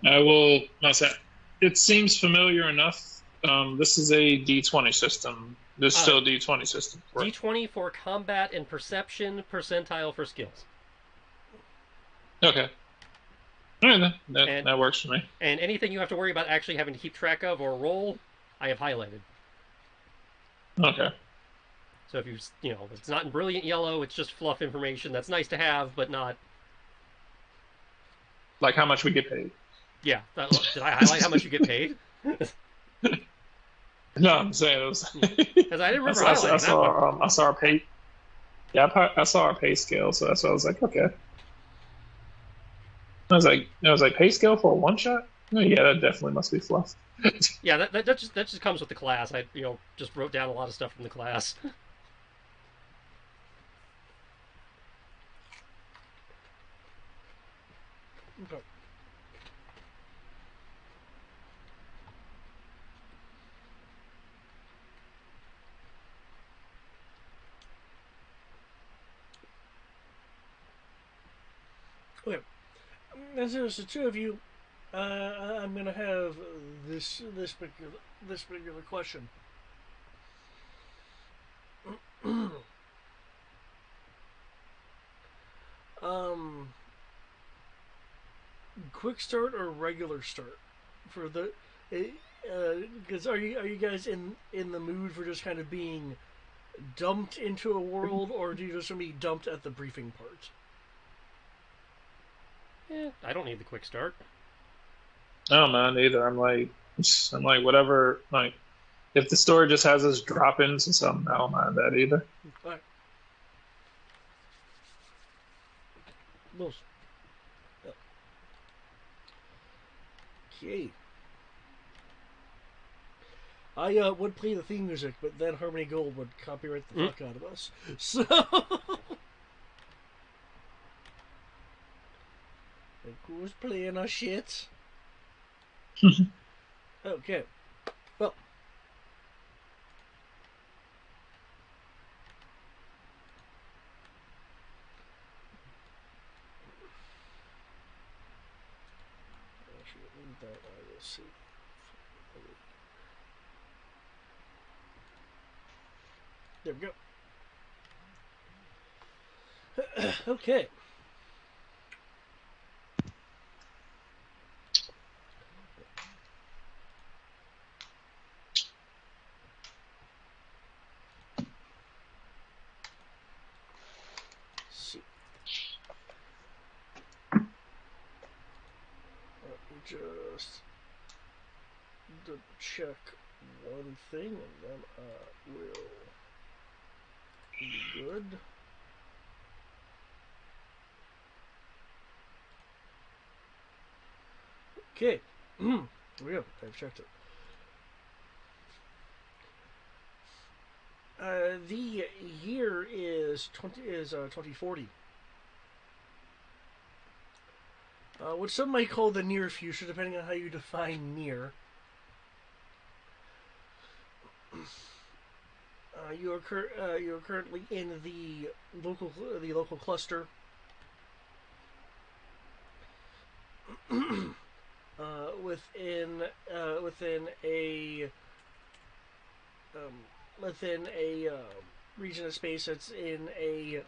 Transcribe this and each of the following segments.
I will not say it seems familiar enough. This is a D20 system. This is Uh, still a D20 system, correct? D20 for combat and perception, percentile for skills. Okay. All right, then. That And that works for me. and anything you have to worry about actually having to keep track of or roll, I have highlighted. Okay. So if if it's not in brilliant yellow, it's just fluff information that's nice to have, but not. Like how much we get paid. Yeah, did I highlight how much you get paid? No, I'm saying it was. Because I didn't remember I highlighting that one. saw I saw our pay. Yeah, I saw our pay scale, so that's why I was like, okay. I was like pay scale for a one shot. Oh, yeah, that definitely must be fluff. Yeah, that just comes with the class. I just wrote down a lot of stuff from the class. Okay. Okay. As there's the two of you, I'm gonna have this particular question. um, quick start or regular start for the? Because are you guys in the mood for just kind of being dumped into a world, or do you just want to be dumped at the briefing part? I don't need the quick start. I don't mind either. I'm like whatever. Like if the story just has us drop into something, I don't mind that either. All right. Those. Okay. I would play the theme music, but then Harmony Gold would copyright the Mm. fuck out of us. So, like, who's playing our shit? Okay. Well, actually, that I will see. There we go. Okay. Let's see. Let me just check one thing, and then I will be good. Okay. There we go. I've checked it. The year is 2040. Which some might call the near future, depending on how you define near. You are currently in the local cluster. Within a within a region of space that's in a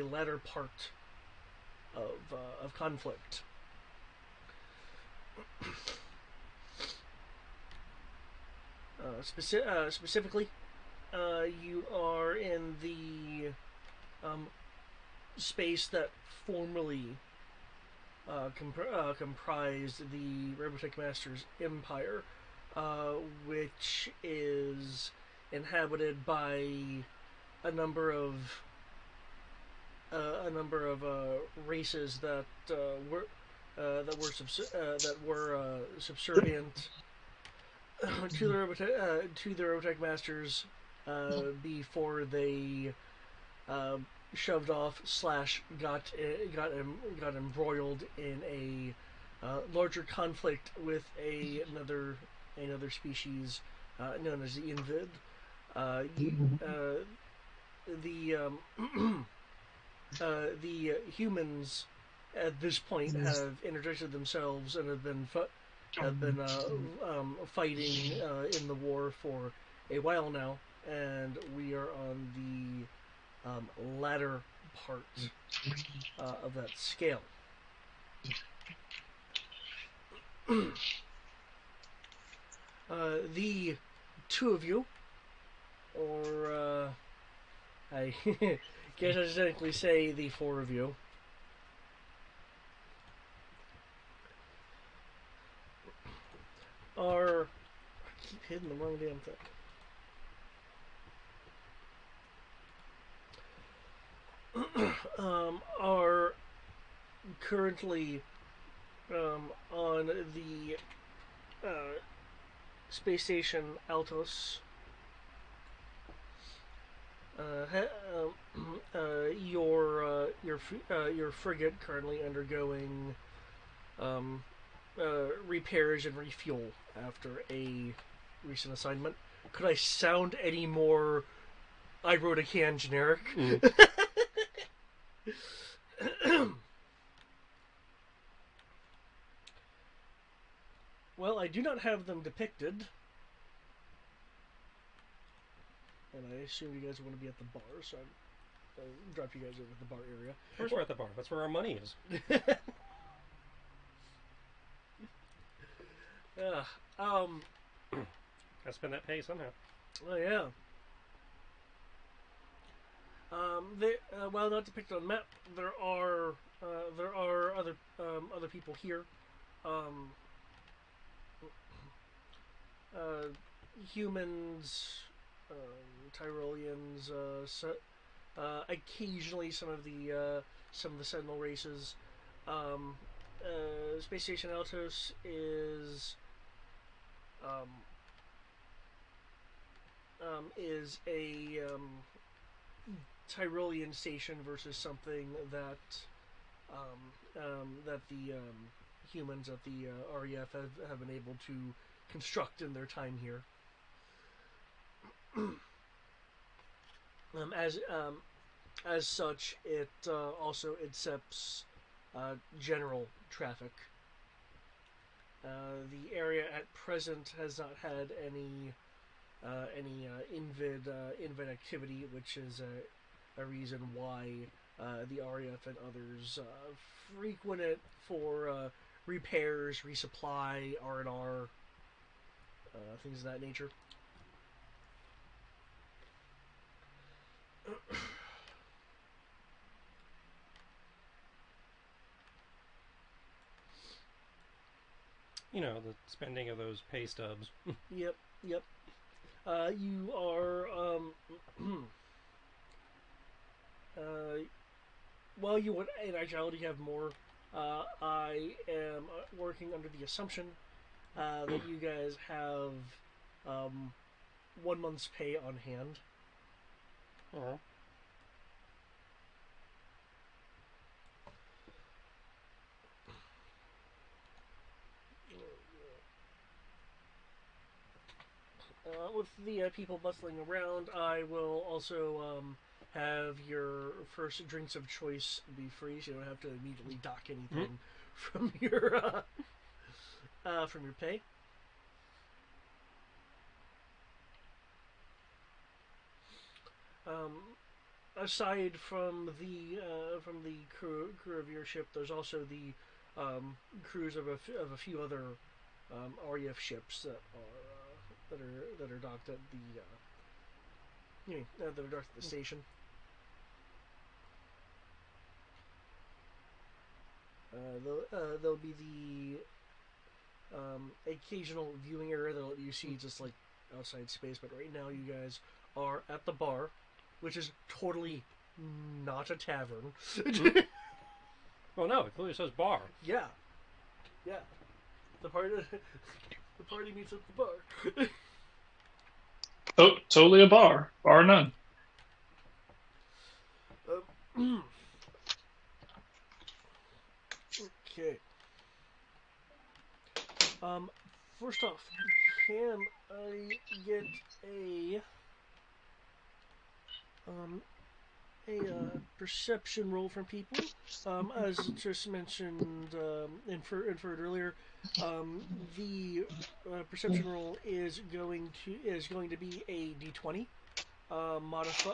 latter part of conflict. Specifically, you are in the space that formerly comprised the Robotech Masters Empire, which is inhabited by a number of races that were subservient to the Robotech Masters before they uh, shoved off slash got embroiled in a larger conflict with another species known as the Invid. The the humans at this point have interjected themselves and have been fighting in the war for a while now, and we are on the latter part of that scale. The two of you, or I guess I should technically say the four of you, are. I keep hitting the wrong damn thing. Are currently on the space station Altos. Your frigate currently undergoing repairs and refuel after a recent assignment. Could I sound any more I wrote a can generic? Well, I do not have them depicted. And I assume you guys want to be at the bar, so I'll drop you guys over at the bar area. Of course we're at the bar. That's where our money is. Gotta spend that pay somehow. Oh yeah. While not depicted on the map, there are other people here. Humans, Tyroleans, occasionally some of the Sentinel races. Space Station Altos is a Tyrolean station versus something that the humans at the REF have been able to construct in their time here. As such, it also accepts general traffic. The area at present has not had any invid activity, which is a reason why the REF and others frequent it for repairs, resupply, R&R, things of that nature. You know, the spending of those pay stubs. Yep. You are well, you would in actuality have more. I am working under the assumption that you guys have 1 month's pay on hand. Uh-huh. With the people bustling around, I will also have your first drinks of choice be free, so you don't have to immediately dock anything from your pay. Aside from the crew of your ship, there's also the crews of a few other REF ships that are docked at that are docked at the station. There'll be the occasional viewing area that you see just like outside space, but right now you guys are at the bar, which is totally not a tavern. Well, no, it clearly says bar. Yeah. The party meets at the bar. Oh, totally a bar. Bar none. Okay. First off, can I get perception roll from people. As Tris mentioned, inferred earlier, um, the perception roll is going to be a d20.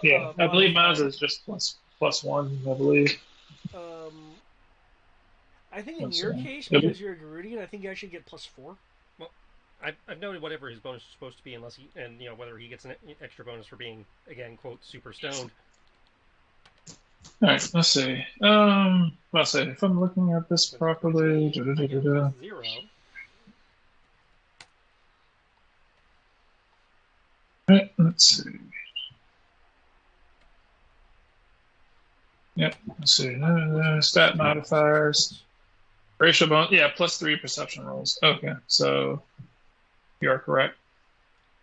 Yeah, I believe mine Modifier. is just plus one. I believe. Um, I think in Let's your see. case, Yep. because you're a Garudian, I think you actually get +4. Well, I've noted whatever his bonus is supposed to be, unless he and whether he gets an extra bonus for being again quote super stoned. All right, let's see. Let's see if I'm looking at this But for properly. me, I get Da-da-da-da-da. +0. All right, let's see. Yep. Let's see. Stat modifiers. Racial bonus. Yeah, +3 perception rolls. Okay, so you are correct.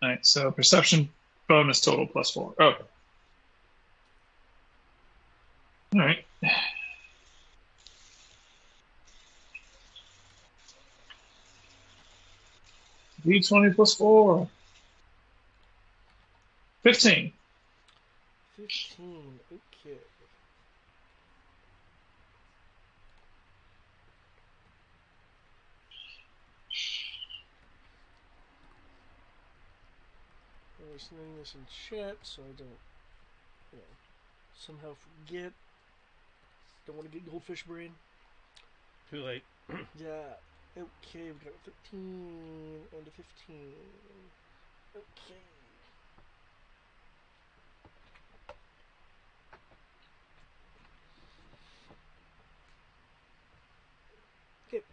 All right, so perception bonus total +4. Okay. All right. D20 +4. 15. 15. Okay. I'm just noting this in chat so I don't, you know, somehow forget. Don't want to get goldfish brain. Too late. Yeah. Okay, we got 13 and a 15. Okay. Okay.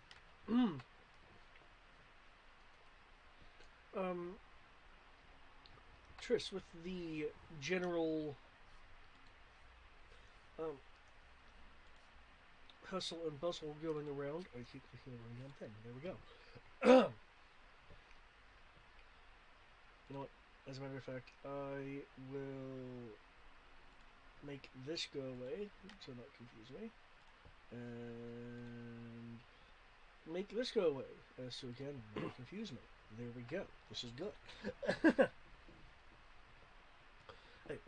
um, Tris, with the general um, hustle and bustle going around, I keep clicking the wrong damn thing. There we go. You know what? As a matter of fact, I will make this go away to not confuse me, and make this go away so again not confuse me. There we go. This is good. Hey.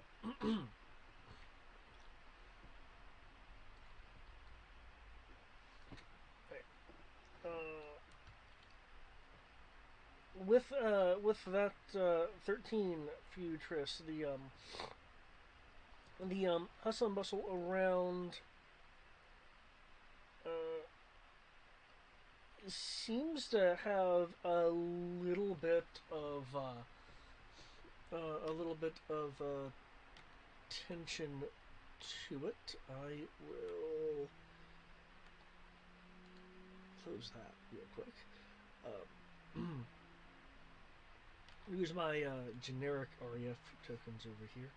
uh, with that 13 for you, Tris, the hustle and bustle around uh, seems to have a little bit of tension to it. I will close that real quick. Use my generic REF tokens over here.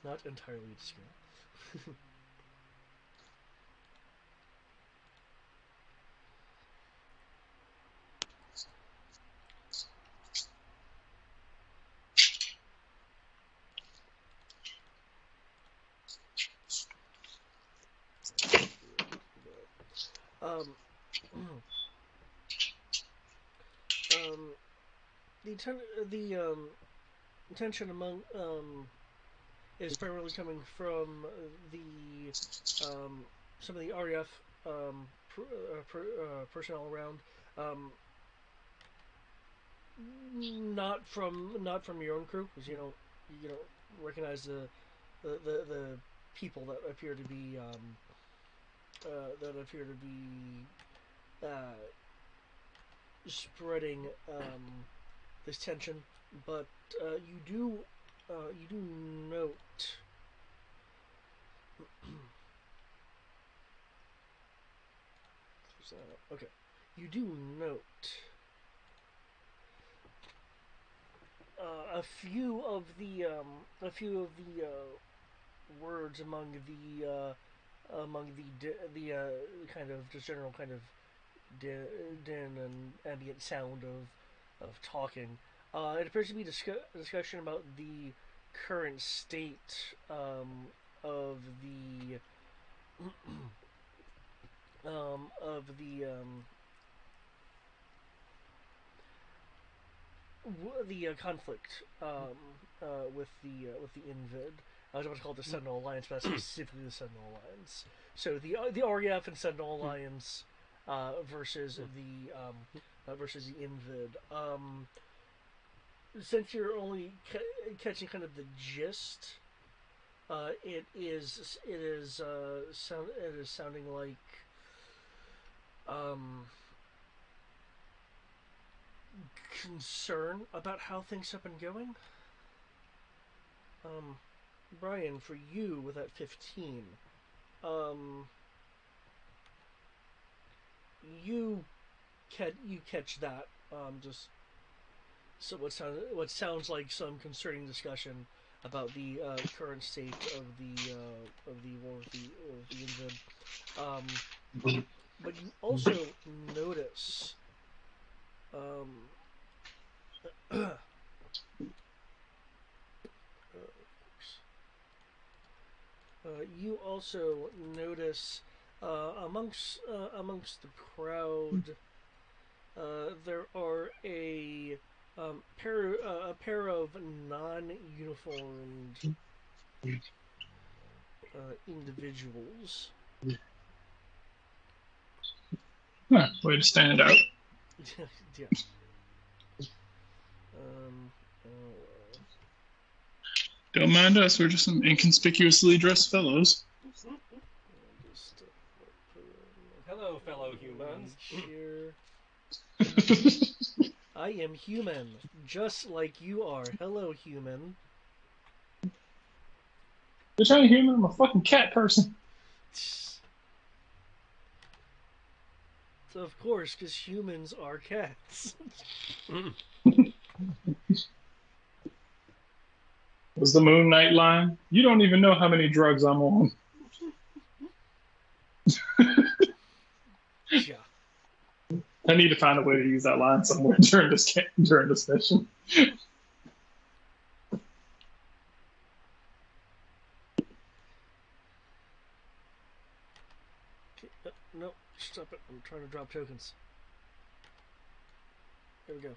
Not entirely to scale. um, um, the tension among is primarily coming from the some of the REF personnel around. Um, not from your own crew, because you don't recognize the people that appear to be spreading this tension, but you do note. Okay, you do note a few of the words among the kind of just general kind of din and ambient sound of talking. It appears to be a discussion about the current state of the conflict with the Invid. I was about to call it the Sentinel Alliance, but specifically the Sentinel Alliance. So the REF and Sentinel Alliance versus the Invid. Since you're only catching kind of the gist, it is sounding like concern about how things have been going. Brian, for you with that 15, you catch that. Just so what sounds like some concerning discussion about the current state of the war with the Invid. But you also notice you also notice amongst the crowd there are a pair of non-uniformed individuals. Huh, way to stand out. Yeah. Don't mind us, we're just some inconspicuously dressed fellows. Hello, fellow humans. Here. I am human, just like you are. Hello, human. Bitch, I ain't human, I'm a fucking cat person. So of course, because humans are cats. Was the Moon Knight line? You don't even know how many drugs I'm on. Yeah. I need to find a way to use that line somewhere during this mission. No, stop it. I'm trying to drop tokens. There we go.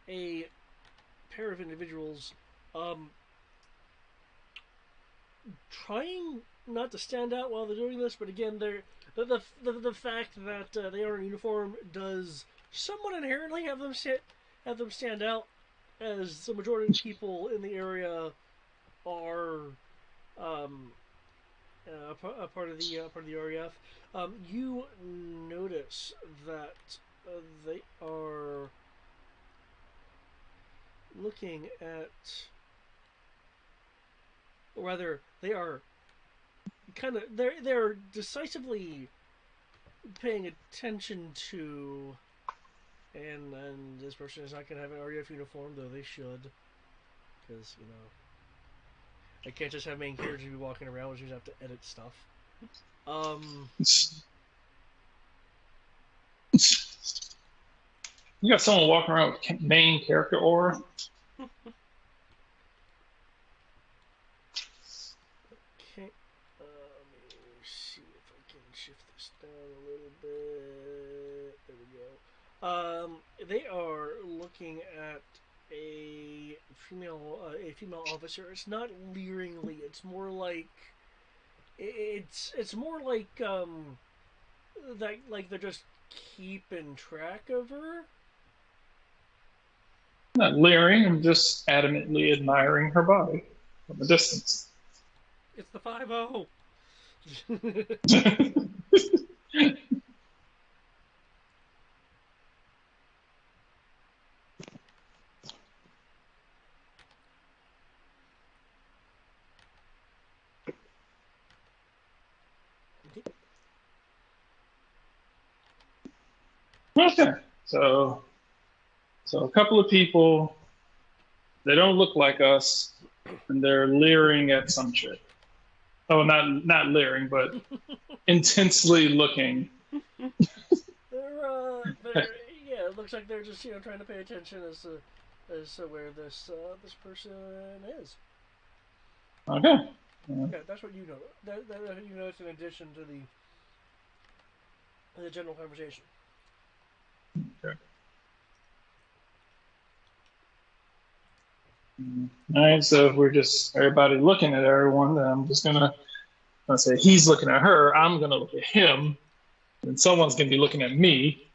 A pair of individuals trying not to stand out while they're doing this, but again, the fact that they are in uniform does somewhat inherently have them stand out, as the majority of people in the area are a part of the REF. You notice that they are looking at, or rather, they are they're decisively paying attention to, and this person is not going to have an REF uniform, though they should, because I can't just have main characters be walking around, which means I have to edit stuff. You got someone walking around with main character aura. Okay, let me see if I can shift this down a little bit. There we go. They are looking at a female officer. It's not leeringly. It's more like it's more like that, like they're just keeping track of her. Not leering, I'm just adamantly admiring her body from a distance. It's the 5-0. Okay, so a couple of people, they don't look like us, and they're leering at some chick. Oh, not leering, but intensely looking. They're yeah. It looks like they're just trying to pay attention as to where this person is. Okay. Yeah, that's what you know. That you notice in addition to the general conversation. All right, so if we're just everybody looking at everyone, then I'm just gonna let's say he's looking at her, I'm gonna look at him, and someone's gonna be looking at me,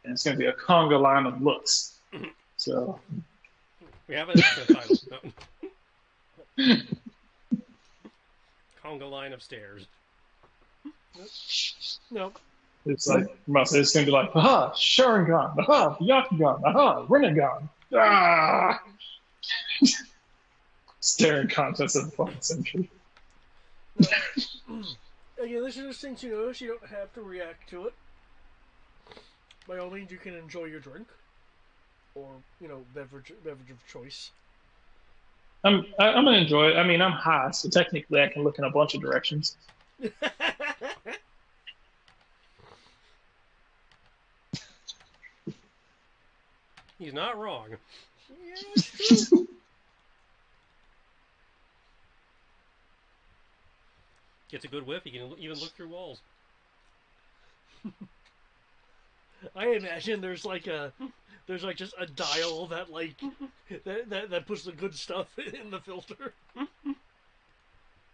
and it's gonna be a conga line of looks. So We have an episode title. No. Conga line of stairs. No. it's like it's gonna be like, aha, Sharingan, aha, Byakugan, aha, Rinnegan. Ah! Staring contest of the fucking century. No. Again, this is just things you notice. You don't have to react to it. By all means, you can enjoy your drink, or beverage of choice. I'm gonna enjoy it. I mean, I'm high, so technically I can look in a bunch of directions. He's not wrong. Yes. Gets a good whiff. He can even look through walls. I imagine there's like just a dial that that puts the good stuff in the filter.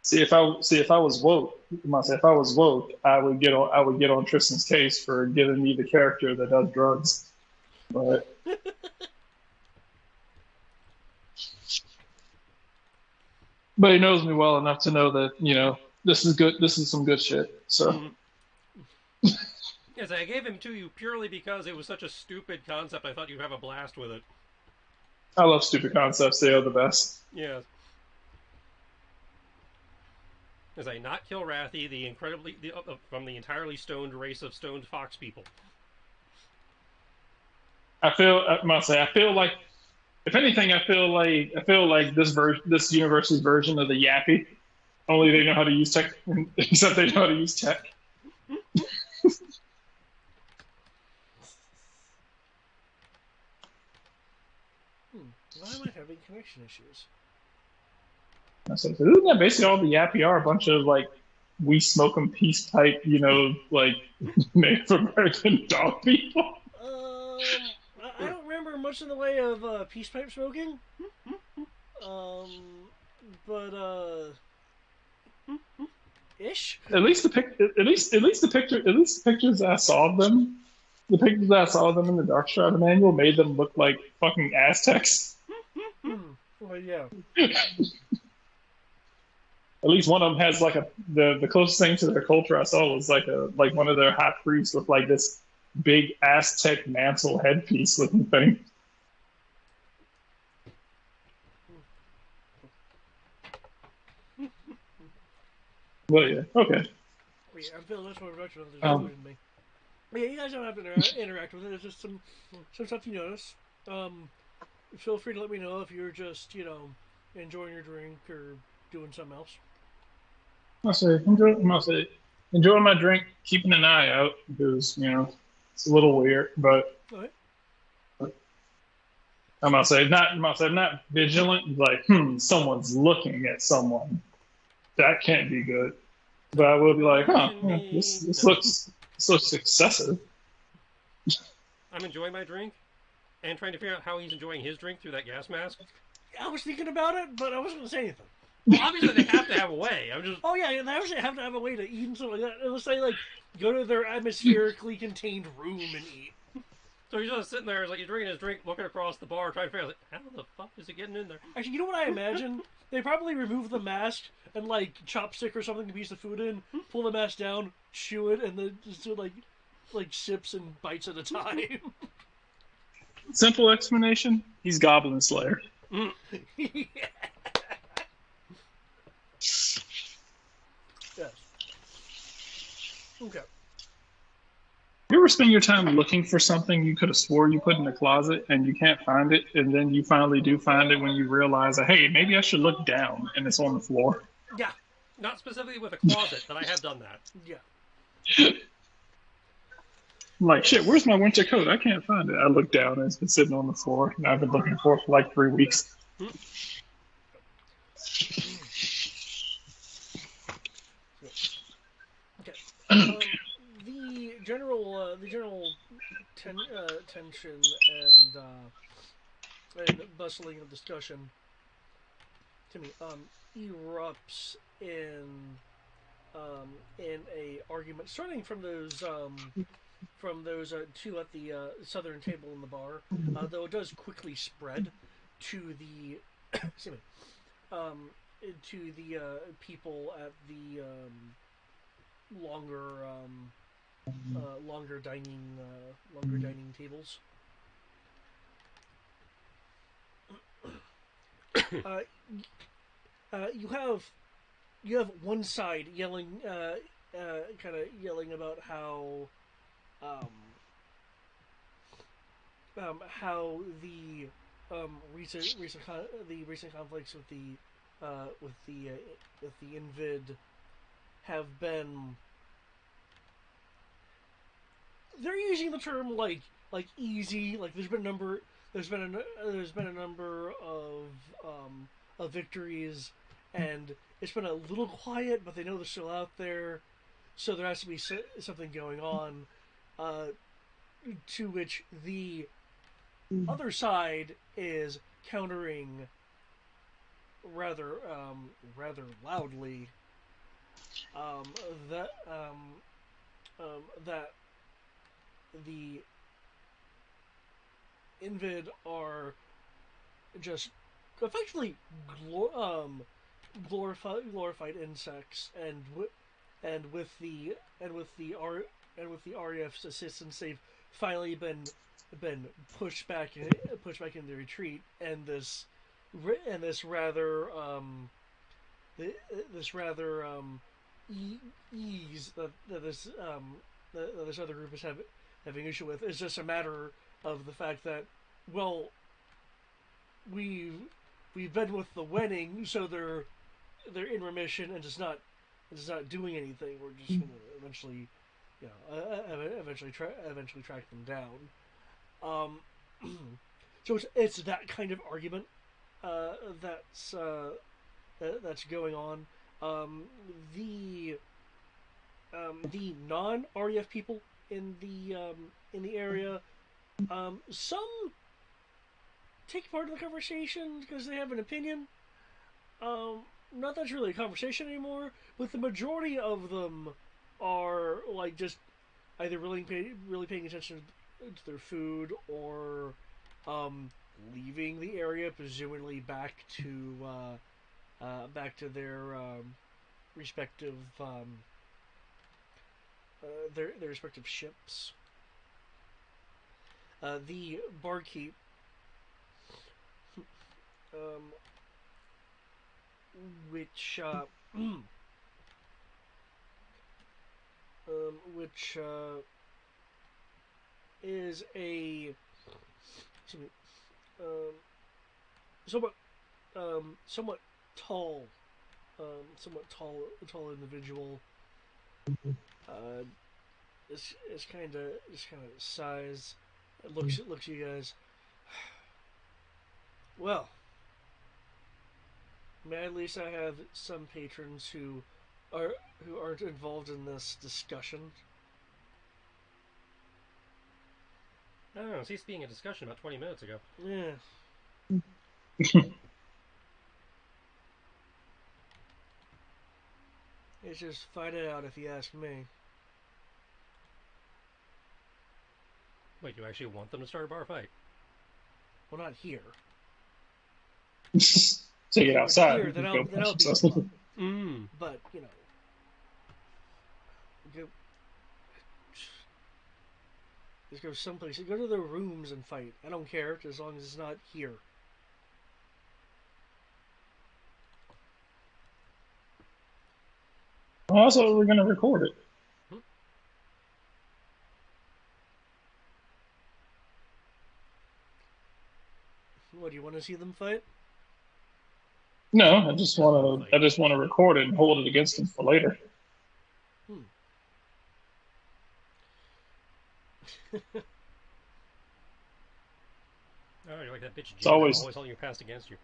See if I was woke, if I was woke, I would get on Tristan's case for giving me the character that does drugs. But he knows me well enough to know that this is good. This is some good shit. So. Yes, I gave him to you purely because it was such a stupid concept. I thought you'd have a blast with it. I love stupid concepts. They are the best. Yes. As I not kill Rathy, from the entirely stoned race of stoned fox people. I feel like, if anything, I feel like this universe's version of the Yappy. Only they know how to use tech, except they know how to use tech. Why am I having connection issues? I said, isn't that basically all the Yappy are? A bunch of like we smoke 'em peace pipe, like Native American dog people. I don't remember much in the way of peace pipe smoking. But ish. At least the pictures I saw of them. The pictures I saw of them in the Dark Strider manual made them look like fucking Aztecs. Well, yeah. At least one of them has like the closest thing to their culture I saw was like one of their high priests with like this big Aztec mantle headpiece looking thing. Well, yeah, okay. Yeah, I feel that's more production than me. But yeah, you guys don't have to interact with it. It's just some stuff you notice. Feel free to let me know if you're just enjoying your drink or doing something else. I'll say enjoying my drink, keeping an eye out because it's a little weird, but Okay. I'm not vigilant. Like someone's looking at someone. That can't be good. But I will be like, this looks excessive. I'm enjoying my drink and trying to figure out how he's enjoying his drink through that gas mask. I was thinking about it, but I wasn't going to say anything. Well, obviously they have to have a way. Oh yeah, they obviously have to have a way to eat and stuff like that. Unless they go to their atmospherically contained room and eat. So he's just sitting there, like he's drinking his drink, looking across the bar, trying to figure out, how the fuck is it getting in there? Actually, you know what I imagine? They probably remove the mask and chopstick or something to piece the food in, pull the mask down, chew it, and then just do like sips and bites at a time. Simple explanation: he's Goblin Slayer. Yeah. Yes. Okay. You ever spend your time looking for something you could have swore you put in the closet and you can't find it, and then you finally do find it when you realize that, hey, maybe I should look down and it's on the floor? Yeah. Not specifically with a closet, but I have done that. Yeah. I'm like, shit, where's my winter coat? I can't find it. I look down and it's been sitting on the floor, and I've been looking for it for like 3 weeks. Okay. The general tension and bustling of discussion erupts in a argument starting from those two at the southern table in the bar, though it does quickly spread to the excuse me, um, to the people at the longer longer dining tables. Uh, you have one side yelling, kind of yelling about um, how the the recent conflicts with the Invid have been. They're using the term like easy. Like there's been a number of victories, and it's been a little quiet, but they know they're still out there, so there has to be something going on. To which the other side is countering rather loudly, um, that that the Invid are just effectively glorified insects, and with the RAF's assistance, they've finally been pushed back into retreat, and this rather this rather ease that this other group is having issue with is just a matter of the fact that, well, we've been with the winning, so they're in remission and just not doing anything. We're just gonna eventually, eventually track them down. So it's that kind of argument that's that's going on. The non REF people in the area, some take part in the conversation because they have an opinion. Not that's really a conversation anymore, but the majority of them are like just either really paying attention to their food, or leaving the area, presumably back to their respective their respective ships. The barkeep, which which is a somewhat somewhat tall tall individual. Is kind of size. It looks at you guys. Well, at least I have some patrons who aren't involved in this discussion. I don't know. It ceased being a discussion about 20 minutes ago. Yeah. It's just fight it out if you ask me. Wait, you actually want them to start a bar fight? Well, not here. Take it outside. Here, then I'll be fun. But you know, just go someplace. Go to their rooms and fight. I don't care, as long as it's not here. Also, we're going to record it. What, do you want to see them fight? No, I just want to record it and hold it against them for later. Oh, you're like that bitch Janet. It's always holding your past against you.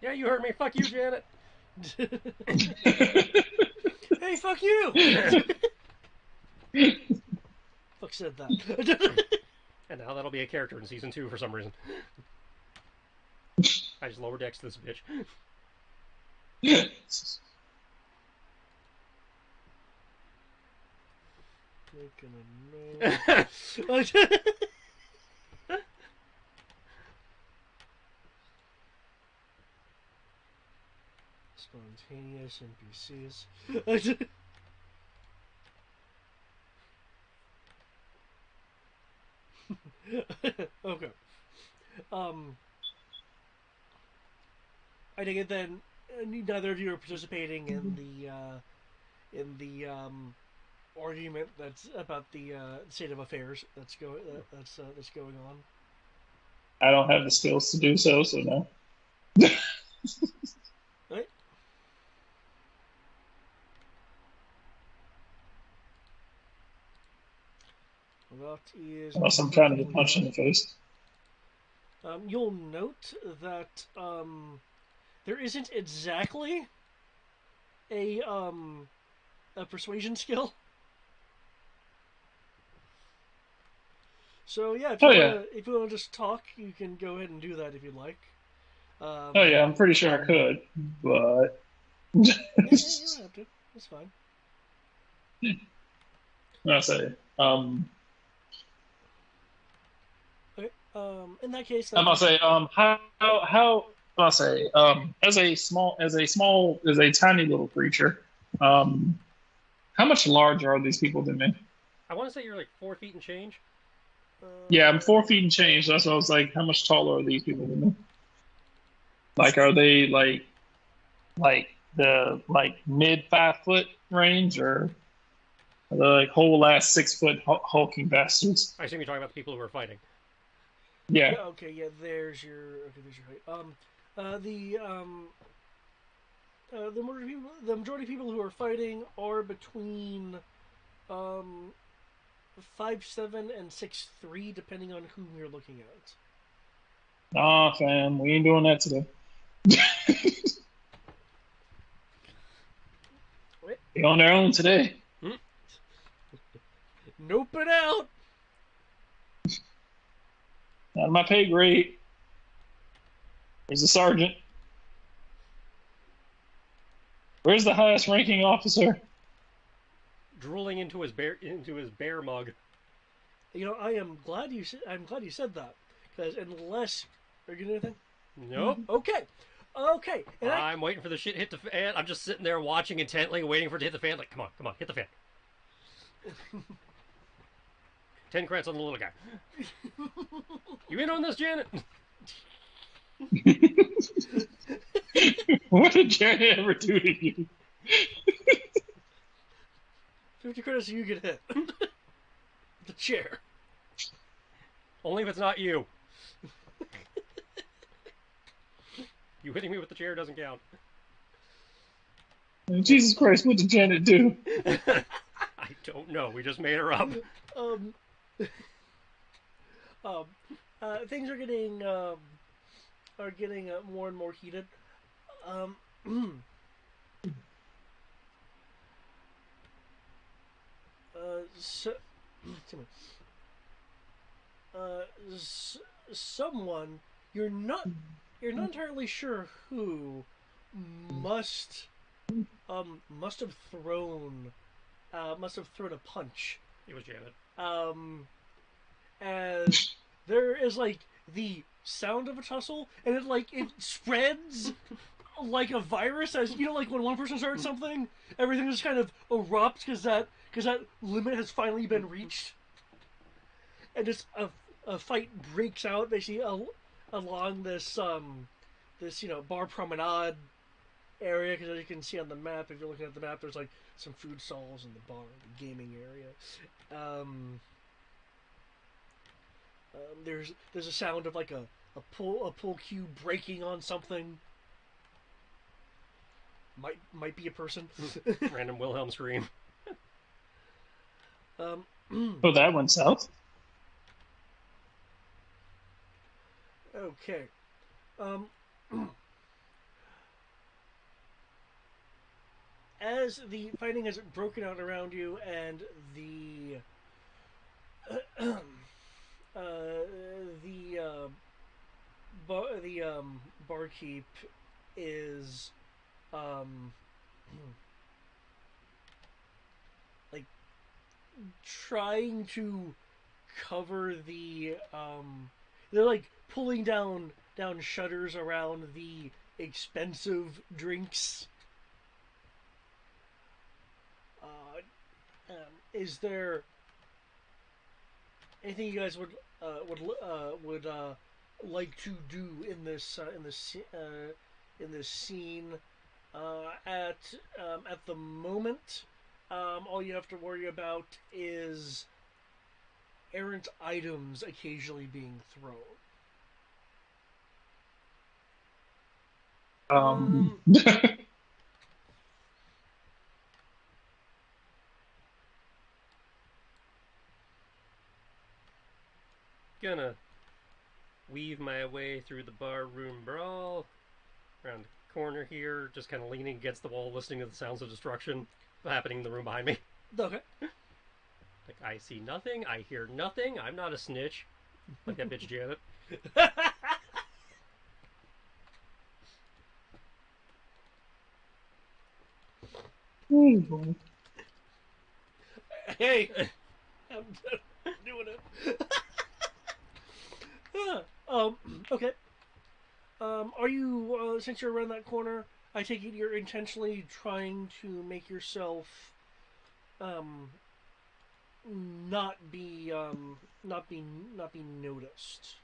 Yeah, you heard me. Fuck you, Janet. Hey, fuck you! Fuck said that. And now that'll be a character in season 2 for some reason. I just lower decks this bitch. Making a note. Spontaneous NPCs. Okay. Um, I take it then. Neither of you are participating in the argument that's about the state of affairs that's going on. I don't have the skills to do so, so no. Right? That is Unless I'm trying to get perfectly punched in fine. the face. You'll note that there isn't exactly a a persuasion skill. So yeah, Oh yeah. if you wanna just talk, you can go ahead and do that if you'd like. Oh Um, yeah, I'm pretty sure I could, but yeah, you don't have to. That's fine. I say, Okay. In that case, I'm gonna then say, I'm gonna say, as a tiny little creature, um, how much larger are these people than me? I want to say you're like 4 feet and change. Yeah, I'm 4 feet and change. That's why I was like, how much taller are these people than me? Like, are they like the like mid 5 foot range, or are they like whole ass 6 foot hulking bastards? I assume you're talking about the people who are fighting. Yeah. yeah, okay, yeah. There's your height. The majority of people who are fighting are between um 5'7" and 6'3", depending on whom you're looking at. Nah, fam, we ain't doing that today. Wait, They on their own today. Hmm? nope it out. Not my pay grade. Where's the sergeant? Where's the highest ranking officer? Drooling into his bear mug. You know, I'm glad you said that because unless are you gonna do anything? Nope. Okay, okay. And I'm waiting for the shit hit the fan. I'm just sitting there watching intently, waiting for it to hit the fan. Like, come on, hit the fan. 10 crits on the little guy. You in on this, Janet? What did Janet ever do to you? 50 credits, you get hit. The chair. Only if it's not you. You hitting me with the chair doesn't count. Jesus Christ, what did Janet do? I don't know. We just made her up. Um, um, things are getting more and more heated. Um, so, uh, someone you're not entirely sure who must must have thrown a punch. It was Janet. Um, as there is like the sound of a tussle, and it spreads like a virus. As you know, like when one person starts something, everything just kind of erupts because that limit has finally been reached, and just a fight breaks out basically along this bar promenade area, because as you can see on the map, if you're looking at the map, there's like some food stalls in the bar, the gaming area. There's a sound of like a pull cue breaking on something. Might be a person. Random Wilhelm scream. um, Oh, that went south. okay. Um, as the fighting has broken out around you, and the barkeep is um, like trying to cover the they're like pulling down shutters around the expensive drinks. Is there anything you guys would like to do in this scene? At the moment, all you have to worry about is errant items occasionally being thrown. Um, Gonna weave my way through the bar room brawl, around the corner here, just kind of leaning against the wall, listening to the sounds of destruction happening in the room behind me. Okay. Like, I see nothing, I hear nothing, I'm not a snitch. Like that bitch Janet. Hey, I'm doing it. Yeah. Okay. Are you, since you're around that corner, I take it you're intentionally trying to make yourself, um, not be noticed.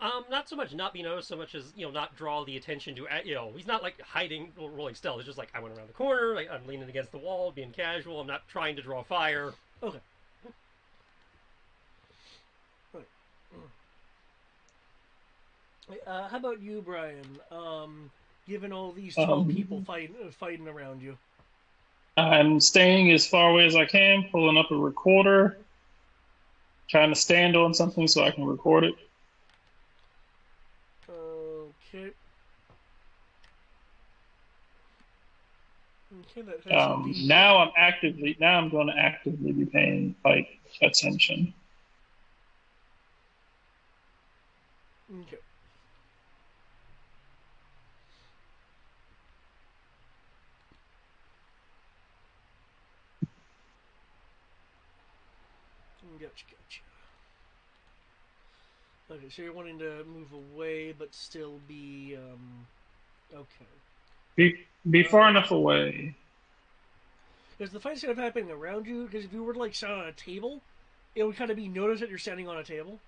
Not so much not be noticed, so much as not draw the attention to. He's not like hiding, rolling stealth. It's just like I went around the corner, like I'm leaning against the wall, being casual. I'm not trying to draw fire. Okay. How about you, Brian? Given all these tall people fighting around you. I'm staying as far away as I can, pulling up a recorder, trying to stand on something so I can record it. Okay. Okay, that has to be... Now I'm going to actively be paying attention. Okay. Gotcha. Okay, so you're wanting to move away, but still be, okay. Be far enough away. Because the fight's kind of happening around you, because if you were to, like, stand on a table, it would kind of be noticed that you're standing on a table.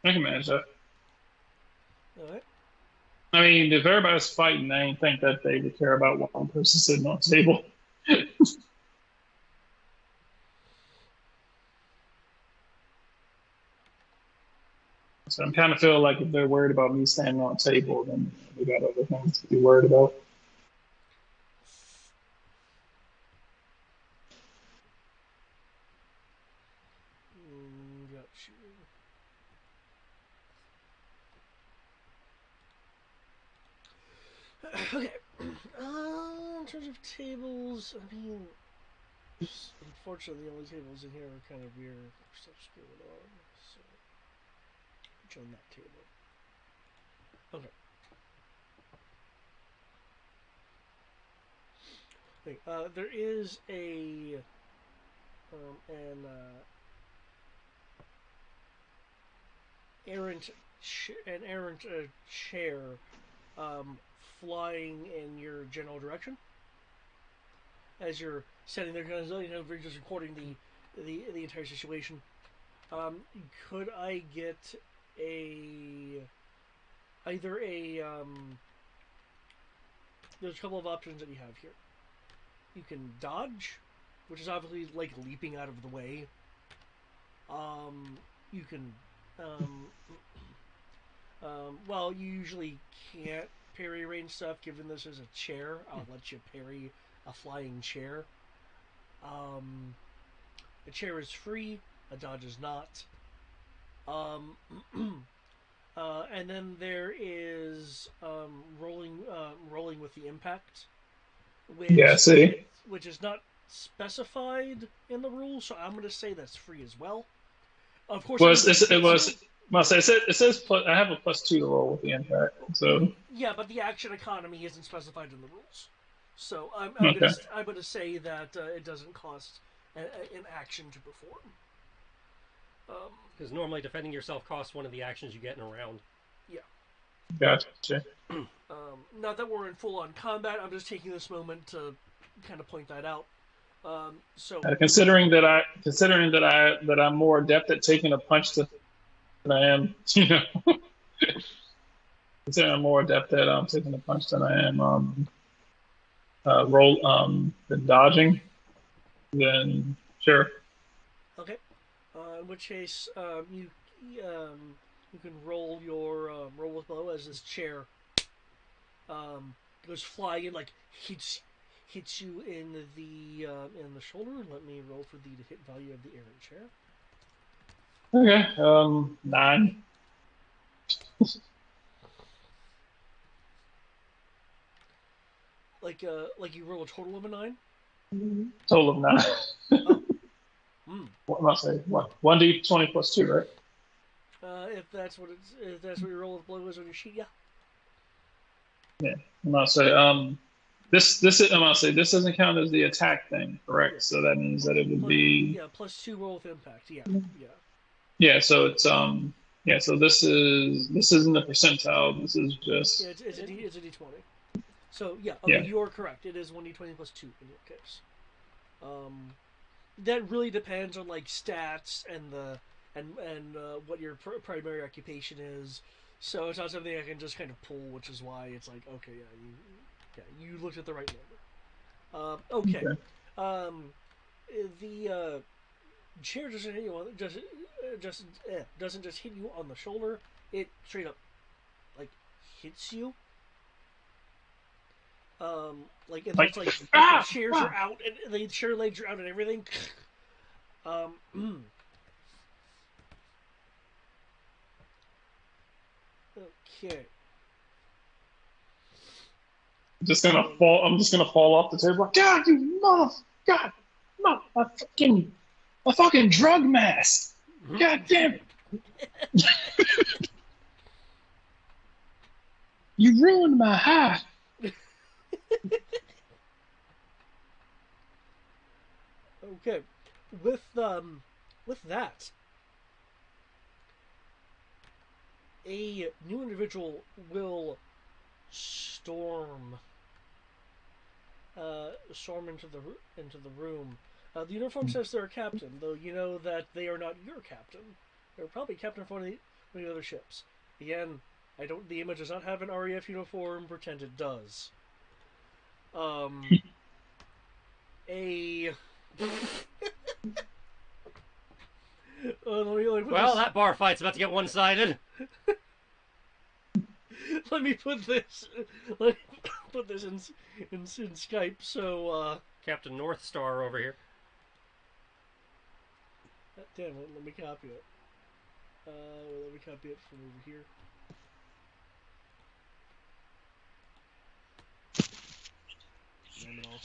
I can manage that. Alright. I mean, if everybody's fighting, I ain't think that they would care about one person sitting on a table. So I'm kind of feel like if they're worried about me standing on a table, then we got other things to be worried about. Gotcha. Okay. In terms of tables, I mean, unfortunately, the only tables in here are kind of weird. Stuff's going on, so put you on that table. Okay. There is an errant chair flying in your general direction as you're standing there, just recording the entire situation. Could I get either there's a couple of options that you have here. You can dodge, which is obviously like leaping out of the way. You can well, you usually can't parry range stuff. Given this is a chair, I'll let you parry a flying chair. A chair is free, a dodge is not. And then there is rolling with the impact, which is not specified in the rules, so I'm going to say that's free as well. Of course, Must say it says plus, I have a +2 to roll with the impact. So Yeah, but the action economy isn't specified in the rules. So okay, I'm gonna say that it doesn't cost an action to perform. Because normally defending yourself costs one of the actions you get in a round. Yeah. gotcha. Not that we're in full on combat. I'm just taking this moment to kind of point that out. So Considering that I'm more adept at taking a punch than I am, considering I'm more adept at taking a punch than I am roll than dodging, then sure. okay. In which case, you can roll your roll with blow as this chair goes flying and like hits you in the shoulder. Let me roll for the hit value of the errant chair. Okay, 9. Like you roll a total of a 9. Total of 9. Oh, hmm. What am I saying? What? 1d20 plus 2, right? If that's what your roll with blow is on your sheet, yeah. Yeah. I'm gonna say I'm gonna say this doesn't count as the attack thing, correct? So that means that it would be Yeah, +2 roll with impact. Yeah, yeah. yeah. So it's yeah. So this isn't the percentile. This is Yeah, just it's a d20. So yeah, okay, yeah. you are correct. It is 1d20 plus 2 in your case. That really depends on like stats and what your primary occupation is. So it's not something I can just kind of pull, which is why it's like okay, you looked at the right number. Okay. Okay. Um, the chair doesn't hit you on doesn't just hit you on the shoulder. It straight up like hits you. Like it's Like like the chairs are out and the chair legs are out and everything. Okay. I'm just gonna fall off the table. God, you mother. God, no, my fucking drug mask. God damn it! You ruined my high. Okay. With that, a new individual will storm storm into the room. The uniform says they're a captain, though you know that they are not your captain. They're probably captain for one of the other ships. Again, I don't. The image does not have an RAF uniform. Pretend it does. A. Well, that bar fight's about to get one-sided. Let me put this. Let me put this in Skype. So. Captain North Star over here. Damn it! Let me copy it. Let me copy it from over here. Damn it all.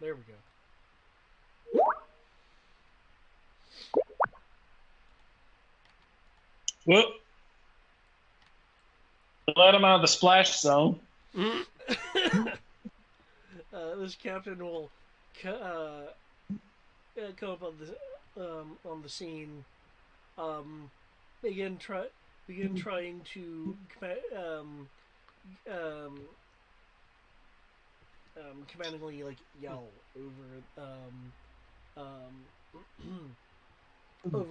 There we go. Whoop. Let him out of the splash zone. This captain will come up on the scene. Begin trying to commandingly like yell over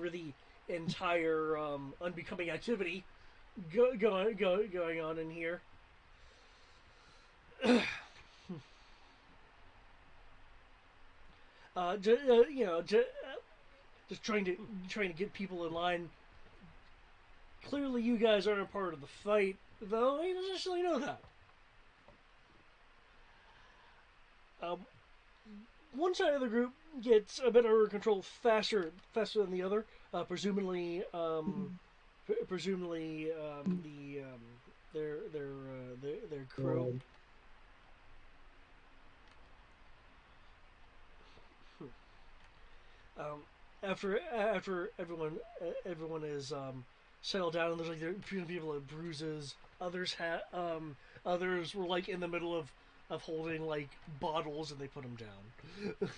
the entire unbecoming activity going on in here. Just trying to get people in line. Clearly, you guys aren't a part of the fight, though. He doesn't necessarily know that. One side of the group gets a bit under control faster than the other. Presumably, presumably their crew. Um, after everyone is settled down, and there's like there people with bruises. Others were like in the middle of holding like bottles, and they put them down.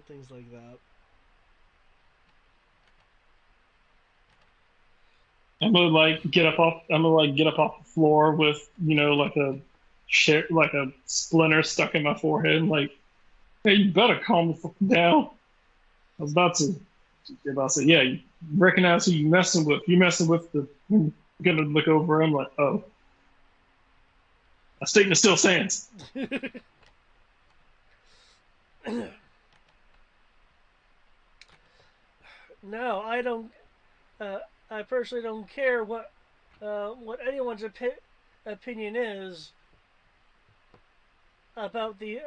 Things like that. I'm gonna like get up off the floor with like a shit like a splinter stuck in my forehead. Like, hey, you better calm the fuck down. I was about to say, yeah, you recognize who you messing with. You messing with the. I'm gonna look over him like, oh, my statement still stands. No, I don't. Uh, I personally don't care what anyone's opinion is about the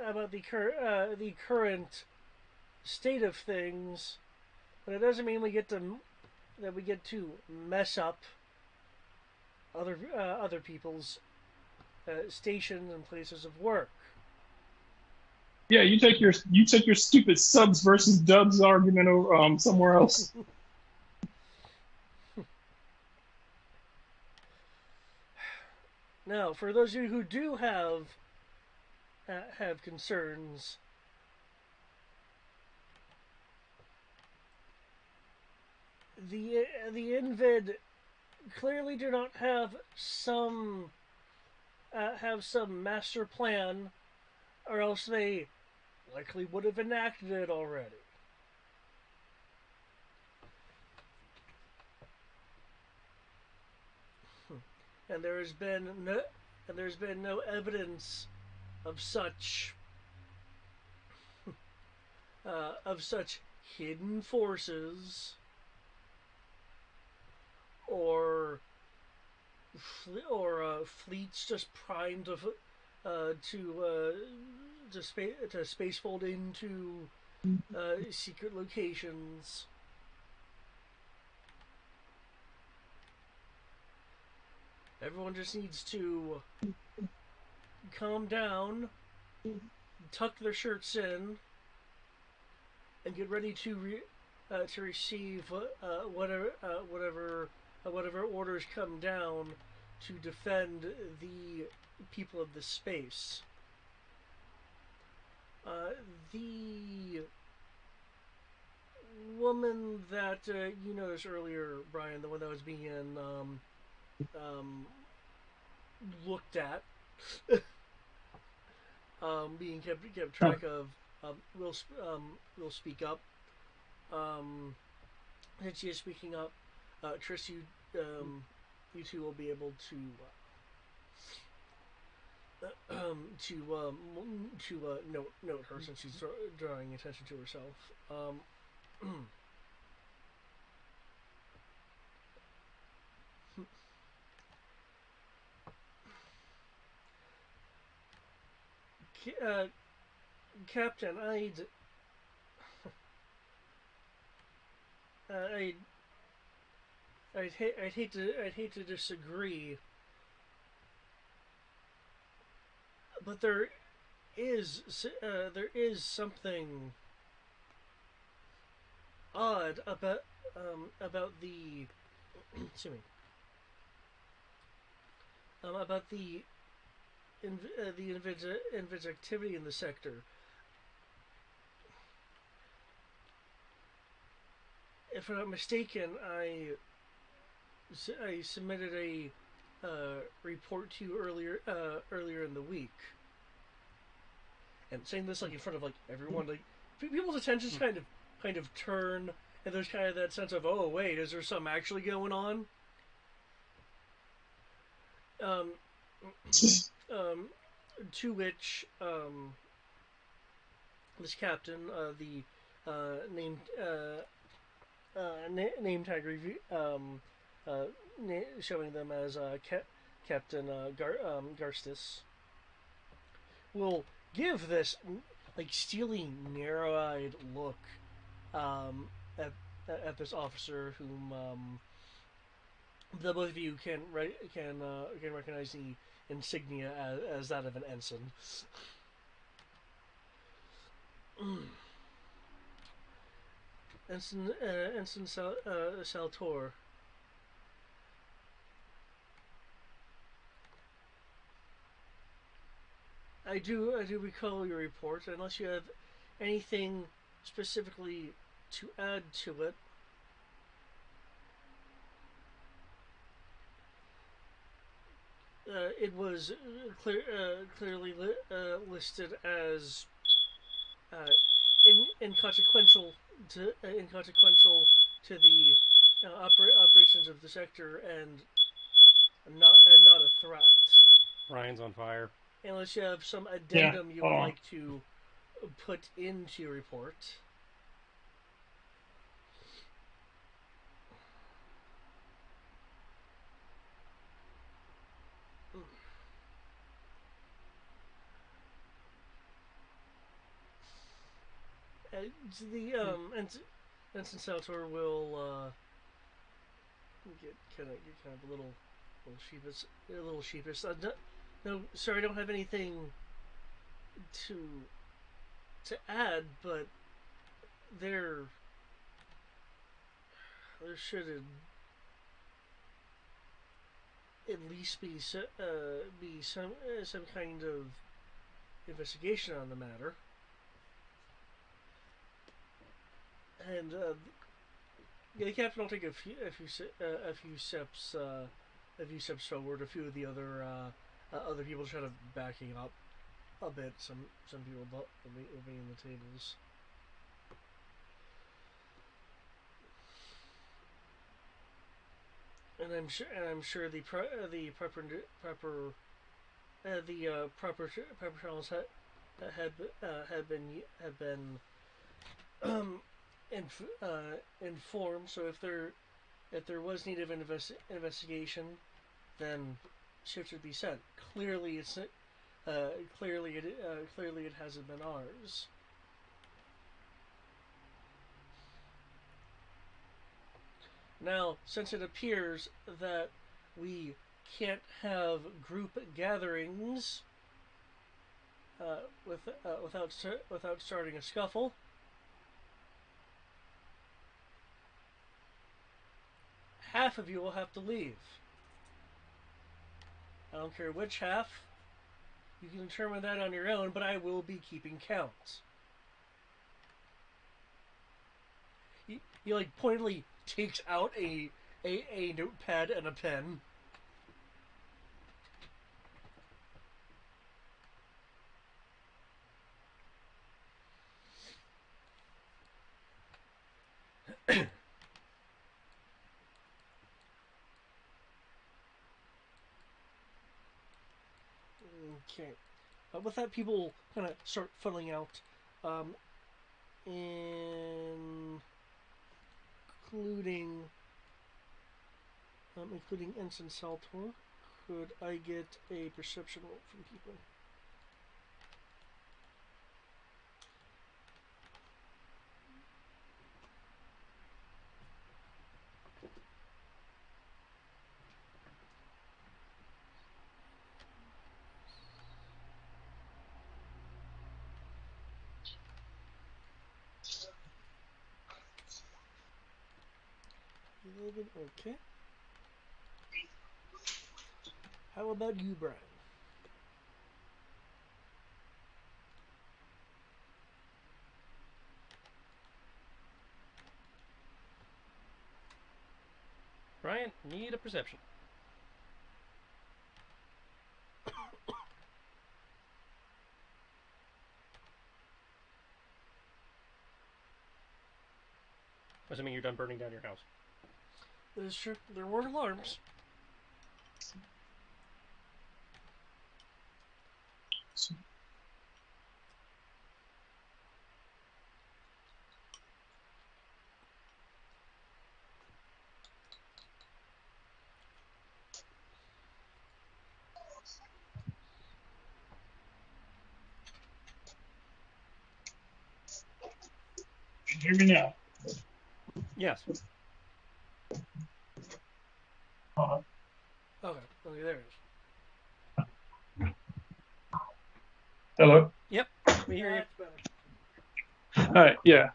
current state of things, but it doesn't mean we get to mess up other people's stations and places of work. Yeah, you take your stupid subs versus dubs argument over somewhere else. Now, for those of you who do have concerns, the Invid clearly do not have some master plan, or else they likely would have enacted it already. And there's been no evidence of such hidden forces or fleets just primed to spacefold into secret locations. Everyone just needs to calm down, tuck their shirts in, and get ready to receive whatever orders come down to defend the people of the space. The woman that you noticed earlier, Brian, the one that was being looked at, being kept track of, will speak up. Since she is speaking up, Trish, you two will be able to note her since she's drawing attention to herself. uh, Captain, I'd I'd hate to disagree, but there is something odd about the excuse me about the Invid's activity in the sector. If I'm not mistaken, I submitted a report to you earlier in the week, and saying this like in front of like everyone, like people's attentions kind of turn, and there's kind of that sense of, oh wait, is there something actually going on? Um, to which this captain, the named name tag review, showing them as Captain Garstis, will give this like steely, narrow-eyed look um, at this officer whom the both of you can recognize the insignia as that of an ensign. Ensign Saltor. I do recall your report. Unless you have anything specifically to add to it, it was clearly listed as uh, inconsequential to the operations of the sector and not a threat. Brian's on fire. Unless you have some Yeah. addendum you Hold would on. like to put into your report. The Ensign Saltor will get kind of a little sheepish. No, sorry, I don't have anything to add, but there should at least be some kind of investigation on the matter. And the captain will take a few steps forward. A few of the other people try to backing up a bit. Some people will be in the tables. And I'm sure the proper channels have been informed. So if there was need of an investigation, then shit should be sent. Clearly, clearly it hasn't been ours. Now, since it appears that we can't have group gatherings without starting a scuffle, half of you will have to leave. I don't care which half. You can determine that on your own, but I will be keeping count. He like pointedly takes out a notepad and a pen. Okay. With that, people kind of start funneling out, um, including including Ensign Saltor. Could I get a perception roll from people? Okay. How about you, Brian? Brian, need a perception. Assuming you're done burning down your house. That is true. There were alarms. Can you hear me now? Yes. Okay, okay, there it is. Hello. Yep, we hear you. That's better. All right. Yeah.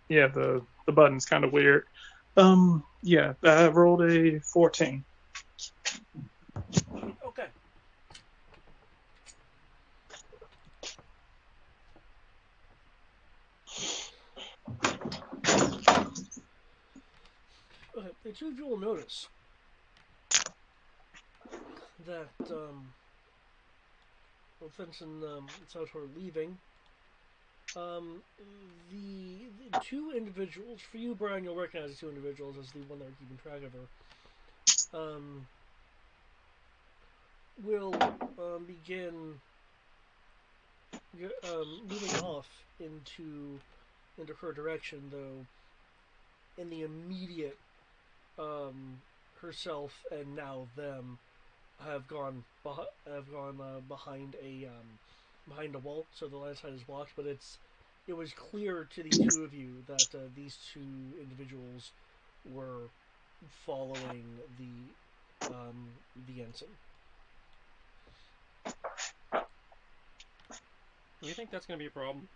Yeah. The button's kind of weird. Yeah. I rolled a 14. Okay. Okay, the two of you will notice that well, Fence and Sautor are leaving. The two individuals, for you, Brian, you'll recognize the two individuals as the one that are keeping track of her, will begin moving off into her direction, though in the immediate herself and now them have gone behind a wall, so the land side is blocked. But it was clear to the two of you that these two individuals were following the ensign. Do you think that's going to be a problem?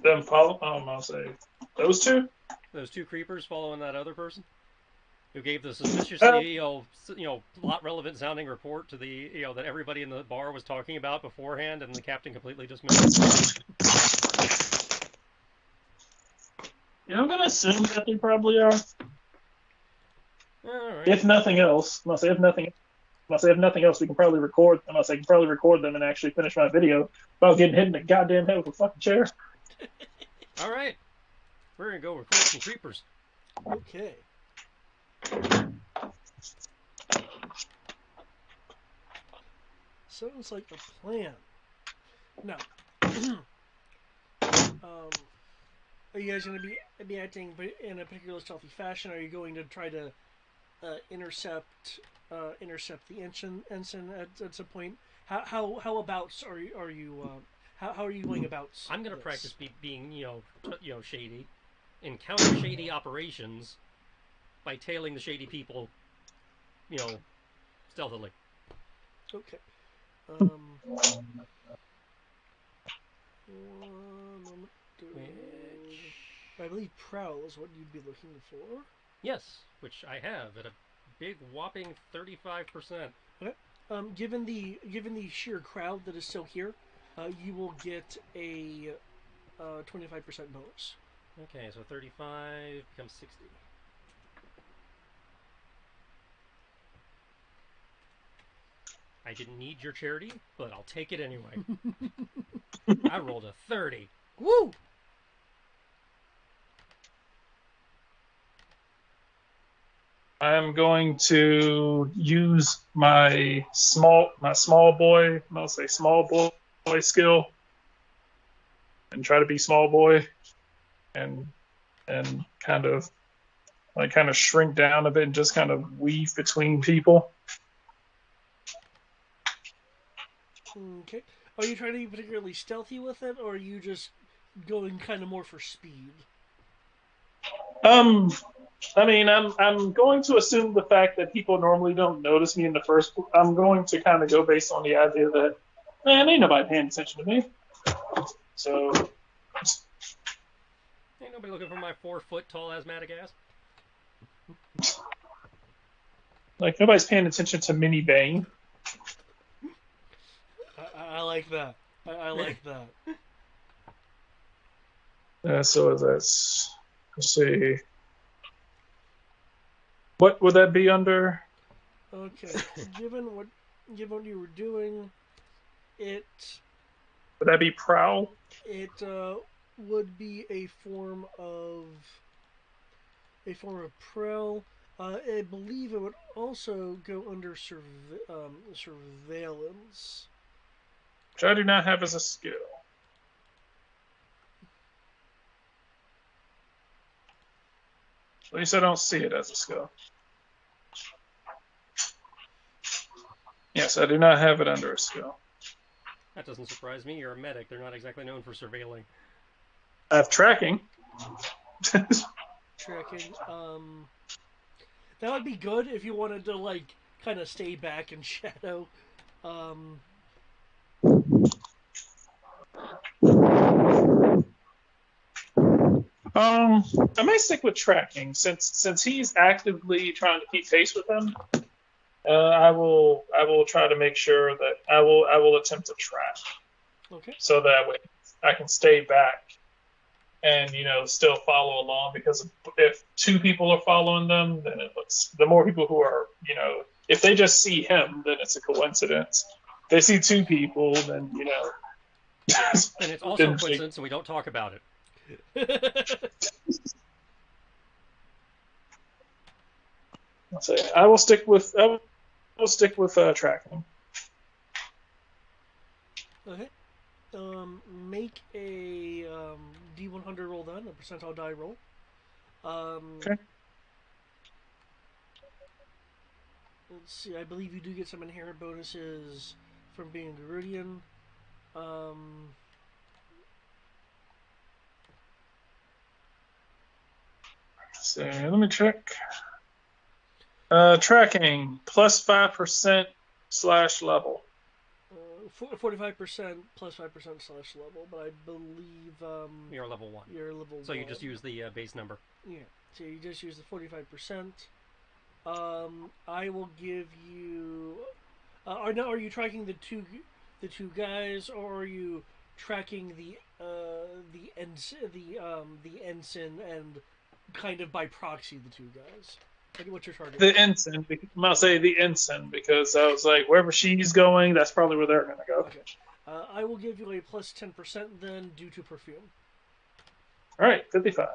Them follow. I'll say those two. Those two creepers following that other person who gave the suspiciously, plot relevant sounding report to the, that everybody in the bar was talking about beforehand, and the captain completely dismissed. Yeah, I'm gonna assume that they probably are. All right. If nothing else, if nothing else, we can probably record. I can probably record them and actually finish my video without getting hit in the goddamn head with a fucking chair. All right. We're gonna go record some creepers. Okay. Sounds like a plan. Now, are you guys going to be acting in a particular stealthy fashion? Are you going to try to intercept the ensign at some point? How abouts are you? How are you going about? I'm going to practice being shady, encounter shady operations by tailing the shady people, stealthily. Okay. One moment. I believe prowl is what you'd be looking for. Yes, which I have at a big whopping 35%. Okay. Given the sheer crowd that is still here, you will get a 25% bonus. Okay, so 35 becomes 60. I didn't need your charity, but I'll take it anyway. I rolled a 30. Woo! I'm going to use my small boy, I'll say small boy skill, and try to be small boy, and kind of shrink down a bit and just kind of weave between people. Okay. Are you trying to be particularly stealthy with it, or are you just going kind of more for speed? I'm going to assume the fact that people normally don't notice me in the first. I'm going to kind of go based on the idea that, man, ain't nobody paying attention to me. So, ain't nobody looking for my 4-foot tall asthmatic ass. Like nobody's paying attention to Minnie Bane. I like that. I like that. So let's see. What would that be under? Okay. Given what you were doing, would that be prowl? It would be a form of prowl. I believe it would also go under surveillance, which I do not have as a skill. At least I don't see it as a skill. Yes, I do not have it under a skill. That doesn't surprise me. You're a medic. They're not exactly known for surveilling. I have tracking. tracking. That would be good if you wanted to like kind of stay back in shadow. Um, I might stick with tracking since he's actively trying to keep pace with them. I will try to make sure that I will attempt to track okay. so that way I can stay back and still follow along because if two people are following them, then it looks the more people who are if they just see him, then it's a coincidence. If they see two people, then And it's also a then coincidence, and we don't talk about it. I will stick with tracking. Okay. Make a D100 roll then, a percentile die roll. Okay. Let's see. I believe you do get some inherent bonuses from being Garudian. So let me check. Tracking plus 5% / level. 45% plus 5% / level, but I believe You're level 1. you're level So 1. you just use the base number. Yeah, so you just use the 45%. I will give you. Are you tracking the two guys, or are you tracking the ensign and kind of by proxy the two guys? What's your target? The ensign. I'll say the ensign because I was like, wherever she's going, that's probably where they're going to go. Okay. I will give you a plus 10% then due to perfume. All right, 55.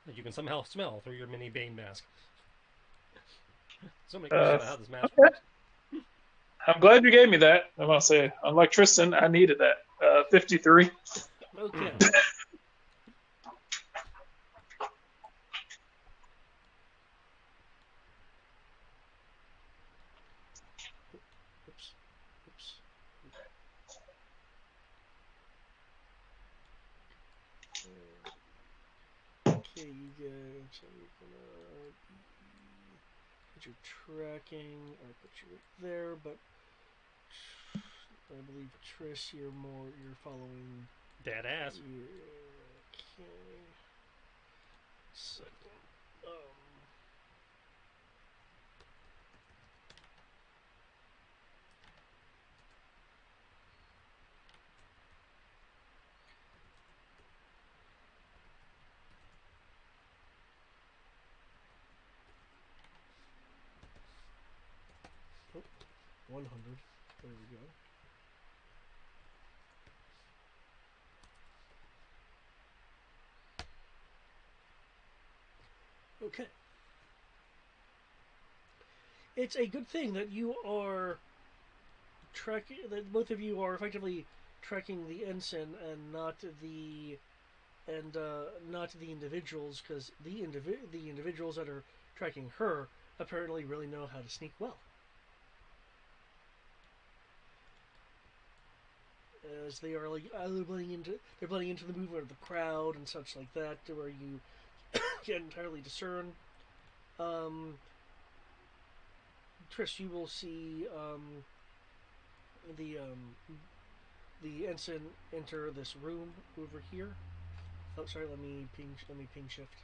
That you can somehow smell through your mini Bane mask. So many questions about how this mask works. I'm glad you gave me that. I'm going to say, unlike Tristan, I needed that. 53. Okay. Oops. Okay, you guys. So you're gonna put your tracking. I put you right there, but I believe Triss, you're following. Dead ass. Okay. Second. 100. There we go. Okay. It's a good thing that you are that both of you are effectively tracking the ensign and not the individuals, because the individuals that are tracking her apparently really know how to sneak well. As they are like they're blending into the movement of the crowd and such like that, to where you can't entirely discern. Trish, you will see the ensign enter this room over here. Oh, sorry. Let me ping shift.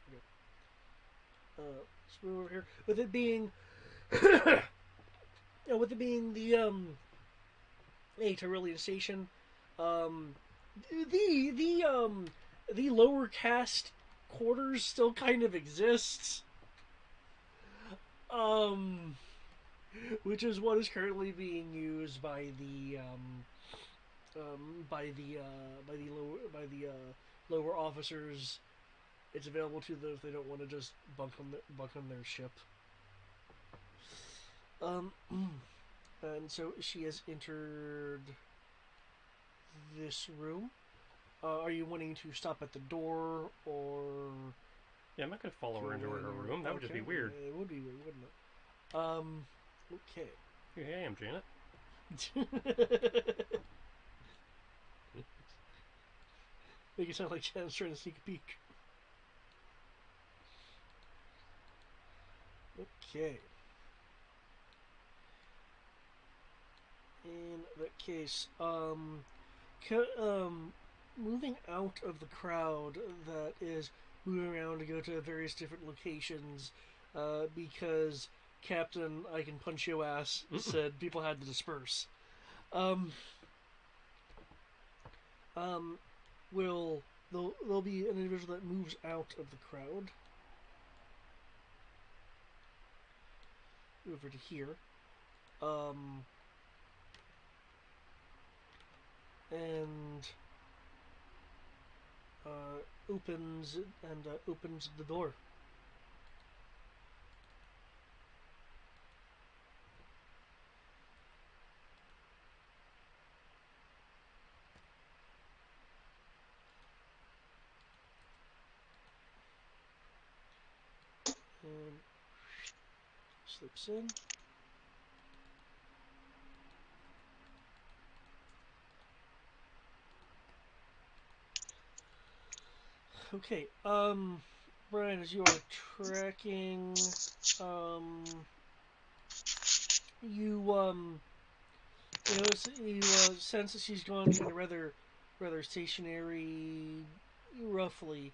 Okay. This room over here, with it being, the a Tyrolean station, the lower caste quarters still kind of exists. Which is what is currently being used by the lower officers. It's available to them if they don't want to just bunk on their ship. And so she has entered this room. Are you wanting to stop at the door, or? Yeah, I'm not gonna follow her into her room. That would just be weird. Yeah, it would be weird, wouldn't it? Okay. Here I am, Janet. Make it sound like Jan's trying to sneak a peek. Okay. In that case, moving out of the crowd that is moving around to go to various different locations, because Captain I Can Punch Your Ass said people had to disperse. There'll be an individual that moves out of the crowd over to here, and opens the door. And slips in. Okay, Brian, as you are tracking, you sense that she's gone kind of rather stationary, roughly.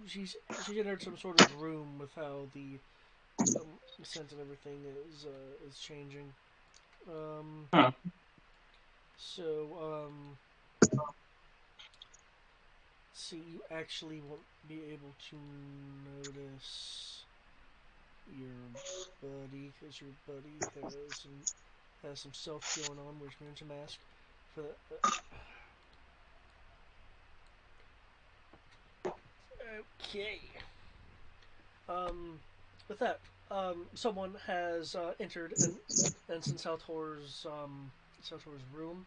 She's entered some sort of room with how the scent and everything is changing. Huh. So, see, you actually won't be able to notice your buddy, because your buddy has some stuff going on, which means a mask for that. Okay. With that, someone has entered Ensign Saltor's room.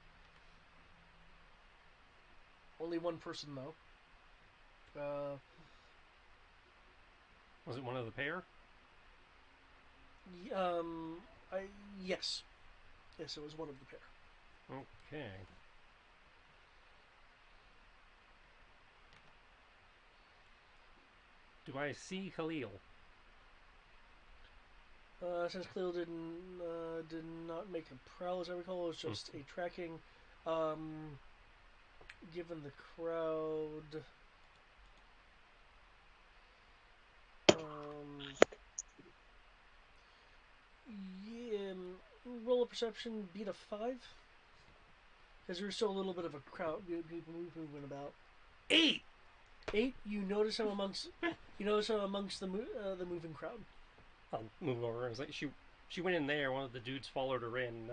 Only one person though. Was it one of the pair? Yes, it was one of the pair. Okay. Do I see Khalil? Since Khalil did not make a prowl, as I recall, it was just a tracking. Given the crowd, roll a perception, beat a 5, because there's still a little bit of a crowd, people moving about. 8. 8. You notice him amongst the moving crowd. I'll move over. I was like, she went in there. One of the dudes followed her in.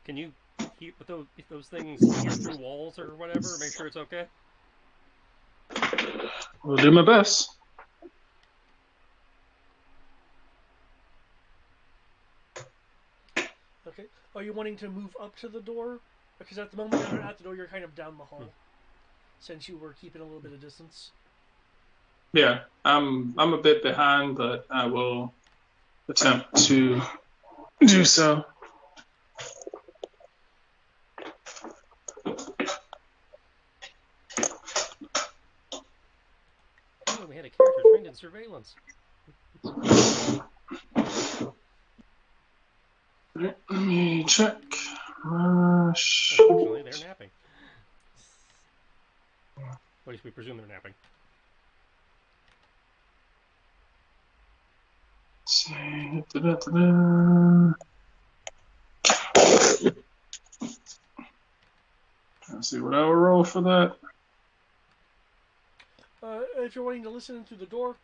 Can you keep those things here through walls or whatever? Make sure it's okay. We'll do my best. Okay. Are you wanting to move up to the door? Because at the moment you're at the door, you're kind of down the hall. Since you were keeping a little bit of distance. Yeah, I'm a bit behind, but I will attempt to do so. Oh, we had a character trained in surveillance. Let me check. Rush. Unfortunately, they're napping. At least we presume they're napping. Let's see what I will roll for that. If you're wanting to listen through the door,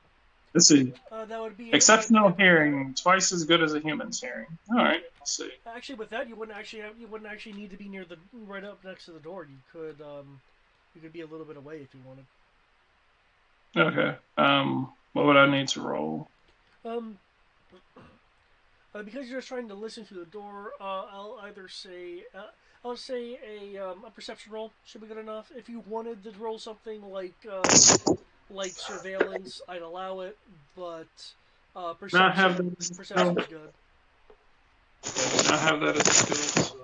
Let's see. that would be Exceptional hearing, twice as good as a human's hearing. All right, let's see. Actually, with that, you wouldn't actually need to be near right up next to the door. You could be a little bit away if you wanted. Okay. What would I need to roll? Because you're just trying to listen through the door, I'll say a perception roll should be good enough. If you wanted to roll something like surveillance, I'd allow it, but perception is good. I have that as a skill. So.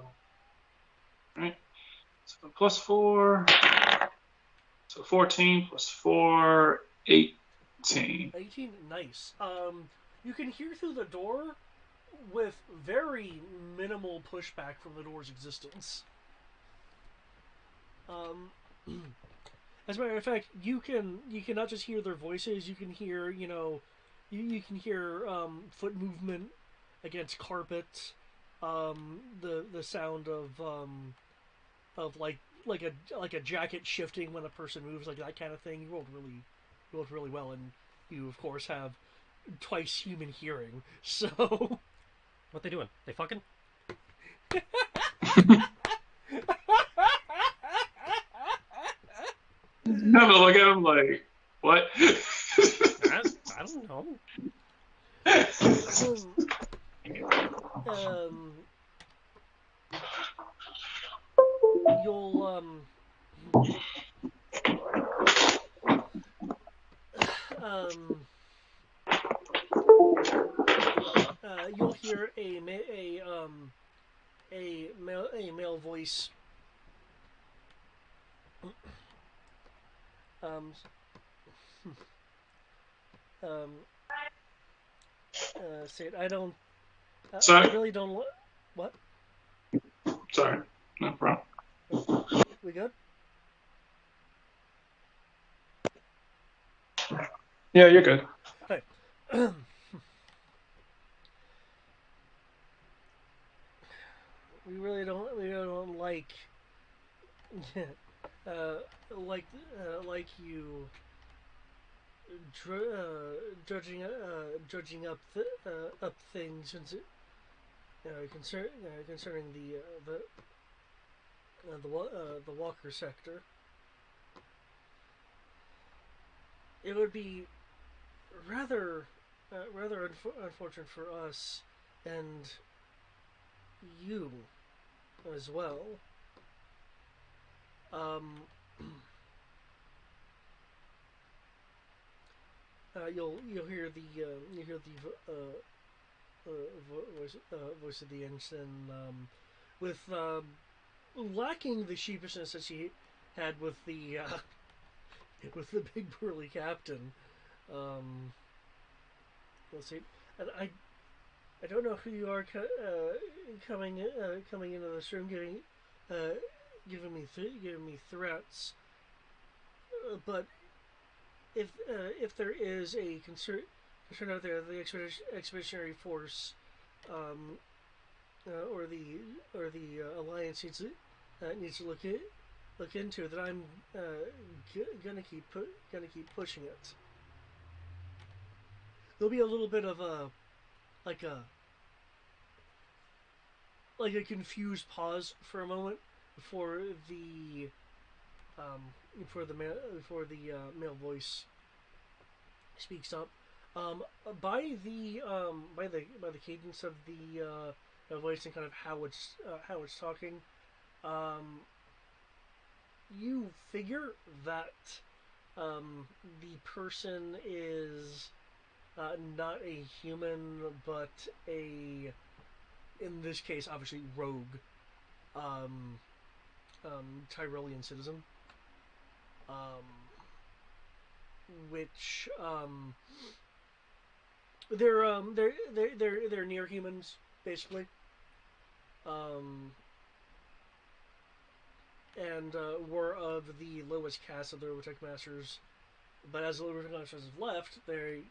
All right. So +4. So 14 plus 4, 18. 18, nice. You can hear through the door with very minimal pushback from the door's existence. As a matter of fact, you can not just hear their voices. You can hear you can hear foot movement against carpet. The sound of like a jacket shifting when a person moves, like that kind of thing. You rolled really well, and you of course have twice human hearing. So What they doing? They fucking? No, but look at him like, what? I don't know. You'll you'll hear a male voice. Um, say it. I don't. Sorry? I really don't. What? Sorry, no problem. We good? Yeah, you're good. Hey. We really don't like like you judging up things concerning the Walker sector. It would be rather unfortunate for us and you as well. You'll hear the voice of the ensign with lacking the sheepishness that she had with the with the big burly captain. Let's see, and I don't know who you are coming into this room giving me threats, but if there is a concern out there, the expeditionary force or the alliance needs to look into, that I'm gonna keep pushing it. There'll be a little bit of a confused pause for a moment before the male voice speaks up. By the cadence of the voice and kind of how it's talking, you figure that the person is not a human, but in this case, obviously rogue, Tyrolean citizen, which they're near humans basically, and were of the lowest caste of the Robotech Masters. But as the Robotech Masters have left, they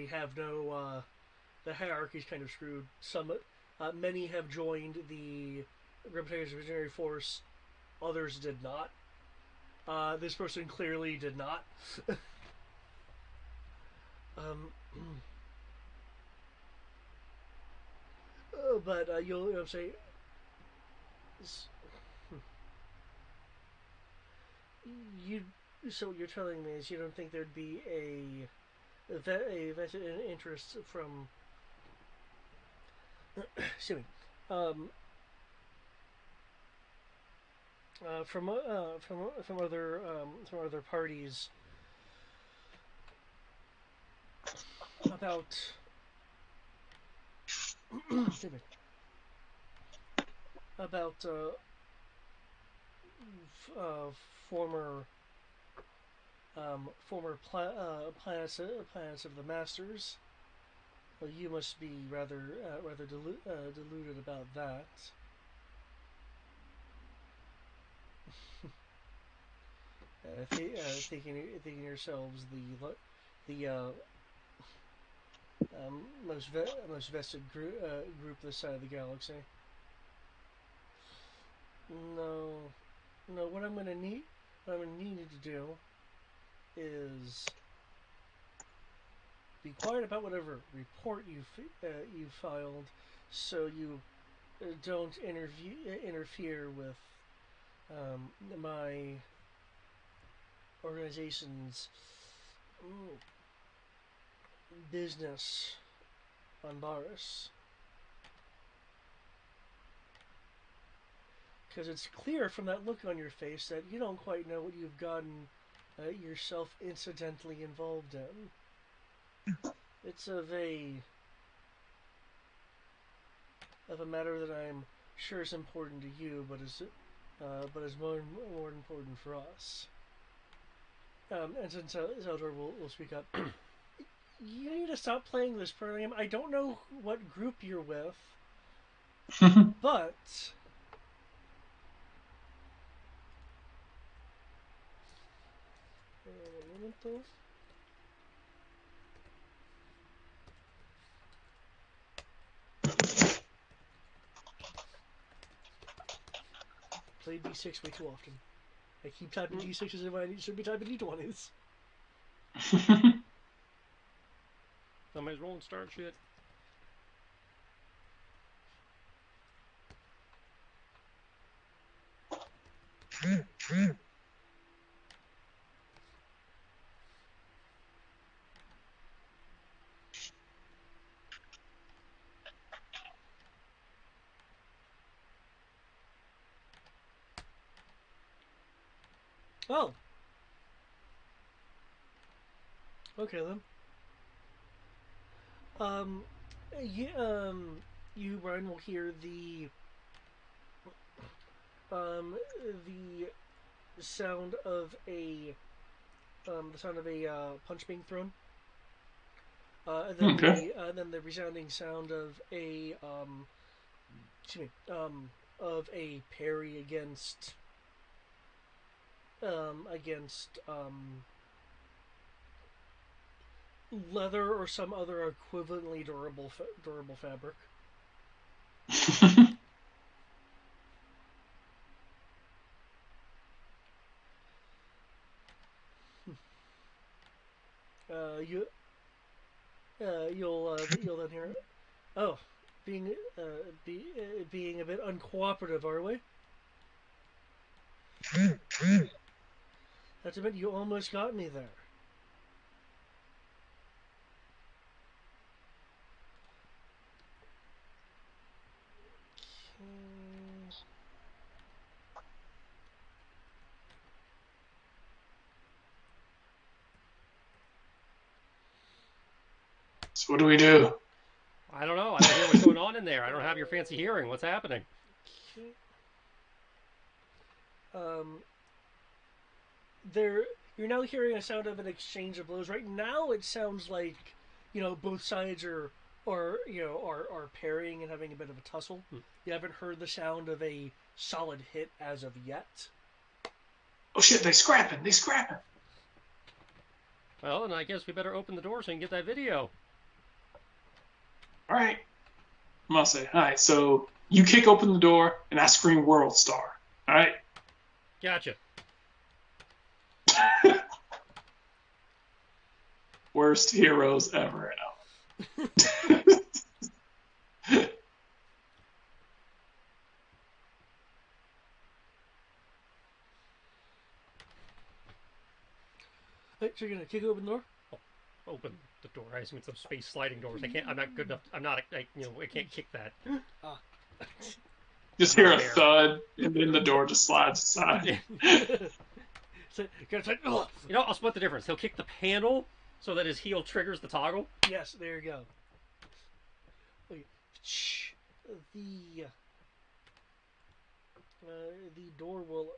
have no the hierarchy's kind of screwed. Many have joined the Robotech Visionary Force, others did not. This person clearly did not. But you'll say, so what you're telling me is you don't think there'd be a vested interest from excuse me, from other parties about excuse me, about former former planets of the Masters. Well, you must be rather deluded about that. Thinking yourselves the most vested group this side of the galaxy. No, no. What I'm gonna need you to do is be quiet about whatever report you filed, so you don't interfere with my organization's business on Baris. Because it's clear from that look on your face that you don't quite know what you've gotten yourself incidentally involved in. It's of a matter that I'm sure is important to you, but is more important for us. And since Zeldor will speak up, you need to stop playing this program. I don't know what group you're with, but a moment though. Play D6 way too often. I keep typing D6s if I should be typing D20s. Somebody's rolling start shit. Oh. Okay then. You Brian will hear the sound of a punch being thrown. And then then the resounding sound of a of a parry against leather or some other equivalently durable fabric. You'll then hear, oh, being a bit uncooperative, are we? That's a bit. You almost got me there. So what do we do? I don't know. I don't hear what's going on in there. I don't have your fancy hearing. What's happening? You're now hearing a sound of an exchange of blows. Right now, it sounds like, both sides are parrying and having a bit of a tussle. You haven't heard the sound of a solid hit as of yet. Oh shit! They scrapping! Well, then I guess we better open the door so we can get that video. All right. I'm gonna say, all right. So you kick open the door and I scream "World Star." All right. Gotcha. Worst heroes ever. So you're gonna kick open the door? Open the door. I assume it's those space sliding doors. I'm not good enough. I can't kick that. Just hear a thud, and then the door just slides aside. So, I'll split the difference. He'll kick the panel so that his heel triggers the toggle. Yes, there you go. The door will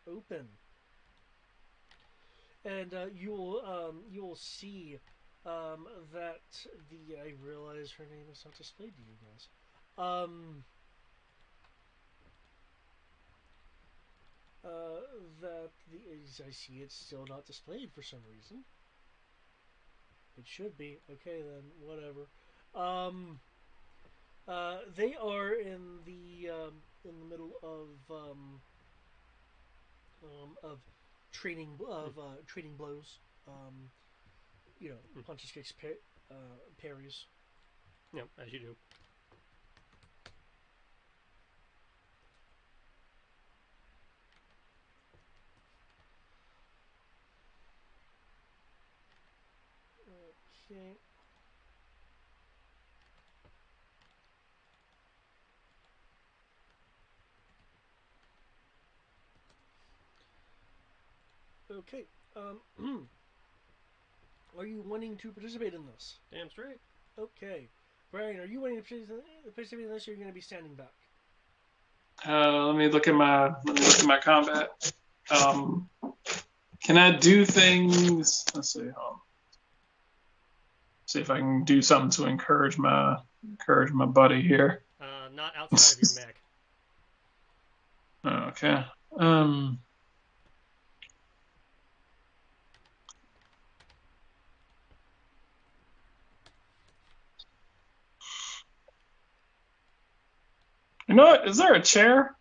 open, and you will see that the I realize her name is not displayed to you guys. That the as I see it's still not displayed for some reason. It should be okay then. Whatever. They are in the middle of trading blows. You know, punches, kicks, parries. Yeah, as you do. Okay. Okay. Are you wanting to participate in this? Damn straight. Okay. Brian, are you wanting to participate in this, or are you going to be standing back? Let me look at my combat. Can I do things? Let's see. See if I can do something to encourage my buddy here. Not outside of your mech. Okay. You know what? Is there a chair?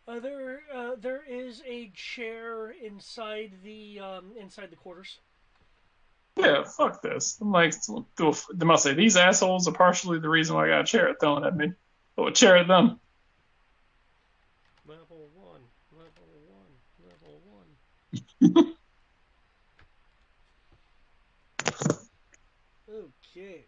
There is a chair inside the quarters. Yeah, fuck this. I'm like, they must say these assholes are partially the reason why I got a chair thrown at me. Oh, a chair at them. Level 1, level 1, level 1. Okay.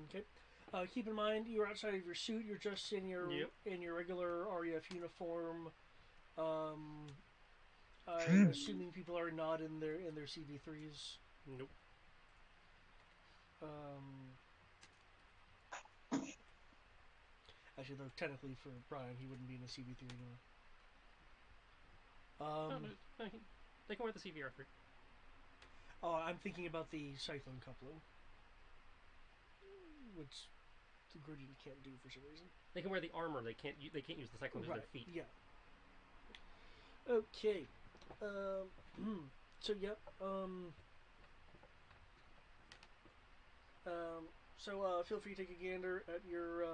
Okay. Keep in mind, you're outside of your suit. You're just in your regular REF uniform. I'm assuming people are not in their CV3s. Nope. Actually, though, technically for Brian, he wouldn't be in a CV3 anymore. They can wear the CVR3. Oh, I'm thinking about the Cyclone coupling, which the Gradient can't do for some reason. They can wear the armor. They can't use the Cyclone as their feet. Yeah. Okay. So yep. So feel free to take a gander at your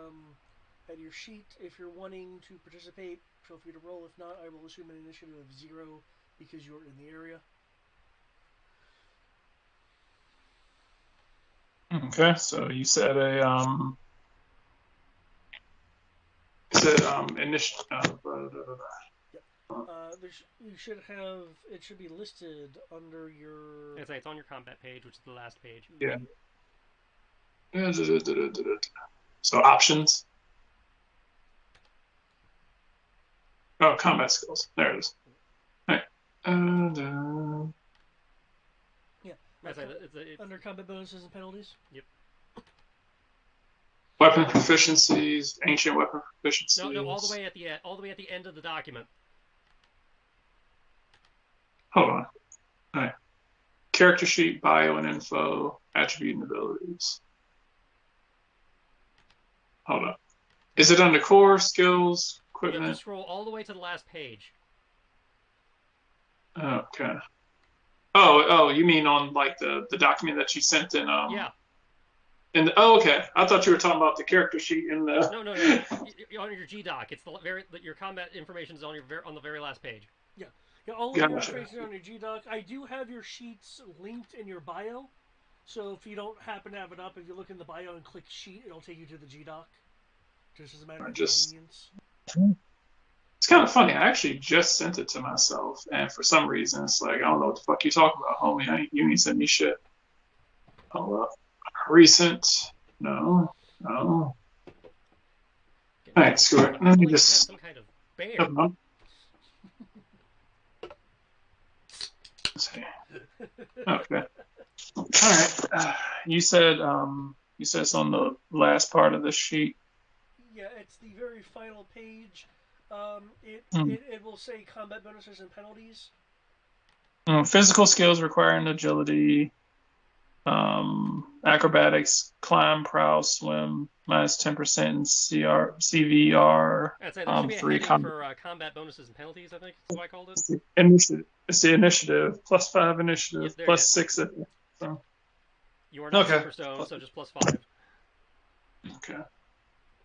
sheet. If you're wanting to participate, feel free to roll. If not, I will assume an initiative of 0 because you're in the area. Okay, so you said initial. You should have. It should be listed under your. It's on your combat page, which is the last page. Yeah. So options. Oh, combat skills. There it is. All right. Yeah. Under combat bonuses and penalties. Yep. Weapon proficiencies, ancient weapon proficiencies. No, all the way at the end of the document. Hold on. All right. Character sheet, bio and info, attribute and abilities. Hold on. Is it under core, skills, equipment? You have to scroll all the way to the last page. Okay. Oh, you mean on like the document that you sent in? Yeah. Okay. I thought you were talking about the character sheet in the. No. On your G doc, it's your combat information is on the very last page. Yeah. Yeah, all of your information on your G doc. I do have your sheets linked in your bio, so if you don't happen to have it up, if you look in the bio and click sheet, it'll take you to the G doc. Just as a matter of convenience. It's kind of funny. I actually just sent it to myself, and for some reason, it's like I don't know what the fuck you talking about, homie. You ain't sent me shit. Hold up. Recent? No, no. All right, screw it. Let me Like you have just. some kind of bear. Let's see. Okay. All right. You said it's on the last part of the sheet. Yeah, it's the very final page. It, Mm. it it will say combat bonuses and penalties. Physical skills requiring agility, acrobatics, climb, prowl, swim, minus 10% in CVR, I'd say there should be a three heading combat. for combat bonuses and penalties. I think is what I called it. It's the initiative, +5 Yeah, initiative, there it is. +6. So, You are not okay. Superstone, so just +5. Okay.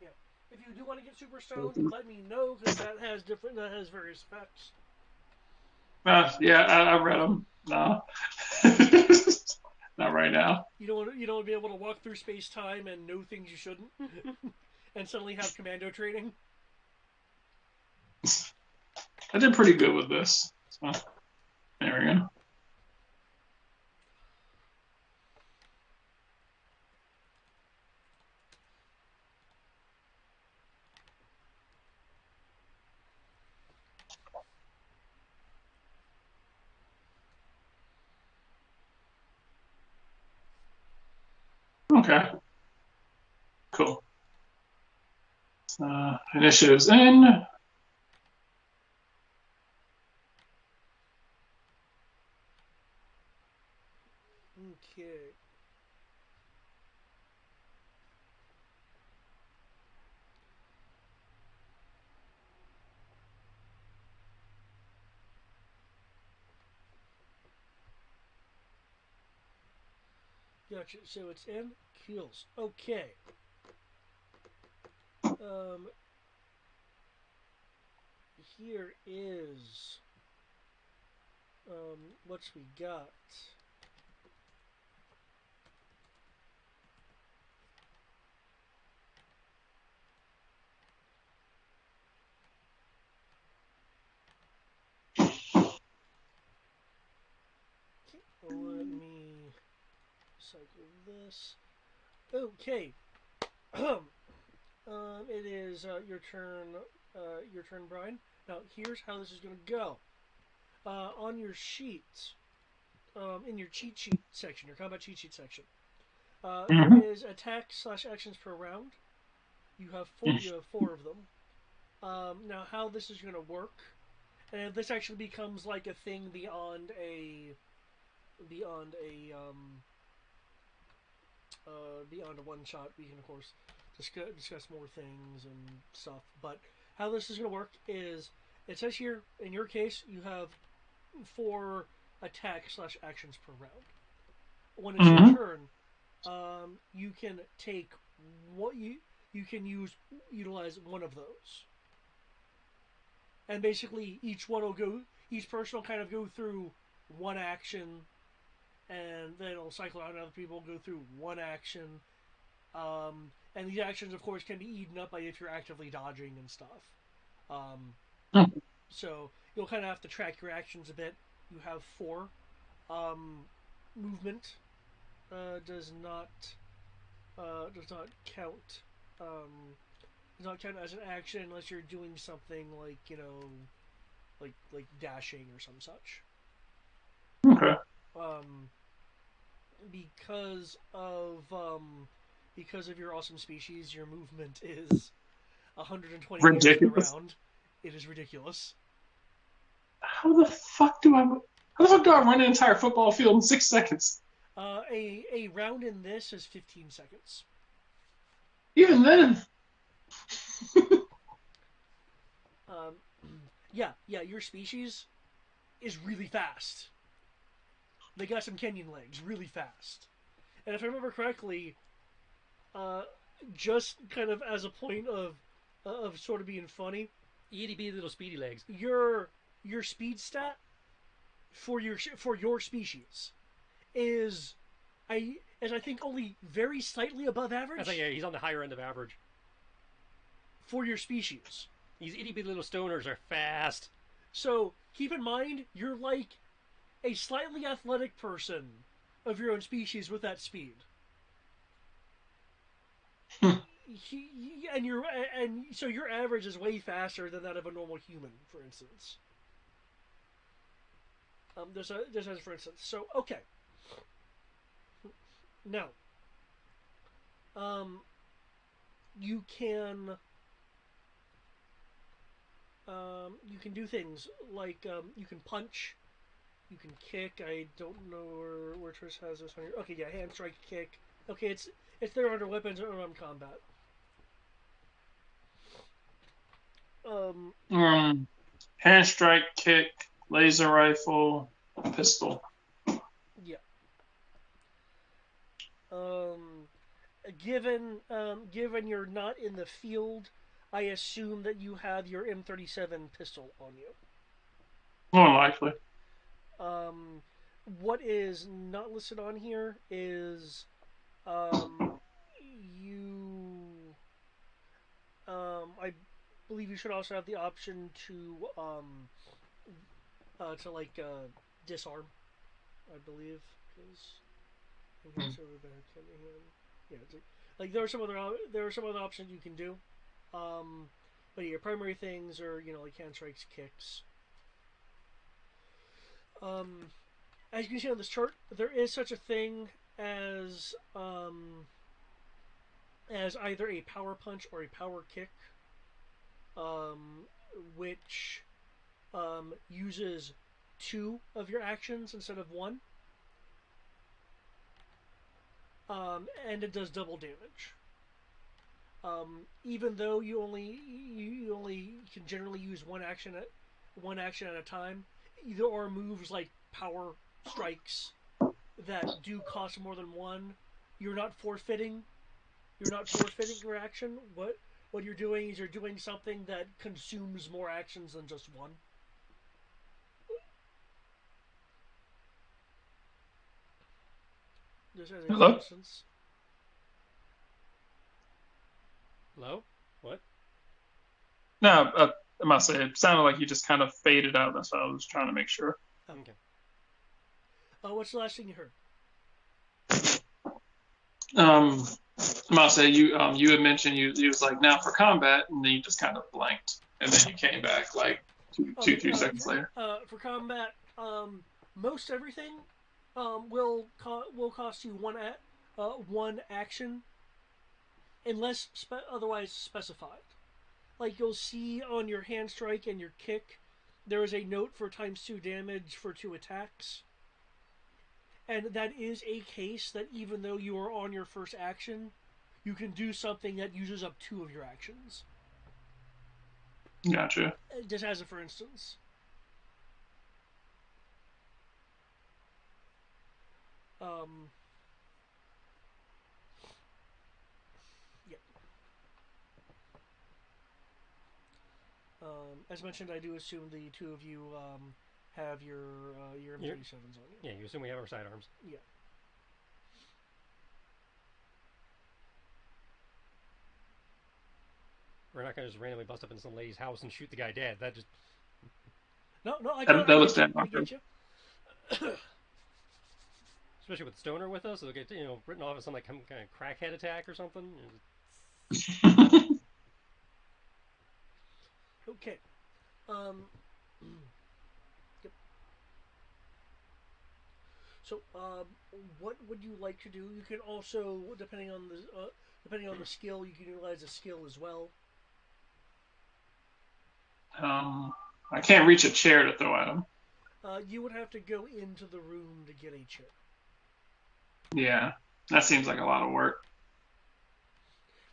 Yeah. If you do want to get super stoned, let me know because that has various effects. Yeah, I read them. No. Not right now. You don't want to be able to walk through space time and know things you shouldn't, and suddenly have commando training. I did pretty good with this. So, there we go. Okay. Cool. Initiatives in. Okay. Gotcha. So it's in kills. Okay. Here is what's we got. Let me cycle this. Okay. It is your turn. Your turn, Brian. Now, here's how this is going to go. On your sheet, in your cheat sheet section, your combat cheat sheet section, there Mm-hmm. is attack/actions per round. You have four. You have four of them. Now, how this is going to work, and this actually becomes like a thing beyond a one shot. We can of course discuss more things and stuff. But how this is going to work is it says here in your case you have four attack/actions per round. When it's your Mm-hmm. turn, you can take what you can utilize one of those, and basically each person will kind of go through one action, and then it'll cycle out, and other people will go through one action. And these actions, of course, can be eaten up by if you're actively dodging and stuff. Um, so you'll kind of have to track your actions a bit. You have four. Movement does not count. Does not count as an action unless you're doing something like like dashing or some such. Okay. Um, because of your awesome species, your movement is 120 meters in the Ridiculous. round. It is ridiculous. How the fuck do I? How the fuck do I run an entire football field in 6 seconds? A round in this is 15 seconds. Even then. Um, yeah, your species is really fast. They got some Kenyan legs, really fast. And if I remember correctly, uh, just kind of as a point of sort of being funny, Itty bitty little speedy legs. your speed stat for your species is I think only very slightly above I average think yeah, he's on the higher end of average. for your species. These itty bitty little stoners are fast. So keep in mind, you're like a slightly athletic person of your own species with that speed. And so your average is way faster than that of a normal human, for instance. Just as for instance. So okay. Now, you can do things like you can punch, you can kick. I don't know where Trish has this on here. Okay, yeah, hand strike, kick. Okay, it's there under weapons or unarmed combat. Hand strike, kick, laser rifle, pistol. Yeah. Given you're not in the field, I assume that you have your M37 pistol on you. More likely. What is not listed on here is you. I believe you should also have the option to disarm. I believe because yeah, like there are some other options you can do. But your primary things are like hand strikes, kicks. As you can see on this chart, there is such a thing as either a power punch or a power kick, which uses 2 of your actions instead of 1, and it does double damage. Even though you only can generally use one action at a time, there are moves like power strikes that do cost more than 1. You're not forfeiting your action. What you're doing is you're doing something that consumes more actions than just 1. Just as Hello? instance. Hello? What? No, I must say, it sounded like you just kind of faded out. That's why I was trying to make sure. Okay. What's the last thing you heard? I must say, you had mentioned you was like, now for combat, and then you just kind of blanked, and then you came back like 3 seconds later. For combat, most everything will cost you one action, unless otherwise specified. Like you'll see on your hand strike and your kick, there is a note for ×2 damage for 2 attacks. And that is a case that even though you are on your first action, you can do something that uses up 2 of your actions. Gotcha. Just as a for instance. Yeah. As mentioned, I do assume the 2 of you have your M37s on you. Yeah, you assume we have our sidearms. Yeah. We're not going to just randomly bust up into some lady's house and shoot the guy dead. That just... No, I get you. Especially with Stoner with us, they'll get written off as some kind of crackhead attack or something. Okay. Yep. So, what would you like to do? You can also, depending on the skill, you can utilize a skill as well. I can't reach a chair to throw at him. You would have to go into the room to get a chair. Yeah, that seems like a lot of work.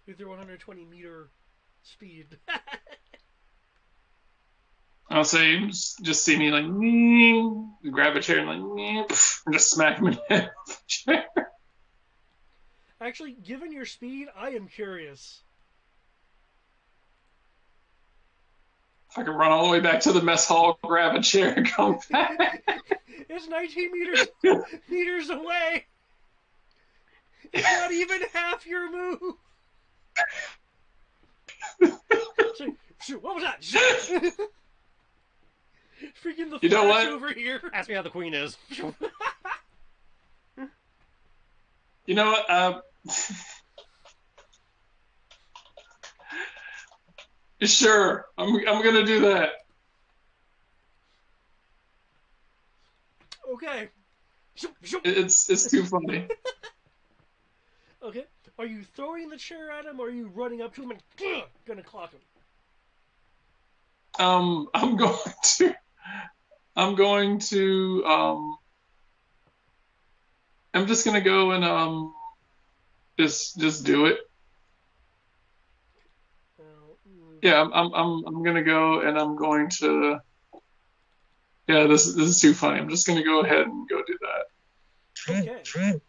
With your 120-meter speed. I'll say, just see me like, grab a chair and like, and just smack him in the head with the chair. Actually, given your speed, I am curious. If I can run all the way back to the mess hall, grab a chair, and come back. It's 19 meters away. It's not even half your move. Shoot, what was that? Freaking the You know Flash what? over here. Ask me how the queen is. You know what? Sure, I'm gonna do that. Okay. Shoot, shoot. It's too funny. Okay. Are you throwing the chair at him, or are you running up to him and gonna clock him? I'm going to I'm going to I'm just gonna go and just do it. Yeah, I'm gonna go and I'm going to. Yeah, this is too funny. I'm just gonna go ahead and go do that. Okay.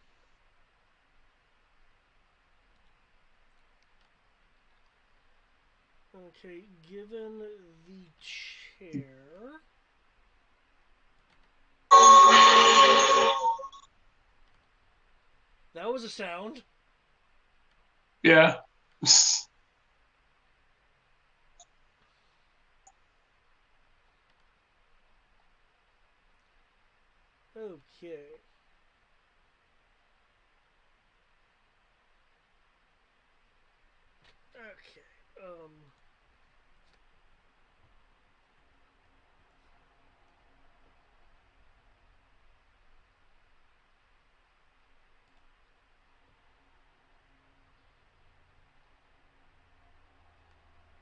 Okay, given the chair. That was a sound. Yeah. Okay. Okay.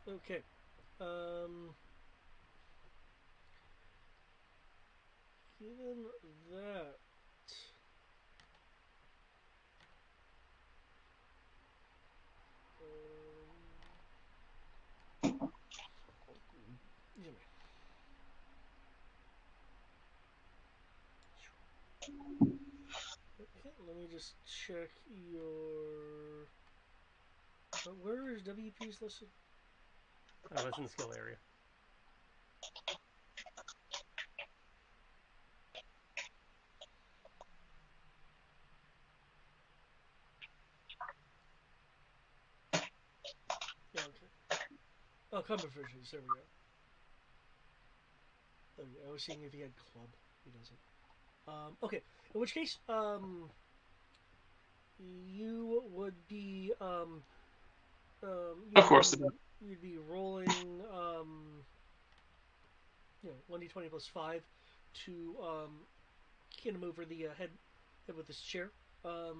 Okay. Given that. Yeah. Okay, let me just check your. Where is WP's listed? Oh, that's in the skill area. Yeah, okay. Oh, combat versions. There we go. Okay, I was seeing if he had club. He doesn't. Okay. In which case, you would be Of course. you'd be rolling you know 1d20 plus 5 to hit him over the head with this chair. I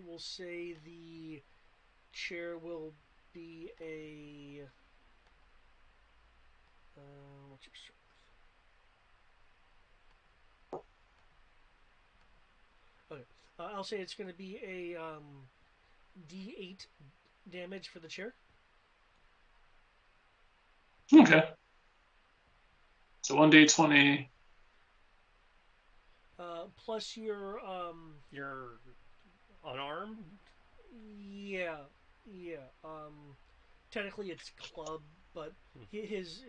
will say the chair will be a what's your strength? Okay, I'll say it's going to be a D8 damage for the chair. Okay. So 1d20. Plus your You're unarmed? yeah. Technically it's club, but his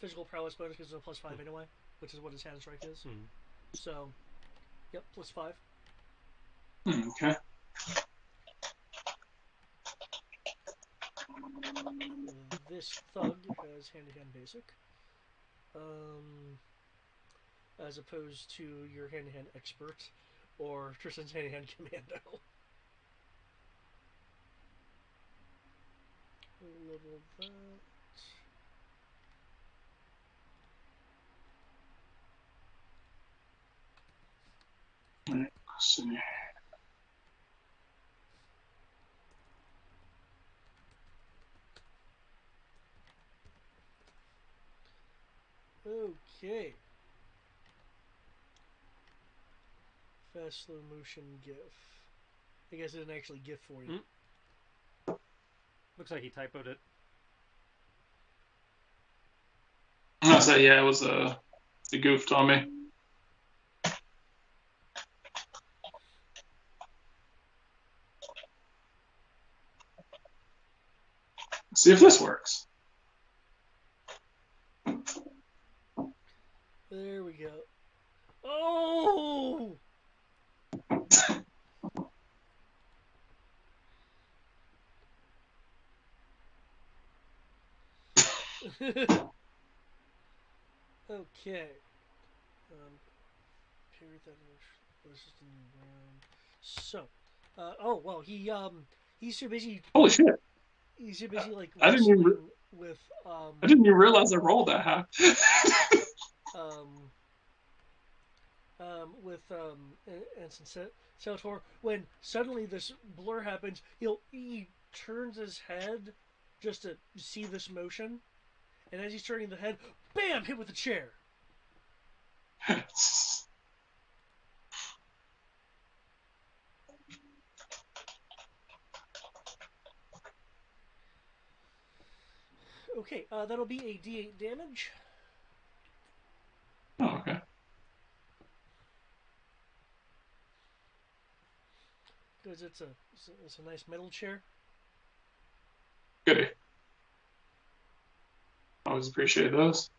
physical prowess bonus is a plus 5 anyway, which is what his hand strike is. So, yep, plus 5. Okay. This thug has hand-to-hand basic, as opposed to your hand-to-hand expert or Tristan's hand-to-hand commando. Level that. Let's see. Okay. Fast slow motion GIF. I guess it didn't actually GIF for you. Looks like he typoed it. I said, yeah, it was it goofed on me. Let's see if this works. There we go. Oh! Okay. Period that this is the new round. So, oh well, he's too busy. Holy shit! He's too busy like I didn't even wrestling with I didn't even realize I rolled that high. um and Centaur, when suddenly this blur happens, he turns his head just to see this motion, and as he's turning the head, bam, hit with a chair. Okay, that'll be a D8 damage. Oh, okay. Because it's a nice metal chair. Goody. Always appreciate those.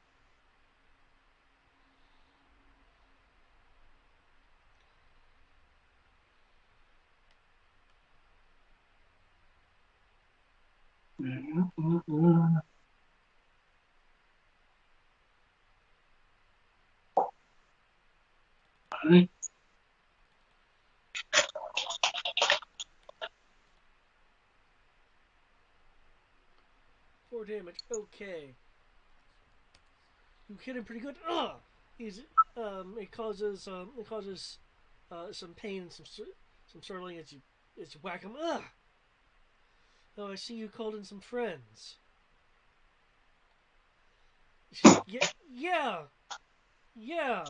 Right. 4 damage. Okay. You hit him pretty good. Ugh. He's it causes some pain and some startling as you whack him. Ugh. Oh, I see you called in some friends. Yeah, yeah, yeah.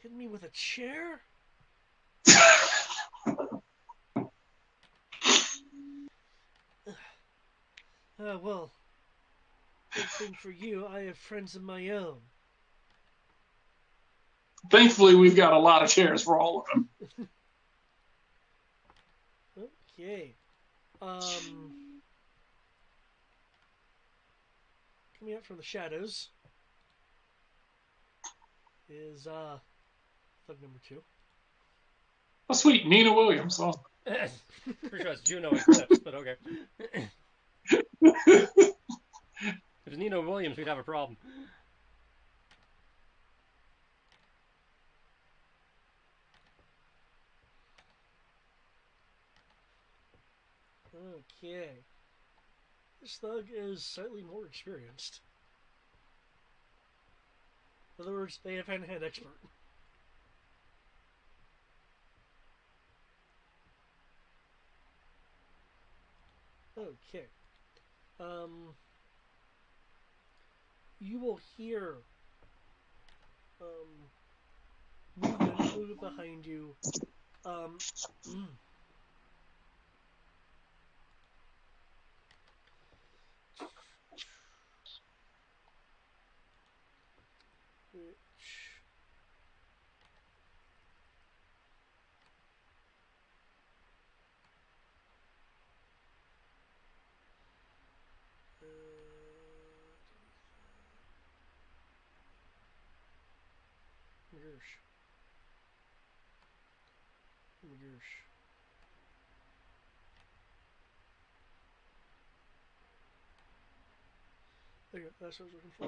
Hit me with a chair? Well, good thing for you, I have friends of my own. Thankfully, we've got a lot of chairs for all of them. Okay. Coming out from the shadows is thug number 2. Oh, sweet, Nina Williams. Oh. Pretty sure it's Juno Eclipse, but okay. If it's Nina Williams, we'd have a problem. Okay. This thug is slightly more experienced. In other words, they have hand-to-hand expert. Okay. You will hear movement behind you. Which Gersh. There you go. That's what I was looking for.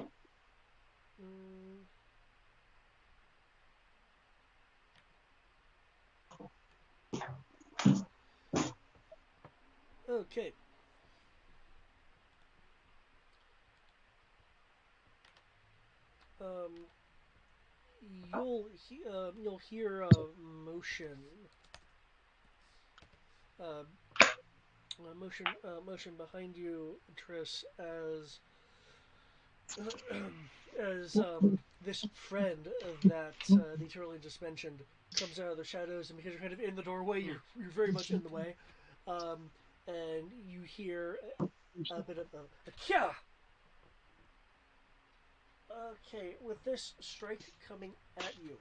Okay. You'll hear motion. Motion behind you, Triss, as this friend that the Turley just mentioned comes out of the shadows, and because you're kind of in the doorway, you're very much in the way, and you hear a bit of a kya. Okay, with this strike coming at you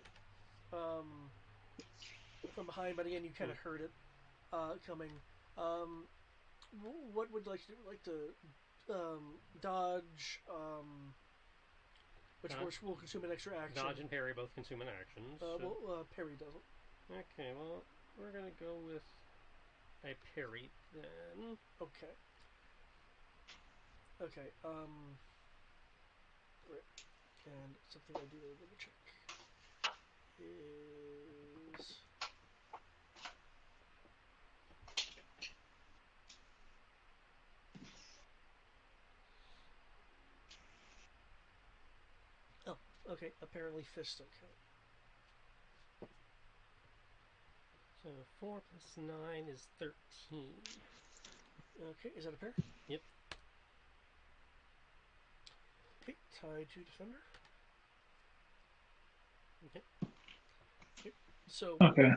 from behind, but again, you kind of heard it coming. What would you like to do? Like to dodge? Which will consume an extra action. Dodge and parry both consume an action. So. Parry doesn't. Okay, well, we're gonna go with a parry then. Okay. Okay. Great. And something I do want to double check is. Oh, okay. Apparently, fists don't count. So 4 plus 9 is 13. Okay, is that a pair? Yep. Okay, tied to defender. Okay. Okay, so. Okay.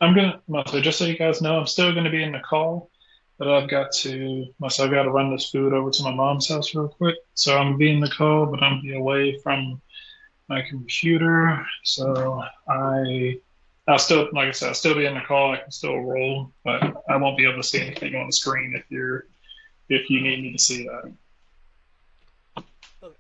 I'm gonna, so just so you guys know, I'm still gonna be in the call, but I've got to run this food over to my mom's house real quick. So I'm gonna be in the call, but I'm gonna be away from my computer. So I'll still, like I said, I'll still be in the call. I can still roll, but I won't be able to see anything on the screen if you need me to see that. Okay.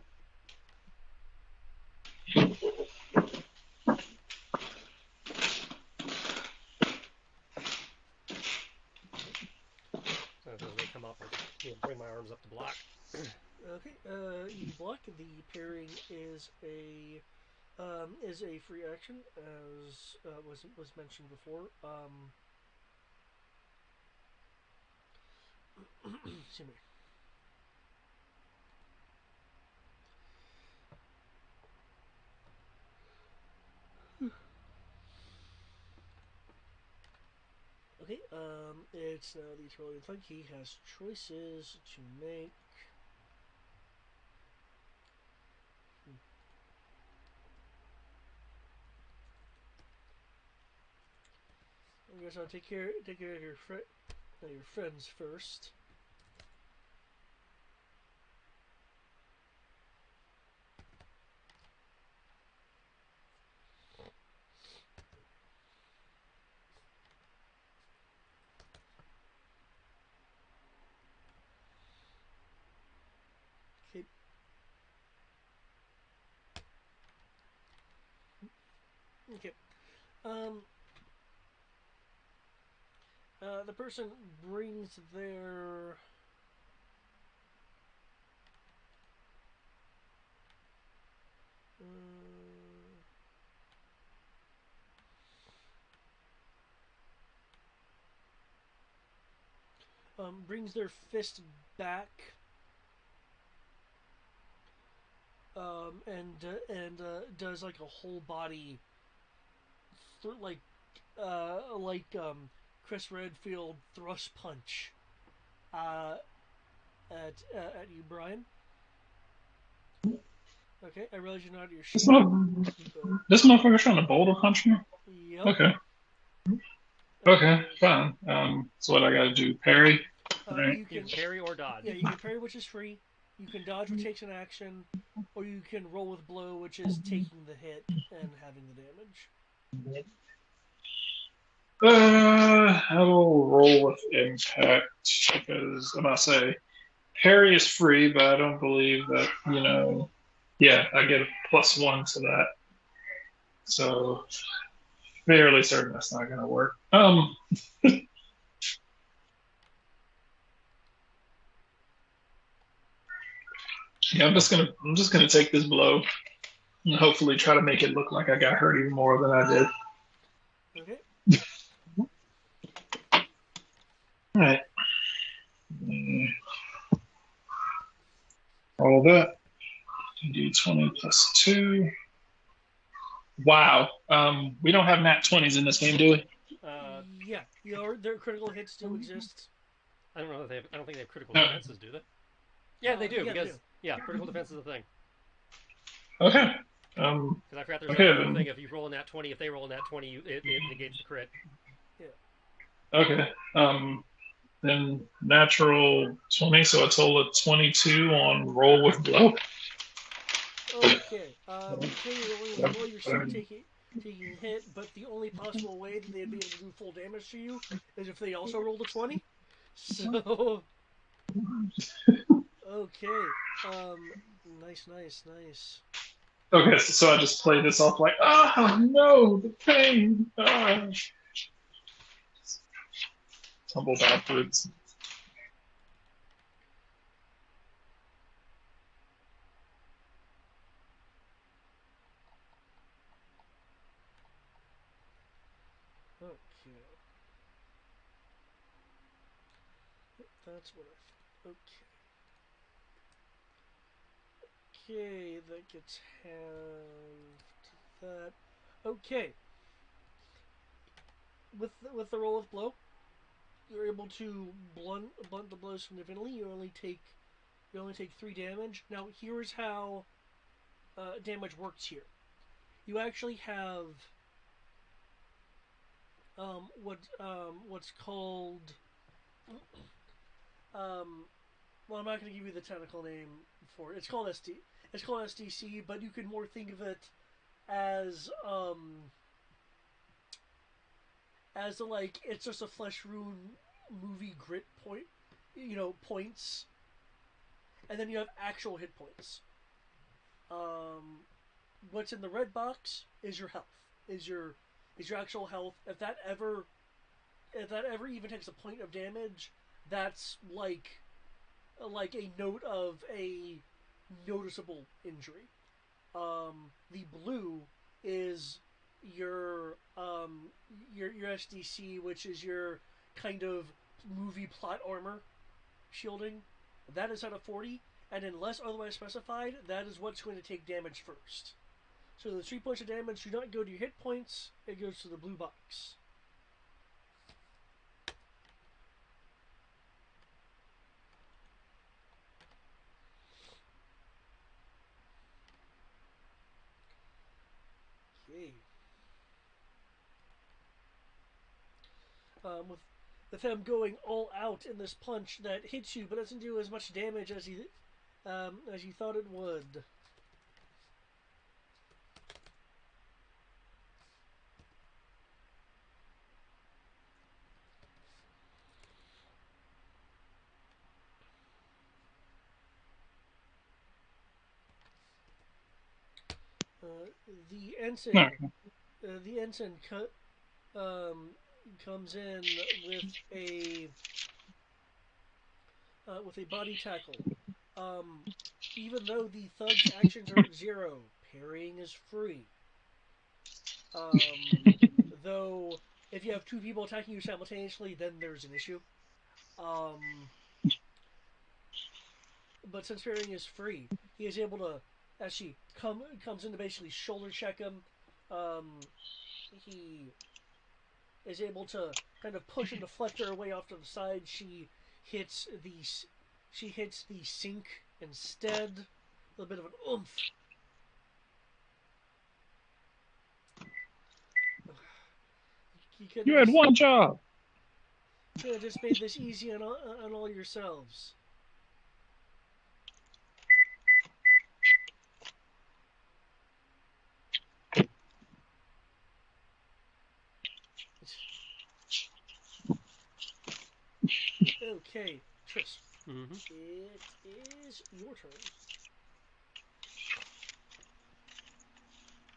So as they come up, I'll bring my arms up to block. Okay, you block. The parrying is a free action, as was mentioned before. Excuse me. Okay, it's now the Tyrolean thing. He has choices to make. I guess I'll take care of your friends first. Okay. Okay. The person brings their brings their fist back, and does like a whole body, like Chris Redfield thrust punch at you, Brian. Okay, I realize you're not at your This, shield. this motherfucker's trying to boulder punch me? Yep. Okay. Okay, fine. So what I gotta do? Parry? Right. You can parry or dodge. Yeah, you can parry, which is free. You can dodge, which takes an action, or you can roll with blow, which is taking the hit and having the damage. I will roll with impact because I'm gonna say parry is free, but I don't believe that, yeah, I get a +1 to that. So fairly certain that's not gonna work. Yeah, I'm just gonna take this blow and hopefully try to make it look like I got hurt even more than I did. Okay. All right. Roll that. D20 +2. Wow. We don't have nat 20s in this game, do we? Yeah, their critical hits do exist. I don't know that I don't think they have critical defenses, do they? Yeah, they do, because critical defense is a thing. Okay. Because I forgot there's a thing. If you roll a nat 20, if they roll a nat 20, it negates the crit. Yeah. Okay. Then natural 20, so a total of 22 on roll with blow. Okay. You're still taking hit, but the only possible way that they'd be able to do full damage to you is if they also rolled a 20. So. Okay. Nice. Okay, so I just play this off like, ah, no, the pain. Ah. Tumble backwards. Okay. That's what I. Okay, that gets halved. That. Okay. With the roll of blow, you're able to blunt the blow significantly. You only take 3 damage. Now here's how damage works here. You actually have what's called well, I'm not going to give you the technical name for it. It's called SD. It's called SDC, but you can more think of it as like it's just a flesh rune movie grit point, points, and then you have actual hit points. Um, what's in the red box is your health, is your actual health. If that ever even takes a point of damage, that's like a note of a noticeable injury. The blue is your SDC, which is your kind of movie plot armor shielding. That is at a 40, and unless otherwise specified, that is what's going to take damage first. So the 3 points of damage do not go to your hit points; it goes to the blue box. Okay. With him going all out in this punch that hits you, but doesn't do as much damage as you thought it would. Uh, the ensign, No. the ensign comes in with a body tackle. Um, Even though the thug's actions are at 0, parrying is free. Though if you have 2 people attacking you simultaneously, then there's an issue. Um, but since parrying is free, he is able to actually comes in to basically shoulder check him. He is able to kind of push and deflect her away off to the side. Hits the she hits the sink instead. A little bit of an oomph. You could You have had just one job. made this easy on all yourselves. Okay, Tris. Mm-hmm. It is your turn.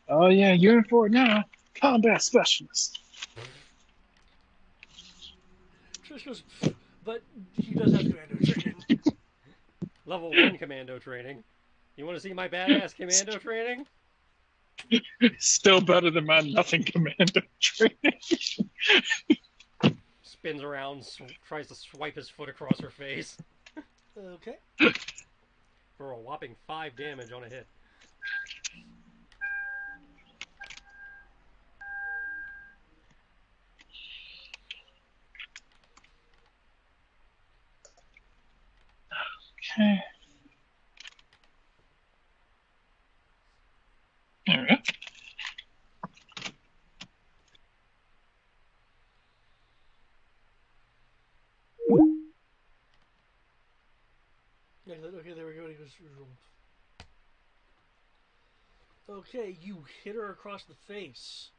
Oh yeah, you're in for it now. Combat specialist. Trish goes, but he does have commando training. Level 1 commando training. You want to see my badass commando training? Still better than my nothing commando training. Spins around, tries to swipe his foot across her face. Okay. For a whopping 5 damage on a hit. Okay. There we go. Okay, there we go. He goes, okay, you hit her across the face.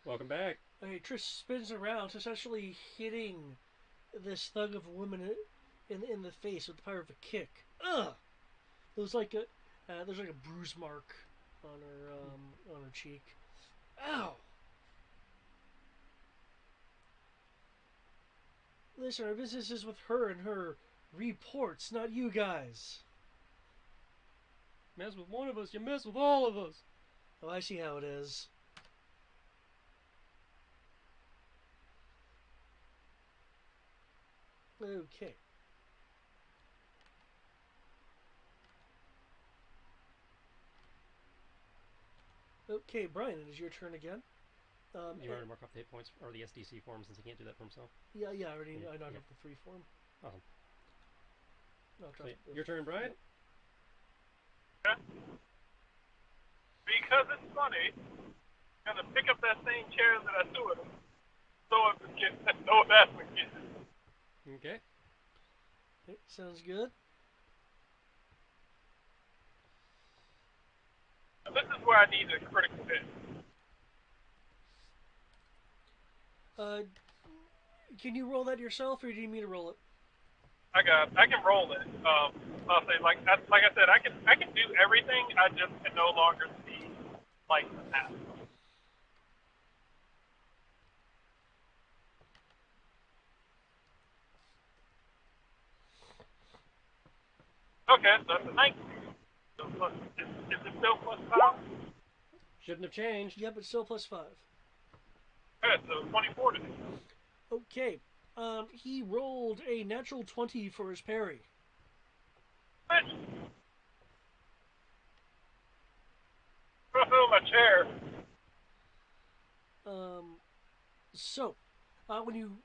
Welcome back. Okay, Trish spins around, essentially hitting this thug of a woman in the face with the power of a kick. Ugh! There's like a bruise mark on her cheek. Ow! Listen, our business is with her and her reports, not you guys. Mess with one of us, you mess with all of us. Oh, I see how it is. Okay. Okay, Brian, it is your turn again. You already mark off the hit points or the SDC form since he can't do that for himself. Yeah, I knocked up the 3 form. Awesome. So your turn, Brian. Yeah. Because it's funny, I'm gonna pick up that same chair that I threw at him. Throw it again. Throw it at him again. Okay. Sounds good. Now, this is where I need a critical hit. Can you roll that yourself, or do you need me to roll it? I can roll it. I'll say like I said, I can do everything. I just can no longer see like the map. Okay, so that's a 19. So plus, is it still plus 5? Shouldn't have changed. Yep, it's still plus 5. Okay, so 24 to do. Okay. He rolled a natural 20 for his parry. Bitch! Throw my chair. So, when you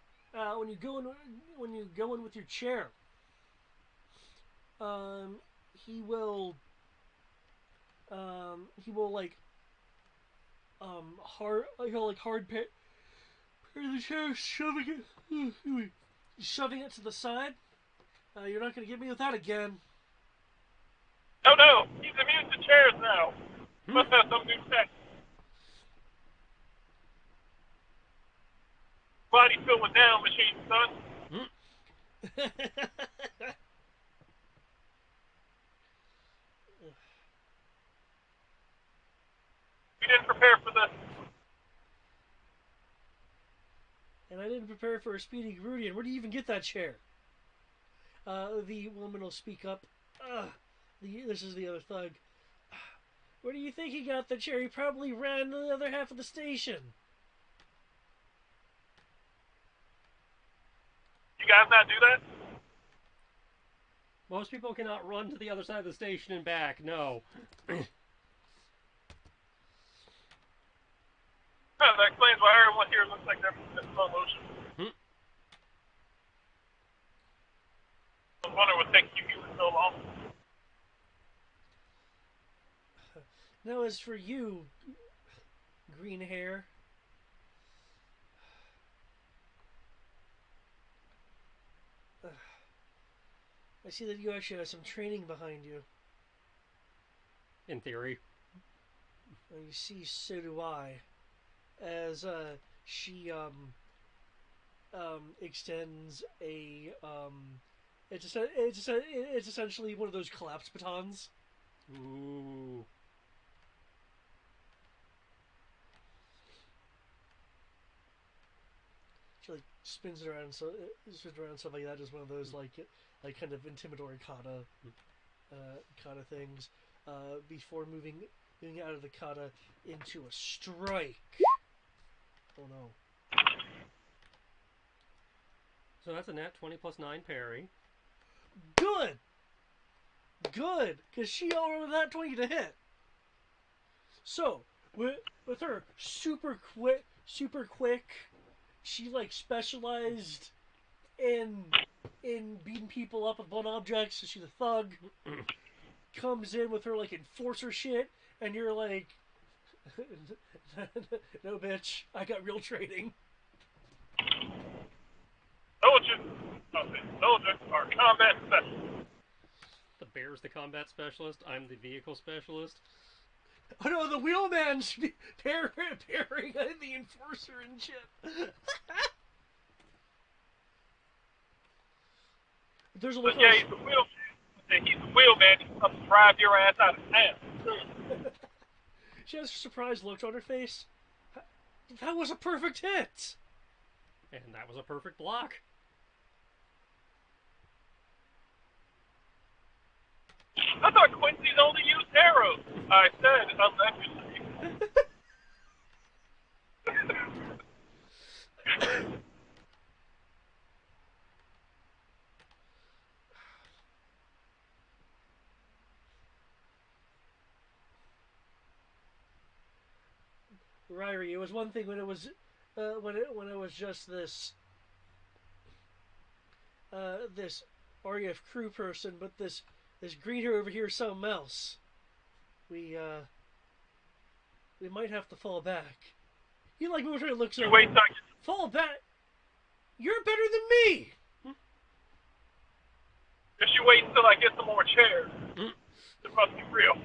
go in with your chair, he will hard parry the chair, shoving it to the side. You're not gonna get me with that again. Oh no, he's immune to chairs now. Must have some new tech. Body filling down, machine son. We didn't prepare for this. And I didn't prepare for a speedy Grudian. Where do you even get that chair? The woman will speak up. This is the other thug. Where do you think he got the chair? He probably ran to the other half of the station. You guys not do that? Most people cannot run to the other side of the station and back. No. Oh, that explains why everyone here looks like they're in slow motion. I was wondering what taking you so long. Now, as for you, green hair, I see that you actually have some training behind you. In theory. And you see, so do I. As she extends a it's essentially one of those collapse batons. Ooh. She like spins it around, stuff like that. Just one of those like kind of intimidatory kata things. Before moving out of the kata into a strike. Oh no. So that's a nat 20 plus 9 parry. Good! Good! Because she already that 20 to hit. So, with her super quick, she like specialized in beating people up with blunt objects, so she's a thug. Comes in with her like enforcer shit, and you're like, no bitch, I got real training. Soldiers are combat specialists. The bear's the combat specialist. I'm the vehicle specialist. Oh no, the wheelman's pairing the enforcer and Chip. There's a look. Yeah, he's the wheel. He's the wheelman. He's supposed to drive your ass out of town. She has a surprised look on her face. That was a perfect hit. And that was a perfect block. I thought Quincy's only used arrows. I said allegedly. Ryrie, it was one thing when it was when it was just this this REF crew person, but this green hair over here is something else. We might have to fall back. You like when it looks over. Wait till I get Fall back. You're better than me. Just you wait until I get some more chairs. It must be real.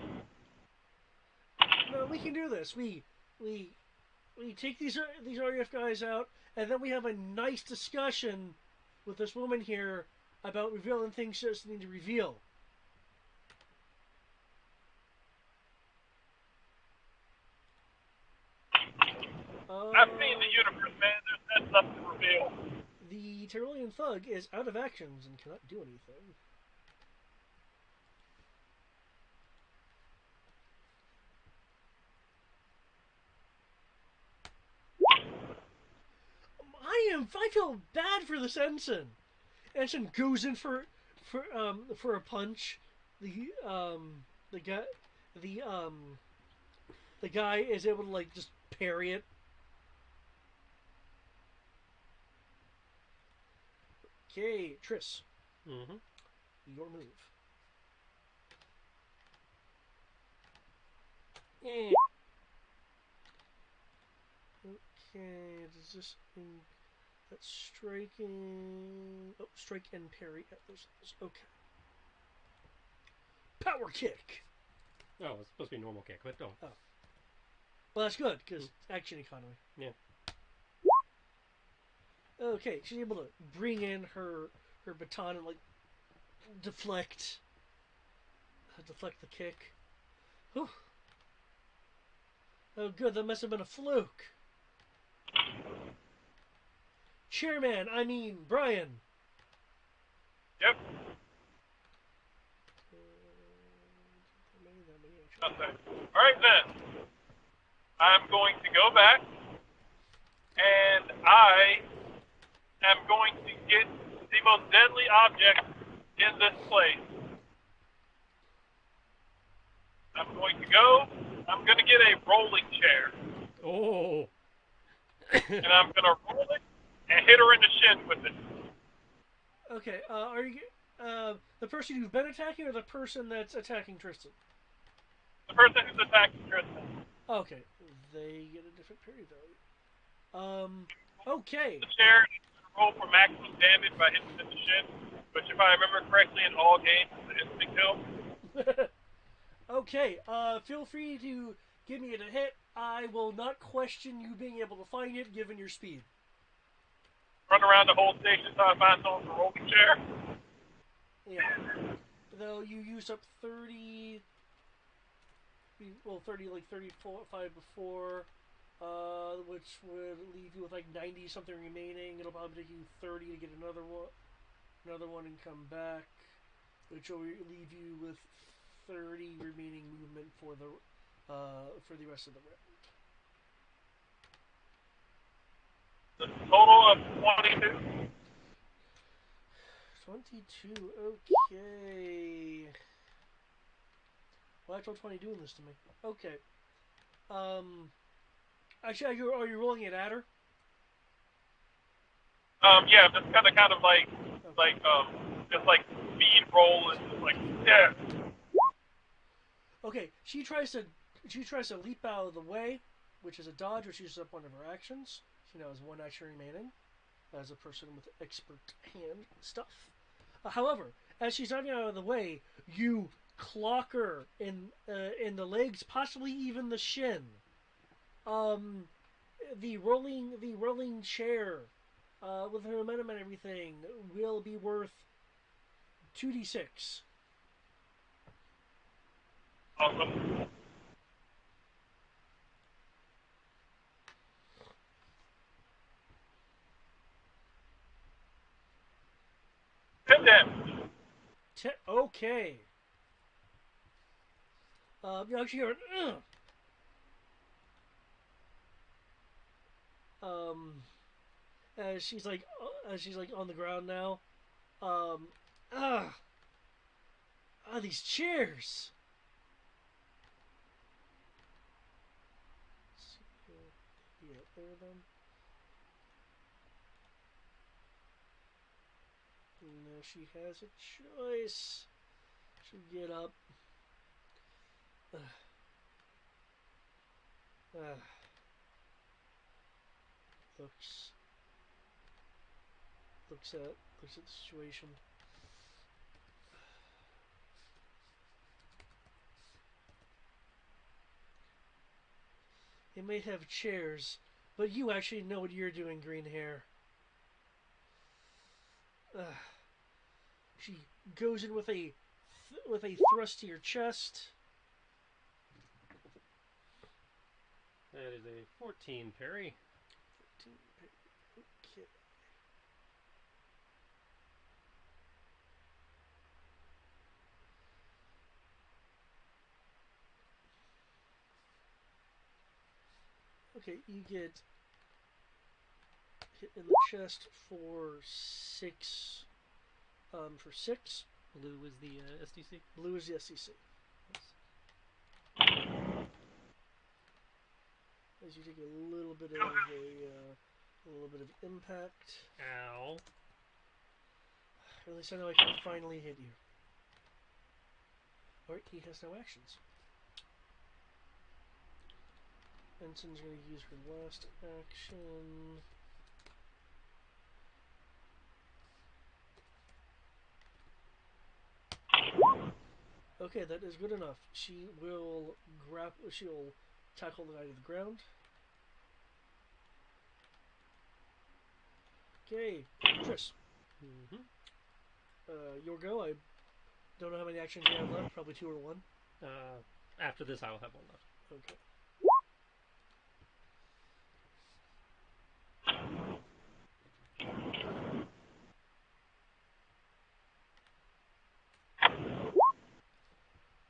No, we can do this. We take these REF guys out, and then we have a nice discussion with this woman here about revealing things she doesn't need to reveal. I've seen the universe, man. There's nothing to reveal. The Tyrolean thug is out of actions and cannot do anything. I feel bad for this ensign. Ensign goes in for a punch. The guy is able to like just parry it. Okay, Triss. Mm-hmm. Your move. Yeah. Okay, does this mean that's striking? Oh, strike and parry at those. Okay. Power kick. Oh, it's supposed to be normal kick, but don't. Oh. Well, that's good because action economy. Yeah. Okay, she's able to bring in her baton and like deflect the kick. Whew. Oh, good. That must have been a fluke. Chairman, I mean Brian. Yep. Okay. All right then. I'm going to go back, and I am going to get the most deadly object in this place. I'm going to get a rolling chair. Oh. And I'm going to roll it and hit her in the shin with it. Okay, are you the person you've been attacking or the person that's attacking Tristan? The person who's attacking Tristan. Okay, they get a different parry value. Okay. The chair is going to roll for maximum damage by hitting it in the shin, which if I remember correctly in all games is an instant kill. Okay, feel free to give me a hit. I will not question you being able to find it given your speed. Run around the whole station until I find someone for rolling chair. Yeah. Though you used up 30, well, 30, like 34, 5 before, which would leave you with like 90 something remaining. It'll probably take you 30 to get another one and come back, which will leave you with 30 remaining movement for the rest of the round. The total of 22. 22, okay. Why is 20 doing this to me? Okay. Actually, are you rolling it at her? Yeah, just kind of like, just like speed roll and just like, yeah. Okay, she tries to leap out of the way, which is a dodge, which uses up one of her actions. She now has one action remaining as a person with expert hand stuff. However, as she's diving out of the way, you clock her in the legs, possibly even the shin. The rolling chair, with her momentum and everything, will be worth 2d6. Awesome. Hit them. Okay. You actually hear an as she's like on the ground now. Um, ah, these chairs. Yeah, there them. Now she has a choice. She'll get up. Looks looks at the situation. They may have chairs, but you actually know what you're doing, green hair. She goes in with a thrust to your chest. That is a 14 parry. Okay. Okay, you get hit in the chest for 6. For 6. Blue is the SDC. Blue is the SCC. As you take a little bit of impact. Ow. At least I know I can finally hit you. Alright, he has no actions. Benson's going to use her last action. Okay, that is good enough. She'll tackle the guy to the ground. Okay, Tris. Mm-hmm. Your go. I don't know how many actions you have left. Probably 2 or 1. After this, I will have one left. Okay.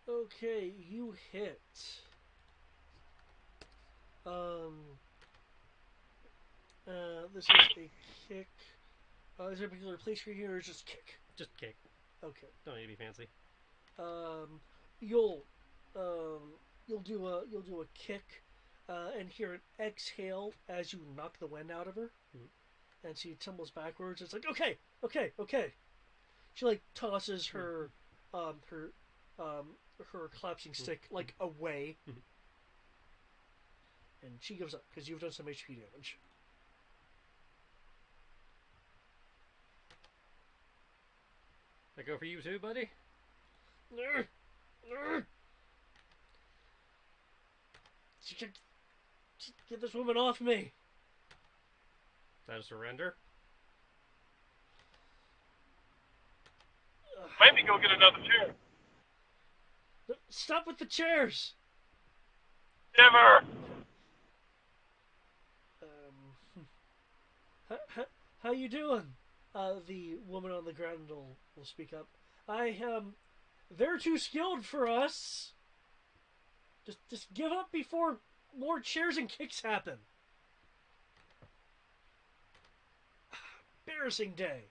Okay, you hit. This is a kick. Is there a particular place for you, or just kick? Just kick. Okay. Don't need to be fancy. You'll do a kick, and hear an exhale as you knock the wind out of her, and she tumbles backwards. It's like okay. She like tosses her her collapsing stick like away, and she gives up because you've done some HP damage. I go for you too, buddy? Get this woman off me! Is that a surrender? Maybe go get another chair. Stop with the chairs! Never. How you doing? The woman on the ground will speak up. They're too skilled for us. Just give up before more chairs and kicks happen. Embarrassing day.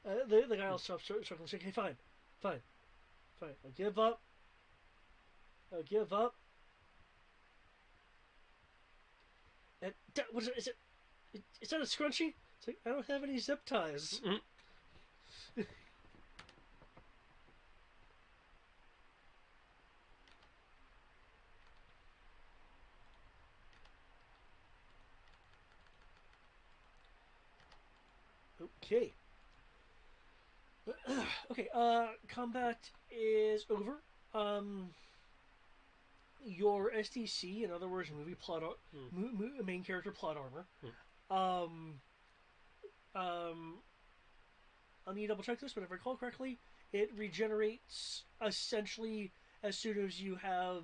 The guy will stop struggling. Okay, fine. I'll give up. And what is it? Is that a scrunchie? It's like, I don't have any zip ties. Okay. Okay, combat is over. Um, your STC, in other words, movie plot, main character plot armor. Um, um, I'll need to double check this, but if I recall correctly, it regenerates essentially as soon as you have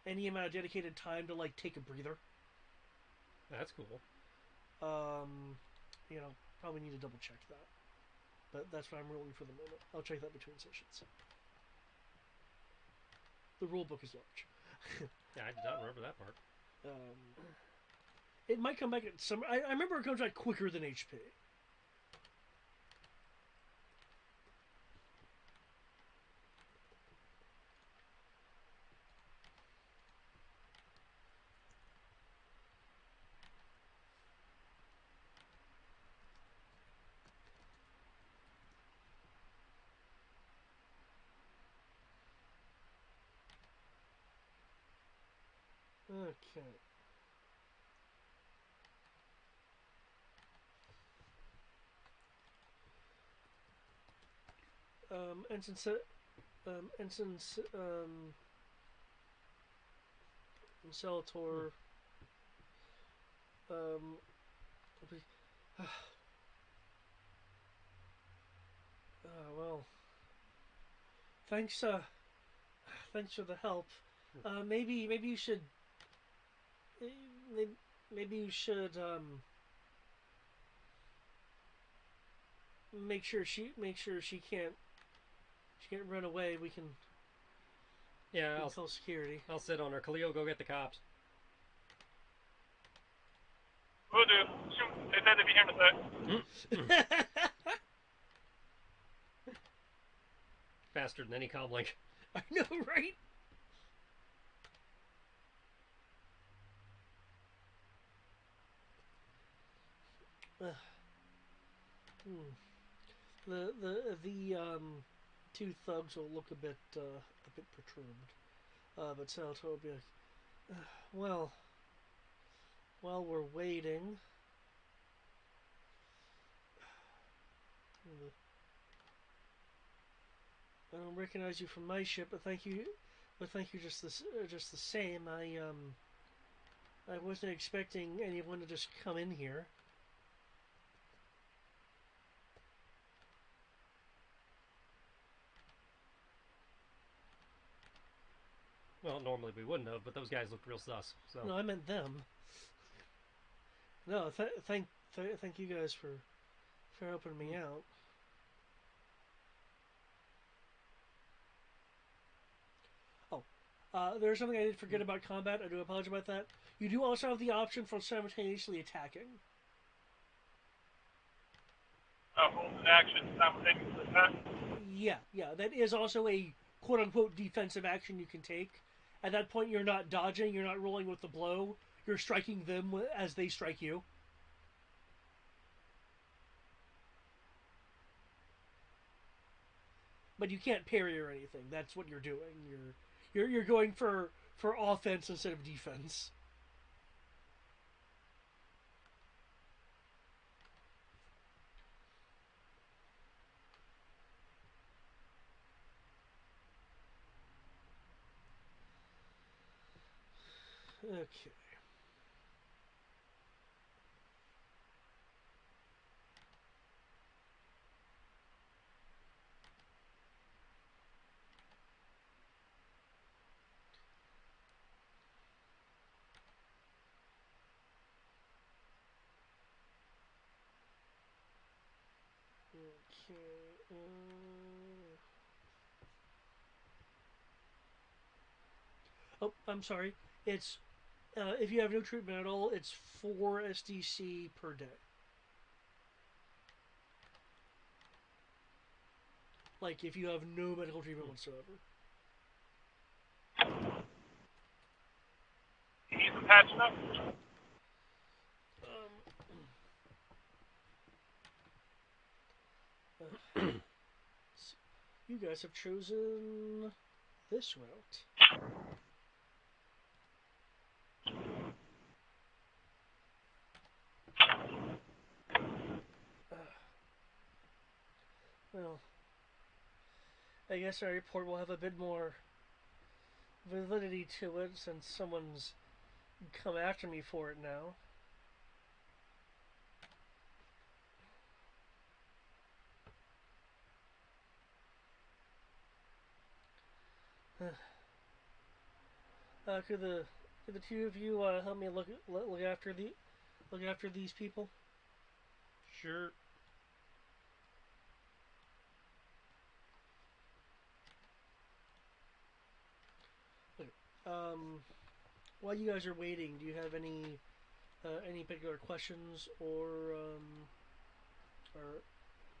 any amount of dedicated time to like take a breather. That's cool. You know, probably need to double check that, but that's what I'm rolling for the moment. I'll check that between sessions. The rule book is large. Yeah, I did not remember that part. It might come back at some. I remember it comes back quicker than HP. Okay. Ensign Celator. Well, thanks. Thanks for the help. Maybe you should. Maybe you should make sure she can't run away. We can Yeah, call security. I'll sit on her. Khalil, go get the cops. Will do. Shoot, they said they'd be here in a sec. Faster than any comlink. I know, right? The two thugs will look a bit perturbed, but Salto will be like, well, while we're waiting, I don't recognize you from my ship, but thank you just the same. I wasn't expecting anyone to just come in here. Well, normally we wouldn't have, but those guys looked real sus. So. No, I meant them. No, thank you guys for helping me out. Oh, there's something I did forget about combat. I do apologize about that. You do also have the option for simultaneously attacking. Hold an action simultaneously attack. Yeah, that is also a quote-unquote defensive action you can take. At that point, you're not dodging, you're not rolling with the blow, you're striking them as they strike you. But you can't parry or anything. That's what you're doing. You're going for offense instead of defense. Okay. Okay. Oh, I'm sorry. It's if you have no treatment at all, it's 4 SDC per day. Like if you have no medical treatment whatsoever. You need some patching up? You guys have chosen this route. Well, I guess our report will have a bit more validity to it since someone's come after me for it now. Could the two of you help me look after these people? Sure. While you guys are waiting, do you have any particular questions or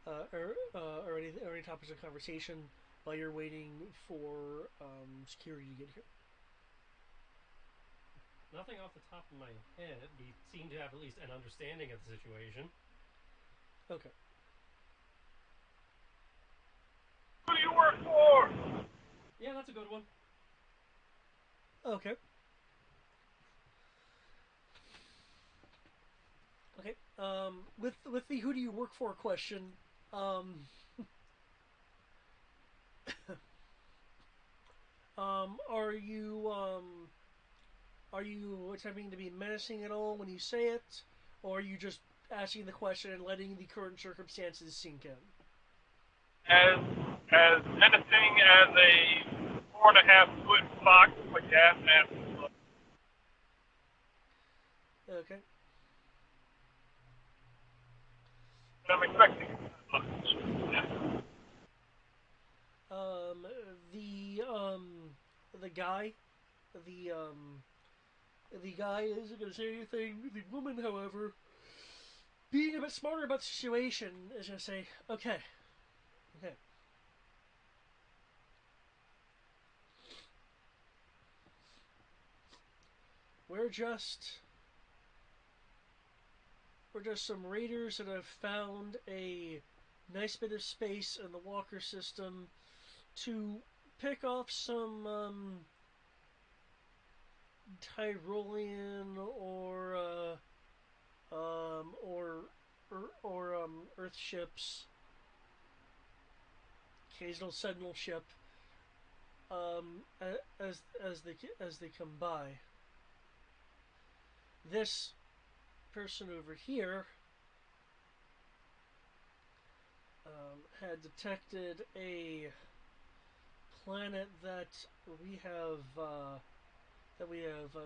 any topics of conversation while you're waiting for security to get here? Nothing off the top of my head. We seem to have at least an understanding of the situation. Okay. Who do you work for? Yeah, that's a good one. Okay. Okay. With the who do you work for question, are you attempting to be menacing at all when you say it, or are you just asking the question and letting the current circumstances sink in? As menacing as a 4.5-foot fox, but yeah, absolutely. Okay. I'm expecting much. The guy, the guy isn't going to say anything. The woman, however, being a bit smarter about the situation, is going to say, okay. We're just some raiders that have found a nice bit of space in the Walker system to pick off some Tyrolean or Earth ships, occasional Sentinel ship, as they come by. This person over here had detected a planet that we have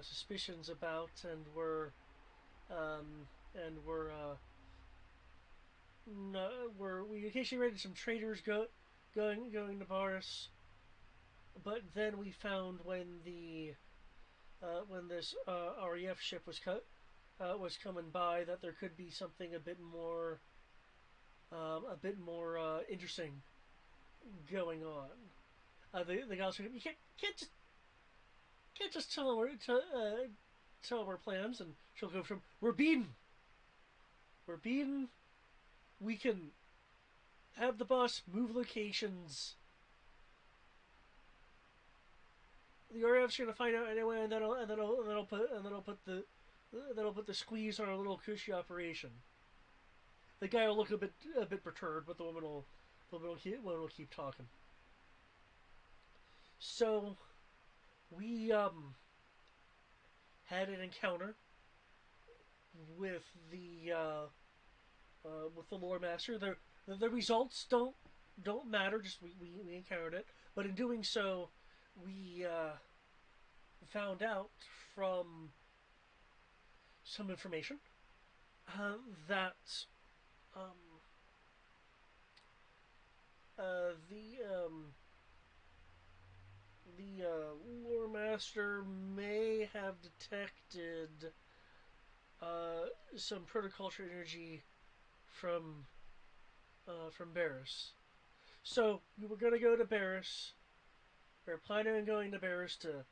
suspicions about, and we occasionally raided some traders going to Baris, but then we found when this REF ship was coming by that there could be something a bit more interesting going on. The guys said, you can't just tell her our plans, and she'll go from we're beaten. We can have the boss move locations. The RF's gonna find out anyway, and that'll put the squeeze on our little cushy operation. The guy will look a bit perturbed, but the woman will keep talking. So we had an encounter with the lore master. The results don't matter. Just we encountered it, but in doing so, we found out from some information that the lore master may have detected some protoculture energy from Barris. So we were going to go to Barris. We were planning on going to Barris to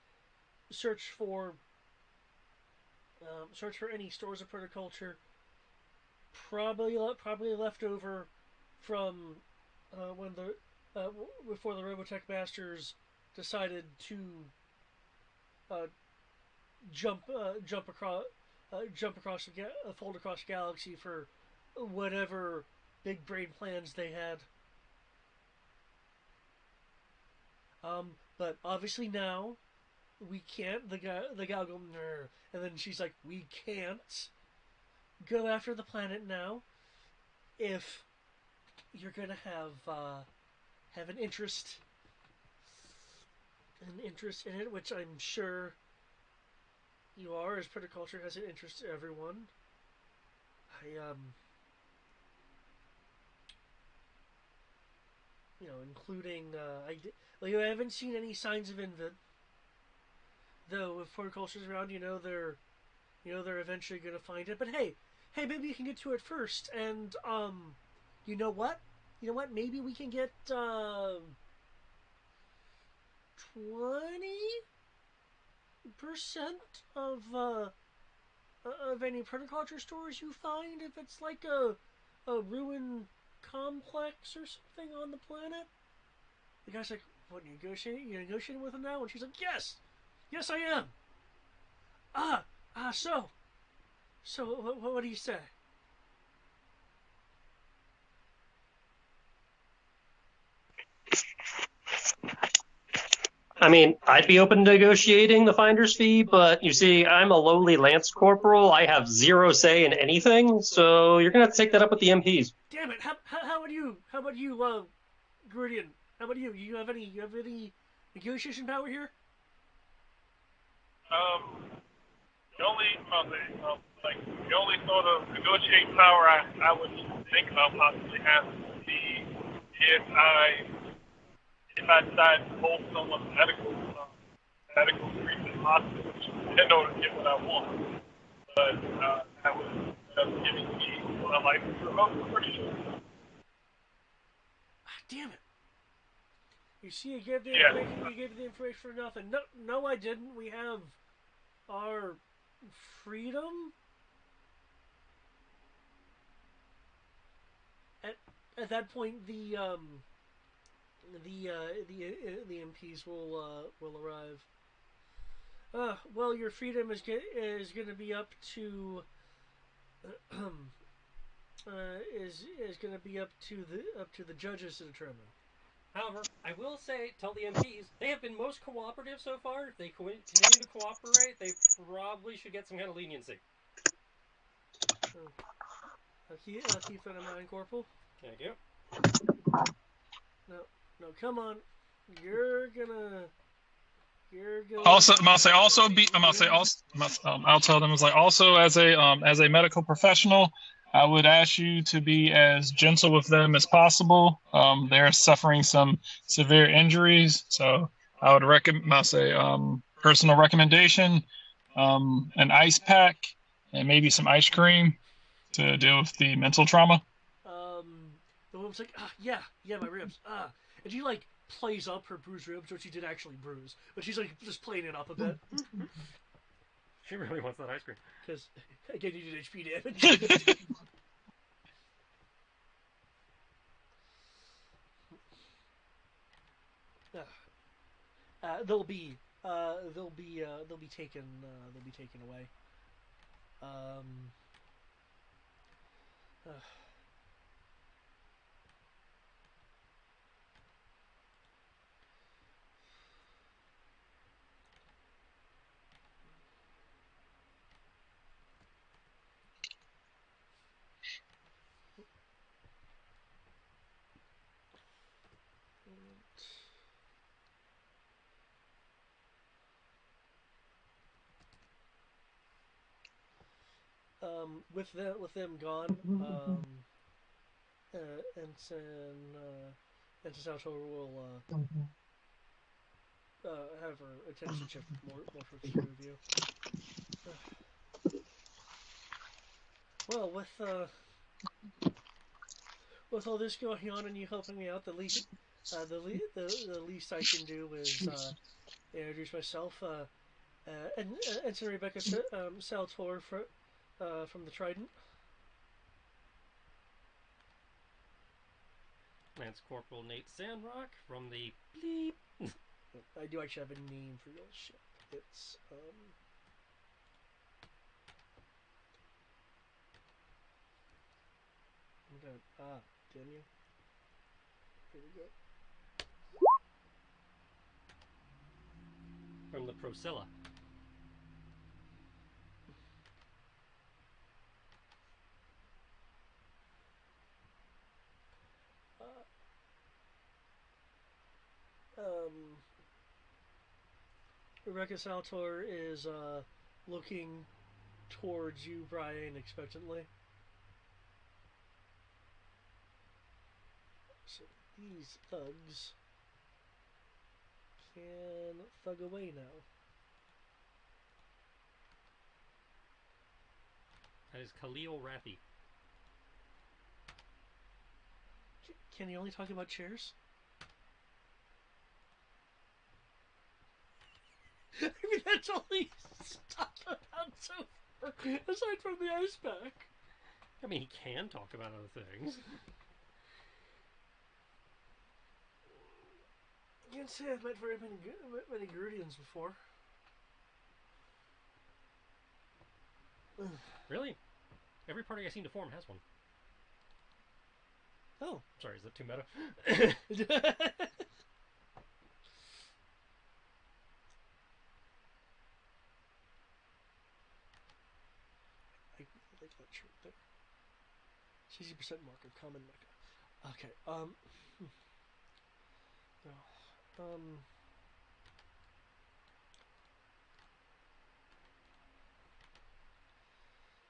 search for any stores of protoculture, probably left over from when before the Robotech masters decided to fold across the galaxy for whatever big brain plans they had. But obviously now we can't. The guy will go, "Nr," and then she's like, "We can't go after the planet now if you're gonna have an interest in it, which I'm sure you are, as Permaculture has an interest to everyone. I including I haven't seen any signs of Invid. Though if Permaculture's around, they're eventually gonna find it. But hey, maybe you can get to it first, and you know what? Maybe we can get 20% of any permaculture stores you find if it's like a ruined complex or something on the planet. The guy's like, "What, you negotiating with him now?" And she's like, "Yes, I am." So what do you say? I mean, I'd be open to negotiating the finder's fee, but you see, I'm a lowly lance corporal. I have zero say in anything, so you're gonna have to take that up with the MPs. Damn it! How about you? Guridian? How about you? You have any negotiation power here? The only the only sort of negotiating power I would think about possibly having would be if I decide to hold someone's medical treatment hostage in order to get what I want. But that would end up giving me my life remote, I'm pretty sure. Damn it! You see, you gave the information for nothing. No, I didn't. We have our freedom. At that point, the MPs will arrive. Well, your freedom is going to be up to is going to be up to the judges to determine. However, I will say, tell the MPs, they have been most cooperative so far. If they continue to cooperate, they probably should get some kind of leniency. I'll keep that in mind, Corporal. Thank you. No, come on. You're gonna. Also, I'm gonna say also be. I'm gonna say also. I'll tell them it's like also as a medical professional, I would ask you to be as gentle with them as possible. They're suffering some severe injuries, so I would recommend. I'll say personal recommendation, an ice pack, and maybe some ice cream to deal with the mental trauma. The woman's like, yeah, my ribs. And she like plays up her bruised ribs, which she did actually bruise, but she's like just playing it up a bit. She really wants that ice cream. Because again, you did HP damage. They'll be taken away. With them gone, Ensign Salvatore will have her attention shift more for the two of you. Well, with all this going on and you helping me out, the least I can do is introduce myself. Ensign Rebecca Salvatore from the Trident. Lance Corporal Nate Sandrock from the Bleep. I do actually have a name for your ship. It's damn you. Here we go. from the Procilla. Rebecca Saltor is looking towards you, Brian, expectantly. So these thugs can thug away now. That is Khalil Rafi. Can he only talk about chairs? I mean, that's all he's talked about so far, aside from the ice pack. I mean, he can talk about other things. I can't say I've met very many Grudians before. Really? Every party I seem to form has one. Oh. Sorry, is that too meta? I like that shirt there. 60% mark of common mecha. Okay, no.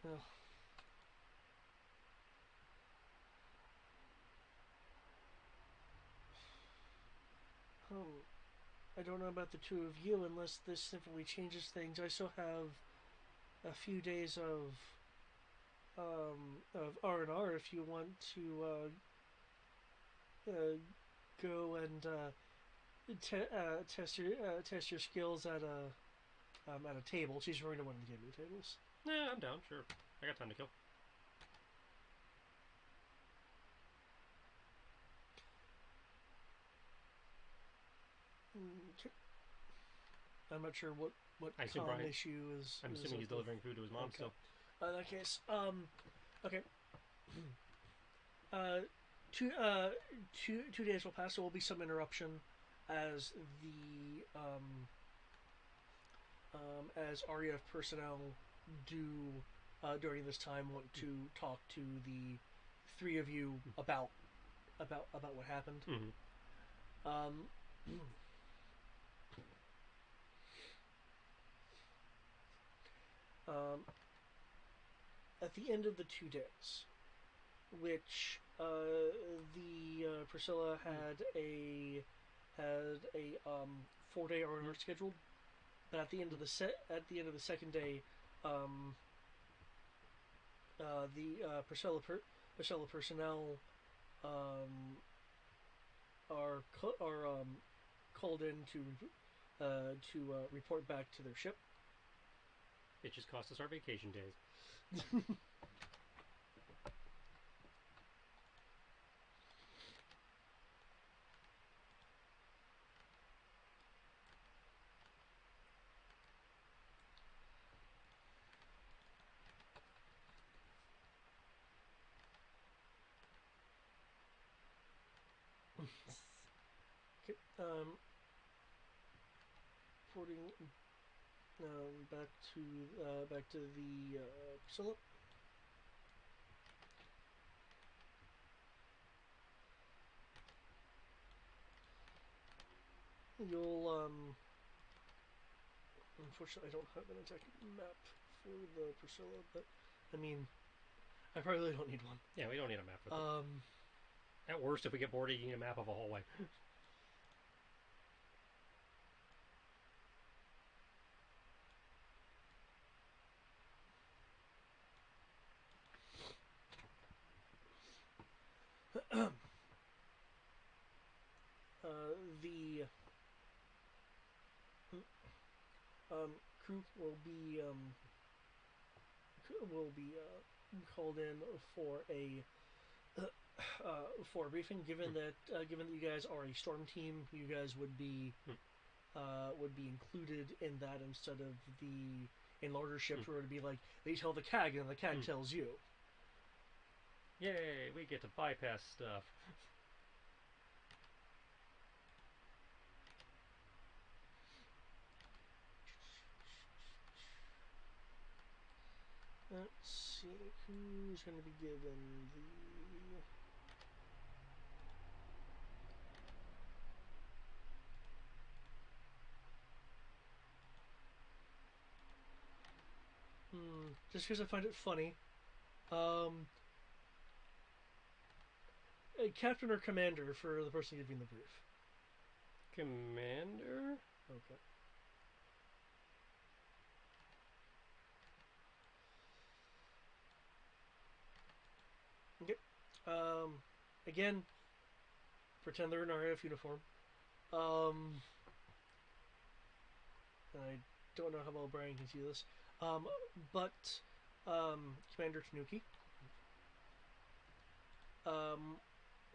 No. I don't know about the two of you unless this simply changes things. I still have a few days of R&R if you want to go and test your skills at a table. She's referring to one of the gaming tables. Yeah, I'm down. Sure, I got time to kill. Okay. I'm not sure what common issue is. I'm assuming he's delivering food to his mom okay. still. In that case, okay. 2 days will pass. There will be some interruption as the as REF personnel do during this time want to talk to the 3 of you about what happened. Mm-hmm. At the end of the 2 days, which the Priscilla had a 4-day R&R scheduled, but at the end of the second day, the Priscilla personnel are called in to report back to their ship. It just cost us our vacation days. Okay, reporting back to the Priscilla. You'll unfortunately I don't have an exact map for the Priscilla, but I mean I probably really don't need one. Yeah, we don't need a map for that. At worst, if we get bored, you need a map of a hallway. The crew will be called in for a briefing. Given that you guys are a storm team, you guys would be included in that instead of in larger ships where it would be like they tell the CAG and the CAG tells you. Yay, we get to bypass stuff. Let's see who's going to be given the. Just because I find it funny. Captain or commander for the person giving the brief? Commander? Okay. Okay. Again, pretend they're in RAF uniform. I don't know how well Brian can see this. But Commander Tanuki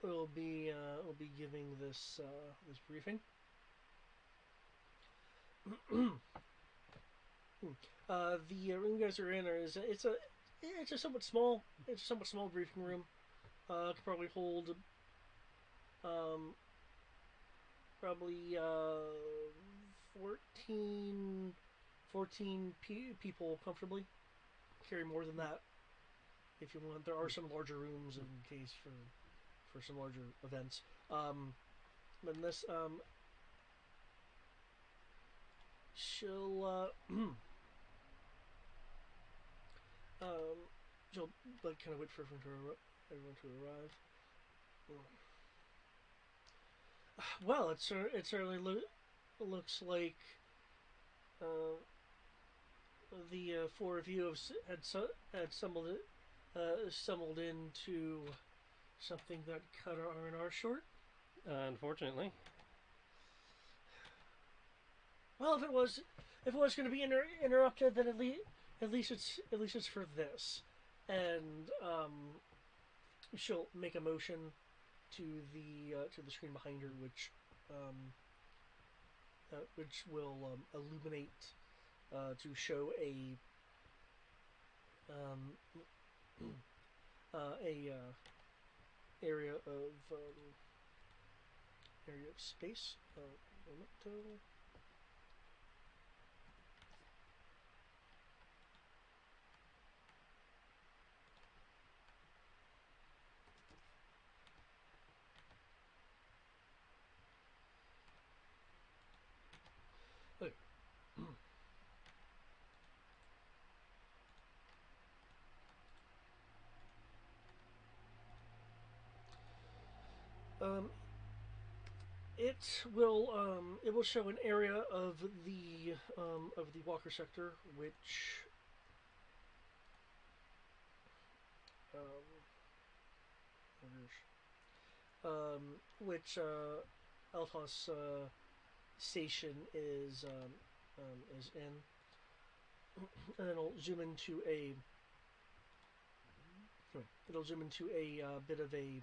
will be giving this this briefing. The room you guys are in is it's a somewhat small briefing room. Could probably hold probably 14 people comfortably. Carry more than that if you want. There are some larger rooms in case for some larger events. But in this, she'll she'll like kind of wait for everyone to arrive. Well, it certainly looks like the four of you had stumbled into something that cut our R&R short. Unfortunately. Well, if it was going to be interrupted, then at least it's for this. And she'll make a motion to the screen behind her, which will illuminate to show a area of space. It will show an area of the Walker sector which which Altos station is in, and it'll zoom into a bit of a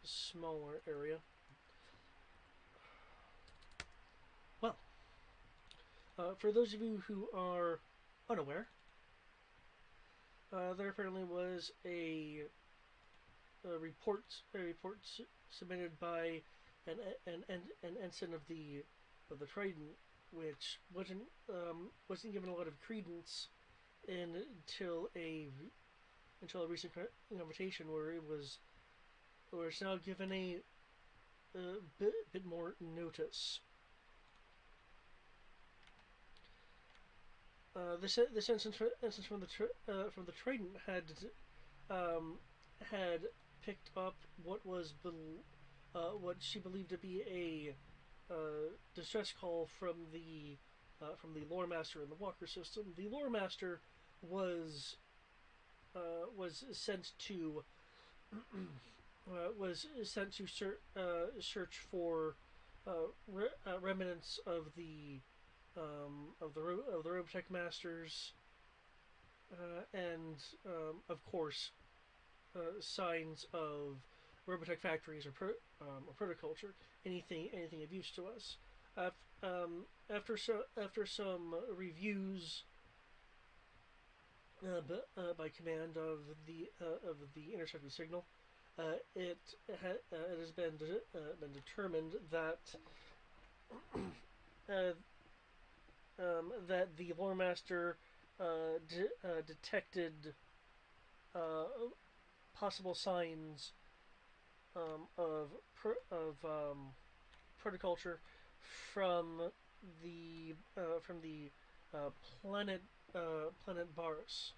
smaller area. Well, for those of you who are unaware, there apparently was a report submitted by an ensign of the Trident, which wasn't given a lot of credence until a recent conversation where it's now given a bit more notice. This instance from the Trident had picked up what she believed to be a distress call from the lore master in the Walker system. The lore master was sent to search for remnants of the Robotech masters, and of course signs of Robotech factories or protoculture, anything of use to us. After some reviews by command of the intercepted signal, it has been determined that that the lore master detected possible signs of protoculture from the uh, planet planet Baris.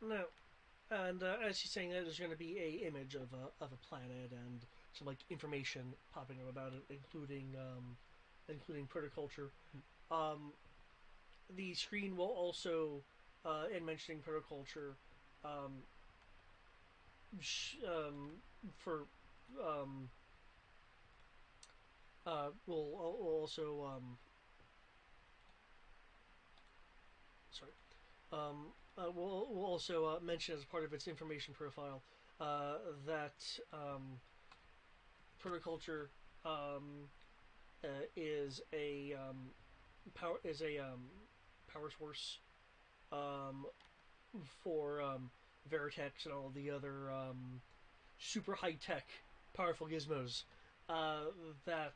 No, and as he's saying that, there's going to be a image of a planet and some like information popping up about it, including protoculture. Um, the screen will also, in mentioning protoculture, um, sh- um, for um, will also sorry will also mention as part of its information profile that protoculture um, is a power source um, for Veritex and all of the other super high tech, powerful gizmos uh, that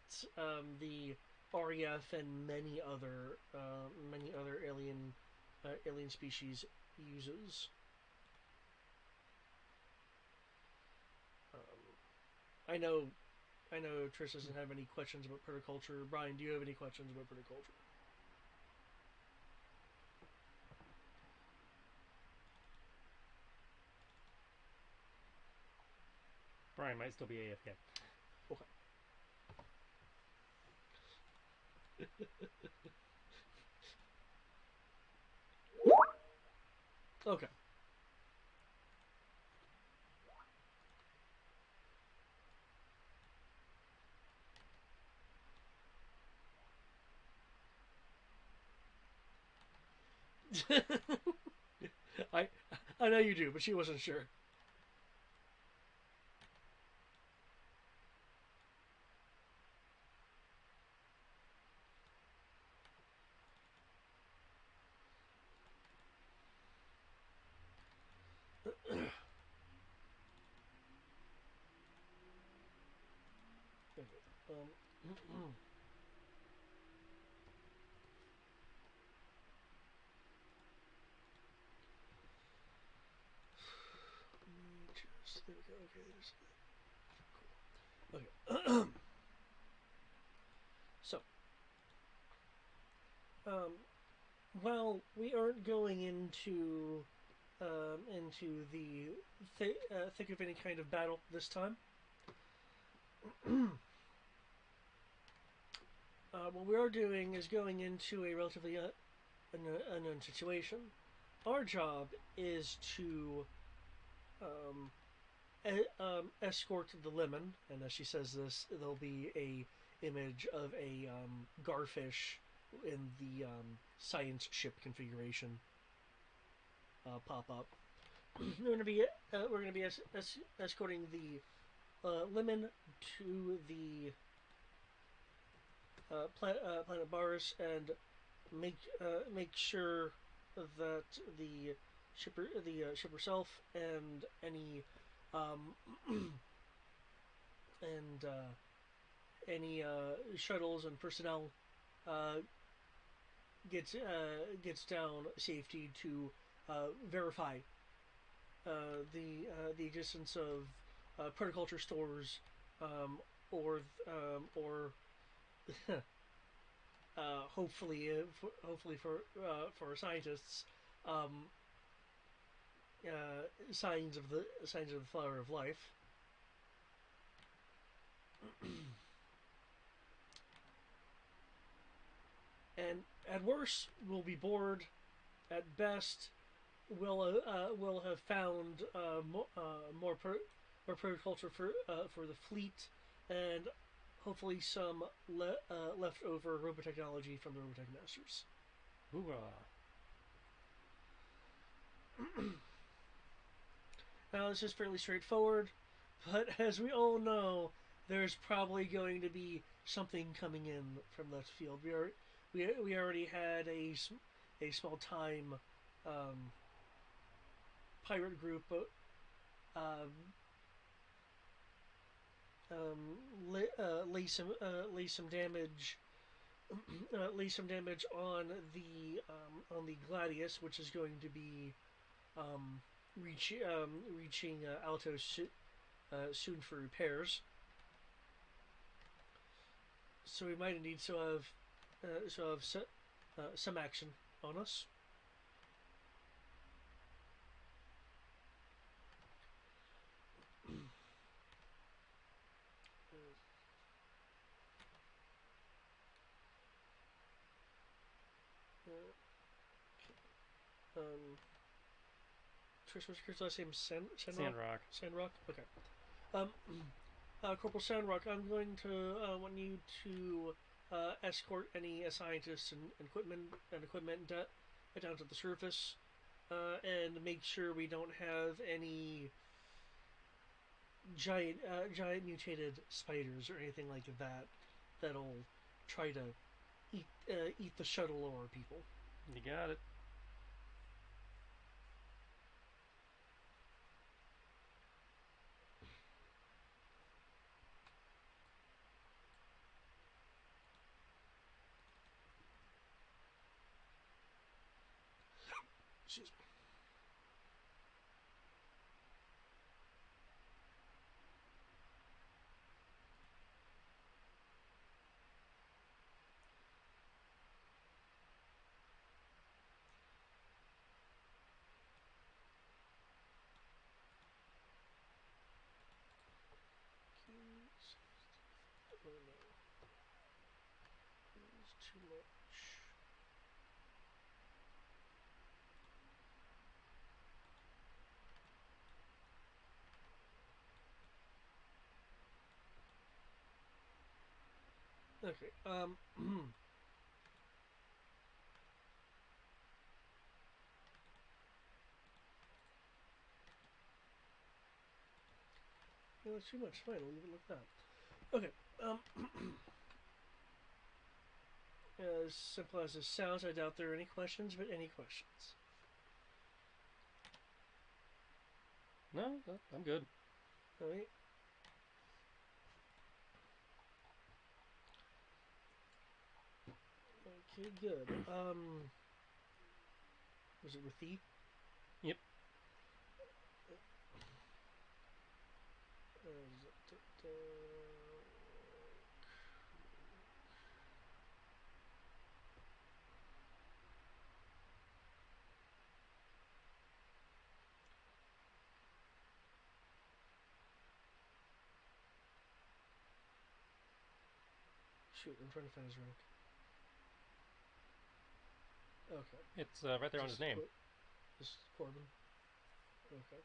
the REF and many other alien species uses. Um, I know Trish doesn't have any questions about protoculture. Brian, do you have any questions about protoculture? Brian might still be AFK. Okay. Okay. I I know you do, but she wasn't sure. Okay. Just there we go. Okay, there's cool. Okay. So, um, well, we aren't going into the thick of any kind of battle this time. What we are doing is going into a relatively unknown situation. Our job is to um, escort the lemon, and as she says this, there'll be a image of a garfish in the science ship configuration pop up. We're going to be escorting the lemon to the planet Baris and make sure that the ship herself and any um, and any shuttles and personnel uh, gets down safety to verify the existence of permaculture stores um, or hopefully for scientists um, signs of the flower of life. And at worst, we'll be bored. At best, we'll have found more permaculture for the fleet, and hopefully some leftover robotechnology from the Robotech Masters. Hoorah! Now this is fairly straightforward. But as we all know, there's probably going to be something coming in from left field. We already had a small time um, pirate group um, lay some damage lay some damage on the Gladius, which is going to be reaching Alto soon for repairs. So we might indeed have some action on us. Trish, what's your last name? Sandrock. Sandrock? Okay. Um, Corporal Sandrock, I'm going to want you to escort any scientists and equipment down to the surface, and make sure we don't have any giant mutated spiders or anything like that that'll try to eat the shuttle or people. You got it. Excuse me. Oh no. It's too much. Okay. No, that's too much. Fine, I'll leave it like that. Okay. As simple as this sounds, I doubt there are any questions, but any questions? No, I'm good. All right. Okay, good. Was it with E? Yep. Shoot, I'm trying to find his rank. Okay. It's right there on his name. This is Corbin. Okay.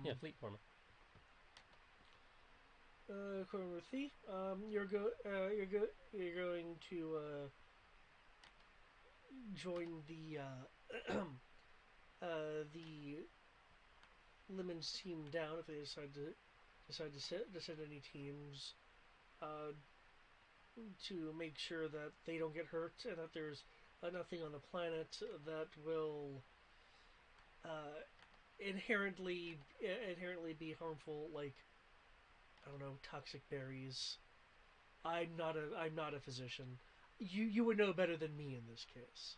Yeah, Fleet Foreman. Corbin with E. You're going to join the the Lemons team down if they decide to send any teams to make sure that they don't get hurt and that there's nothing on the planet that will inherently be harmful, like, I don't know, toxic berries. I'm not a physician. You would know better than me in this case.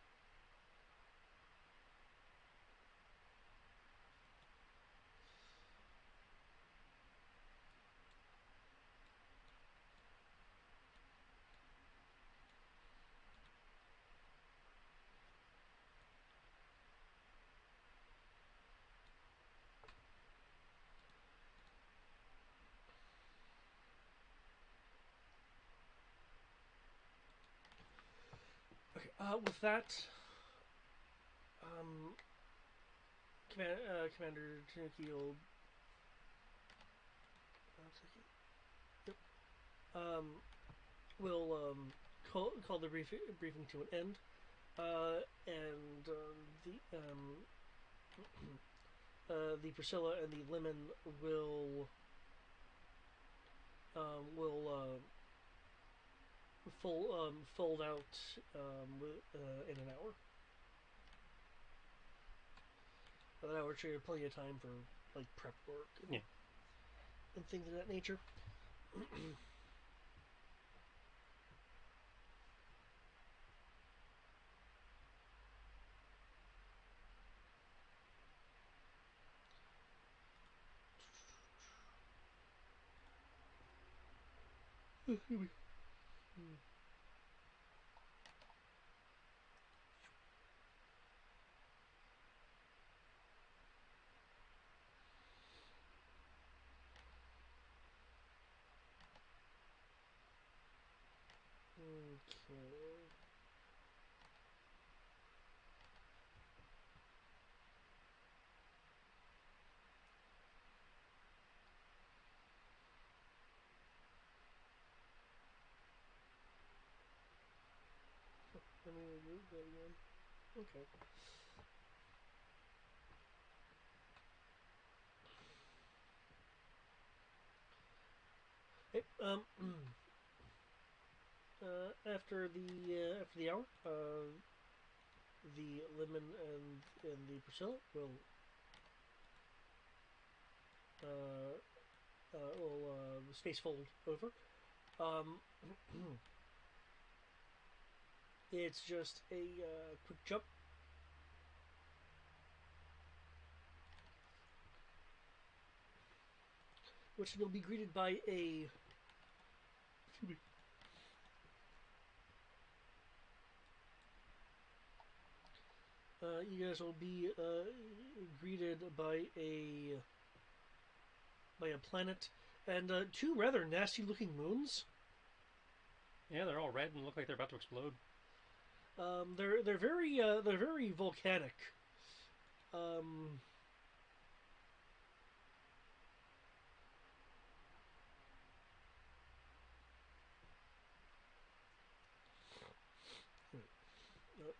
Okay, with that, Commander Tanuki will. Yep. Will call the briefing to an end, and the Priscilla and the Lemon will fold out in an hour. An hour, sure, you have plenty of time for like prep work and things of that nature. Okay. Let me remove that again. Okay. Hey, after the hour, the Lemon and the Priscilla will space fold over. It's just a quick jump. Which will be greeted by a you guys will be greeted by a planet and two rather nasty looking moons. Yeah, they're all red and look like they're about to explode. They're very volcanic.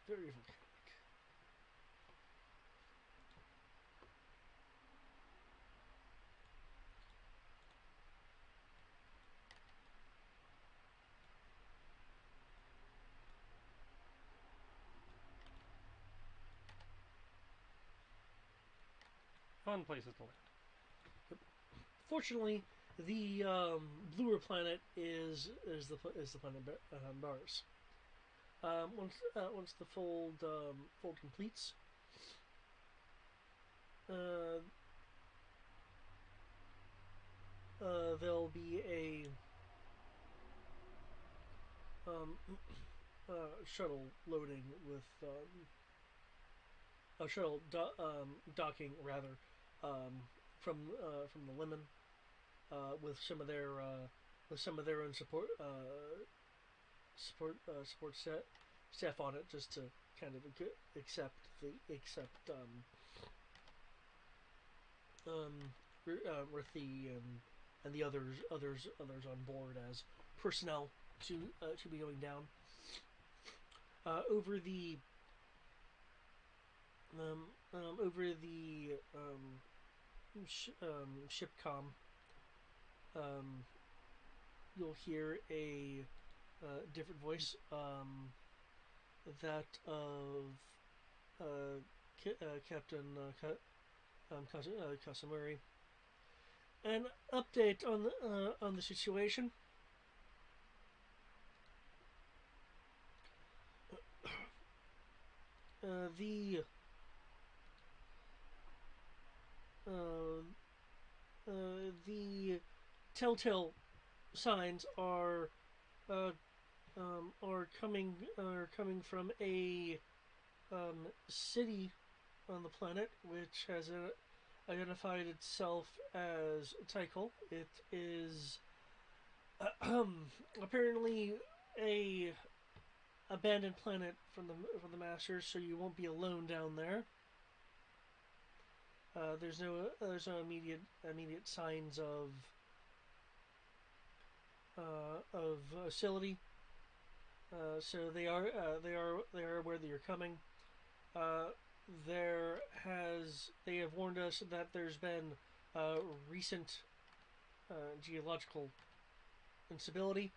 Very volcanic. Fun places to land. Fortunately, the bluer planet is the planet Mars. Once the fold completes, there'll be a shuttle loading with a shuttle docking rather from the Lemon with some of their own support staff on it, just to kind of accept Rithi and the others on board as personnel to be going down over the shipcom. You'll hear a different voice, that of Captain Casamuri. An update on the situation. The telltale signs are coming from a city on the planet which has identified itself as Tycho. It is apparently a abandoned planet from the Masters, so you won't be alone down there. There's no immediate signs of hostility. So they are aware that you're coming. they have warned us that there's been recent geological instability.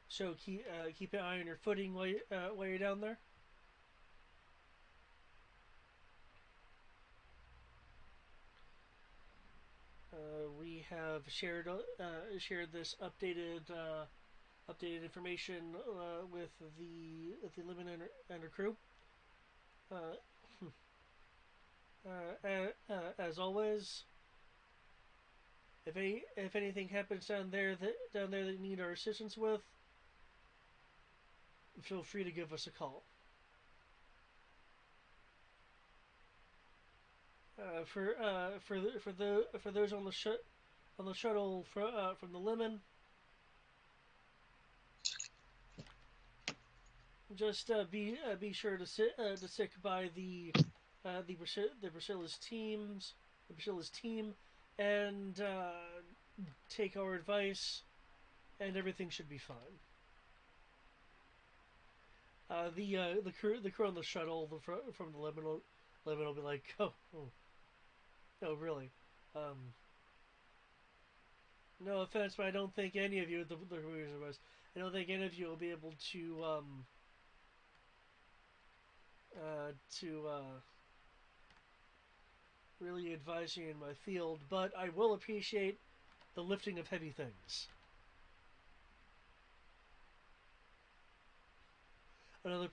So keep an eye on your footing while you're down there. We have shared this updated information with the Lemon and her crew. As always, if anything happens down there that you need our assistance with, feel free to give us a call. For those on the shuttle from the Lemon, just be sure to stick by the Priscilla's team, and take our advice, and everything should be fine. The crew on the shuttle from the Lemon will be like, oh, really? No offense, but I don't think any of you, I don't think any of you will be able to really advise you in my field, but I will appreciate the lifting of heavy things. Another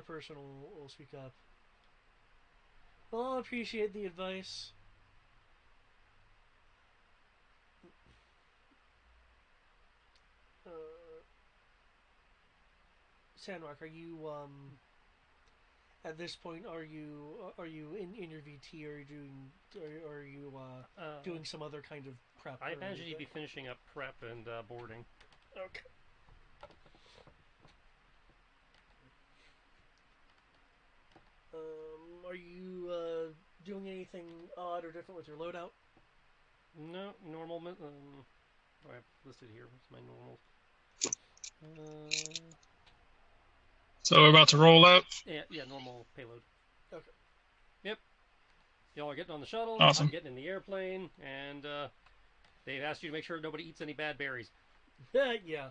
person will speak up. Well, I'll appreciate the advice. Sandrock, are you at this point are you in your VT, or are you doing some other kind of prep? I imagine you'd be finishing up prep and boarding. Okay. Are you doing anything odd or different with your loadout? No, normal. I have listed here. What's my normal? So we're about to roll out. Yeah, normal payload. Okay. Yep. Y'all are getting on the shuttle. Awesome. I'm getting in the airplane, and they've asked you to make sure nobody eats any bad berries. Yeah.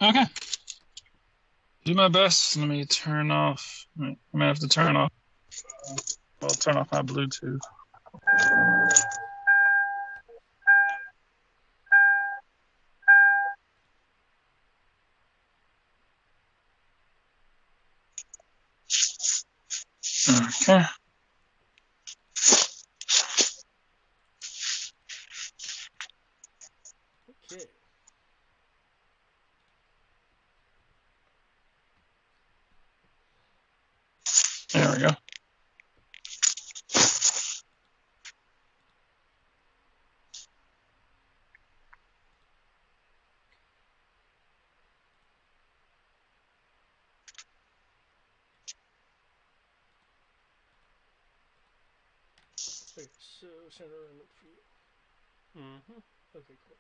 Okay. Do my best. Let me turn off. I'm gonna have to turn off. I'll turn off my Bluetooth. Okay. Okay. There we go. Okay, so center element for you. Mm-hmm. Okay, cool.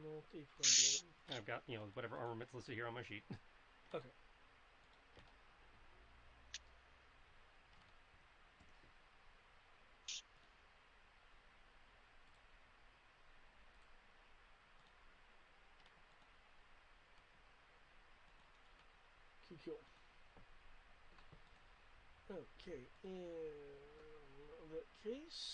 Not a problem. I've got, whatever armament's listed here on my sheet. Okay. Cool. Okay, in that case,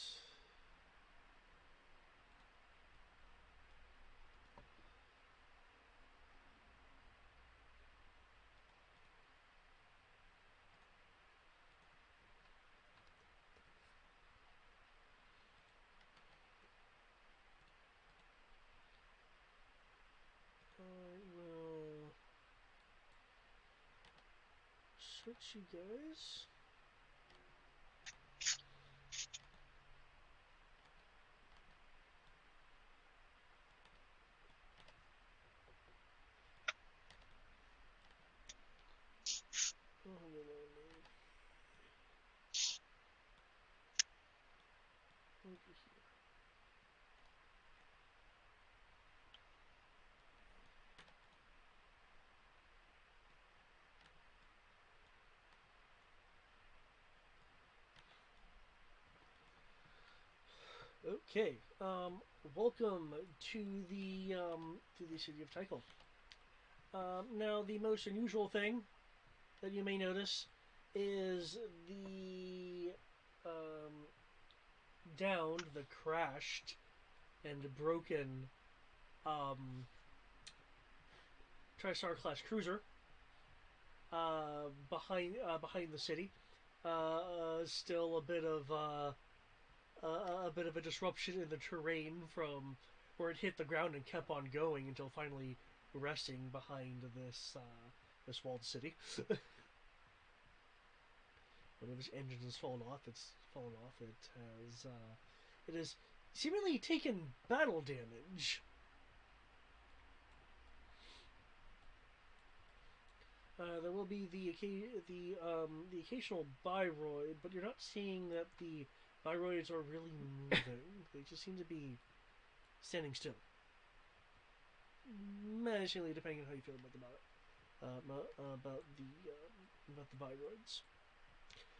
I will switch you guys. Okay. Welcome to the city of Tycho. Now, the most unusual thing that you may notice is the downed, the crashed, and broken TriStar class cruiser behind the city. Still a bit of a disruption in the terrain from where it hit the ground and kept on going until finally resting behind this walled city. One of its engines has fallen off. It's fallen off. It has seemingly taken battle damage. There will be the occasional biroid, but you're not seeing that the biroids are really moving. They just seem to be standing still. Menacingly, depending on how you feel about the biroids.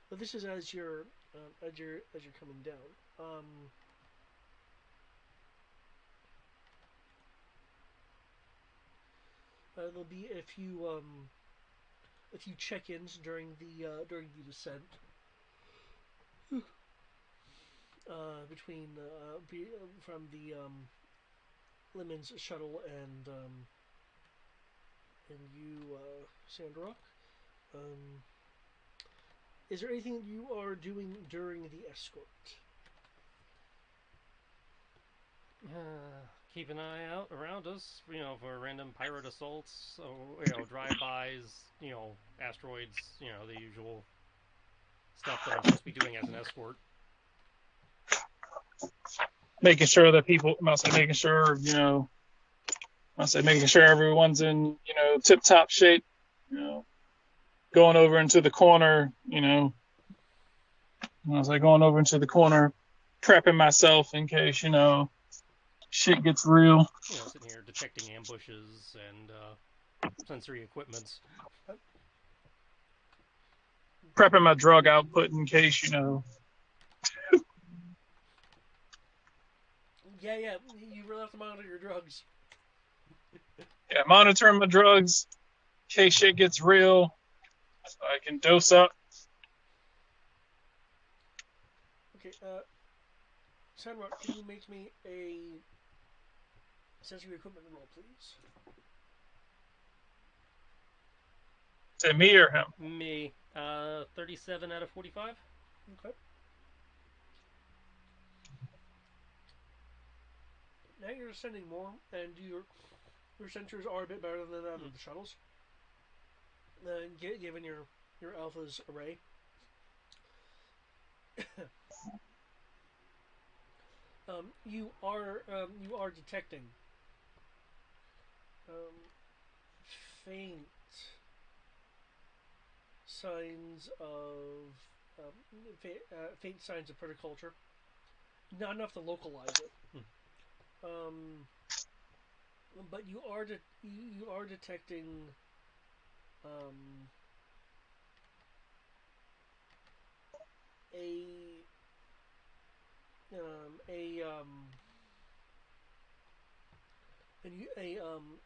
But this is as you're coming down. There'll be a few check-ins during the descent. Between from the Lemons shuttle and you, Sandrock. Is there anything you are doing during the escort? Keep an eye out around us, for random pirate assaults, drive-bys, asteroids, the usual stuff that I'm supposed to be doing as an escort. Making sure that making sure everyone's in, tip-top shape, going over into the corner, going over into the corner, prepping myself in case, shit gets real. Sitting here detecting ambushes and sensory equipments. Prepping my drug output in case, Yeah, you really have to monitor your drugs. Yeah, monitoring my drugs in case shit gets real, so I can dose up. Okay, Sandrock, can you make me a sensory equipment roll, please? Is it me or him? Me. 37 out of 45. Okay. Now you're ascending more, and your sensors are a bit better than that of the shuttles. Given your alpha's array. You are detecting faint signs of faint signs of permaculture. Not enough to localize it. But you are detecting an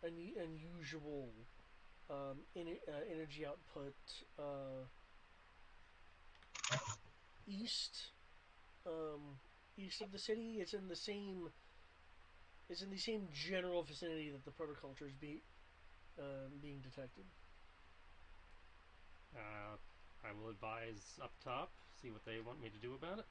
unusual energy output east of the city. It's in the same general vicinity that the permaculture is being detected. I will advise up top, see what they want me to do about it.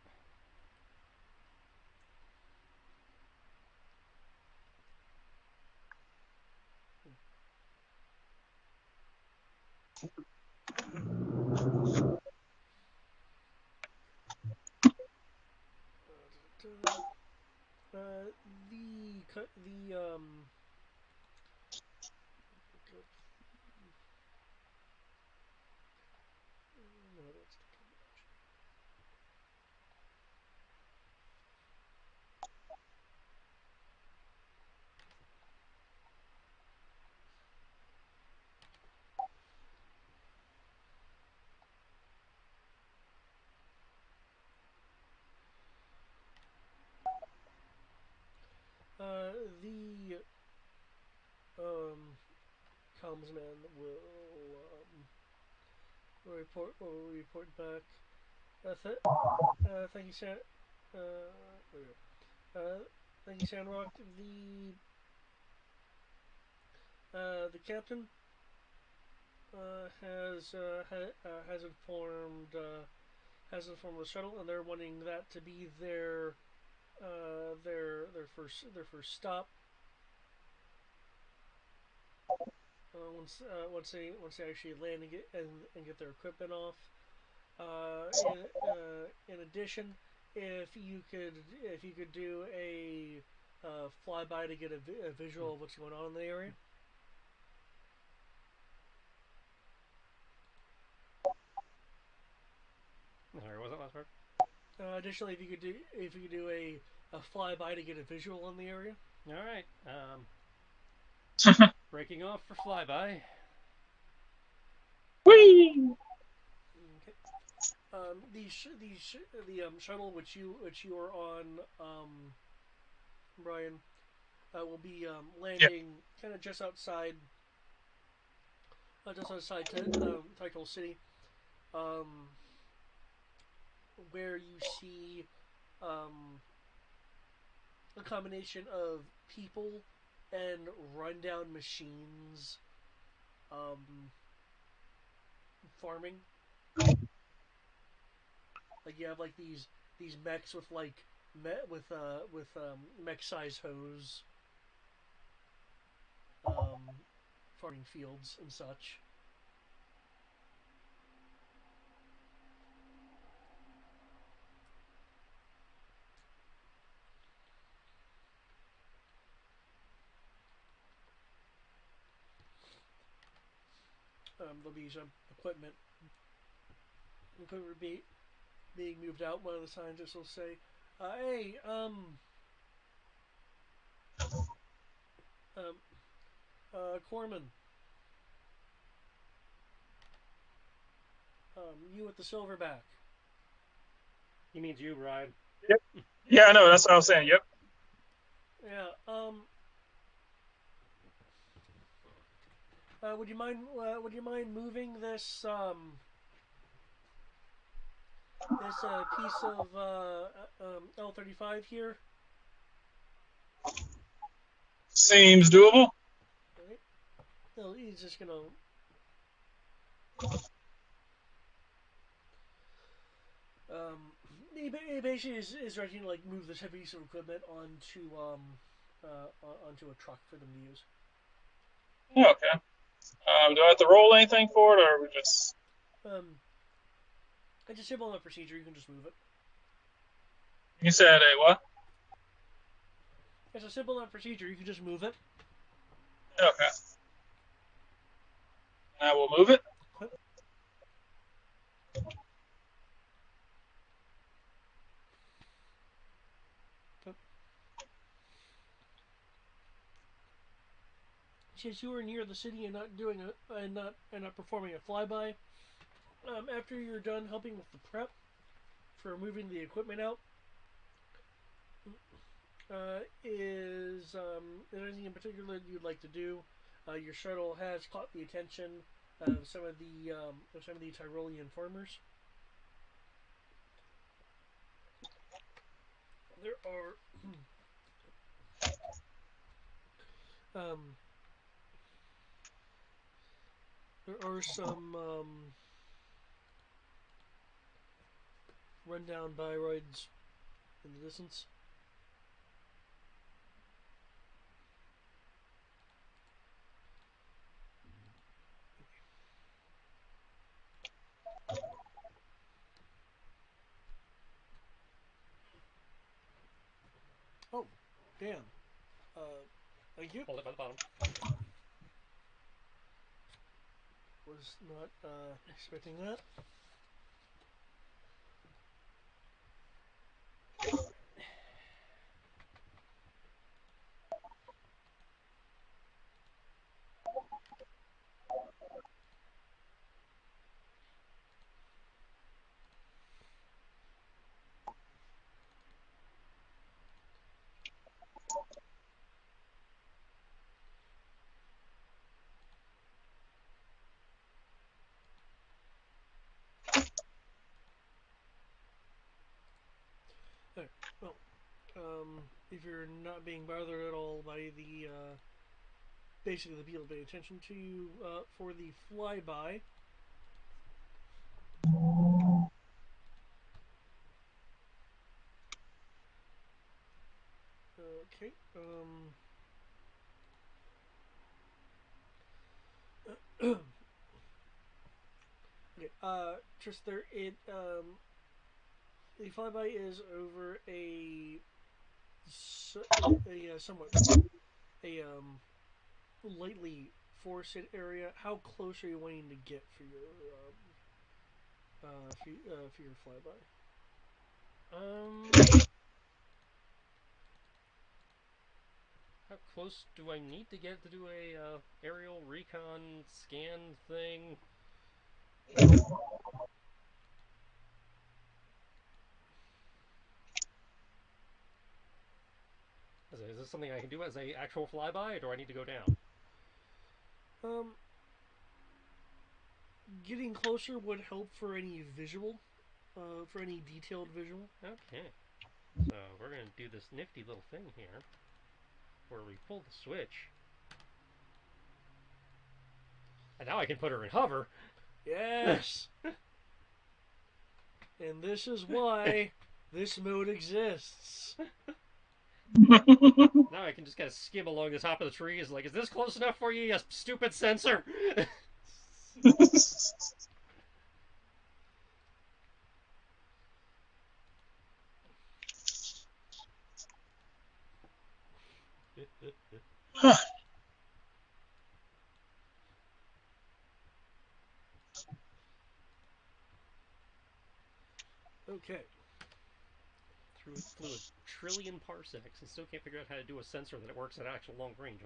The commsman will report back. Thank you, thank you, Sandrock. The captain has informed the shuttle, and they're wanting that to be their first stop. Once they actually land and get their equipment off. In addition, if you could do a flyby to get a visual of what's going on in the area. Sorry, what was that last part? Additionally, if you could do a flyby to get a visual in the area. All right. Breaking off for flyby. Whee! Okay. The shuttle which you are on, Brian, will be landing kind of just outside Title City, where you see a combination of people and rundown machines farming. Like you have like these mechs with like mech size hose farming fields and such. There'll be some equipment being moved out. One of the scientists will say, "Hey, Corman, you with the silverback." He means you, Brian. Yep. Yeah, I know. That's what I was saying. Yep. Yeah. Would you mind moving this piece of L-35 here? Seems doable. Right. No, he's just gonna. He basically is ready to like move this heavy piece of equipment onto a truck for them to use. Okay. Do I have to roll anything for it, or we just? It's a simple enough procedure. You can just move it. You said a what? It's a simple enough procedure. You can just move it. Okay. I will move it. Since you were near the city and not performing a flyby, after you're done helping with the prep for moving the equipment out, is there anything in particular that you'd like to do? Your shuttle has caught the attention of some of the Tyrolean farmers. There are some rundown bioroids in the distance. Oh, damn. Thank you. Hold it by the bottom. Was not expecting that. if you're not being bothered at all by the basically the people paying attention to you for the flyby. Okay. Okay. Just there. The flyby is over a somewhat lightly forested area. How close are you wanting to get for your flyby? How close do I need to get to do a aerial recon scan thing? Is this something I can do as a actual flyby, or do I need to go down? Getting closer would help for any visual, for any detailed visual. Okay. So we're going to do this nifty little thing here, where we pull the switch. And now I can put her in hover. Yes! And this is why this mode exists. Now I can just kind of skim along the top of the tree. Is like, is this close enough for you, you stupid sensor? Okay. Flew a trillion parsecs and still can't figure out how to do a sensor that it works at actual long range.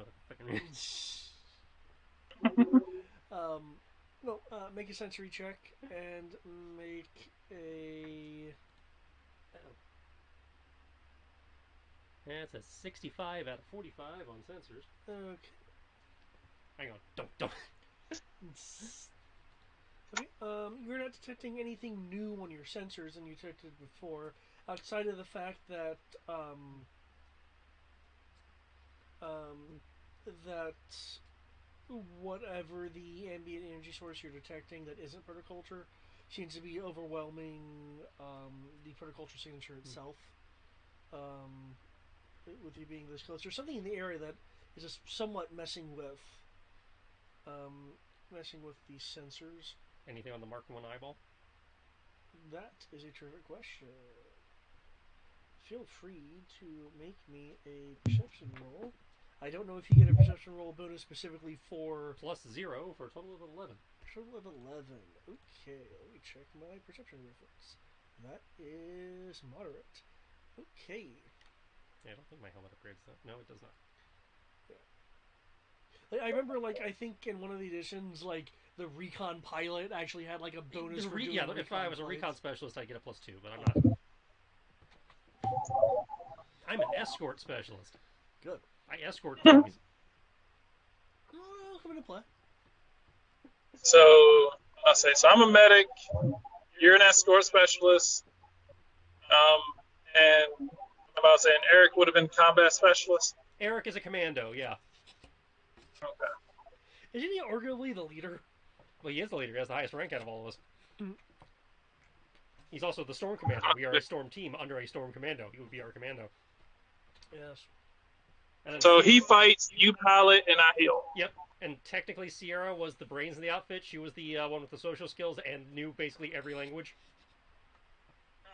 No, make a sensory check and make a. That's a 65 out of 45 on sensors. Okay. Hang on, don't. Okay. You're not detecting anything new on your sensors than you detected before, outside of the fact that that whatever the ambient energy source you're detecting that isn't permaculture seems to be overwhelming the permaculture signature itself. With you being this close, there's something in the area that is just somewhat messing with the sensors. Anything on the Mark 1 eyeball? That is a terrific question. Feel free to make me a perception roll. I don't know if you get a perception roll bonus specifically for... +0 for a total of 11. Total of 11. Okay, let me check my perception reference. That is moderate. Okay. Yeah, I don't think my helmet upgrades that. No, it does not. Yeah. I remember, I think in one of the editions, the recon pilot actually had, a bonus for doing if I was a flights. recon specialist, I'd get a +2, but I'm not. I'm an escort specialist. Good. I escort things. Oh, come into play. So, I'll say, so I'm a medic, you're an escort specialist, and I'm about saying Eric would have been combat specialist. Eric is a commando, yeah. Okay. Isn't he arguably the leader? Well, he is the leader. He has the highest rank out of all of us. He's also the storm commander. We are a storm team under a storm commando. He would be our commando. Yes. So he fights, you pilot, and I heal. Yep. And technically, Sierra was the brains of the outfit. She was the one with the social skills and knew basically every language.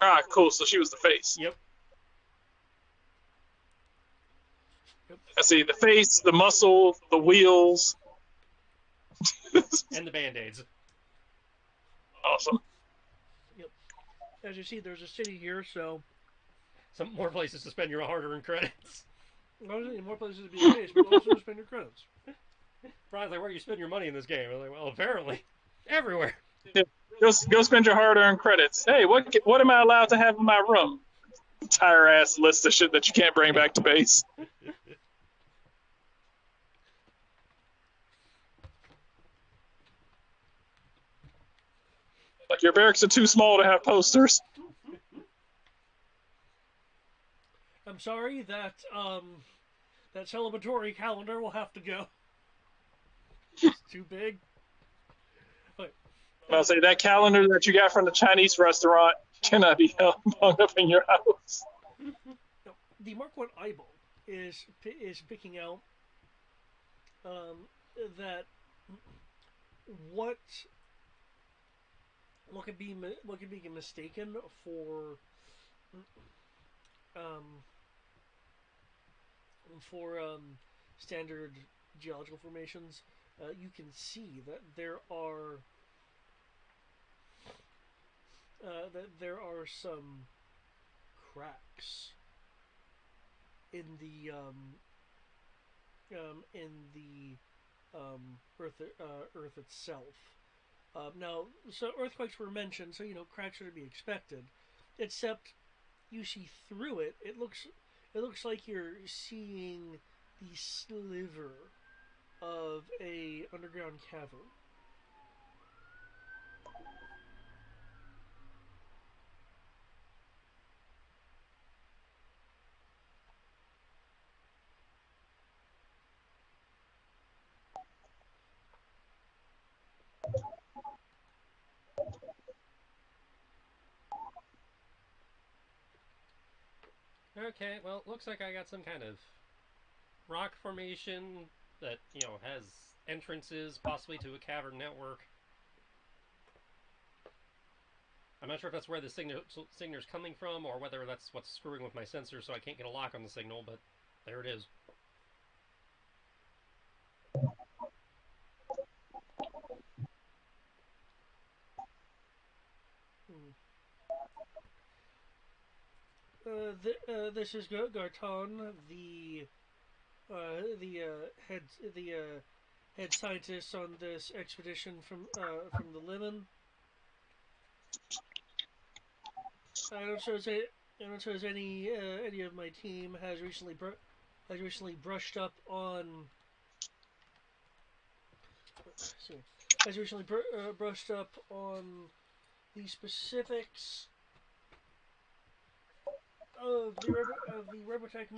Ah, cool. So she was the face. Yep. I see the face, the muscle, the wheels. And the band-aids. Awesome. Yep. As you see, there's a city here, so... Some more places to spend your hard-earned credits. Well, there's more places to be the case, but also to spend your credits. Brian's like, where do you spend your money in this game? I'm like, well, apparently, everywhere. Yeah. Go spend your hard-earned credits. Hey, what am I allowed to have in my room? Entire ass list of shit that you can't bring back to base. Like your barracks are too small to have posters. sorry that that celebratory calendar will have to go. It's too big. But, I'll say that calendar that you got from the Chinese restaurant cannot be hung up in your house. no, the Mark I eyeball is picking out that what could be mistaken for standard geological formations. You can see that there are some cracks in the Earth itself. Now, so earthquakes were mentioned, so cracks are to be expected. Except, you see through it. It looks like you're seeing the sliver of a underground cavern. Okay, well, looks like I got some kind of rock formation that, has entrances, possibly to a cavern network. I'm not sure if that's where the signer's coming from, or whether that's what's screwing with my sensor so I can't get a lock on the signal, but there it is. This is Garton, the head scientist on this expedition from the Lemon. I don't suppose any of my team has recently brushed up on brushed up on the specifics of the Robotech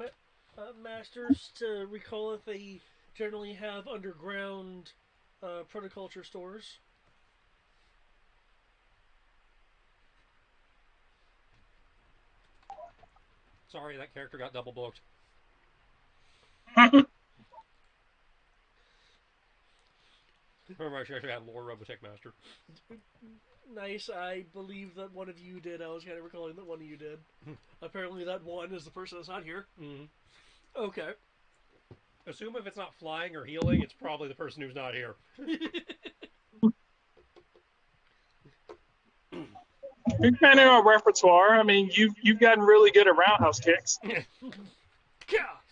masters, to recall if they generally have underground protoculture stores. Sorry, that character got double booked. Remember, I should have Lore Robotech Master. Nice. I believe that one of you did. I was kind of recalling that one of you did. Apparently, that one is the person that's not here. Mm-hmm. Okay. Assume if it's not flying or healing, it's probably the person who's not here. Depending on repertoire, I mean, you've gotten really good at roundhouse kicks.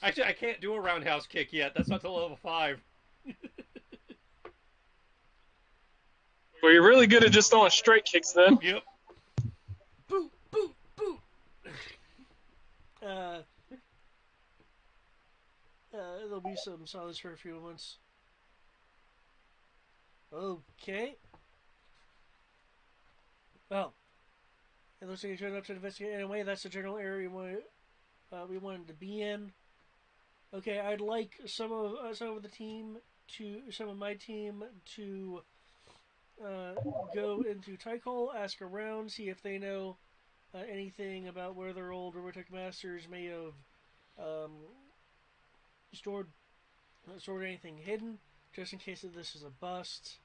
Actually, I can't do a roundhouse kick yet. That's not till level 5. Well, you're really good at just throwing straight kicks then. Yep. Boot, boot, boot. There'll be some silence for a few moments. Okay. Well, it looks like you showed up to investigate anyway. That's the general area we wanted to be in. Okay, I'd like some of my team to go into Tycol, ask around, see if they know anything about where their old Robotech masters may have stored anything hidden, just in case that this is a bust.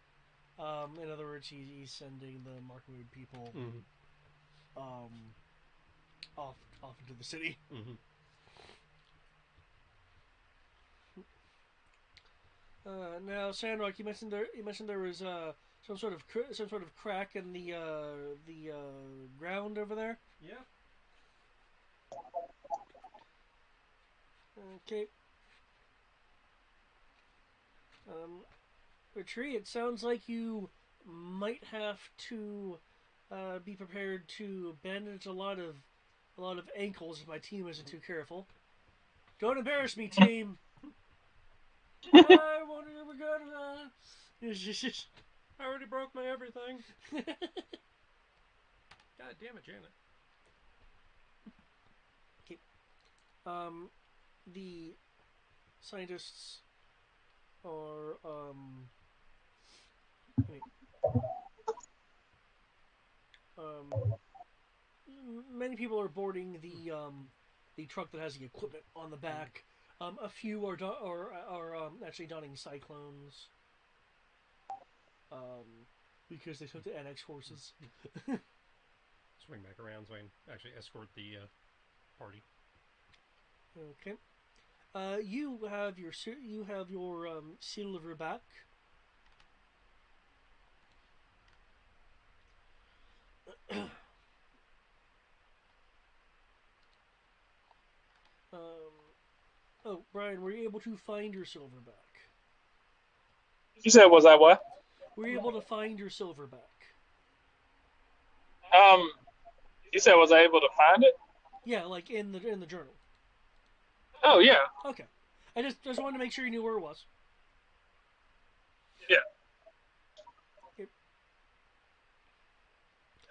In other words, he's sending the Mark Mood people off into the city. Mm-hmm. Now, Sandrock, you mentioned there was some sort of crack in the ground over there. Yeah. Okay. Retreat. It sounds like you might have to be prepared to bend into a lot of ankles if my team isn't too careful. Don't embarrass me, team. I won't ever go to that. I already broke my everything. God damn it, Janet. Okay. The scientists are wait. Many people are boarding the truck that has the equipment on the back. A few are actually donning cyclones. Because they took the annex courses. Swing back around so I can actually escort the party. Okay. You have your silverback. Oh, Brian, were you able to find your silverback? You said, was I what? Were you able to find your silverback? You said, was I able to find it? Yeah, like in the journal. Oh, yeah. Okay. I just wanted to make sure you knew where it was. Yeah. Yep.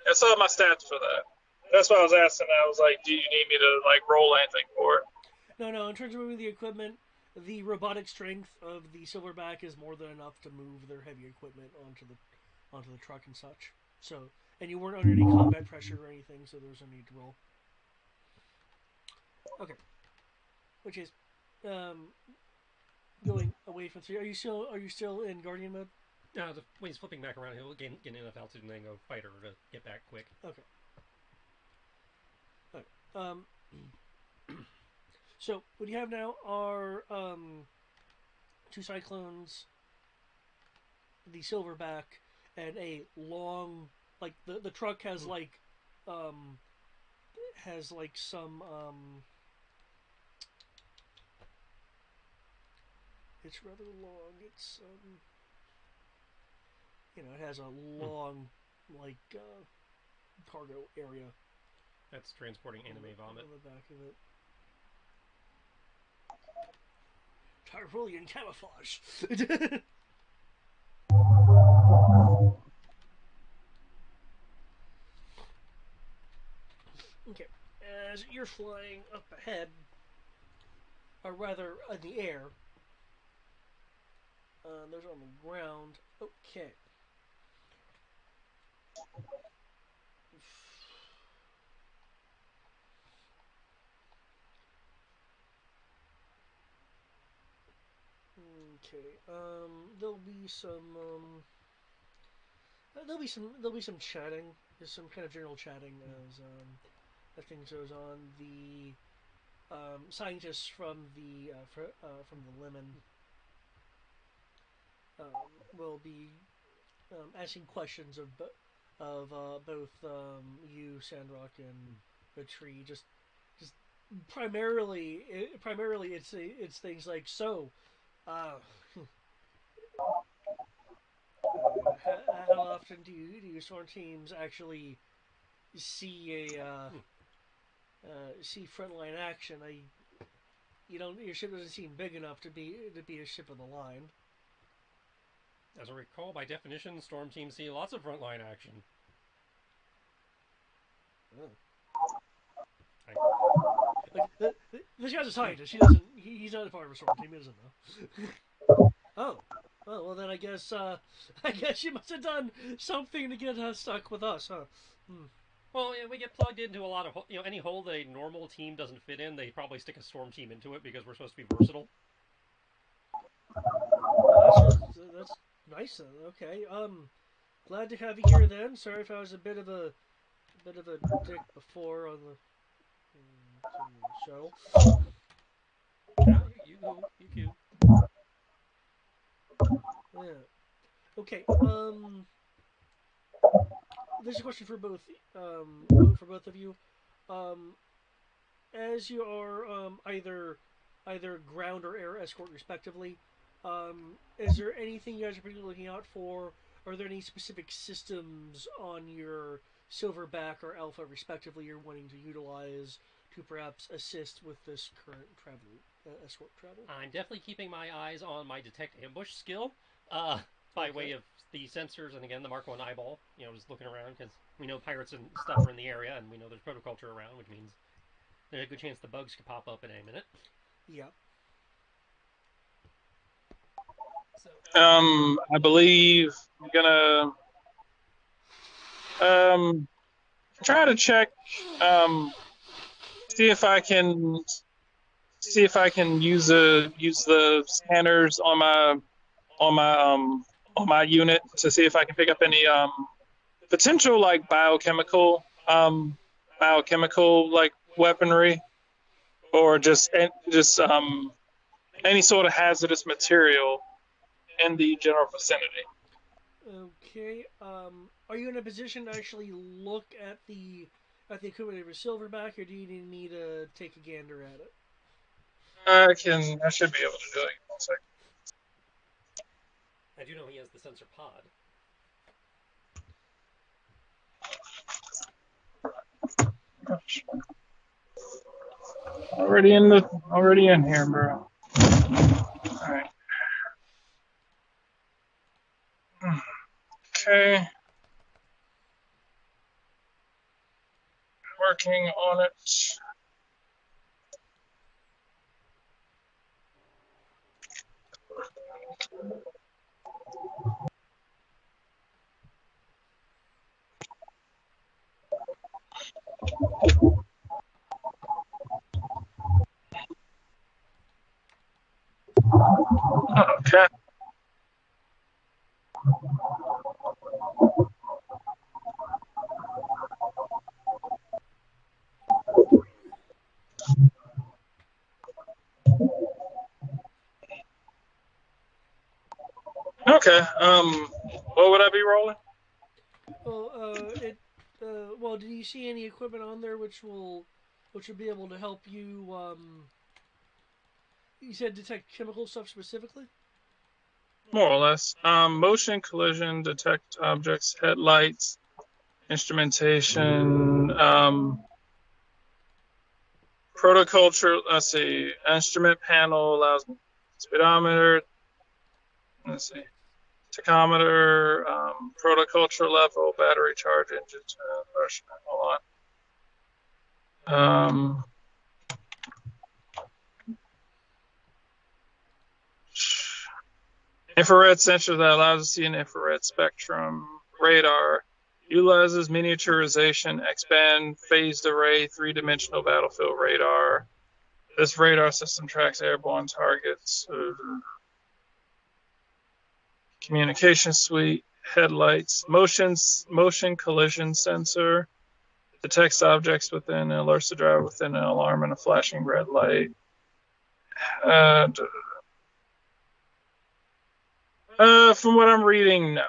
I saw my stats for that. That's why I was asking. I was like, do you need me to, like, roll anything for it? No. In terms of moving the equipment, the robotic strength of the silverback is more than enough to move their heavy equipment onto the truck and such. So, and you weren't under any combat pressure or anything, so there was no need to roll. Okay. Which is going away from 3. Are you still in Guardian mode? No, when he's flipping back around, he'll get enough altitude and then go fighter to get back quick. Okay. Alright. So what you have now are 2 cyclones, the silverback, and a long, like the truck has some it's rather long. It's it has a long cargo area. That's transporting anime vomit. On the back of it. Tyrolean camouflage. Okay. As you're flying up ahead, or rather in the air, those on the ground. Okay. Okay. There'll be some chatting. There's some kind of general chatting as things goes on. The scientists from the Lemon will be asking questions of both you, Sandrock, and the tree. Just primarily it's things like how often do you storm teams actually see see frontline action? Your ship doesn't seem big enough to be a ship of the line. As I recall, by definition, storm teams see lots of frontline action. This guy's a scientist. He's not a part of a storm team. He doesn't know. Oh, well then I guess you must have done something to get stuck with us, huh? Well, we get plugged into a lot of any hole that a normal team doesn't fit in. They probably stick a storm team into it because we're supposed to be versatile. That's nice. Okay. Glad to have you here then. Sorry if I was a bit of a dick before on the shuttle. Yeah, you cute. Yeah. Okay. There's a question for both of you. As you are either ground or air escort respectively, is there anything you guys are particularly looking out for? Are there any specific systems on your Silverback or Alpha respectively you're wanting to utilize to perhaps assist with this current escort travel? I'm definitely keeping my eyes on my detect ambush skill, by way of the sensors and again the Mark 1 eyeball. Just looking around because we know pirates and stuff are in the area and we know there's protoculture around, which means There's a good chance the bugs could pop up in a minute. Yeah. So, I believe I'm gonna try to check, see if I can use the scanners on my unit to see if I can pick up any potential like biochemical like weaponry, or just any sort of hazardous material in the general vicinity. Okay. Are you in a position to actually look at the equipment of your silverback, or do you need to take a gander at it? I should be able to do it. 1 second. I do know he has the sensor pod. Already in here, bro. All right. Okay. Working on it. Okay. Okay. What would I be rolling? Well, well, do you see any equipment on there which will be able to help you? You said detect chemical stuff specifically. More or less. Motion, collision, detect objects, headlights, instrumentation, protoculture. Let's see. Instrument panel allows speedometer. Let's see. Tachometer, protoculture level, battery charge, engine. Hold on. Infrared sensor that allows us to see an infrared spectrum. Radar utilizes miniaturization, expand, phased array, three-dimensional battlefield radar. This radar system tracks airborne targets. Communication suite, headlights, motion collision sensor, detects objects within, alerts the driver within an alarm and a flashing red light. From what I'm reading, no.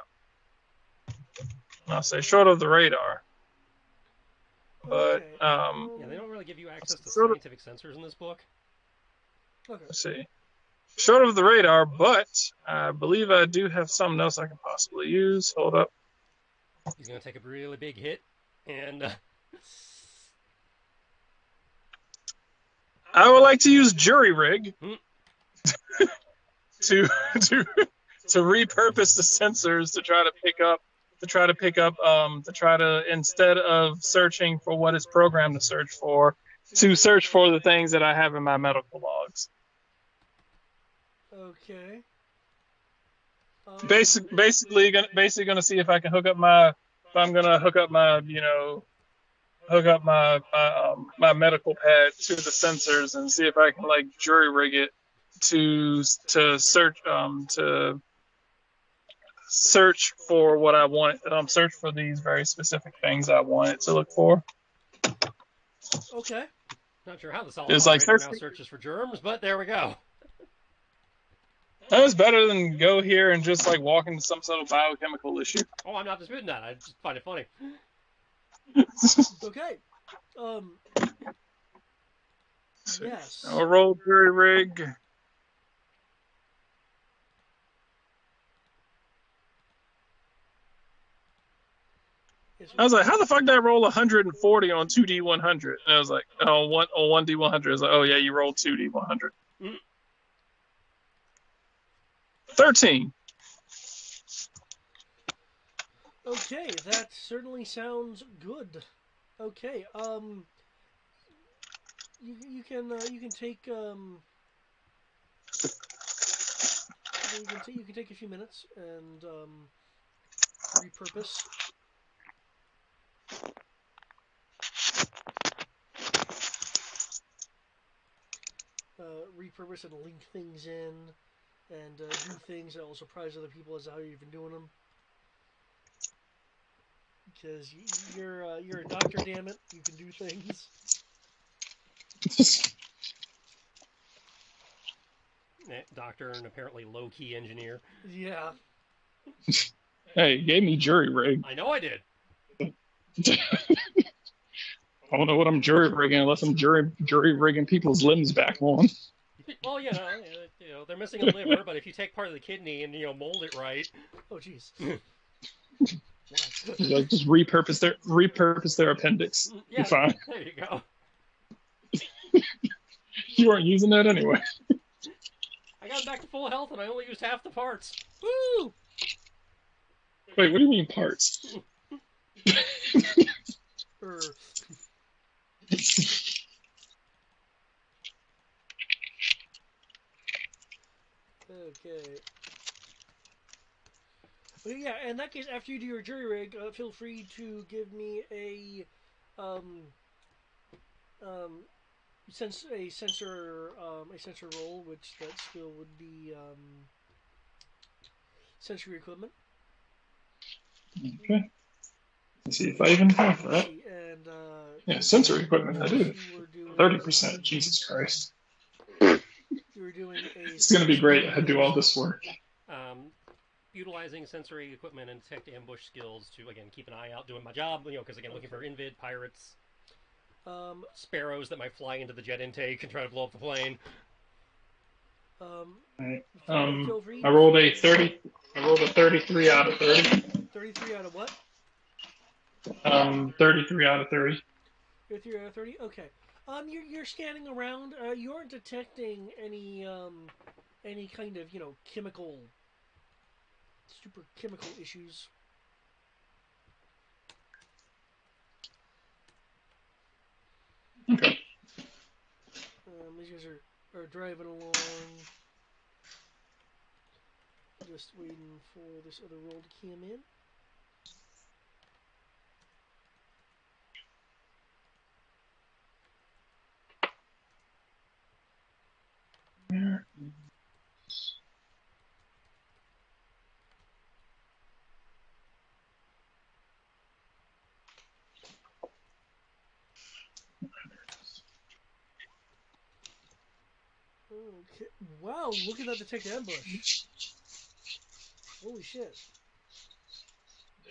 I'll say short of the radar. But Okay. Yeah, they don't really give you access to scientific sensors in this book. Okay. Let's see. Short of the radar, but I believe I do have something else I can possibly use. Hold up. He's going to take a really big hit, and I would like to use jury rig to repurpose the sensors to try to instead of searching for what it's programmed to search for, to search for the things that I have in my medical logs. Okay. Basically gonna see if I can hook up my my medical pad to the sensors and see if I can like jury rig it to search for what I want. Search for these very specific things I want it to look for. Okay. not sure how the solid It's like now searches for germs, but there we go. That was better than go here and just like walk into some sort of biochemical issue. Oh, I'm not disputing that. I just find it funny. Okay. Yes. I'll roll jury rig. I was like, how the fuck did I roll 140 on 2D100? And I was like, oh, 1D100. I was like, oh yeah, you rolled 2D100. 13. Okay, that certainly sounds good. Okay, you can take you can take a few minutes and repurpose. Repurpose and link things in, and do things that will surprise other people as to how you're even doing them. Because you're a doctor, damn it, you can do things. Doctor and apparently low-key engineer. Yeah. Hey, you gave me jury rig. I know I did. I don't know what I'm jury rigging unless I'm jury rigging people's limbs back on. Well, you know, they're missing a liver, but if you take part of the kidney and mold it right. Oh, jeez. Just repurpose their appendix. Yeah, You're fine. There you go. You aren't using that anyway. I got back to full health and I only used half the parts. Woo! Wait, what do you mean parts? Okay. Well, yeah, in that case, after you do your jury rig, feel free to give me a sensor roll, which that skill would be sensory equipment. Okay. Let's see if I even have that. And Yeah, sensory equipment. I do. 30%. Jesus Christ. You were doing It's gonna be great. I do all this work. Utilizing sensory equipment and detect ambush skills to again keep an eye out, doing my job. Because again, looking for invid pirates, sparrows that might fly into the jet intake and try to blow up the plane. Right. I rolled a 30. I rolled a 33 out of 30. 33 out of what? 33 out of 30. 33 out of 30. Okay. You're scanning around. You aren't detecting any kind of super chemical issues. Okay. These guys are driving along, just waiting for this other roll to come in. Where Okay. Wow, look at that detect ambush. Holy shit.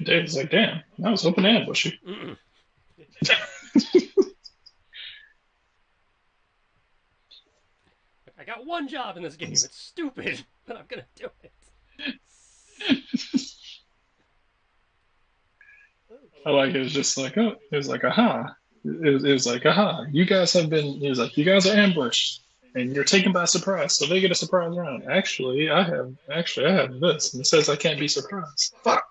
Dave's like, damn, I was hoping to ambush you. I got one job in this game. It's stupid, but I'm gonna do it. I like it was just like, oh, it was like, aha. It was like, aha. You guys have been. It was like, you guys are ambushed, and you're taken by surprise. So they get a surprise round. Actually, I have this, and it says I can't be surprised. Fuck.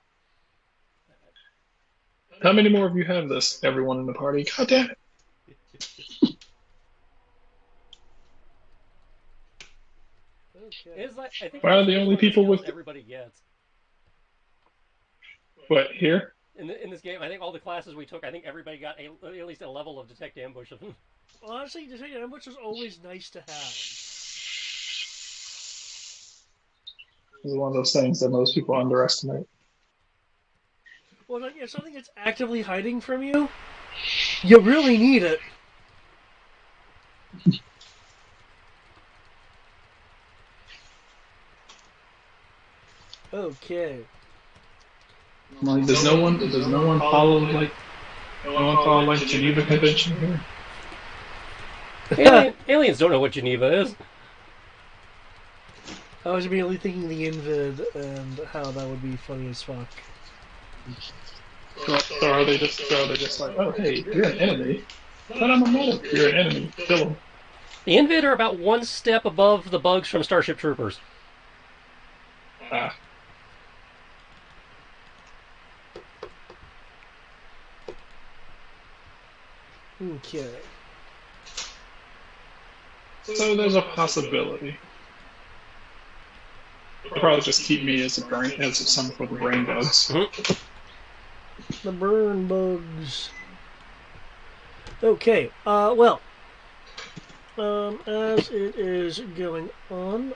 How many more of you have this? Everyone in the party. God damn it. Okay. It's like, I think Why are the only people with everybody gets. what here? In this game, I think all the classes we took, I think everybody got at least a level of detect ambush of them. Honestly, detect ambush is always nice to have. It's one of those things that most people underestimate. Well, like, if something is actively hiding from you, you really need it. Okay. Like, does no one follow like Geneva Convention here? Aliens don't know what Geneva is. I was immediately thinking the Invid and how that would be funny as fuck. So are they just like, oh hey, you're an enemy? But I'm a medic. You're an enemy. Kill them. The Invid are about one step above the bugs from Starship Troopers. Ah. Okay. So there's a possibility. They'll probably just keep me as some for the brain bugs. The burn bugs. Okay. Well. As it is going on,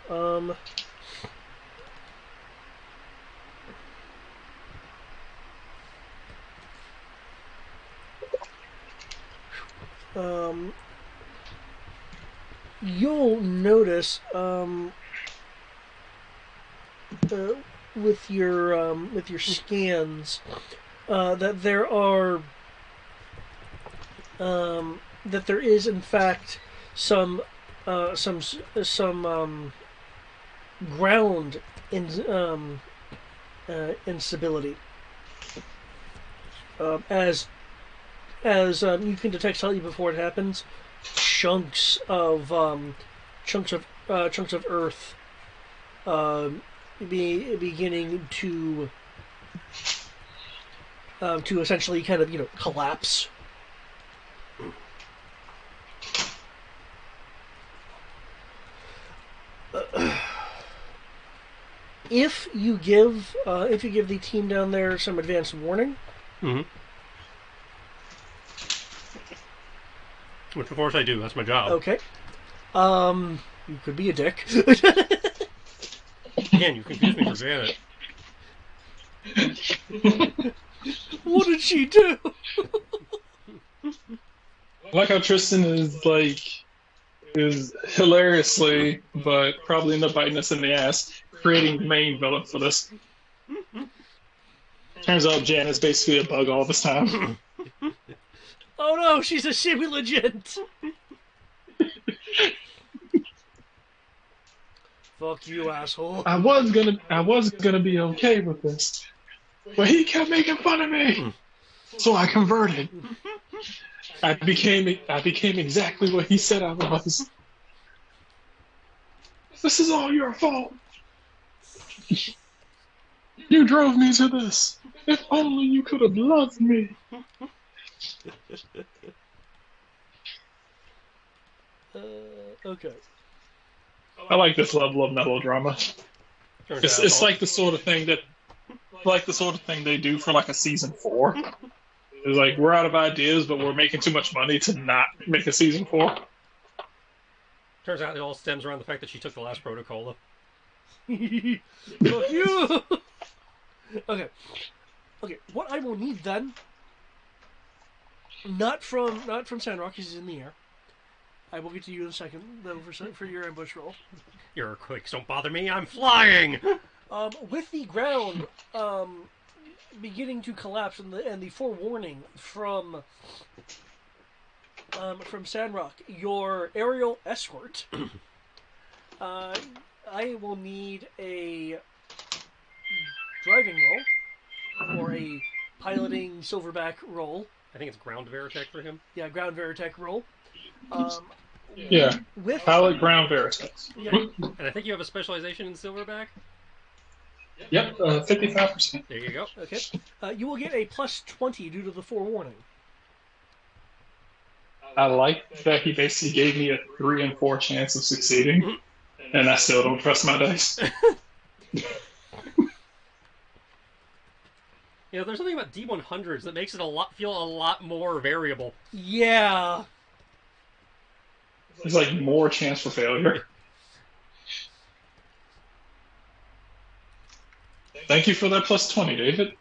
you'll notice, with your scans, that there are, that there is in fact some ground in instability, as you can detect slightly before it happens, chunks of earth beginning to essentially kind of collapse. If you give the team down there some advance warning, which of course I do. That's my job. okay. You could be a dick. Again, you confused me for Janet. What did she do? I like how Tristan is hilariously, but probably end up biting us in the ass, creating the main villain for this. Turns out Jan is basically a bug all this time. Oh no, she's a semi-legit. Fuck you, asshole. I was gonna be okay with this, but he kept making fun of me, so I converted. I became exactly what he said I was. This is all your fault. You drove me to this. If only you could have loved me. Okay. I like this level of melodrama. It's like the sort of thing they do for like a season 4. It's like we're out of ideas, but we're making too much money to not make a season 4. Turns out it all stems around the fact that she took the last Protocola. Fuck you. Okay. What I will need then, not from Sandrock, he's in the air. I will get to you in a second, though, for your ambush roll. Your earthquakes don't bother me. I'm flying. With the ground beginning to collapse and the forewarning from Sandrock, your aerial escort, I will need a driving roll or a piloting silverback roll. I think it's ground Veritech for him. Yeah, ground Veritech roll. Yeah, with pilot ground Veritech. yeah, And I think you have a specialization in Silverback. Yep, 55%. There you go. okay. You will get a plus 20 due to the forewarning. I like that he basically gave me a 3 and 4 chance of succeeding, and I still don't trust my dice. You know, there's something about D100s that makes it feel a lot more variable. Yeah. There's like more chance for failure. Thank you for that plus 20, David.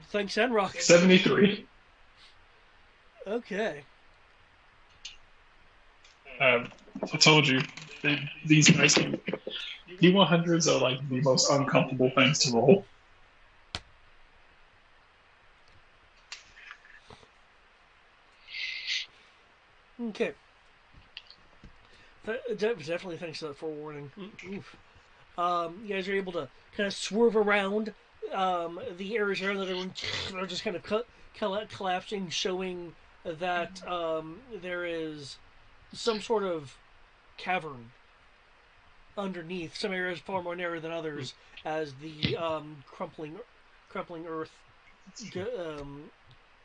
Thanks, Enrock. 73. Okay. I told you, these dice, D100s are like the most uncomfortable things to roll. Okay. Definitely thanks to that forewarning. Oof. You guys are able to kind of swerve around the areas around that are just kind of collapsing, showing that there is some sort of cavern underneath. Some areas far more narrow than others, as the crumpling earth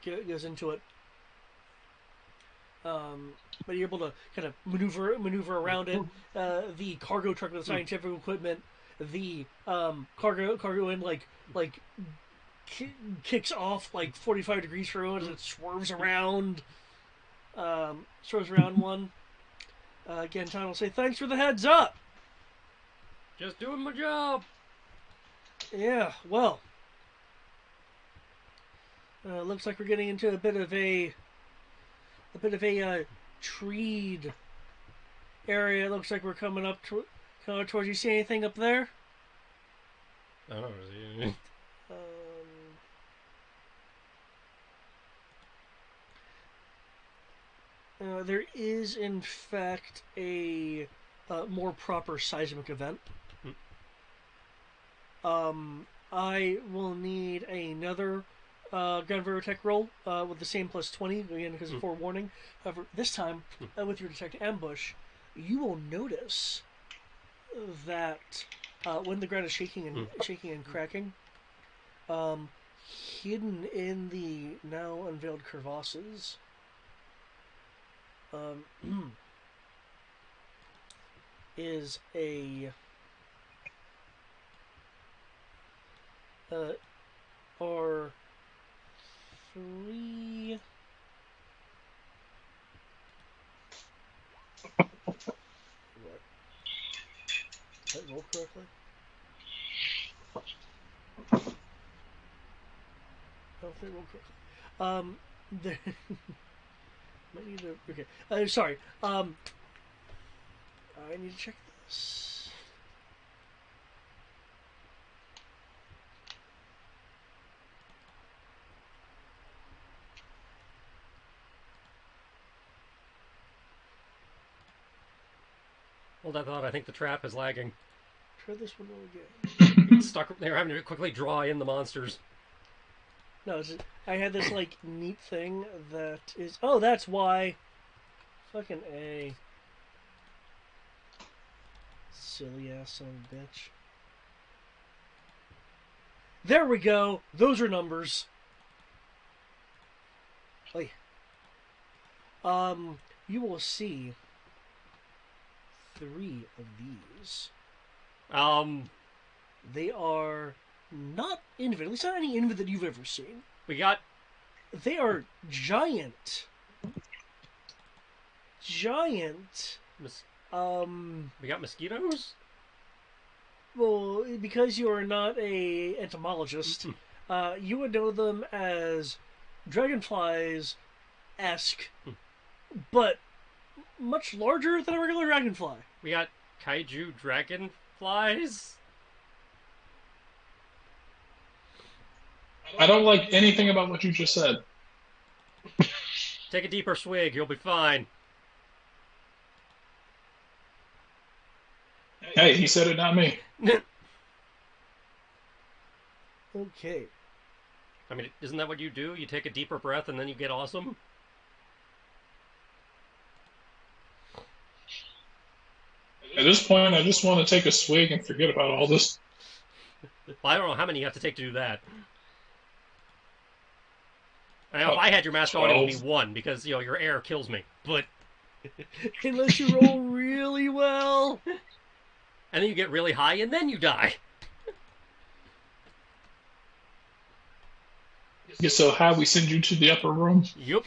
goes into it. but you're able to kind of maneuver around it. The cargo truck with the scientific equipment, the cargo in like kicks off like 45 degrees for it as it swerves around. One. Again, Tom will say, "Thanks for the heads up." Just doing my job. Yeah, well, looks like we're getting into a bit of a treed area. It looks like we're coming up towards. You see anything up there? I don't know. There is, in fact, a more proper seismic event. I will need another gun Robotech roll with the same plus 20, again, because of forewarning. However, this time, with your detect ambush, you will notice that when the ground is shaking and cracking, hidden in the now unveiled crevasses, is are three. What? Did I roll correctly? I don't think I rolled correctly. Might need to. Okay. Sorry. I need to check this. Hold that thought. I think the trap is lagging. Try this one again. It's stuck. They're having to quickly draw in the monsters. No, I had this like neat thing that is. Oh, that's why. Fucking A. Silly ass son of a bitch. There we go. Those are numbers. Oh yeah. You will see 3 of these. They are not invid. At least not any invid that you've ever seen. We got. They are giant. Giant. We got mosquitoes. Well, because you are not a entomologist, you would know them as dragonflies-esque, but much larger than a regular dragonfly. We got kaiju dragonflies. I don't like anything about what you just said. Take a deeper swig. You'll be fine. Hey, he said it, not me. Okay. I mean, isn't that what you do? You take a deeper breath and then you get awesome? At this point, I just want to take a swig and forget about all this. Well, I don't know how many you have to take to do that. I know, if I had your mask on, it would be 1, because, your air kills me. But... Unless you roll really well. And then you get really high, and then you die. Yeah, so how we send you to the upper room? Yup.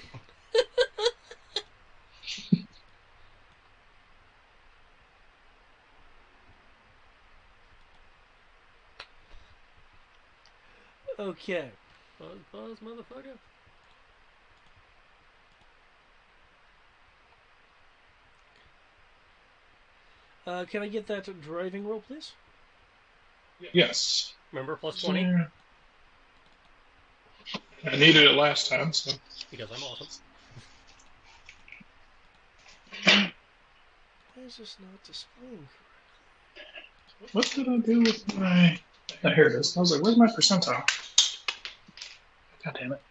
Okay. Buzz, motherfucker. Can I get that driving roll, please? Yes. Remember, plus 20? I needed it last time, so. Because I'm awesome. Why is this not displaying correctly? What did I do with my... Oh, here it is. I was like, where's my percentile? God damn it.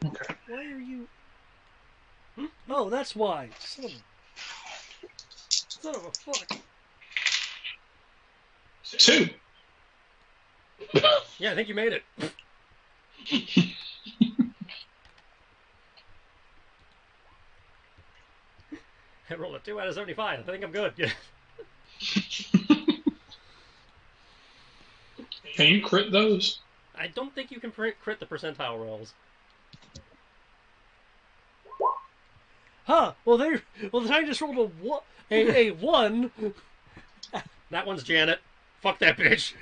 Okay. Why are you... Oh, that's why. Son of a fuck. 2. Yeah, I think you made it. I rolled a 2 out of 75. I think I'm good. Can you crit those? I don't think you can crit the percentile rolls. Huh? Well, then I just rolled a 1. That one's Janet. Fuck that bitch.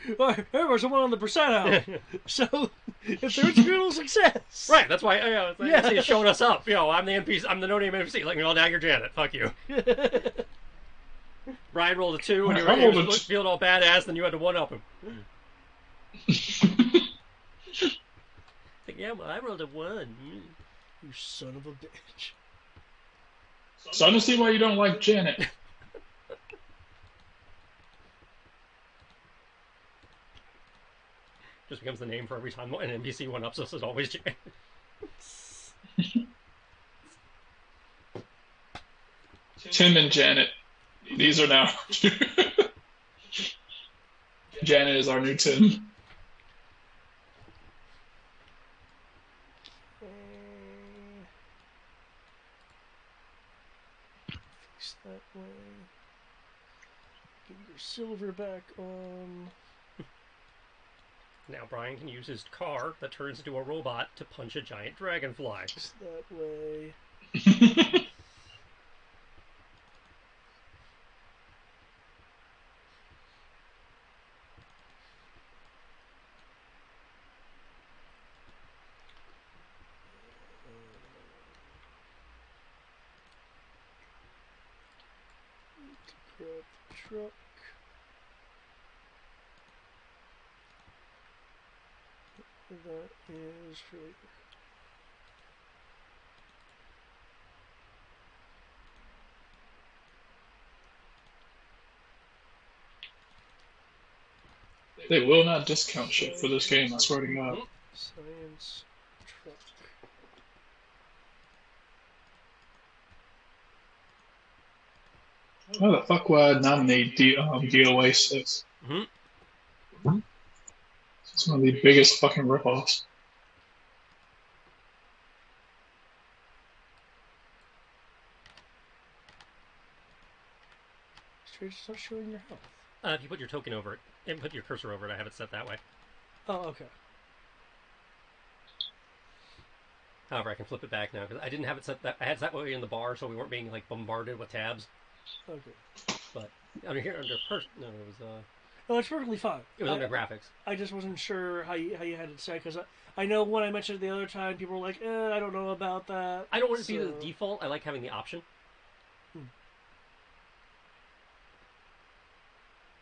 There was a 1 on the percentile. So it's a critical success. Right. That's why. The Yeah. NPC is showing us up. I'm the NPC. I'm the no-name NPC. Like, now you're Janet. Fuck you. Brian rolled a 2, and he was feeling all badass, and you had to one-up him. Yeah, well, I rolled a 1. You son of a bitch. So I don't see why you don't like Janet. Just becomes the name for every time an NPC one-ups us is always Janet. Tim and Janet. These are now. Janet is our new Tim. Fix that way. Get your silver back on. Now Brian can use his car that turns into a robot to punch a giant dragonfly. Fix that way. Grab the truck. That is right. They will not discount shit for this game, I swear to God. Science truck. How the fuck would I nominate DOA 6? Mm-hmm. It's one of the biggest fucking ripoffs. It's not showing your health. If you put your token over it, and put your cursor over it, I have it set that way. Oh, okay. However, I can flip it back now, because I didn't have it set that. I had it that way in the bar, so we weren't being, like, bombarded with tabs. Okay. But under here, under no, it was No, it's perfectly fine. it was under graphics. I just wasn't sure how you had it set, because I know when I mentioned it the other time, people were like, I don't know about that. I don't want it to be the default. I like having the option.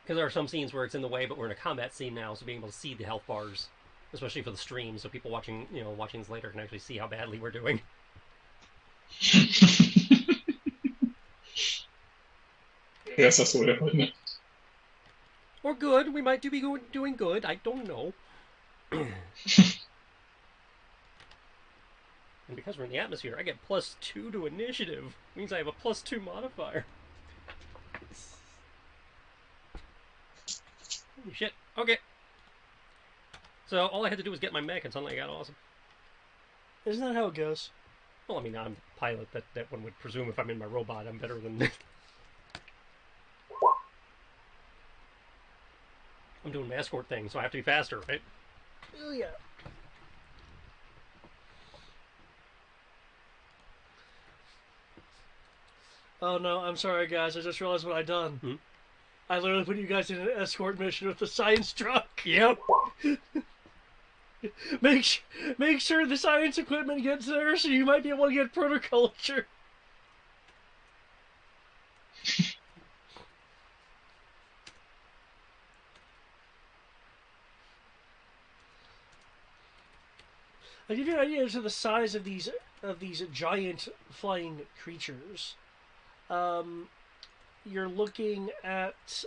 Because there are some scenes where it's in the way, but we're in a combat scene now, so being able to see the health bars, especially for the stream, so people watching this later can actually see how badly we're doing. Yes, that's the way to put it. Or good. We might be doing good. I don't know. And because we're in the atmosphere, I get +2 to initiative. Means I have a +2 modifier. Holy shit. Okay. So all I had to do was get my mech, and suddenly I got awesome. Isn't that how it goes? Well, I mean, I'm the pilot. That one would presume if I'm in my robot, I'm better than... I'm doing my escort thing, so I have to be faster, right? Oh, yeah. Oh, no, I'm sorry, guys. I just realized what I done. Hmm? I literally put you guys in an escort mission with the science truck. Yep. Make sure the science equipment gets there, so you might be able to get protoculture. I'll give you an idea as to the size of these giant flying creatures. You're looking at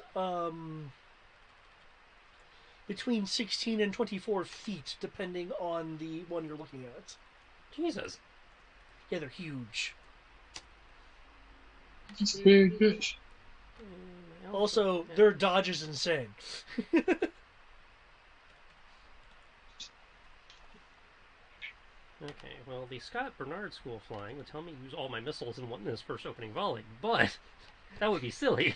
between 16 and 24 feet, depending on the one you're looking at. Jesus. Yeah, they're huge. It's a big bitch. Also, their dodge is insane. Okay, well, the Scott Bernard School of Flying would tell me to use all my missiles in his first opening volley, but that would be silly.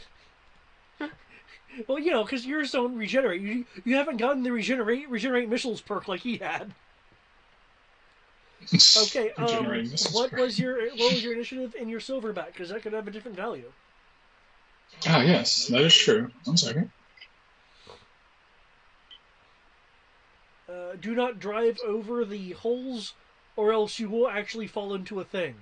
Well, because yours don't regenerate. You haven't gotten the regenerate missiles perk like he had. Okay. Regenerating missiles. What was your initiative in your silverback? Because that could have a different value. Ah, yes, that is true. 1 second. Do not drive over the holes, or else you will actually fall into a thing.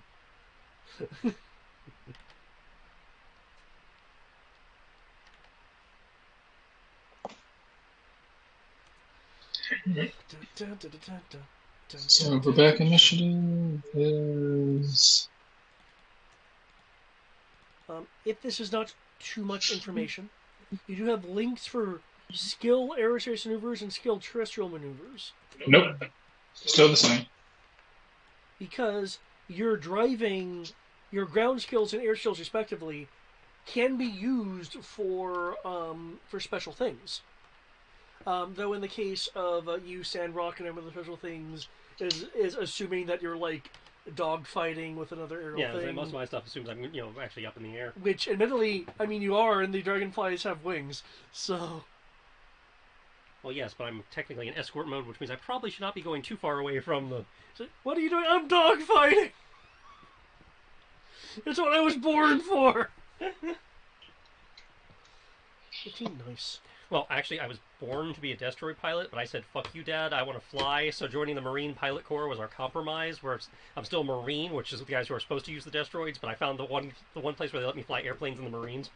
So Rebecca initiative is. If this is not too much information, you do have links for skill aerospace maneuvers and skill terrestrial maneuvers. Nope. Still the same. Because your driving, your ground skills and air skills respectively, can be used for special things. Though in the case of you, Sandrock, and other special things, is assuming that you're like dog fighting with another aerial thing. Yeah, most of my stuff assumes I'm actually up in the air. Which, admittedly, I mean you are, and the dragonflies have wings, so. Well, yes, but I'm technically in escort mode, which means I probably should not be going too far away from the. So, what are you doing? I'm dog fighting. It's what I was born for. 15, nice. Well, actually, I was born to be a destroid pilot, but I said, fuck you, Dad, I want to fly. So joining the Marine Pilot Corps was our compromise, where I'm still a Marine, which is the guys who are supposed to use the destroids, but I found the one place where they let me fly airplanes in the Marines.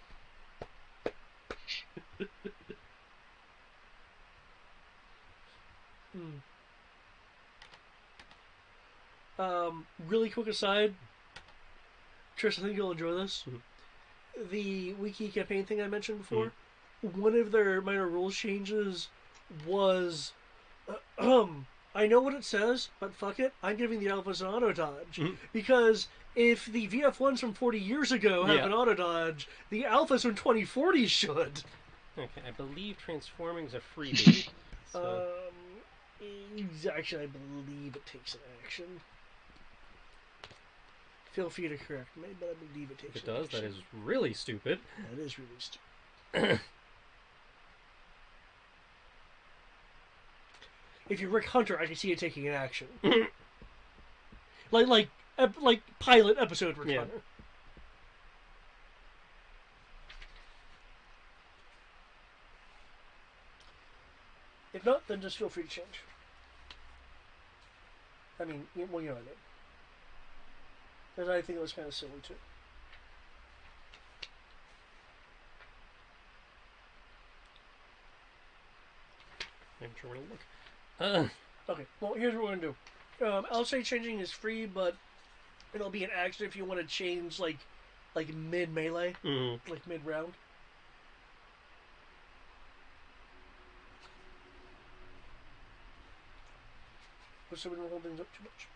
Really quick aside, Trish, I think you'll enjoy this. Mm-hmm. The wiki campaign thing I mentioned before, one of their minor rules changes was, I know what it says, but fuck it, I'm giving the alphas an auto dodge. Because if the VF1s from 40 years ago have an auto dodge, the alphas from 2040 should. Okay, I believe transforming is a freebie. So. Actually, I believe it takes an action. Feel free to correct me, but I believe it takes an action. If it does, that is really stupid. That is really stupid. If you're Rick Hunter, I can see it taking an action. like pilot episode Rick Hunter. If not, then just feel free to change. I mean, well, you know what I mean. Because I think it was kind of silly, too. I'm sure we're going to look. Okay, well, here's what we're going to do. I'll say changing is free, but it'll be an action if you want to change, like mid-melee, like mid-round. So we don't hold things up too much.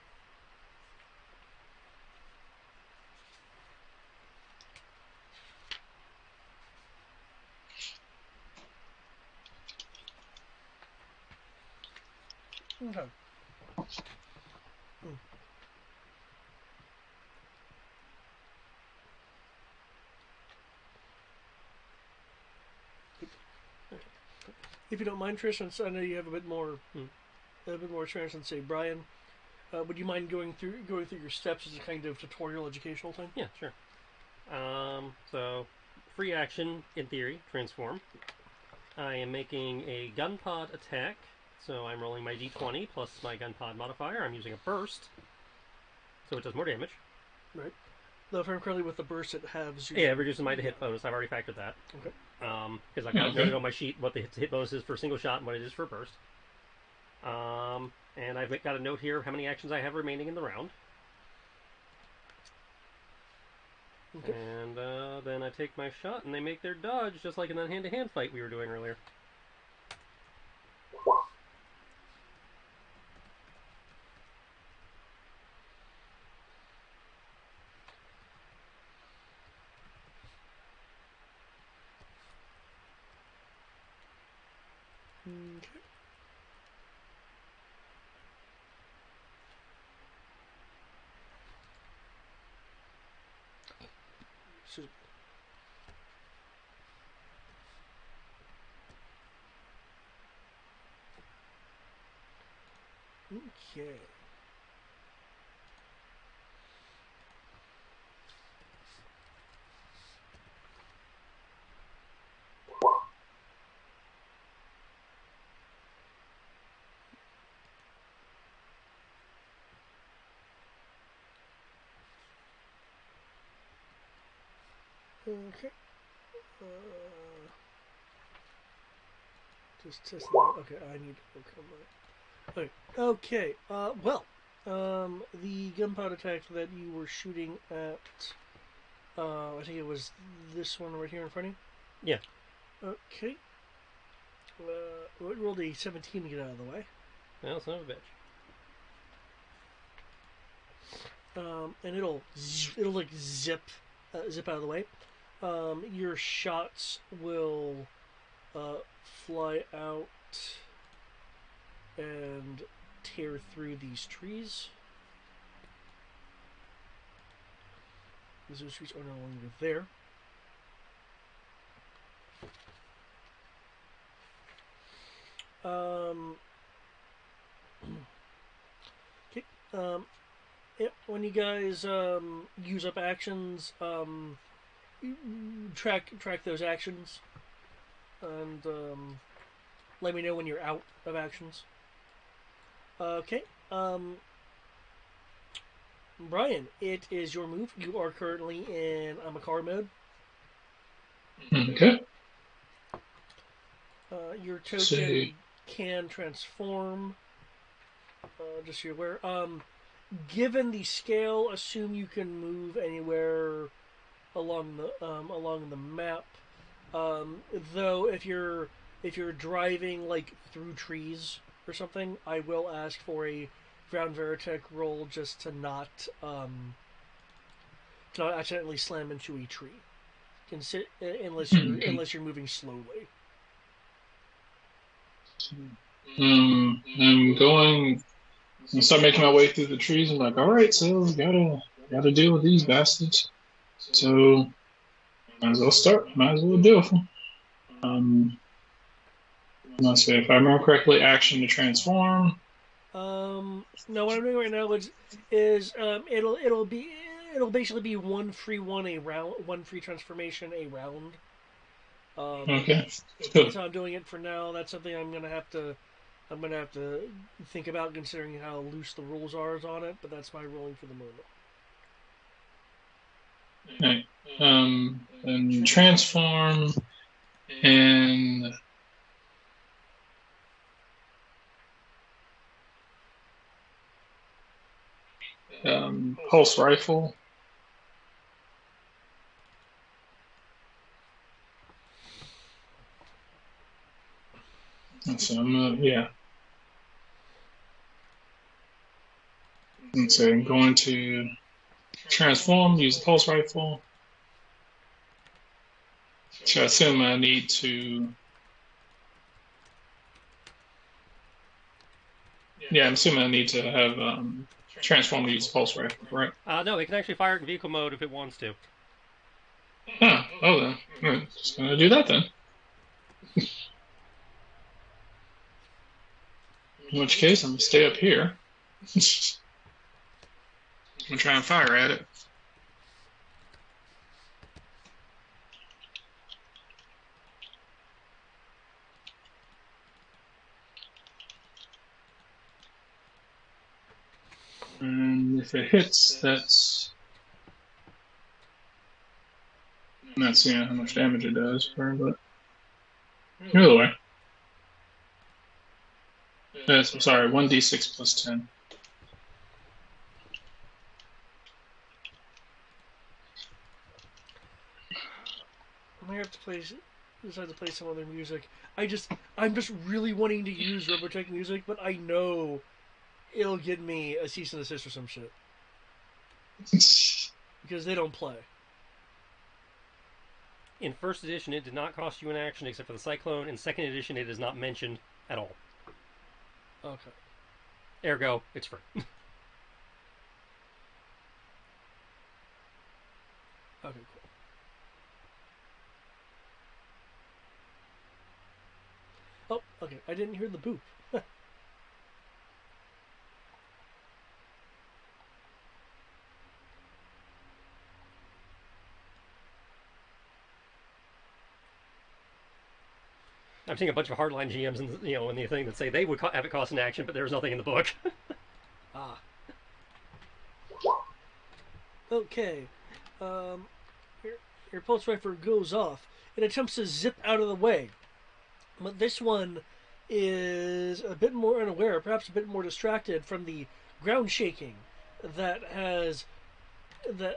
Okay. If you don't mind, Trish, since I know you have a bit more experience than say Brian, would you mind going through your steps as a kind of tutorial educational thing? Yeah, sure. So free action in theory, transform. I am making a gun pod attack, so I'm rolling my d20 plus my gun pod modifier. I'm using a burst, so it does more damage. Right. Though if I'm correctly with the burst, it halves. Yeah, it reduces my hit bonus. I've already factored that. Okay. Because I've got it noted on my sheet what the hit bonus is for a single shot and what it is for a burst. And I've got a note here of how many actions I have remaining in the round. Okay. And then I take my shot and they make their dodge, just like in that hand-to-hand fight we were doing earlier. Okay. Okay. Okay. Just test that. Okay, I need to come on. Okay. Well, the gunpowder attack that you were shooting at, I think it was this one right here in front of Yeah. you. Okay. We rolled a 17 to get out of the way. Well, son of a bitch. And it'll like zip out of the way. Your shots will fly out and tear through these trees. Those trees are no longer there. Okay. When you guys use up actions, track those actions, and let me know when you're out of actions. Okay. Brian, it is your move. You are currently in Amakar mode. Okay. Your token See. can transform. Just so you're aware. Given the scale, assume you can move anywhere along the map. Though if you're driving like through trees or something, I will ask for a ground veritech roll just to not accidentally slam into a tree. Unless you're moving slowly. I'm going. I start making my way through the trees. I'm like, all right, so gotta deal with these bastards. So might as well start. Might as well deal with them. Let's see if I remember correctly. Action to transform. No, what I'm doing right now is it'll basically be one free transformation a round. Okay. That's how I'm doing it for now. That's something I'm gonna have to think about, considering how loose the rules are on it. But that's my rolling for the moment. Okay. And transform and pulse rifle. So yeah. And so I'm going to transform, use the pulse rifle. So I assume I need to. Yeah, I'm assuming I need to have transform to use the pulse rifle, right? No, it can actually fire it in vehicle mode if it wants to. Oh then. I'm just gonna do that then. In which case, I'm gonna stay up here. I'm gonna try and fire at it. And if it hits, that's I'm not seeing how much damage it does, but either way. Yes, I'm sorry, 1d6 plus 10. I might have to decide to play some other music. I'm just really wanting to use Robotech music, but I know it'll get me a cease and desist or some shit because they don't play. In first edition, it did not cost you an action except for the cyclone. In second edition, it is not mentioned at all. Okay. Ergo, it's free. Okay, cool. Oh, okay. I didn't hear the boop. I'm seeing a bunch of hardline GMs in the thing that say they would have it cost an action, but there's nothing in the book. Ah. Okay. Your pulse rifle goes off. It attempts to zip out of the way. But this one is a bit more unaware, perhaps a bit more distracted from the ground shaking that has it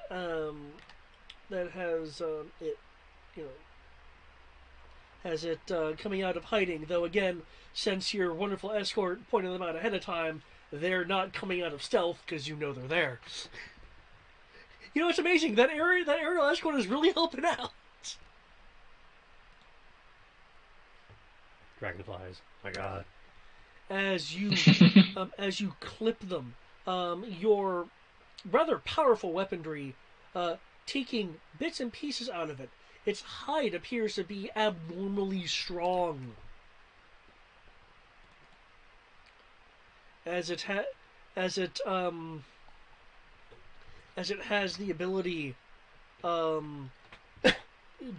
has it coming out of hiding. Though again, since your wonderful escort pointed them out ahead of time, they're not coming out of stealth because you know they're there. You know, it's amazing that aerial escort is really helping out. Dragonflies. My God. As you clip them, your rather powerful weaponry, taking bits and pieces out of it. Its hide appears to be abnormally strong. As it has the ability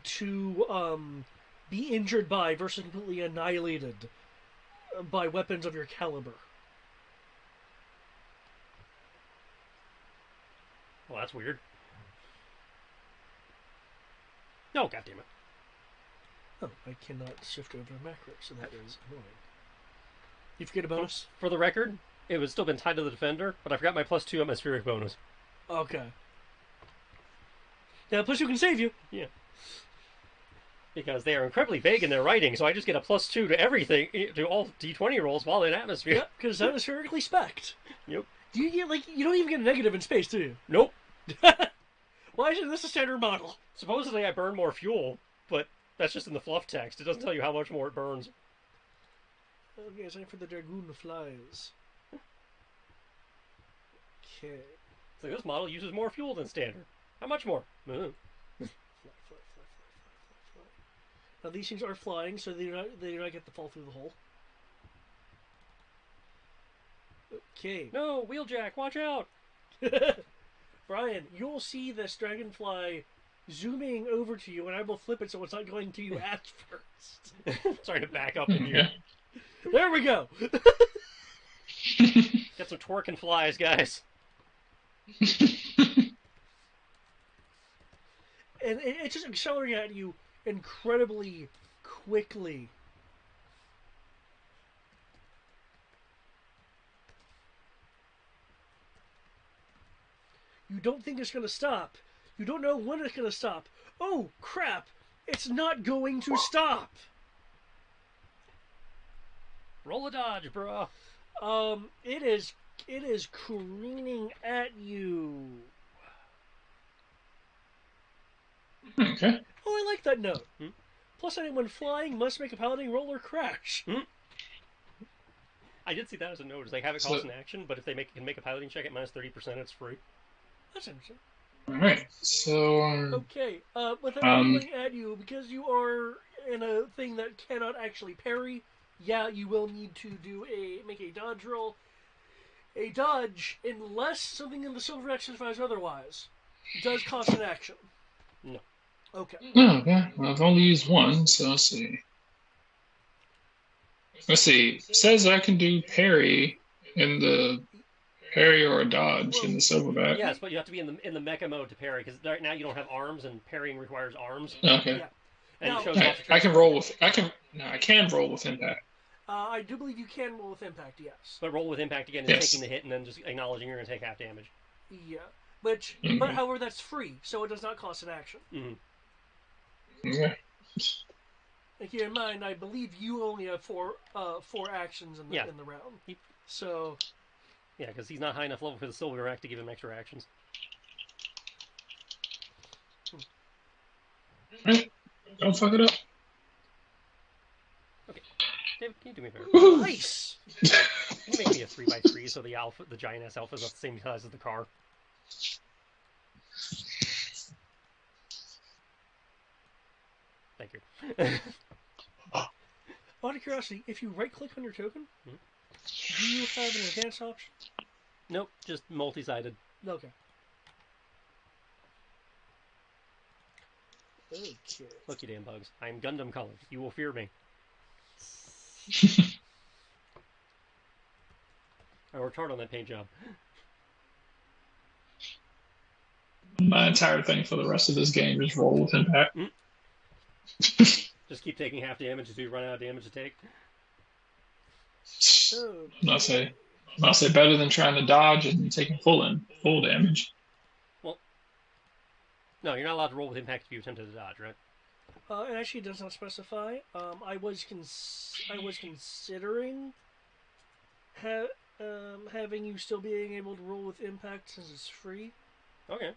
to be injured by versus completely annihilated by weapons of your caliber. Well, that's weird. No, goddammit. Oh, I cannot shift over a macro, so that is annoying. You forget a bonus? For the record, it would still been tied to the defender, but I forgot my +2 atmospheric bonus. Okay. Yeah, +2 can save you. Yeah. Because they are incredibly vague in their writing, so I just get a +2 to everything, to all D20 rolls while in atmosphere. Yep, because it's atmospherically spec'd. Yep. Do you get, you don't even get a negative in space, do you? Nope. Why isn't this a standard model? Supposedly I burn more fuel, but that's just in the fluff text. It doesn't tell you how much more it burns. Okay, it's time for the Dragoon flies. Okay. So this model uses more fuel than standard. How much more? Fly. Now these things are flying, so they do not get to fall through the hole. Okay. No, Wheeljack, watch out! Brian, you'll see this dragonfly zooming over to you, and I will flip it so it's not going to you at first. Sorry to back up in here. There we go! Get some twerking flies, guys. And it's just accelerating at you incredibly quickly. You don't think it's going to stop. You don't know when it's going to stop. Oh, crap! It's not going to stop! Roll a dodge, bro. It is careening at you. Okay. Oh, I like that note. Plus, anyone flying must make a piloting roll or crash. I did see that as a note. They have it cost an action, but if they can make a piloting check at -30%, it's free. That's interesting. All right. So. Okay. With that rolling at you, because you are in a thing that cannot actually parry, yeah, you will need to make a dodge roll. A dodge, unless something in the Silver X specifies otherwise, does cost an action. No. Okay. Oh, okay. Well, I've only used one, so let's see. Let's see. It says I can do parry in the parry or a dodge in the silverback. Yes, but you have to be in the mecha mode to parry, because right now you don't have arms, and parrying requires arms. Okay. Yeah. And Now, it shows I can roll with. I can roll with impact. I do believe you can roll with impact, yes. But roll with impact again is Yes. taking the hit and then just acknowledging you're going to take half damage. Yeah. But however, that's free, so it does not cost an action. Okay. And keep in mind, I believe you only have four actions in the round. So. Yeah, because he's not high enough level for the silver rack to give him extra actions. Right. Don't fuck it up. Okay. David, can you do me a favor? Woohoo! Nice! Can you make me a 3x3 so the giant alpha is not the same size as the car? Thank you. Out of curiosity, if you right-click on your token, do you have an advanced option? Nope, just multi-sided. Okay. Okay. Look, you damn bugs. I am Gundam colored. You will fear me. I worked hard on that paint job. My entire thing for the rest of this game is roll with impact. Just keep taking half damage until you run out of damage to take. Oh, I'll say better than trying to dodge and taking full damage. No, you're not allowed to roll with impact if you attempt to dodge, right? it actually does not specify. I was considering having you still being able to roll with impact since it's free. Okay.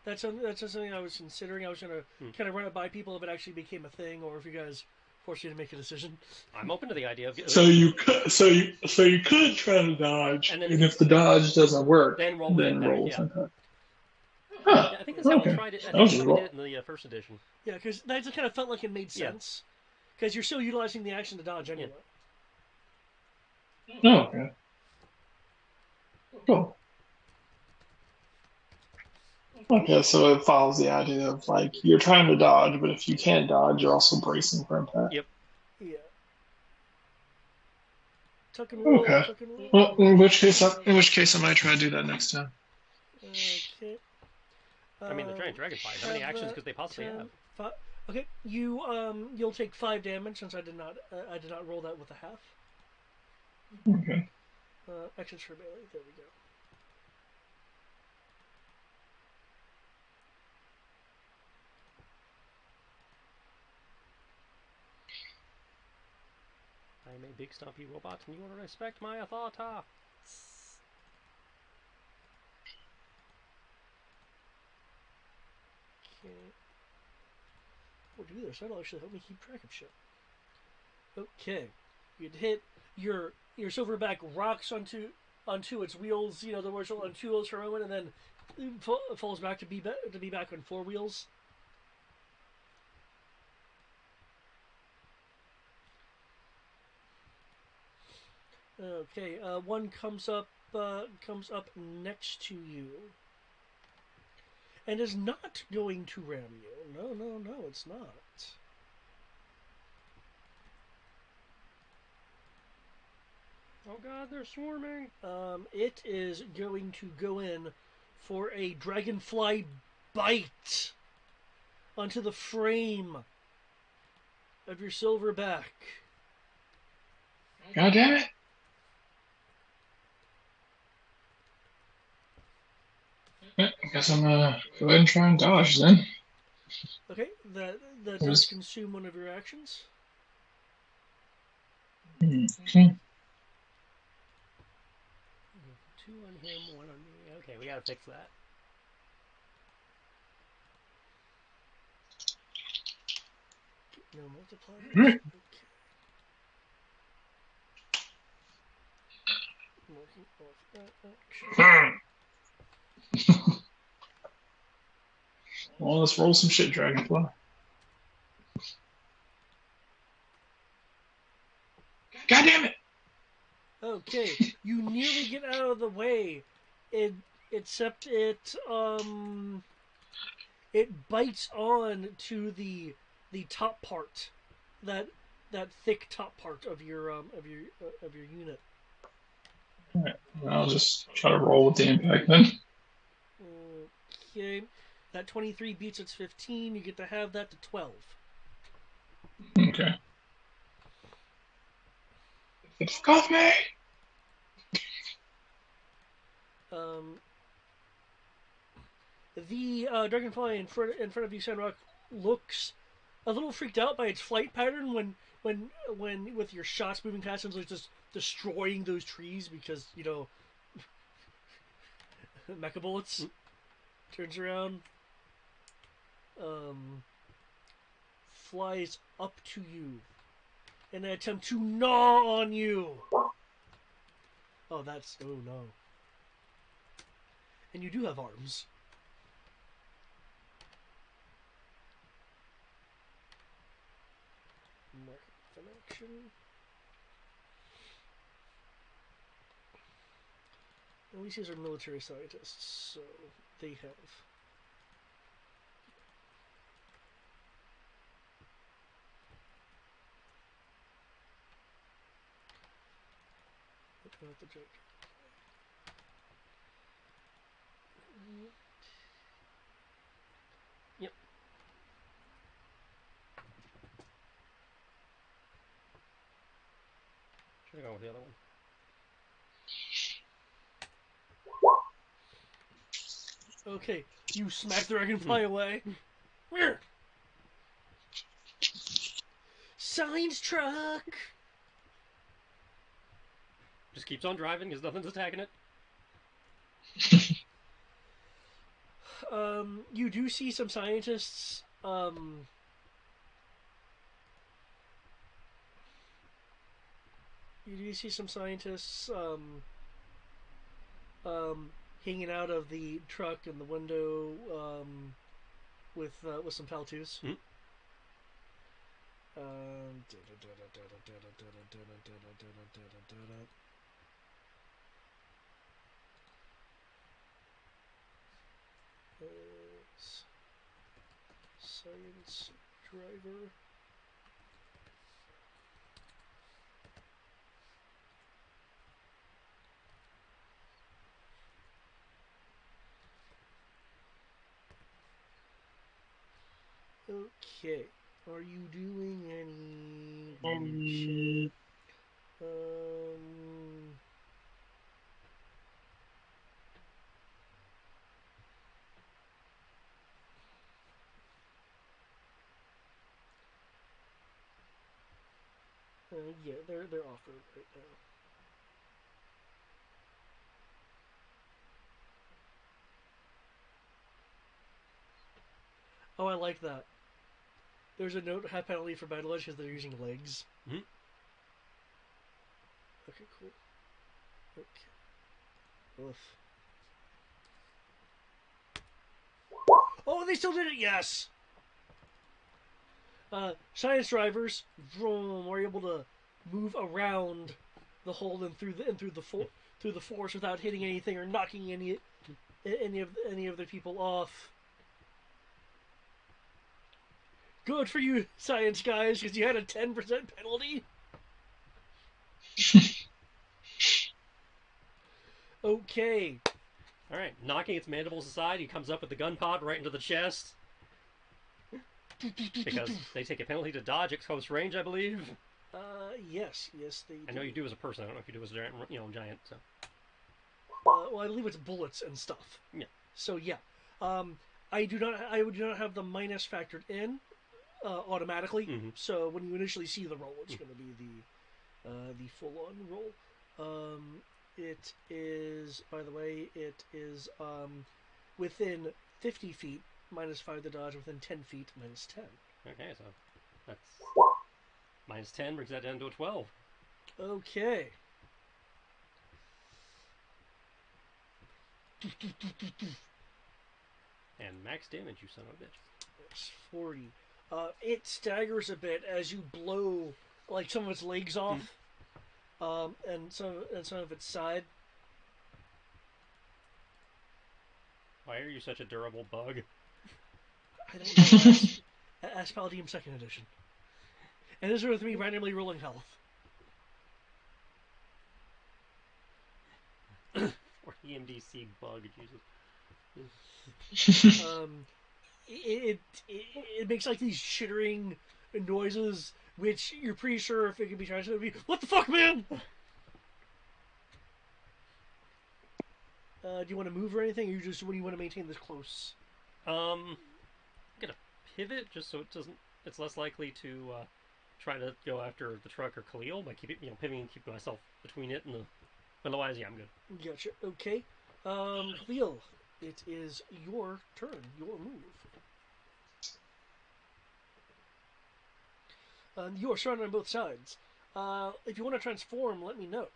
That's just something I was considering. I was gonna kind of run it by people if it actually became a thing, or if you guys force you to make a decision. I'm open to the idea of. So you could try to dodge, And then and if the dodge doesn't work, then roll with impact, with yeah. impact. Huh. Yeah, I think that's how we tried it. I think that's how we did it in the first edition. Yeah, because that just kind of felt like it made sense. Because you're still utilizing the action to dodge anyway. Oh, okay. Cool. Okay, so it follows the idea of like you're trying to dodge, but if you can't dodge, you're also bracing for impact. Yep. Yeah. Tuck and roll. Okay. Tuck and roll. Well, in which case, I might try to do that next time. Okay. I mean, the giant dragonflies. How many actions could they possibly have? Okay, you'll take 5 damage since I did not roll that with a half. Okay. Actions for melee. There we go. I'm a big stumpy robot, and you want to respect my authority. Okay. We'll do this. That'll actually help me keep track of shit. Okay. You'd hit your silverback rocks onto its wheels. You know, the words on 2 wheels for a moment, and then falls back to be back on 4 wheels. Okay. One comes up next to you, and is not going to ram you. No, it's not. Oh god, they're swarming! It is going to go in for a dragonfly bite onto the frame of your silverback. God damn it! I guess I'm gonna go ahead and try and dodge then. Okay, that does consume one of your actions. Okay. 2 on him, 1 on me. Okay, we gotta fix that. No multipliers. Right. Okay. Marking off that action. Well, let's roll some shit, Dragonfly. God damn it! Okay, you nearly get out of the way, except it bites on to the top part, that thick top part of your unit. All right, I'll just try to roll with the impact then. Okay, that 23 beats its 15. You get to have that to 12. Okay. Fuck off me! The dragonfly in front of you, Sandrock, looks a little freaked out by its flight pattern when with your shots moving past him, like just destroying those trees because, you know, mecha bullets. Turns around, flies up to you in an attempt to gnaw on you. Oh no. And you do have arms. Mark an action. At least these are military scientists, so they have. Not the joke. Yep. Should have gone with the other one. Okay, you smack the dragonfly away. Where? Science truck! Just keeps on driving because nothing's attacking it. You do see some scientists, hanging out of the truck in the window, with some Paltus. Hmm. Science driver. Okay. Are you doing any shit? Yeah, they're off-road right now. Oh, I like that. There's a note half penalty for battle edge because they're using legs. Mm-hmm. Okay, cool. Okay. Oof. Oh, they still did it. Yes. Science drivers were able to move around the hole and through the force without hitting anything or knocking any of the people off. Good for you, science guys, because you had a 10% penalty. Okay. All right, knocking its mandibles aside, he comes up with the gun pod right into the chest. Because they take a penalty to dodge at close range, I believe. Yes, they do. I know you do as a person. I don't know if you do as a giant, giant. So. Well, I believe it's bullets and stuff. Yeah. So yeah, I do not have the minus factored in automatically. Mm-hmm. So when you initially see the roll, it's going to be the full-on roll. It is, by the way, within 50 feet, -5 to dodge, within 10 feet, -10. Okay, so that's -10 brings that down to a 12. Okay. And max damage, you son of a bitch. It's 40. It staggers a bit as you blow like some of its legs off, and some of its side. Why are you such a durable bug? I don't know. Ask Paladin 2nd Edition. And this is with me randomly rolling health. Or EMDC bug, Jesus. It makes like these chittering noises, which you're pretty sure if it could be translated, it would be, what the fuck, man? Do you want to move or anything, or you just when you want to maintain this close? I'm gonna pivot just so it's less likely to try to go after the truck or Khalil by pivoting and keeping myself between it and the. Otherwise, yeah, I'm good. Gotcha. Okay, Khalil, it is your turn. Your move. You are surrounded on both sides. If you want to transform, let me know.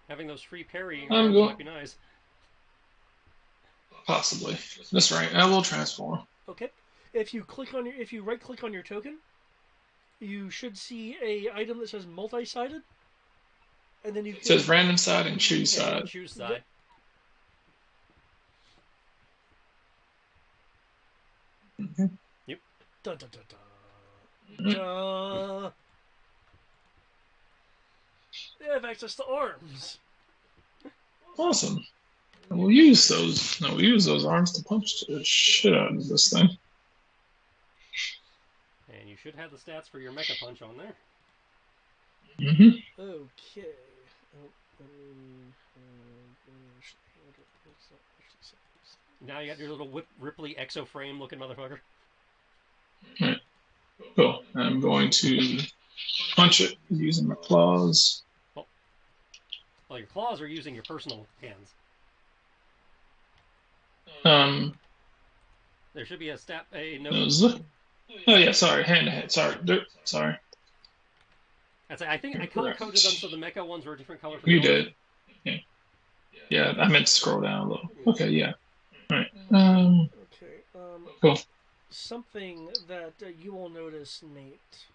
Having those free parrying might be nice. Possibly. That's right. I will transform. Okay. If you right click on your token, you should see a item that says multi-sided, and then it says random side and choose side. Choose side. Dun, dun, dun, dun. Dun. They have access to arms. Awesome. And we'll use those. No, we'll use those arms to punch the shit out of this thing. And you should have the stats for your Mecha Punch on there. Okay. Now you got your little Ripley exo-frame looking motherfucker. Alright. Cool. I'm going to punch it using my claws. Well, your claws are using your personal hands. There should be a note. Oh yeah, sorry, hand to hand. Sorry. I think I color-coded them so the Mecha ones were a different color. You did. Yeah, I meant to scroll down a little. Okay, yeah. All right. Cool. Something that you will notice, Nate.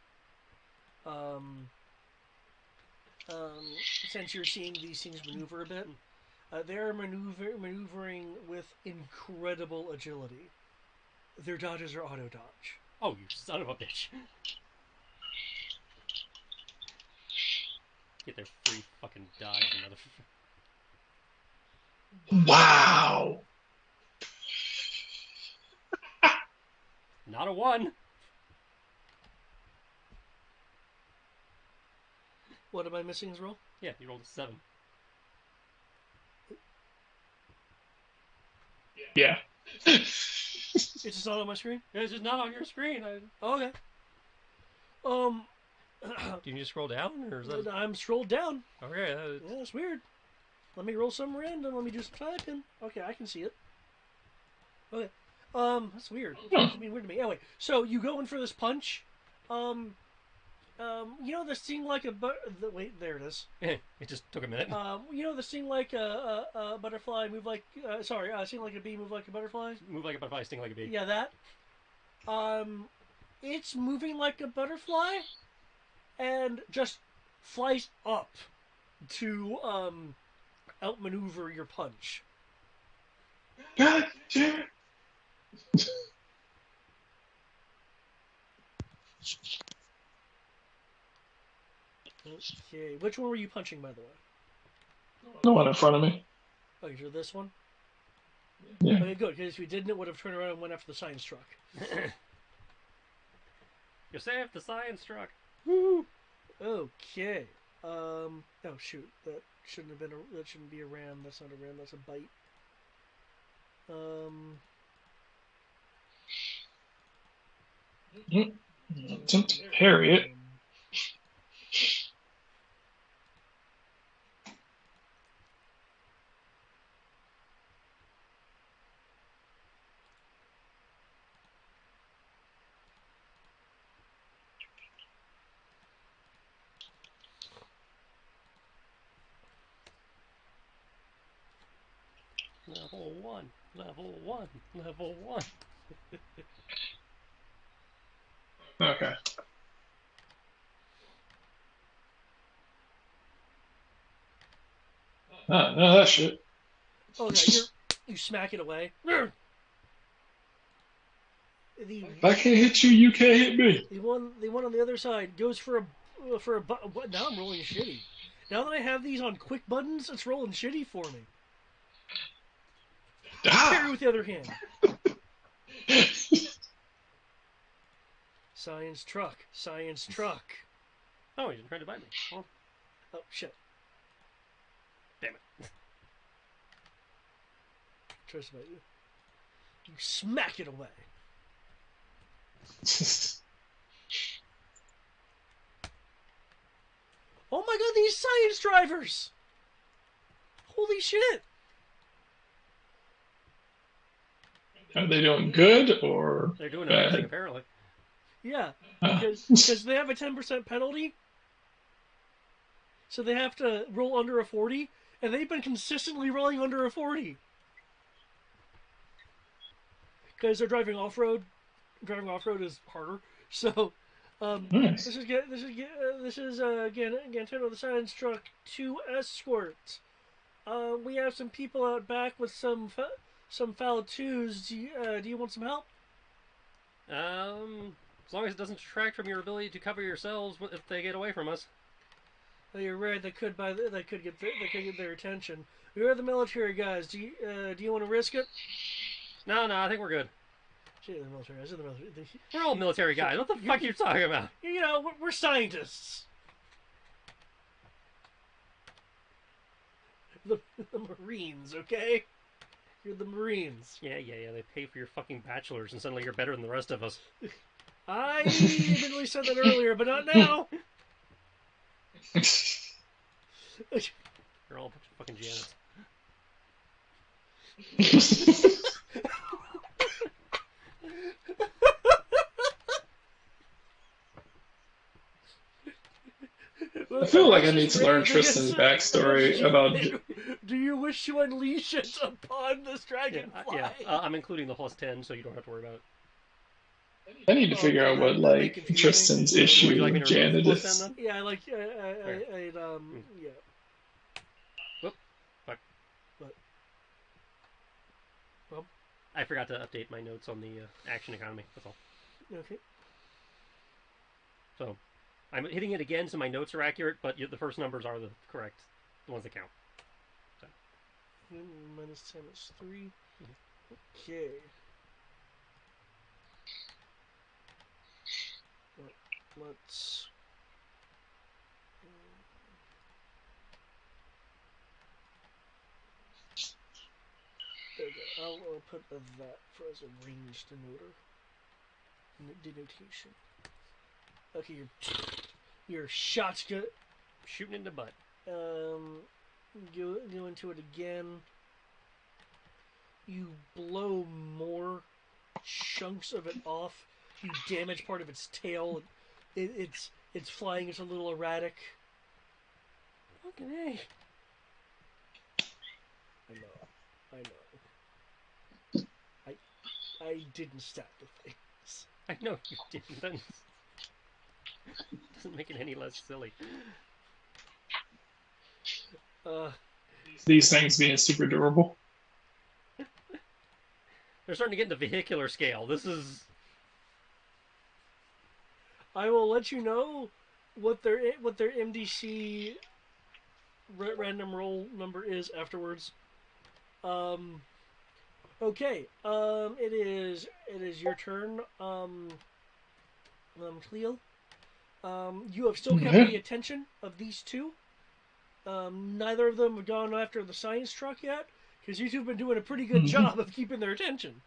Since you're seeing these things maneuver a bit, they're maneuvering with incredible agility. Their dodges are auto dodge. Oh, you son of a bitch! Get their free fucking dodge, motherfucker. Wow. Not a 1. What am I missing as roll? Yeah, you rolled a 7. Yeah. It's just not on my screen? It's just not on your screen. Okay. Do you just scroll down, or is that... I'm scrolled down. Okay. Yeah, that's weird. Let me roll some random. Let me do some typing. Okay, I can see it. Okay. That's weird. It's being weird to me. Anyway, so you go in for this punch. You know the scene like a wait, there it is. It just took a minute. You know the scene like a butterfly move like scene like a bee move like a butterfly. Move like a butterfly, sting like a bee. Yeah, that. It's moving like a butterfly, and just flies up to outmaneuver your punch. God damn it. Okay, which one were you punching, by the way? The one in front of me. Oh, you're this one? Yeah. Okay, good, because if we didn't, it would have turned around and went after the science truck. You're safe, the science truck. Woo! Okay. Oh shoot, that shouldn't be a ram. That's not a ram. That's a bite. Attempt to parry it. Level 1. Level 1. Level 1. Okay. No, that shit. Okay, you smack it away. If I can't hit you, you can't hit me. The one on the other side goes for a now I'm rolling shitty. Now that I have these on quick buttons, it's rolling shitty for me. Parry with the other hand. Science truck. Science truck. Oh, he's trying to bite me. Oh shit. Damn it. Tries to bite you. You smack it away. Oh my god, these science drivers! Holy shit! Are they doing good or they're doing bad? amazing, apparently. Yeah, because they have a 10% penalty, so they have to roll under a 40, and they've been consistently rolling under a 40. Because they're driving off-road. Driving off-road is harder, so Nice. this is Gantano the Science Truck 2 Escort. We have some people out back with some foul twos. Do you want some help? As long as it doesn't detract from your ability to cover yourselves if they get away from us. Oh, you're right. That could get their attention. We are the military guys. Do you want to risk it? No, I think we're good. Shit, the military. I said the military. We're all military guys. What the fuck are you talking about? You know, we're scientists. The Marines, okay? You're the Marines. Yeah. They pay for your fucking bachelors, and suddenly you're better than the rest of us. I admittedly said that earlier, but not now. You're all a bunch of fucking Janets. I feel like I need to learn Tristan's backstory about. Do you wish to unleash it upon this dragonfly? I'm including the +10, so you don't have to worry about it. I need to figure out what like Tristan's issue Would you like me with to remove Janet the is. +10 then? Yeah, yeah. Whoop. Fuck. What? Well, I forgot to update my notes on the action economy. That's all. okay. So, I'm hitting it again, so my notes are accurate, but the first numbers are the correct, the ones that count. So. -10 is 3. Okay. Let's. There we go. I'll put that for as a ranged denotation. Okay, your shot's good. Shooting in the butt. Go into it again. You blow more chunks of it off. You damage part of its tail. It's flying. It's a little erratic. Fucking A. I know. I didn't stat the things. I know you didn't. Doesn't make it any less silly. These things being super durable. They're starting to get into vehicular scale. This is. I will let you know what their MDC random roll number is afterwards. Okay. It is your turn. Cleo. You have still kept the attention of these two. Neither of them have gone after the science truck yet, because you two have been doing a pretty good job of keeping their attention.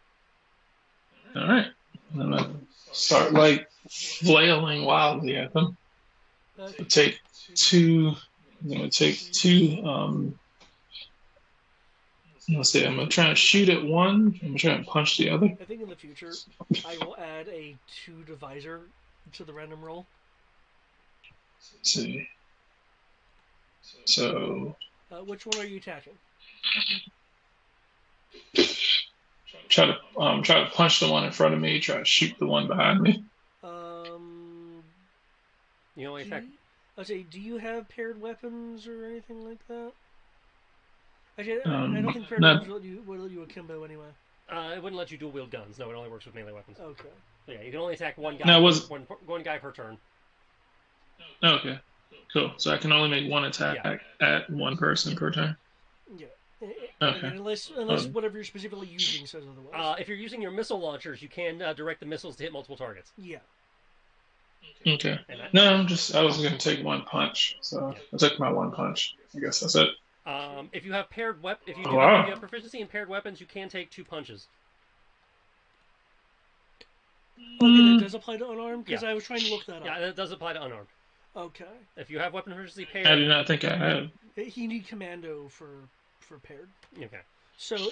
All right. I'm gonna start like flailing wildly at them. Okay. I'm gonna take two. Let's see. I'm gonna try and shoot at one. I'm gonna try and punch the other. I think in the future I will add a 2 divisor to the random roll. Let's see. So. Which one are you attacking? Try to punch the one in front of me. Try to shoot the one behind me. You only attack. I'll say, do you have paired weapons or anything like that? Actually, I don't think paired weapons will let you akimbo anyway. It wouldn't let you dual wield guns. No, it only works with melee weapons. Okay. So yeah, you can only attack one guy. No, one guy per turn. Okay. Cool. So I can only make one attack at one person per turn. Yeah. Okay. Unless whatever you're specifically using says otherwise. If you're using your missile launchers, you can direct the missiles to hit multiple targets. Yeah. Okay. No, I was going to take one punch, so I took my one punch. I guess that's it. If you have if you have proficiency in paired weapons, you can take 2 punches. Okay, that does apply to unarmed? Because I was trying to look that up. Yeah, that does apply to unarmed. Okay. If you have weapon proficiency paired... I do not think I have. You need commando for paired. Okay. So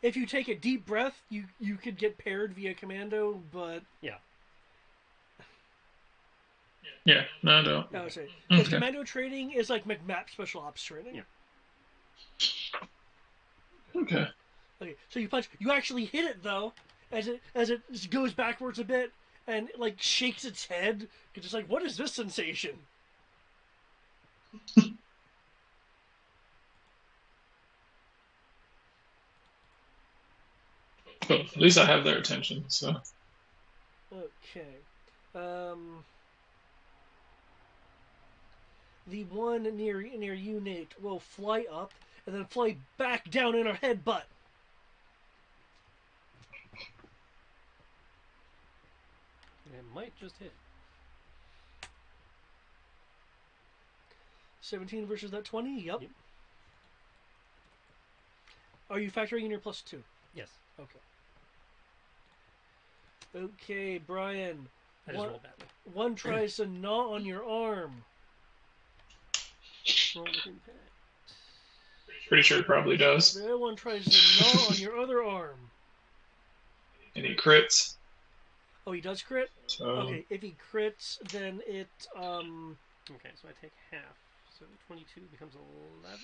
if you take a deep breath, you could get paired via commando, but... Yeah. Yeah, no, I don't. I would say. Because commando training is like McMap special ops training. Yeah. Okay. Okay, so you punch. You actually hit it though, as it goes backwards a bit and like shakes its head. It's just like, what is this sensation? Cool. At least I have their attention. So. Okay. The one near you, Nate, will fly up and then fly back down in her headbutt. It might just hit. 17 versus that 20? Yep. Yep. Are you factoring in your +2? Yes. Okay. Okay, Brian. I just rolled badly. One tries to gnaw on your arm. Roll with impact. Pretty sure it probably does. The other one tries to gnaw on your other arm. And he crits. Oh, he does crit? So Okay, if he crits, then it, Okay, so I take half. So 22 becomes 11?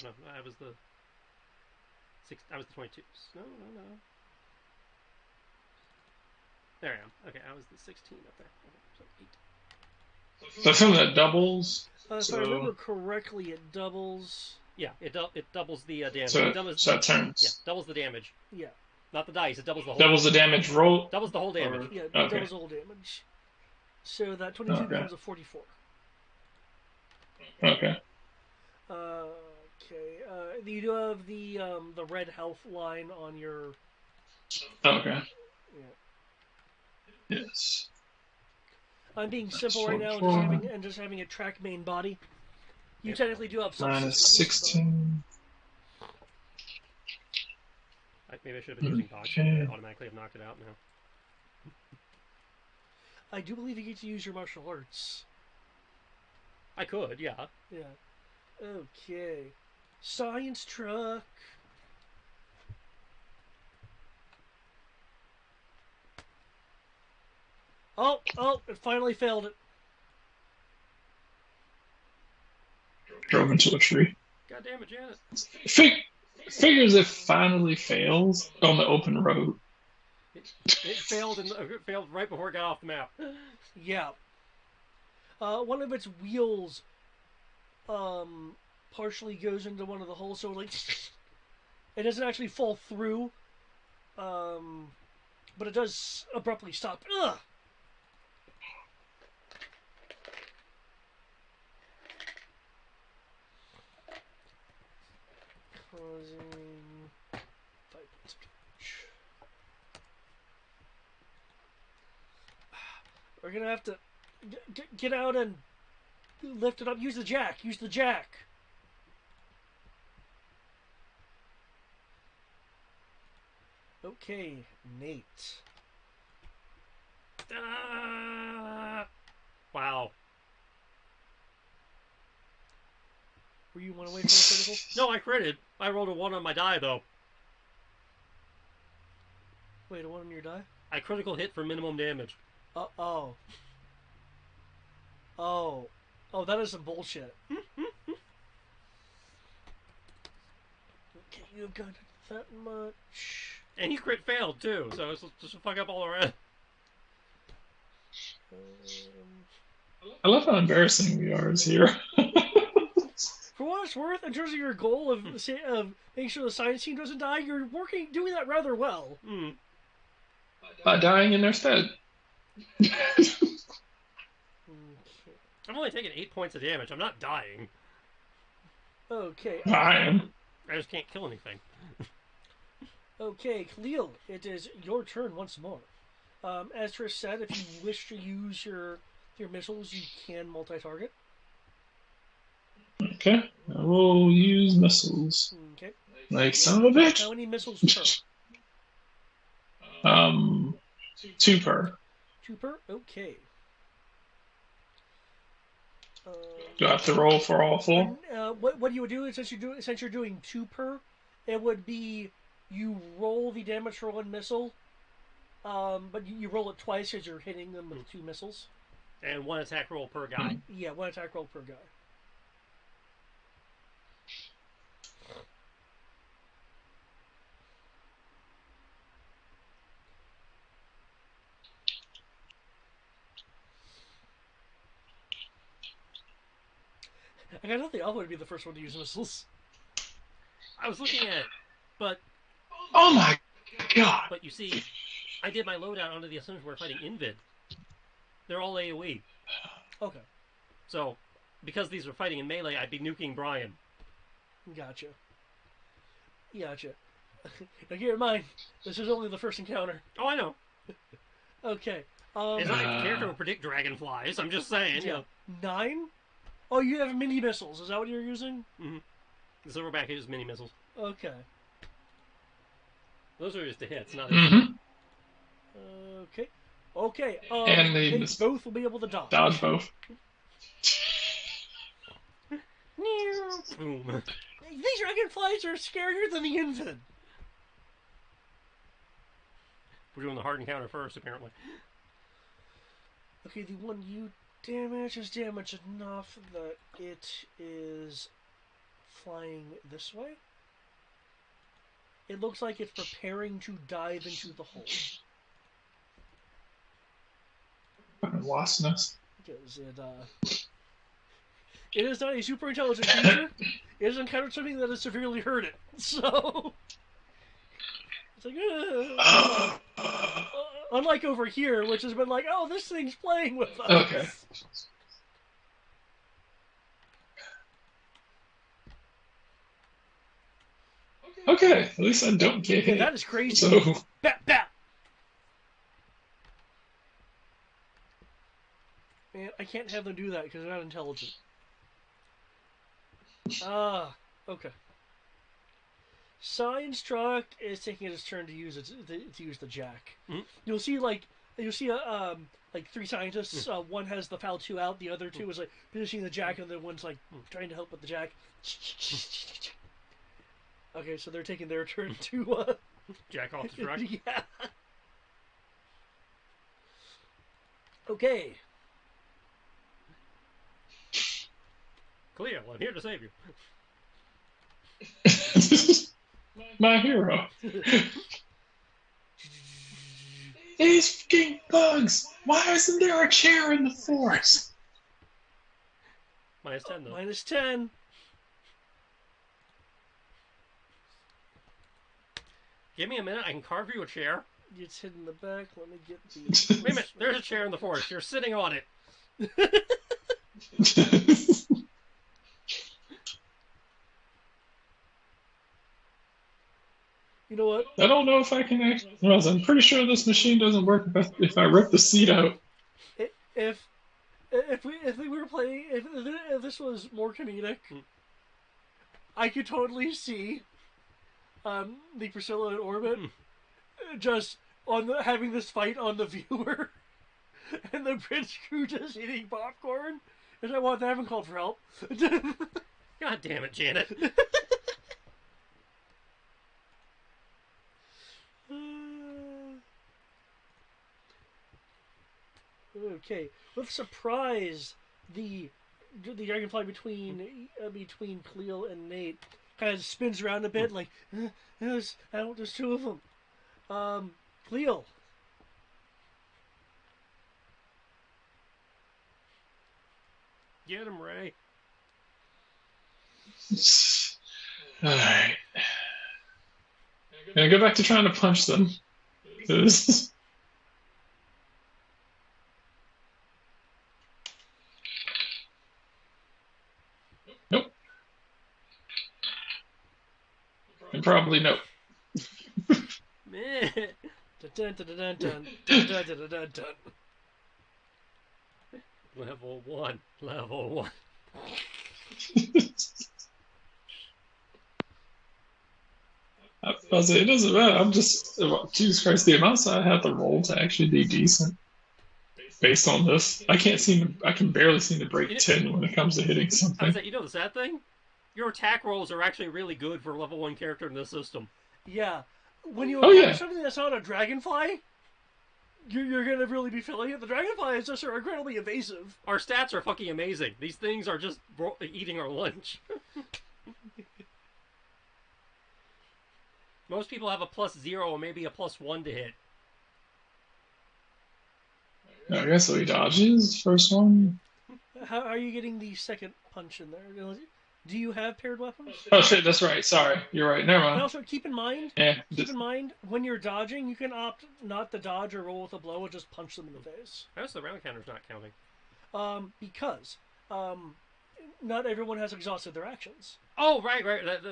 No, I was the... I was the 22. No. There I am. Okay, I was the 16 up there. Okay, so 8. So some of that doubles. if I remember correctly, it doubles. Yeah, it doubles the damage. So, It doubles, so that turns. yeah, doubles the damage. Yeah. Not the dice, it doubles the whole Doubles the damage roll. Doubles the whole damage. Yeah, Okay. doubles all damage. So that 22 Okay. becomes a 44. Okay. Okay. You do have the red health line on your. Okay. Yeah. Yes. I'm being That's simple right now, 44. and just having a track main body. You technically do have some Minus systems, 16. Maybe I should have been using dodge. Okay. I automatically have knocked it out now. I do believe you get to use your martial arts. I could, yeah. Yeah. Okay. Science truck. Oh, it finally failed it. Drove into a tree. God damn it, Janet. Figures it finally fails on the open road. It failed right before it got off the map. Yeah. One of its wheels partially goes into one of the holes, so like it doesn't actually fall through. But it does abruptly stop. Ugh! Causing 5 points of damage. We're gonna have to get out and lift it up. Use the jack. Use the jack. Okay, Nate. Wow. Were you one away from a critical? No, I critted. I rolled a 1 on my die, though. Wait, a 1 on your die? I critical hit for minimum damage. Oh, that is some bullshit. Okay, you've got that much. And you crit failed, too, so it's just a fuck up all around. I love how embarrassing we are here. For what it's worth, in terms of your goal of making sure the science team doesn't die, you're doing that rather well. Mm. By dying in their stead. I'm only taking 8 points of damage. I'm not dying. Okay. I am. I just can't kill anything. Okay, Khalil, it is your turn once more. As Trish said, if you wish to use your missiles, you can multi-target. Okay. I will use missiles. Okay. Like son of a bitch. How many missiles per? 2 per. 2 per? Okay. Do I have to roll for all 4? What you would do is since you're doing 2 per, it would be you roll the damage for 1 missile, but you roll it twice because you're hitting them with 2 missiles. And 1 attack roll per guy. Yeah, 1 attack roll per guy. I don't think I would be the first one to use missiles. I was looking at it, but Oh my god! you see, I did my loadout under the assumption we're fighting Invid. They're all AoE. Okay, So, because these were fighting in melee, I'd be nuking Brian. gotcha. Gotcha. Now keep in mind, this is only the first encounter. Oh, I know. Okay. It's not like the character will predict dragonflies. I'm just saying. Yeah. 9? Oh, you have mini missiles. Is that what you're using? Mm-hmm. The Silverback is mini missiles. Okay. Those are just the hits, not Mm-hmm. Okay. Okay. And they the both will be able to dodge. Dodge both. Boom. These dragonflies are scarier than the Invid. We're doing the hard encounter first, apparently. Okay, the one you damage is damaged enough that it is flying this way. It looks like it's preparing to dive into the hole. Fucking wasp nest. Because it is not a super intelligent creature. It has encountered something that has severely hurt it. So it's like, unlike over here, which has been like, oh, this thing's playing with us. Okay. Okay, at least I don't get Yeah, hit. that is crazy. So, Bat, bat. Man, I can't have them do that because they're not intelligent. Okay. Science Truck is taking its turn to use the jack. Mm-hmm. You'll see like three scientists. One has the FAL 2 out. The other two is like positioning the jack, and the one's like trying to help with the jack. Okay, so they're taking their turn to Jack off the truck. yeah. Okay. Cleo, I'm here to save you. my hero. These fucking bugs! Why isn't there a chair in the forest? Minus 10, though. Minus 10. Give me a minute, I can carve you a chair. It's hidden in the back. Let me get the. Wait a minute, there's a chair in the forest. You're sitting on it. You know what? I don't know if I can actually. Well, I'm pretty sure this machine doesn't work if I rip the seat out. If we were playing, if this was more comedic, I could totally see the Priscilla in orbit just having this fight on the viewer, and the Prince crew just eating popcorn. And I want they haven't called for help. God damn it, Janet. Okay, with surprise, the dragonfly between Cleo and Nate kind of spins around a bit, like there's two of them. Cleo. Get him, Ray. Alright. Gonna go back to trying to punch them. 'Cause- Nope. And probably nope. Meh. Dun, dun, dun, dun, dun, dun, dun, dun, dun, dun. Level 1. Level 1. I say, it doesn't matter. I'm just, Jesus Christ, the amounts I have to roll to actually be decent based on this. I can barely seem to break 10 when it comes to hitting I something. was like, you know the sad thing? Your attack rolls are actually really good for a level 1 character in this system. Yeah, when you Oh, encounter yeah. something that's not a dragonfly, you're gonna really be feeling it. The dragonfly is just incredibly evasive. Our stats are fucking amazing. These things are just eating our lunch. Most people have a +0 or maybe a +1 to hit. I guess so he dodges. First one. How are you getting the second punch in there? Do you have paired weapons? Oh shit, that's right. Sorry, you're right. Never And mind. also keep in mind, Yeah. when you're dodging, you can opt not to dodge or roll with a blow and just punch them in the face. How's the round counter's not counting? Because not everyone has exhausted their actions. Oh, right.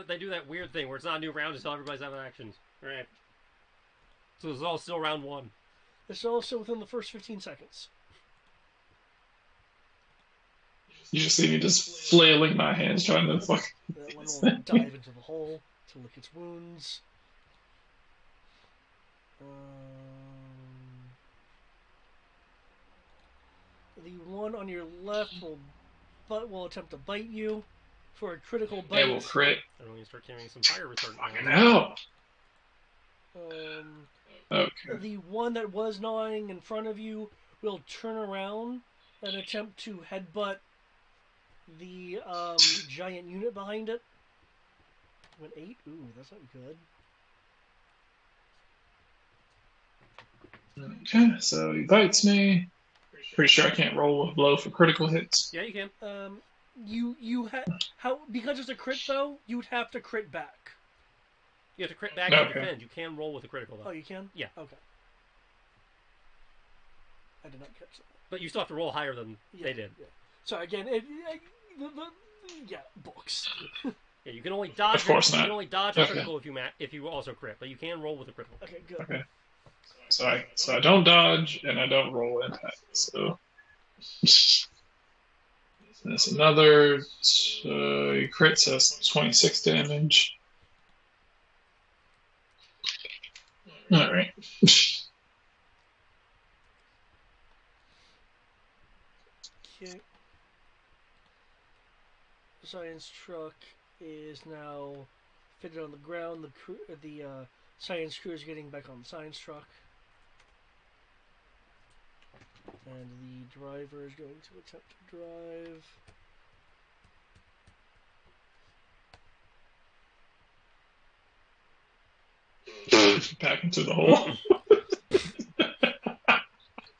They do that weird thing where it's not a new round until everybody's out of actions. Right. So it's all still round one. It's also within the first 15 seconds. You just see me just flailing my hands trying to fuck. That one will dive into the hole to lick its wounds. The one on your left will attempt to bite you for a critical bite. It will crit. I don't need to start carrying some fire retardant. Fucking hell. Okay. The one that was gnawing in front of you will turn around and attempt to headbutt the giant unit behind it. An 8? Ooh, that's not good. Okay, so he bites me. Pretty sure I can't roll a blow for critical hits. Yeah, you can. Because it's a crit though, you would have to crit back. You have to crit back to defend. You can roll with a critical though. Oh, you can? Yeah. Okay. I did not catch that. But you still have to roll higher than they did. Yeah. So again, books. Yeah, you can only dodge. Of course You not. can only dodge a critical if you also crit, but you can roll with a critical. Okay, good. Okay. So I don't dodge and I don't roll impact. So that's another crit, so that's 26 damage. All right. Okay. The science truck is now fitted on the ground. The science crew is getting back on the science truck. And the driver is going to attempt to drive. Back into the hole.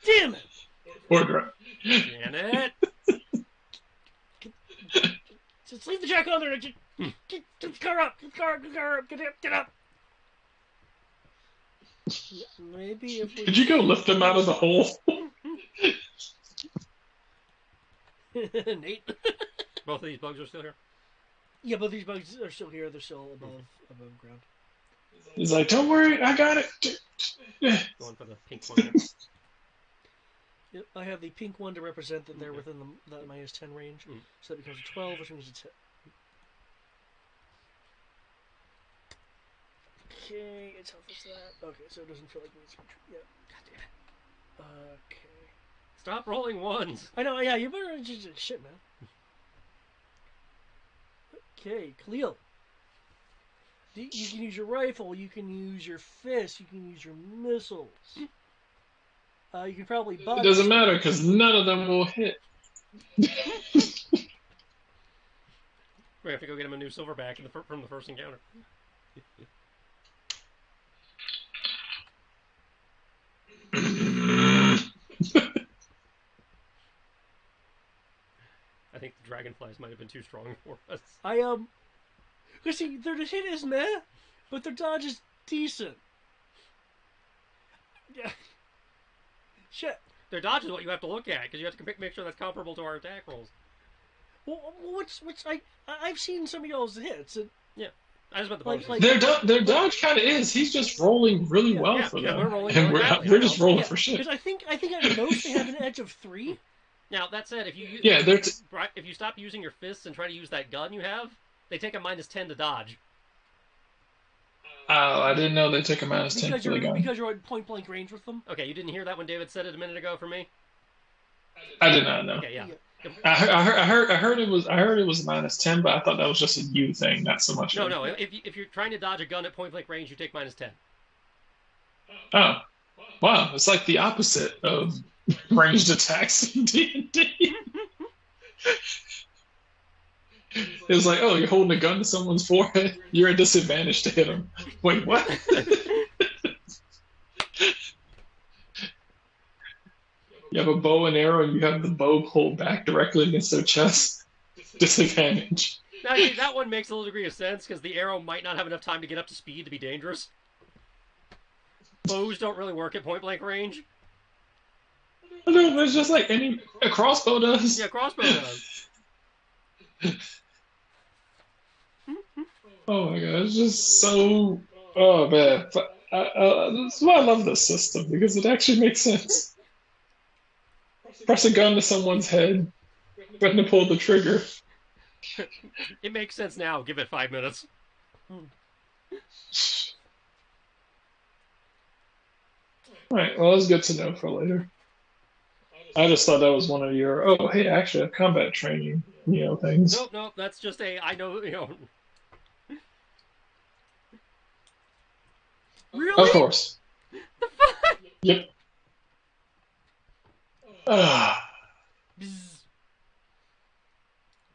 Damn it! Or drive. Damn it! Just leave the jack on there. Get the car up. Get the car up. Get up. Maybe if we... Did you go lift him out of the hole? Nate. Both of these bugs are still here? Yeah, both these bugs are still here. They're still above ground. He's like, don't worry, I got it. Going for the pink one there. Yep, I have the pink one to represent that they're within the minus 10 range. So that becomes a 12, which means it's hit. Okay, it's health is that. Okay, so it doesn't feel like it's yet. God damn it. Okay. Stop rolling ones! I know, yeah, you better just shit, man. Okay, Khalil. You can use your rifle, you can use your fist, you can use your missiles. You can probably buy. It doesn't matter because none of them will hit. We have to go get him a new silverback from the first encounter. I think the dragonflies might have been too strong for us. Because see, their hit is meh, but their dodge is decent. Yeah. Shit. Their dodge is what you have to look at, because you have to make sure that's comparable to our attack rolls. Well, I've seen some of y'all's hits. And, yeah. I just meant the bonuses. Their dodge kind of is. He's just rolling really well for them. We're rolling and we're just rolling for shit. Because I think at most they have an edge of 3. Now, that said, if you if you stop using your fists and try to use that gun you have, they take a minus 10 to dodge. Oh, I didn't know they take a minus 10 for the gun. Because you're at point blank range with them? Okay, you didn't hear that when David said it a minute ago for me? I did not know. Okay, yeah. I heard it was minus 10, but I thought that was just a you thing, not so much. No. If you're trying to dodge a gun at point blank range, you take minus 10. Oh, wow! It's like the opposite of ranged attacks in D&D. It was like, oh, you're holding a gun to someone's forehead. You're at disadvantage to hit them. Wait, what? You have a bow and arrow, and you have the bow pulled back directly against their chest. Disadvantage. Actually, that one makes a little degree of sense, because the arrow might not have enough time to get up to speed to be dangerous. Bows don't really work at point-blank range. No, but it's just like a crossbow does. Yeah, crossbow does. Oh my god, it's just so. Oh man, but that's why I love this system because it actually makes sense. Press a gun to someone's head, when to pull the trigger. It makes sense now. Give it 5 minutes. Right. Well, that's good to know for later. I just thought that was one of your. Oh, hey, actually, combat training, things. Nope. That's just I know. Really? Of course. The fuck? Yep. Bzz.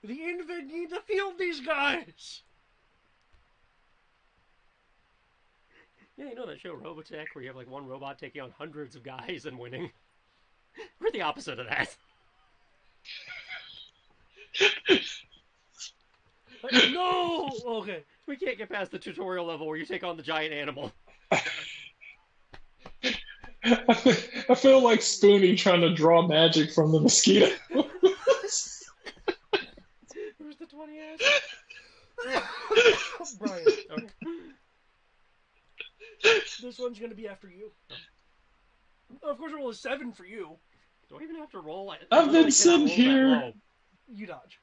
The Invid need to field these guys. Yeah, you know that show Robotech where you have like one robot taking on hundreds of guys and winning? We're the opposite of that. No! Okay. We can't get past the tutorial level where you take on the giant animal. I feel like Spoonie trying to draw magic from the mosquito. Where's the 20 ass? Brian, Okay. this one's gonna be after you. Of course, I roll a 7 for you. Do I even have to roll? I've been sitting here. Low. You dodge.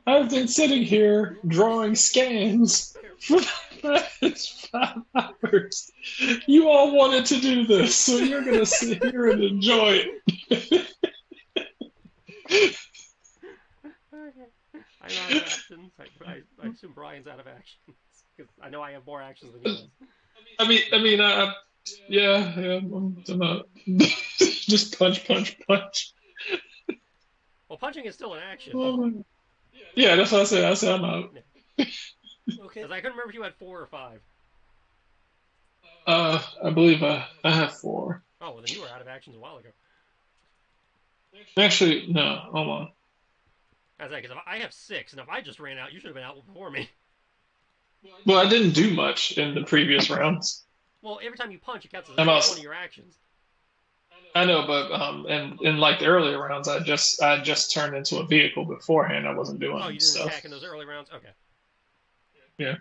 I've been sitting here drawing scans for the last 5 hours. You all wanted to do this, so you're going to sit here and enjoy it. I'm out of actions. I assume Brian's out of actions. Because I know I have more actions than he does. Yeah, I'm not. Just punch. Well, punching is still an action. Oh, yeah, that's what I said. I said I'm out. Okay. Because I couldn't remember if you had 4 or 5. I believe I have 4. Oh, well, then you were out of actions a while ago. Actually, no. Hold on. Because if I have 6, and if I just ran out, you should have been out before me. Well, I didn't do much in the previous rounds. Well, every time you punch, it counts as I'm one out. of your actions. I know, but in like the earlier rounds, I just turned into a vehicle beforehand. I wasn't doing Oh, you didn't stuff. attack in those early rounds? Okay. Yeah,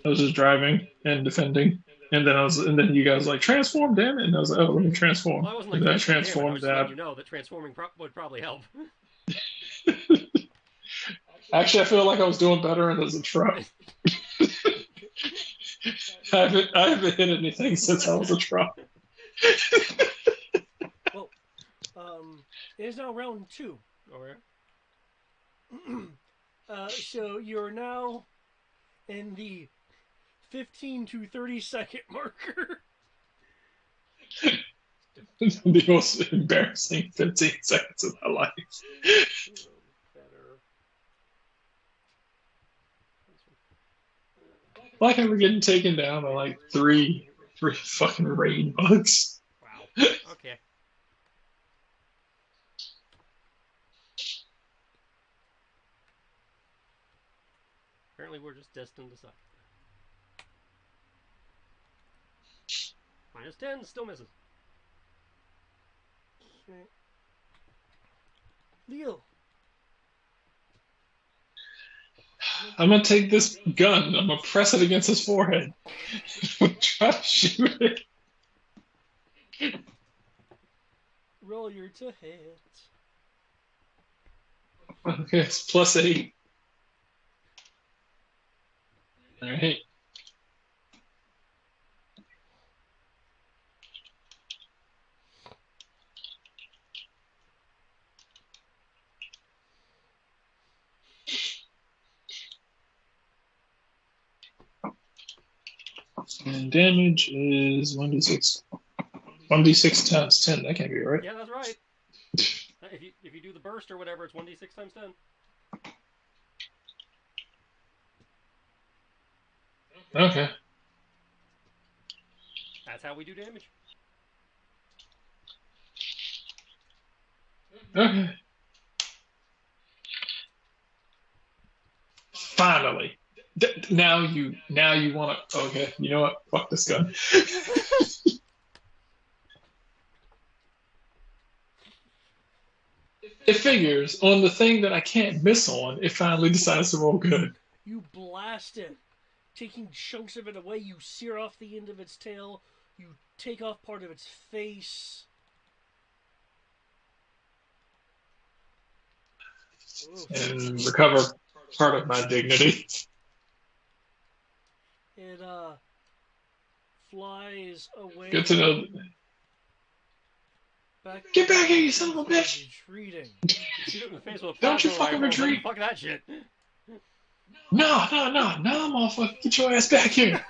I was just driving and defending, and then you guys like transform, damn it, and I was like, oh, let me transform. Well, I wasn't like and then I transformed. I was transformed just letting that. you know that transforming would probably help. Actually, I feel like I was doing better as a truck. I haven't hit anything since I was a truck. Well, it is now round 2. Okay. So you're now in the 15 to 30 second marker. The most embarrassing 15 seconds of my life. Like I were getting taken down by like three fucking raid bugs. Wow. Okay. Apparently we're just destined to suck. -10, still misses. Okay. Leo. I'm gonna take this gun. I'm gonna press it against his forehead. Try to shoot it. Roll your to hit. Okay, it's +8. All right. And damage is 1d6. 1d6 times 10. That can't be right. Yeah, that's right. If you do the burst or whatever, it's 1d6 times 10. Okay. That's how we do damage. Okay. Finally. Now you want to. Okay, you know what? Fuck this gun. It figures on the thing that I can't miss on. It finally decides to roll good. You blast it, taking chunks of it away. You sear off the end of its tail. You take off part of its face. And recover part of my dignity. It flies away. Good to know. Get back here, you son of a bitch! Retreating. Shoot it in the face with a Don't you plasma fucking rifle. retreat. Fuck that shit. No, motherfucker, get your ass back here.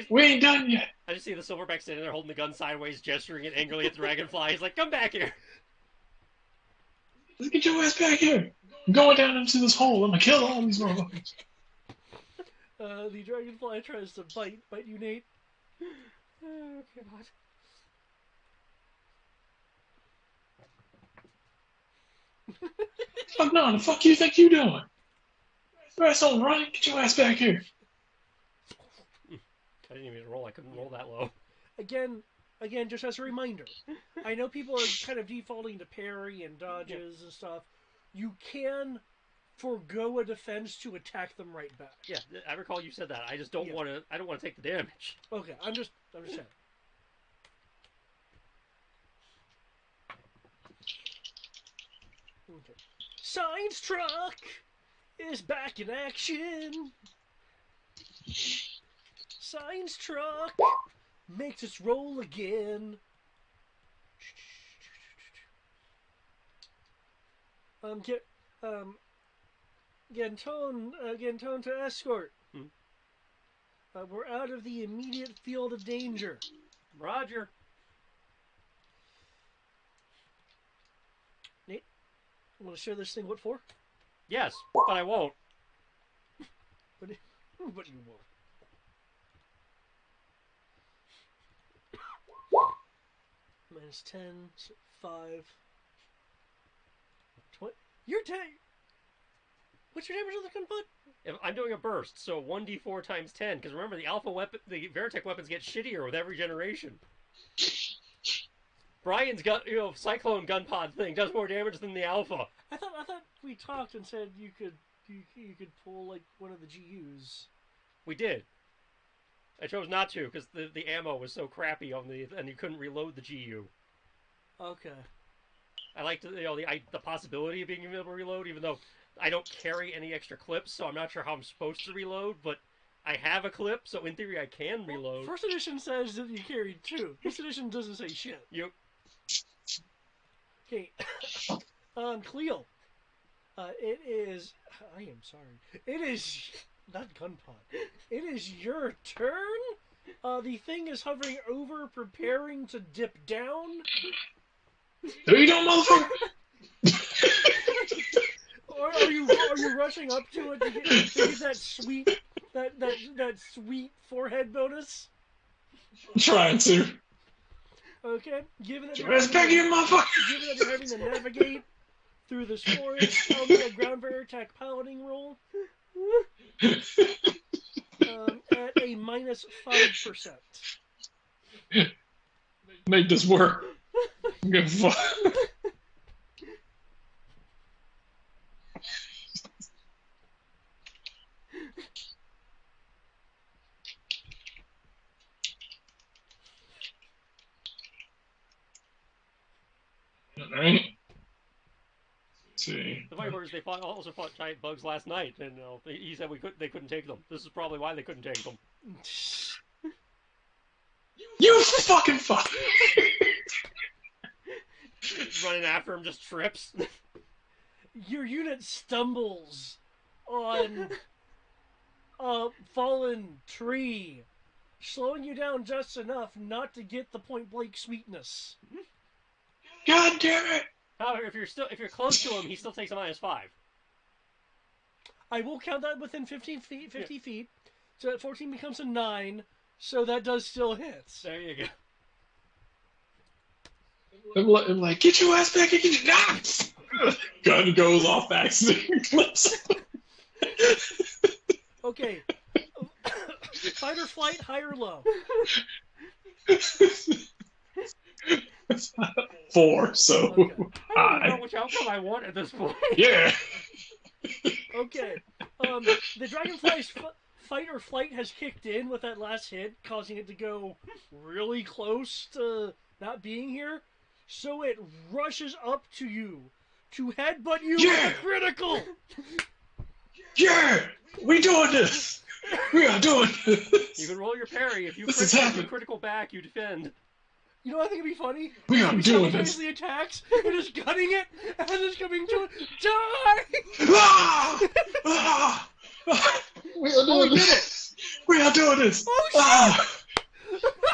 We ain't done yet. I just see the silverback standing there holding the gun sideways, gesturing it angrily at Dragonfly. He's like, come back here. Let's get your ass back here. I'm going down into this hole. I'm gonna kill all these motherfuckers. The Dragonfly tries to bite you, Nate. Oh, God. Fuck no, the fuck you think you doing? Your ass on running, get your ass back here. I didn't even roll. I couldn't roll that low. Again, just as a reminder, I know people are kind of defaulting to parry and dodges and stuff. You can forego a defense to attack them right back. Yeah, I recall you said that. I just don't want to. I don't want to take the damage. Okay, I'm just saying. Okay. Science Truck is back in action. Science Truck makes its roll again. Getting tone to escort. We're out of the immediate field of danger. Roger. Nate, want to share this thing? What for? Yes, but I won't. But you won't. Minus 10, 5, 20. You're 10. What's your damage on the gun butt? If I'm doing a burst, so 1d4 times 10. Because remember, the alpha weapon, the Veritech weapons get shittier with every generation. Brian's got, Cyclone gun pod thing does more damage than the alpha. I thought we talked and said you could pull like one of the GUs. We did. I chose not to because the ammo was so crappy and you couldn't reload the GU. Okay. I liked the possibility of being able to reload, even though I don't carry any extra clips, so I'm not sure how I'm supposed to reload. But I have a clip, so in theory I can reload. First edition says that you carried 2. This edition doesn't say shit. You. Okay. Cleo. It is. I am sorry. It is not gun pod. It is your turn. The thing is hovering over, preparing to dip down. No, you don't, motherfucker. Or are you rushing up to it to get that sweet forehead bonus? I'm trying to. Okay, given that Your ass back here, motherfucker. Given that you're having to navigate through this forest, I'll do a ground bear attack piloting roll at a minus 5%. Make this work. Good fuck. Alright. Let's see. The funny part is they also fought giant bugs last night, and he said they couldn't take them. This is probably why they couldn't take them. You fucking fuck! Running after him just trips. Your unit stumbles on a fallen tree, slowing you down just enough not to get the point blank sweetness. God damn it! However, if you're close to him, he still takes a -5. I will count that within 50 feet. So that 14 becomes a 9. So that does still hit. There you go. I'm like, get your ass back here, get your... Gun goes off accident. Okay. Fight or flight, high or low? 4, so Okay. I don't even high. know which outcome I want at this point. Yeah. Okay. The dragonfly's fight or flight has kicked in with that last hit, causing it to go really close to not being here. So it rushes up to you to headbutt you with a critical. Yeah. We doing this. We are doing this. You can roll your parry. If you This is critical, happening. you critical back, you defend. You know what I think would be funny? We are He doing this. simultaneously attacks and is gutting it as it's coming to it. Die! Ah! Ah! Ah! We are doing this. We are doing this. Oh, shit! Ah!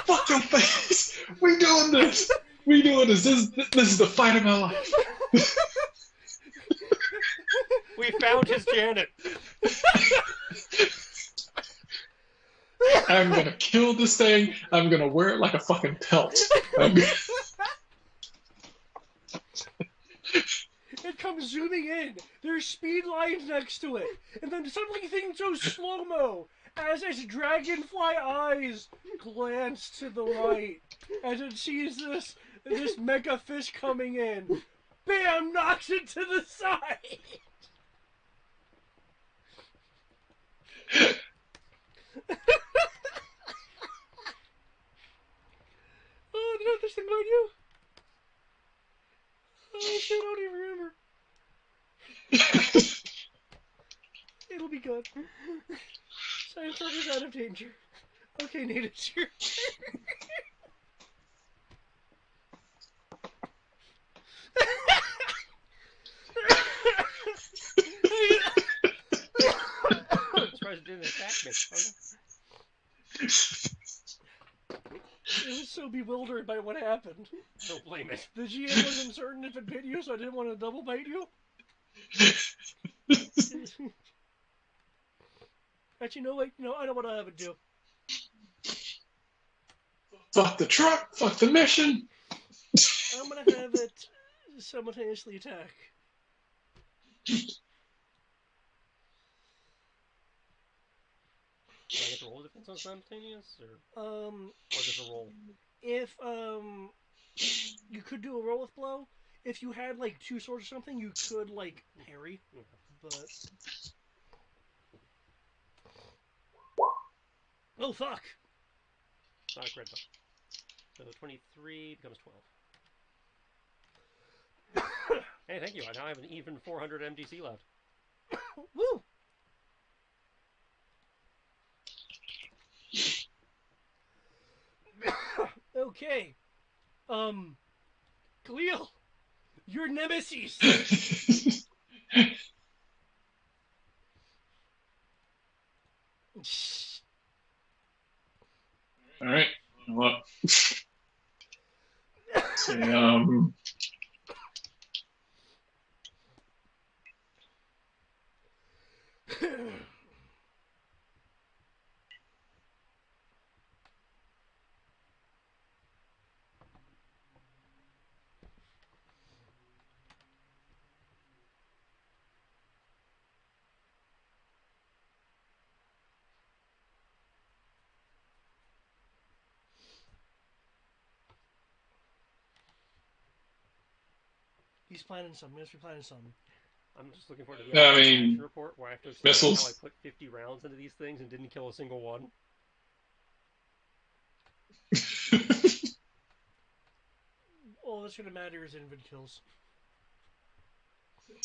Fuck your face. We doing this. We doing this. This is the fight of my life. We found his Janet. I'm gonna kill this thing. I'm gonna wear it like a fucking pelt. It comes zooming in. There's speed lines next to it. And then suddenly things go slow-mo as its dragonfly eyes glance to the right as it sees this mega fish coming in. Bam! Knocks it to the side. Oh, did I have this thing about you? Oh shit, I don't even remember. It'll be good. Science Rock is out of danger. Okay, Nate, it's your turn. I'm surprised it didn't attack me. I was so bewildered by what happened. Don't blame it. The GM wasn't certain if it bit you, so I didn't want to double bite you. Actually, no, wait, no, I know what I have it do. Fuck the truck. Fuck the mission. I'm gonna have it simultaneously attack. Do I get to roll defense on simultaneous, or just a roll? If you could do a roll with blow. If you had like 2 swords or something, you could like parry. But oh fuck! Not a crit, though. So 23 becomes 12. Hey, thank you. I now have an even 400 MDC left. Woo! Okay. Khalil, your nemesis. All right. Well, see, He's planning some. He must be planning some. I'm just looking forward to Yeah, I the mean, action report where I have to explain missiles. how I put 50 rounds into these things and didn't kill a single one. All that's gonna matter is invid kills.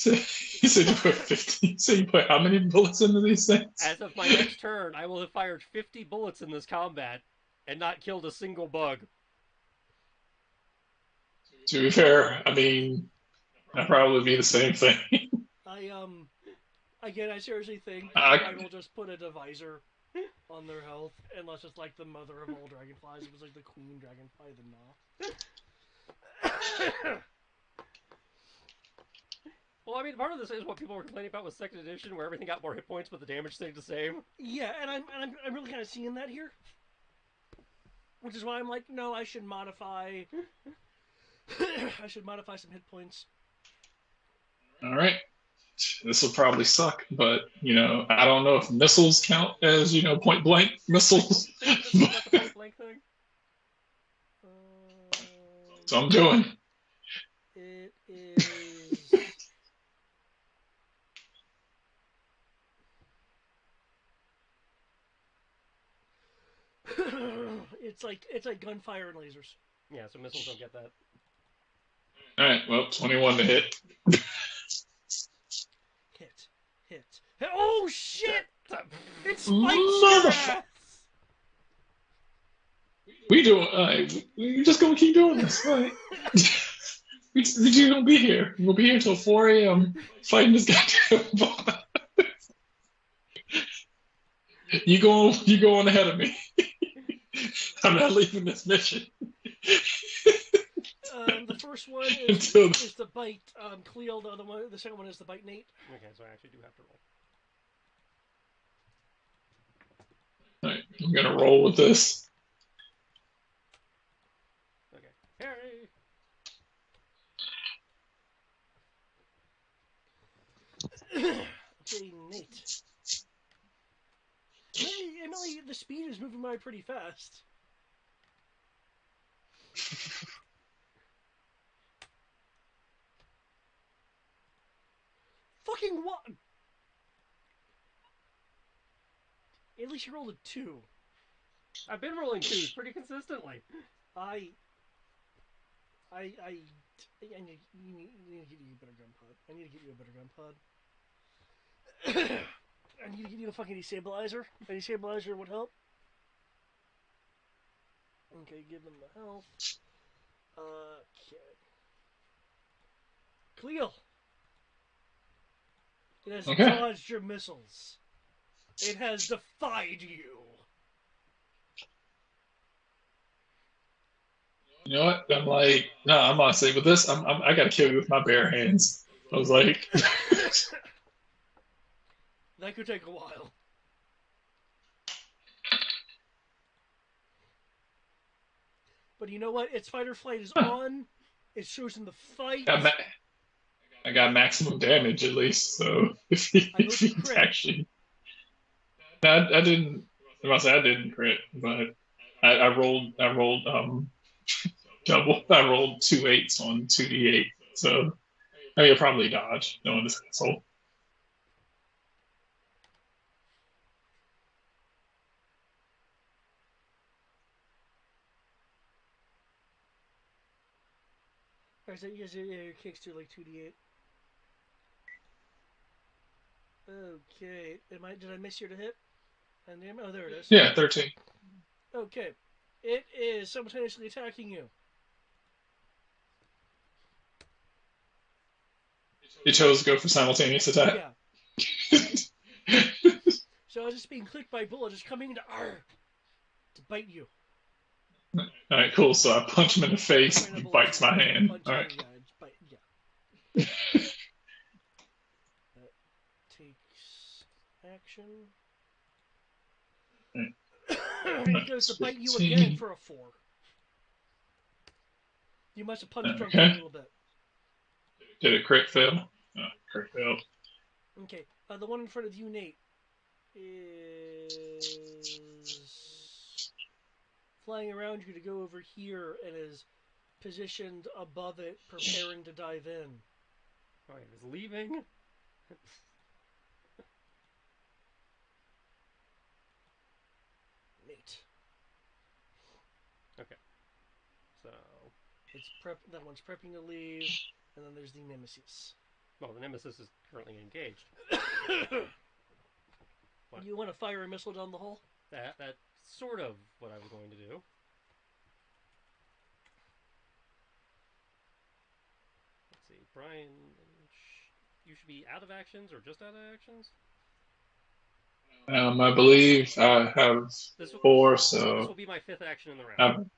you said you put 50. So you put how many bullets into these things? As of my next turn, I will have fired 50 bullets in this combat and not killed a single bug. To be fair, I mean, that'd probably be the same thing. Again, I seriously think I- I will just put a divisor on their health, unless it's like the mother of all dragonflies. It was like the queen dragonfly, the Nah. Well, I mean, part of this is what people were complaining about with second edition, where everything got more hit points, but the damage stayed the same. Yeah, and I'm really kind of seeing that here, which is why I'm like, no, I should modify. I should modify some hit points. All right. this will probably suck, but I don't know if missiles count as point blank missiles. This is not the point blank thing. So I'm doing. It is. it's like gunfire and lasers. Yeah, so missiles don't get that. All right, well, 21 to hit. Hit. Oh shit! It spikes Motherfucker. your ass. We doing? We're just gonna keep doing this, right? You're gonna be here. We'll be here till 4 a.m. fighting this goddamn bot. You go on ahead of me. I'm not leaving this mission. The first one is the bite, Cleo. The second one is the bite, Nate. Okay, so I actually do have to roll. All right, I'm gonna roll with this. Okay, Harry. Okay, Nate. Emily, the speed is moving by pretty fast. Fucking what? At least you rolled a 2. I've been rolling 2s pretty consistently. I need to get you a better gun pod. I need to get you a better gun pod. I need to get you a fucking destabilizer. A destabilizer would help. Okay, give them the health. Okay. Cleo. It has dodged your missiles. It has defied you. You know what? I'm like, no, I'm honestly with this. I gotta kill you with my bare hands. I was like, that could take a while. But you know what? Its fight or flight is on. It's chosen to fight. I got maximum damage at least. So if he actually, I didn't. I didn't crit, but I rolled double. I rolled 2 8s on 2d8. So I mean, you'll probably dodge knowing this asshole. Or is it your kicks do like 2d8? Okay. Did I miss you to hit? Oh, there it is. Yeah, 13. Okay. It is simultaneously attacking you. You chose to go for simultaneous attack? Yeah. So I was just being clicked by bullet, just coming to bite you. All right, cool. So I punch him in the face and he bites my hand. All right. Yeah. That takes action. He goes to bite you again for a 4. You must have punched drunk a little bit. Did it crit fail? Oh, crit failed. Okay. The one in front of you, Nate, is flying around you to go over here and is positioned above it, preparing to dive in. Oh, he was leaving? Nate. Okay. So... That one's prepping to leave, and then there's the Nemesis. Well, the Nemesis is currently engaged. You want to fire a missile down the hole? That's sort of what I was going to do. Let's see, Brian, you should be out of actions or just out of actions? I believe I have 4, so... This will be my 5th action in the round.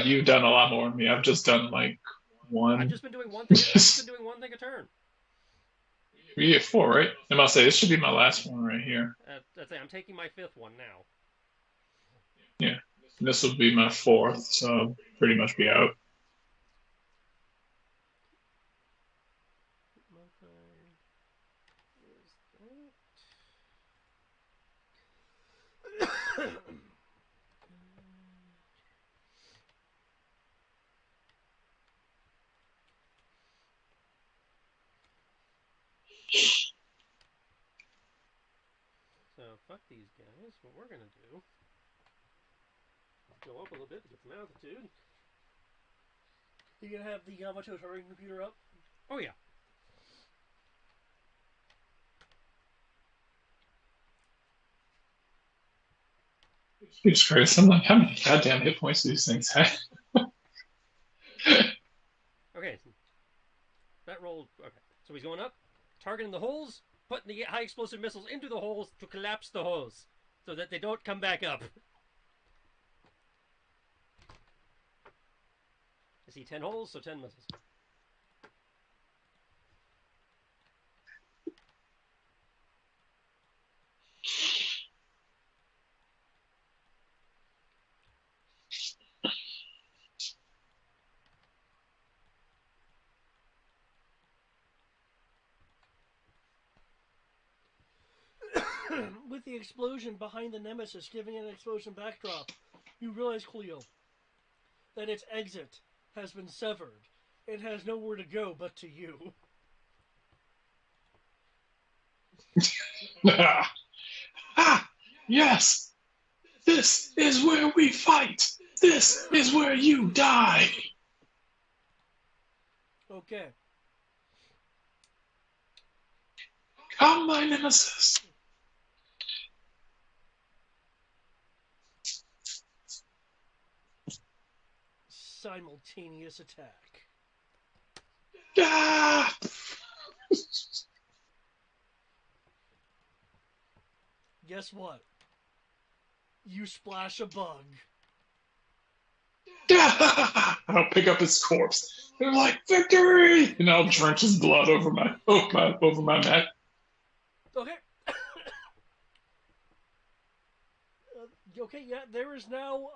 You've done a lot more than me. I've just done like 1. I've just been doing one thing. I've just been doing one thing a turn. You get 4, right? I must say, this should be my last one right here. I'm taking my 5th one now. Yeah. And this will be my 4th, so I'll pretty much be out. So fuck these guys. What we're gonna do? Go up a little bit to get some altitude. You gonna have the Yamato touring computer up? Oh yeah. Jesus Christ! I'm like, how many goddamn hit points do these things have? Okay. That rolled. Okay. So he's going up, targeting the holes, putting the high explosive missiles into the holes to collapse the holes, so that they don't come back up. I see 10 holes, so 10 missiles. With the explosion behind the Nemesis giving an explosion backdrop, you realize, Cleo, that its exit has been severed. It has nowhere to go but to you. Ah, yes! This is where we fight! This is where you die! Okay. Come, my nemesis! Simultaneous attack. Ah! Guess what? You splash a bug. I'll pick up his corpse. They're like, victory! And I'll drench his blood over my neck. Okay. Okay, yeah, there is now,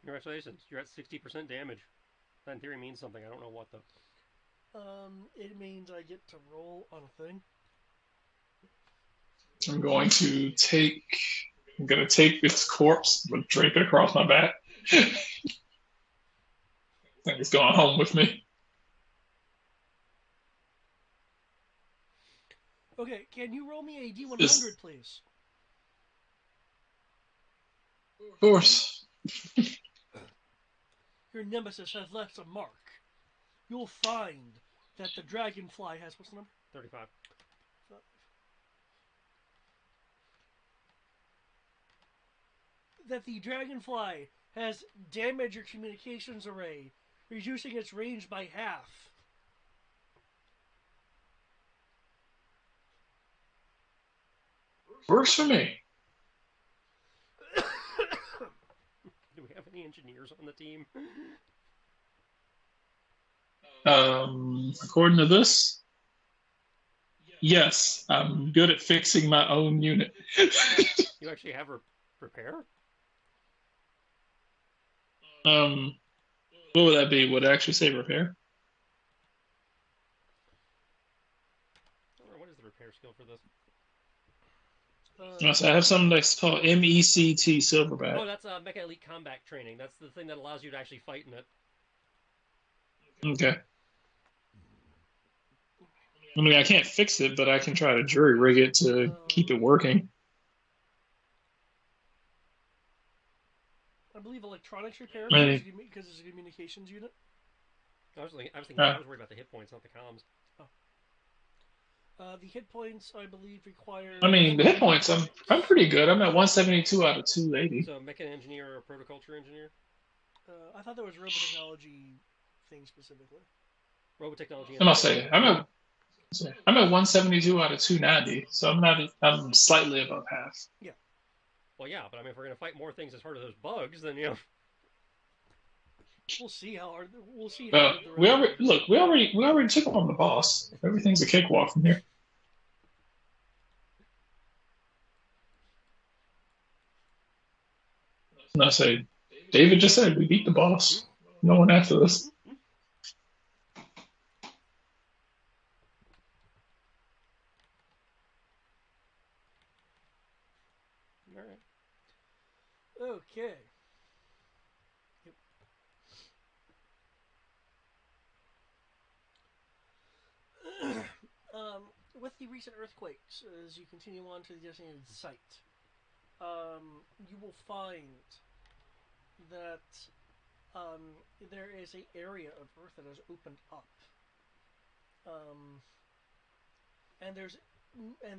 Congratulations, you're at 60% damage. That in theory means something. I don't know what though. it means I get to roll on a thing. I'm going to take its corpse, but drape it across my back. I think it's going home with me. Okay, can you roll me a D100, This- please? Of course. Your nemesis has left a mark. You'll find that the dragonfly has... What's the number? 35. That the dragonfly has damaged your communications array, reducing its range by half. Works for me. Do we have any engineers on the team? According to this, yes, I'm good at fixing my own unit. You actually have repair? What would that be? Would it actually say repair? What is the repair skill for this? Yes, I have something that's called MECT Oh, Silverback. that's Mecha Elite Combat Training. That's the thing that allows you to actually fight in it. Okay. I mean, I can't fix it, but I can try to jury rig it to keep it working. I believe electronics repair Right. because it's a communications unit. I was worried about the hit points, not the comms. The hit points, I believe, require... I mean, the hit points, I'm pretty good. I'm at 172 out of 280. So, Mecha Engineer or Protoculture Engineer? I thought there was robotechnology thing specifically. Robotechnology. I must say, I'm at 172 out of 290, so I'm slightly above half. Yeah. Well, yeah, but I mean, if we're gonna fight more things as hard as those bugs, then you know. We'll see how hard. We'll see. How hard the We already took on the boss. Everything's a cakewalk from here. And I say, David just said we beat the boss. No one after this. All right. Okay. with the recent earthquakes, as you continue on to the designated site, you will find that there is an area of Earth that has opened up, and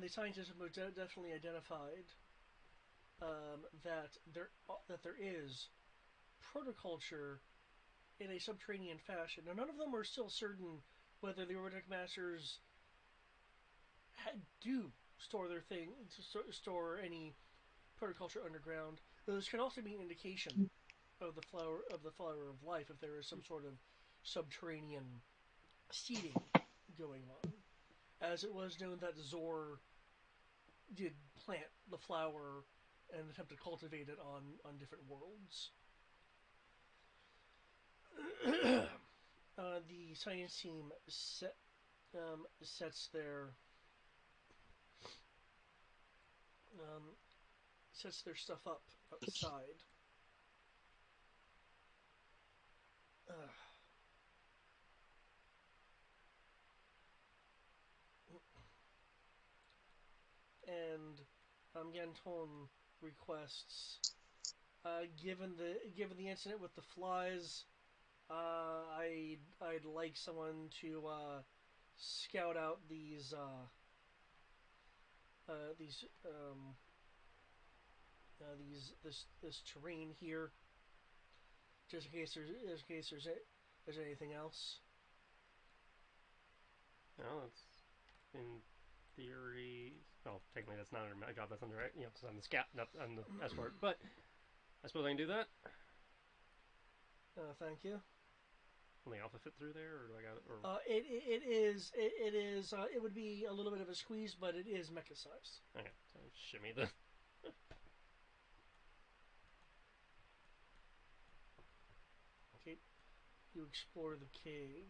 the scientists have definitely identified that there is protoculture in a subterranean fashion. Now, none of them are still certain whether the Robotech Masters do store their thing to store any protoculture underground. Though this can also be an indication of the flower of life if there is some sort of subterranean seeding going on, as it was known that Zor did plant the flower and attempt to cultivate it on different worlds. The science team sets their stuff up outside. And Ganton requests, given the incident with the flies, I'd like someone to scout out this terrain here, just in case there's anything else. Well, it's in theory. Well, technically that's not under my job. That's under because I'm the scout, not I'm the escort. But I suppose I can do that. Thank you. Will the alpha fit through there, or do I got it? Or... It is. It would be a little bit of a squeeze, but it is mecha sized. Okay, so shimmy the. Okay, you explore the cave.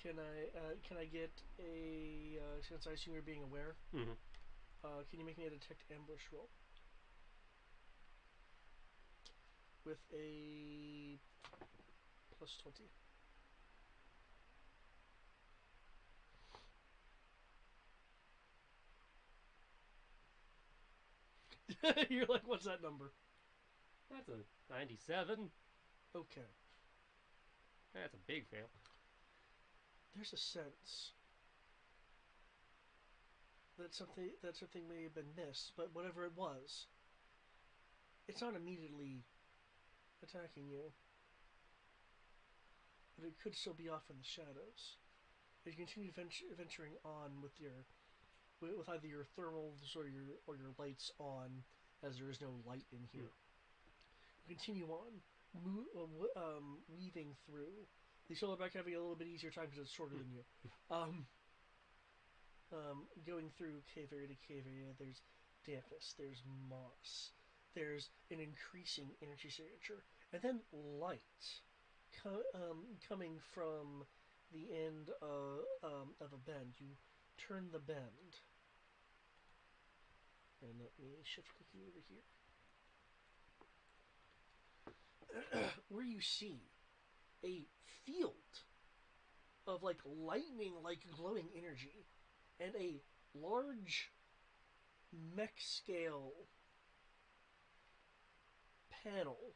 Can I get a since I assume you're being aware? Mm-hmm. Can you make me a detect ambush roll with a plus 20? You're like, what's that number? That's a 97. Okay. That's a big fail. There's a sense that something may have been missed, but whatever it was, it's not immediately attacking you. But it could still be off in the shadows. As you continue venturing on with either your thermals or your lights on, as there is no light in here. You continue on, weaving through. The Solarback having a little bit easier time because it's shorter than you. Going through cave area to cave area, there's dampness, there's moss, there's an increasing energy signature, and then light coming from the end of a bend. You turn the bend, and let me shift quickly over here, where you see a field of like lightning, like glowing energy, and a large mech scale panel,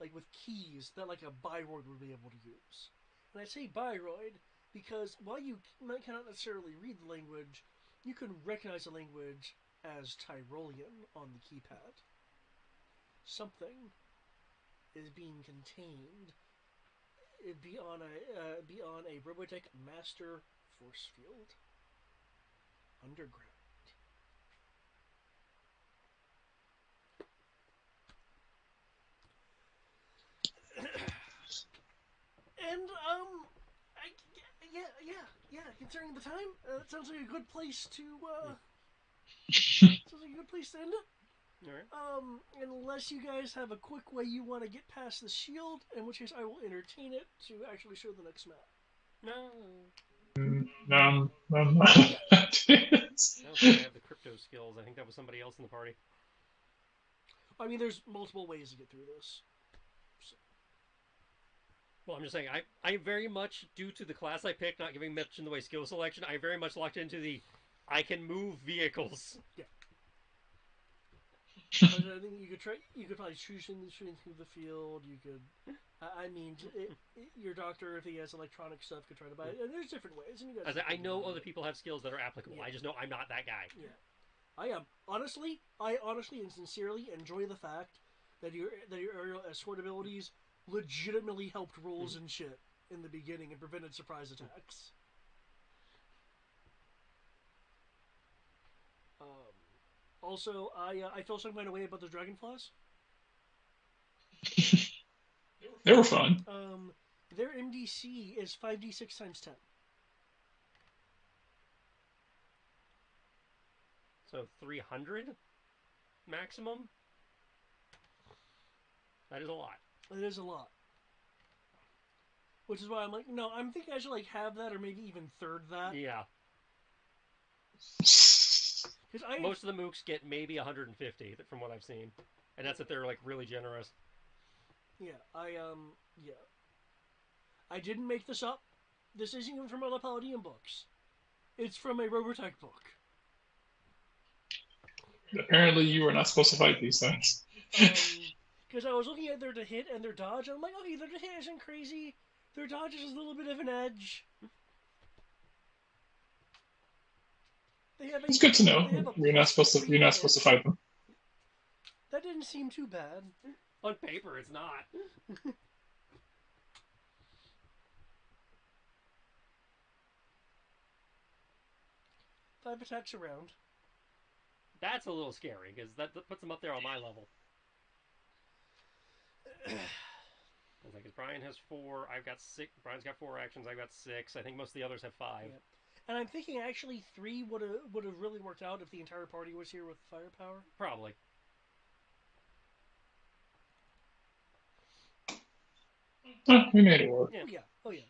like with keys that like a Biroid would be able to use. And I say Biroid because while you cannot necessarily read the language, you can recognize the language as Tyrolean on the keypad. Something is being contained beyond a Robotech Master force field underground. And considering the time, it sounds like a good place to end it. All right. Unless you guys have a quick way you want to get past the shield, in which case I will entertain it to actually show the next map. No. No. I don't think I have the crypto skills. I think that was somebody else in the party. I mean, there's multiple ways to get through this. So. Well, I'm just saying, I very much, due to the class I picked, not giving much in the way skill selection, I very much locked into the I can move vehicles. I think you could try. You could probably shooting through the field. You could. I mean, your doctor, if he has electronic stuff, could try to buy it. And there's different ways. And you guys. I know other people have skills that are applicable. Yeah. I just know I'm not that guy. Yeah, I am honestly. I honestly and sincerely enjoy the fact that your aerial escort abilities legitimately helped rolls and shit in the beginning and prevented surprise attacks. Also, I feel some kind of way about those dragonflies. They were fun. Their MDC is 5d6 times 10. So 300 maximum? That is a lot. It is a lot. Which is why I'm like, no, I'm thinking I should like have that or maybe even third that. Yeah. Because Most of the mooks get maybe 150 from what I've seen. And that's if they're like really generous. Yeah, yeah. I didn't make this up. This isn't even from other Paladin books. It's from a Robotech book. Apparently, you were not supposed to fight these things. Because I was looking at their to hit and their dodge, and I'm like, okay, their to hit isn't crazy. Their dodge is a little bit of an edge. It's good to know. You're not supposed to fight them. That didn't seem too bad. On paper, it's not. 5 attacks around. That's a little scary, because that puts them up there on my level. Because Brian has 4, I've got 6. Brian's got 4 actions, I've got 6. I think most of the others have 5. Yeah. And I'm thinking actually 3 would have really worked out if the entire party was here with firepower. Probably. Oh, we made it work. Yeah. Oh yeah.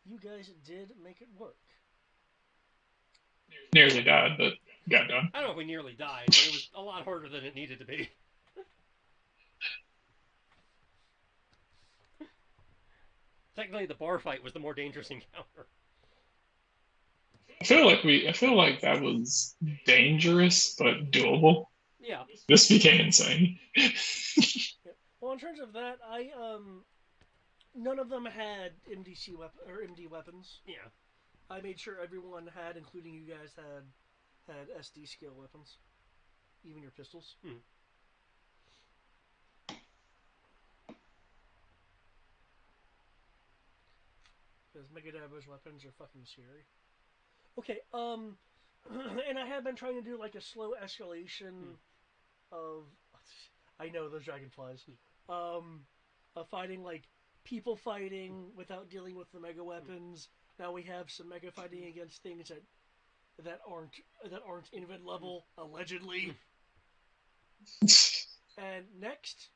You guys did make it work. Nearly died, but got done. I don't know if we nearly died, but it was a lot harder than it needed to be. Technically, the bar fight was the more dangerous encounter. I feel like that was dangerous but doable. Yeah. This became insane. Yeah. Well, in terms of that, none of them had MDC MD weapons. Yeah. I made sure everyone had, including you guys, had SD scale weapons, even your pistols. Because Megadabba's weapons are fucking scary. Okay, and I have been trying to do like a slow escalation of, I know those dragonflies, of fighting like people fighting without dealing with the mega weapons. Now we have some mega fighting against things that aren't invid level allegedly. And next,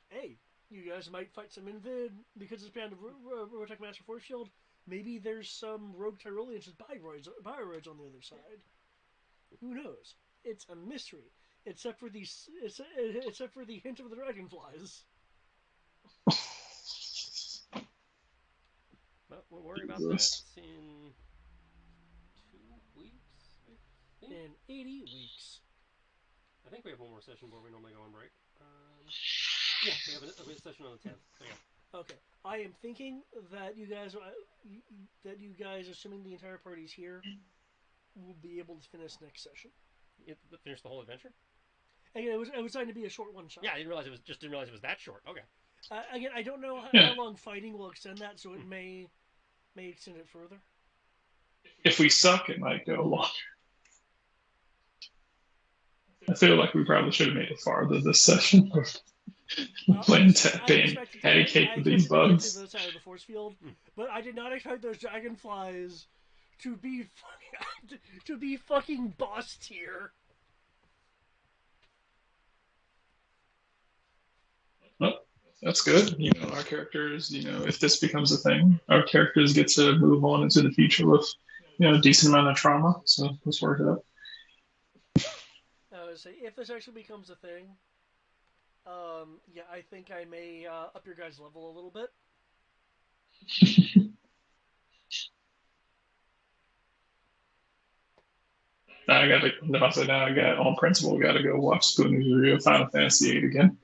hey, you guys might fight some invid because it's banned Robotech Master Force Shield. Maybe there's some rogue Tyroleans with bioroids on the other side. Who knows? It's a mystery. Except for the hint of the dragonflies. But we'll worry about that in 2 weeks. In 80 weeks. I think we have one more session before we normally go on break. Yeah, we have a session on the 10th. So yeah. Okay. I am thinking that you guys, assuming the entire party's here, will be able to finish next session. Finish the whole adventure? Again, it was trying to be a short one shot. Yeah, I didn't realize it was that short. Okay. Again, I don't know how long fighting will extend that, so it may extend it further. If we suck, it might go longer. I feel like we probably should have made it farther this session. Playing patty cake with these bugs. To the side of the force field, but I did not expect those dragonflies to be fucking boss tier. Well, that's good. You know, our characters, if this becomes a thing, our characters get to move on into the future with, a decent amount of trauma. So let's work it out. I would say if this actually becomes a thing, yeah, I think I may up your guys' level a little bit. Now I got to. If I say now, I got on principle. Got to go watch Spoon's review of Final Fantasy VIII again.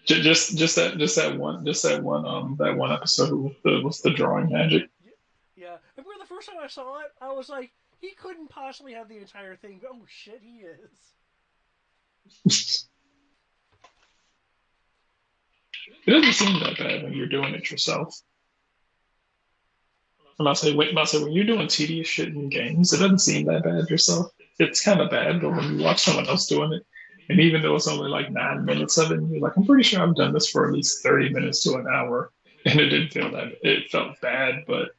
Just that one episode was the drawing magic. Yeah, I remember the first time I saw it, I was like, he couldn't possibly have the entire thing. Oh shit, he is. It doesn't seem that bad when you're doing it yourself. When you're doing tedious shit in games, it doesn't seem that bad yourself. It's kind of bad, but when you watch someone else doing it, and even though it's only like 9 minutes of it, you're like, I'm pretty sure I've done this for at least 30 minutes to an hour, and it didn't feel that. It felt bad, but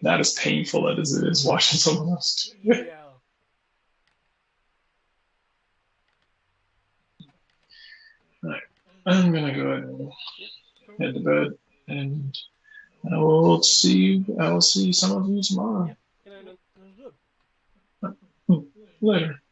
not as painful as it is watching someone else do it. Yeah. All right, I'm gonna go ahead and head to bed, and I will see some of you tomorrow. Yeah, and I know. Later.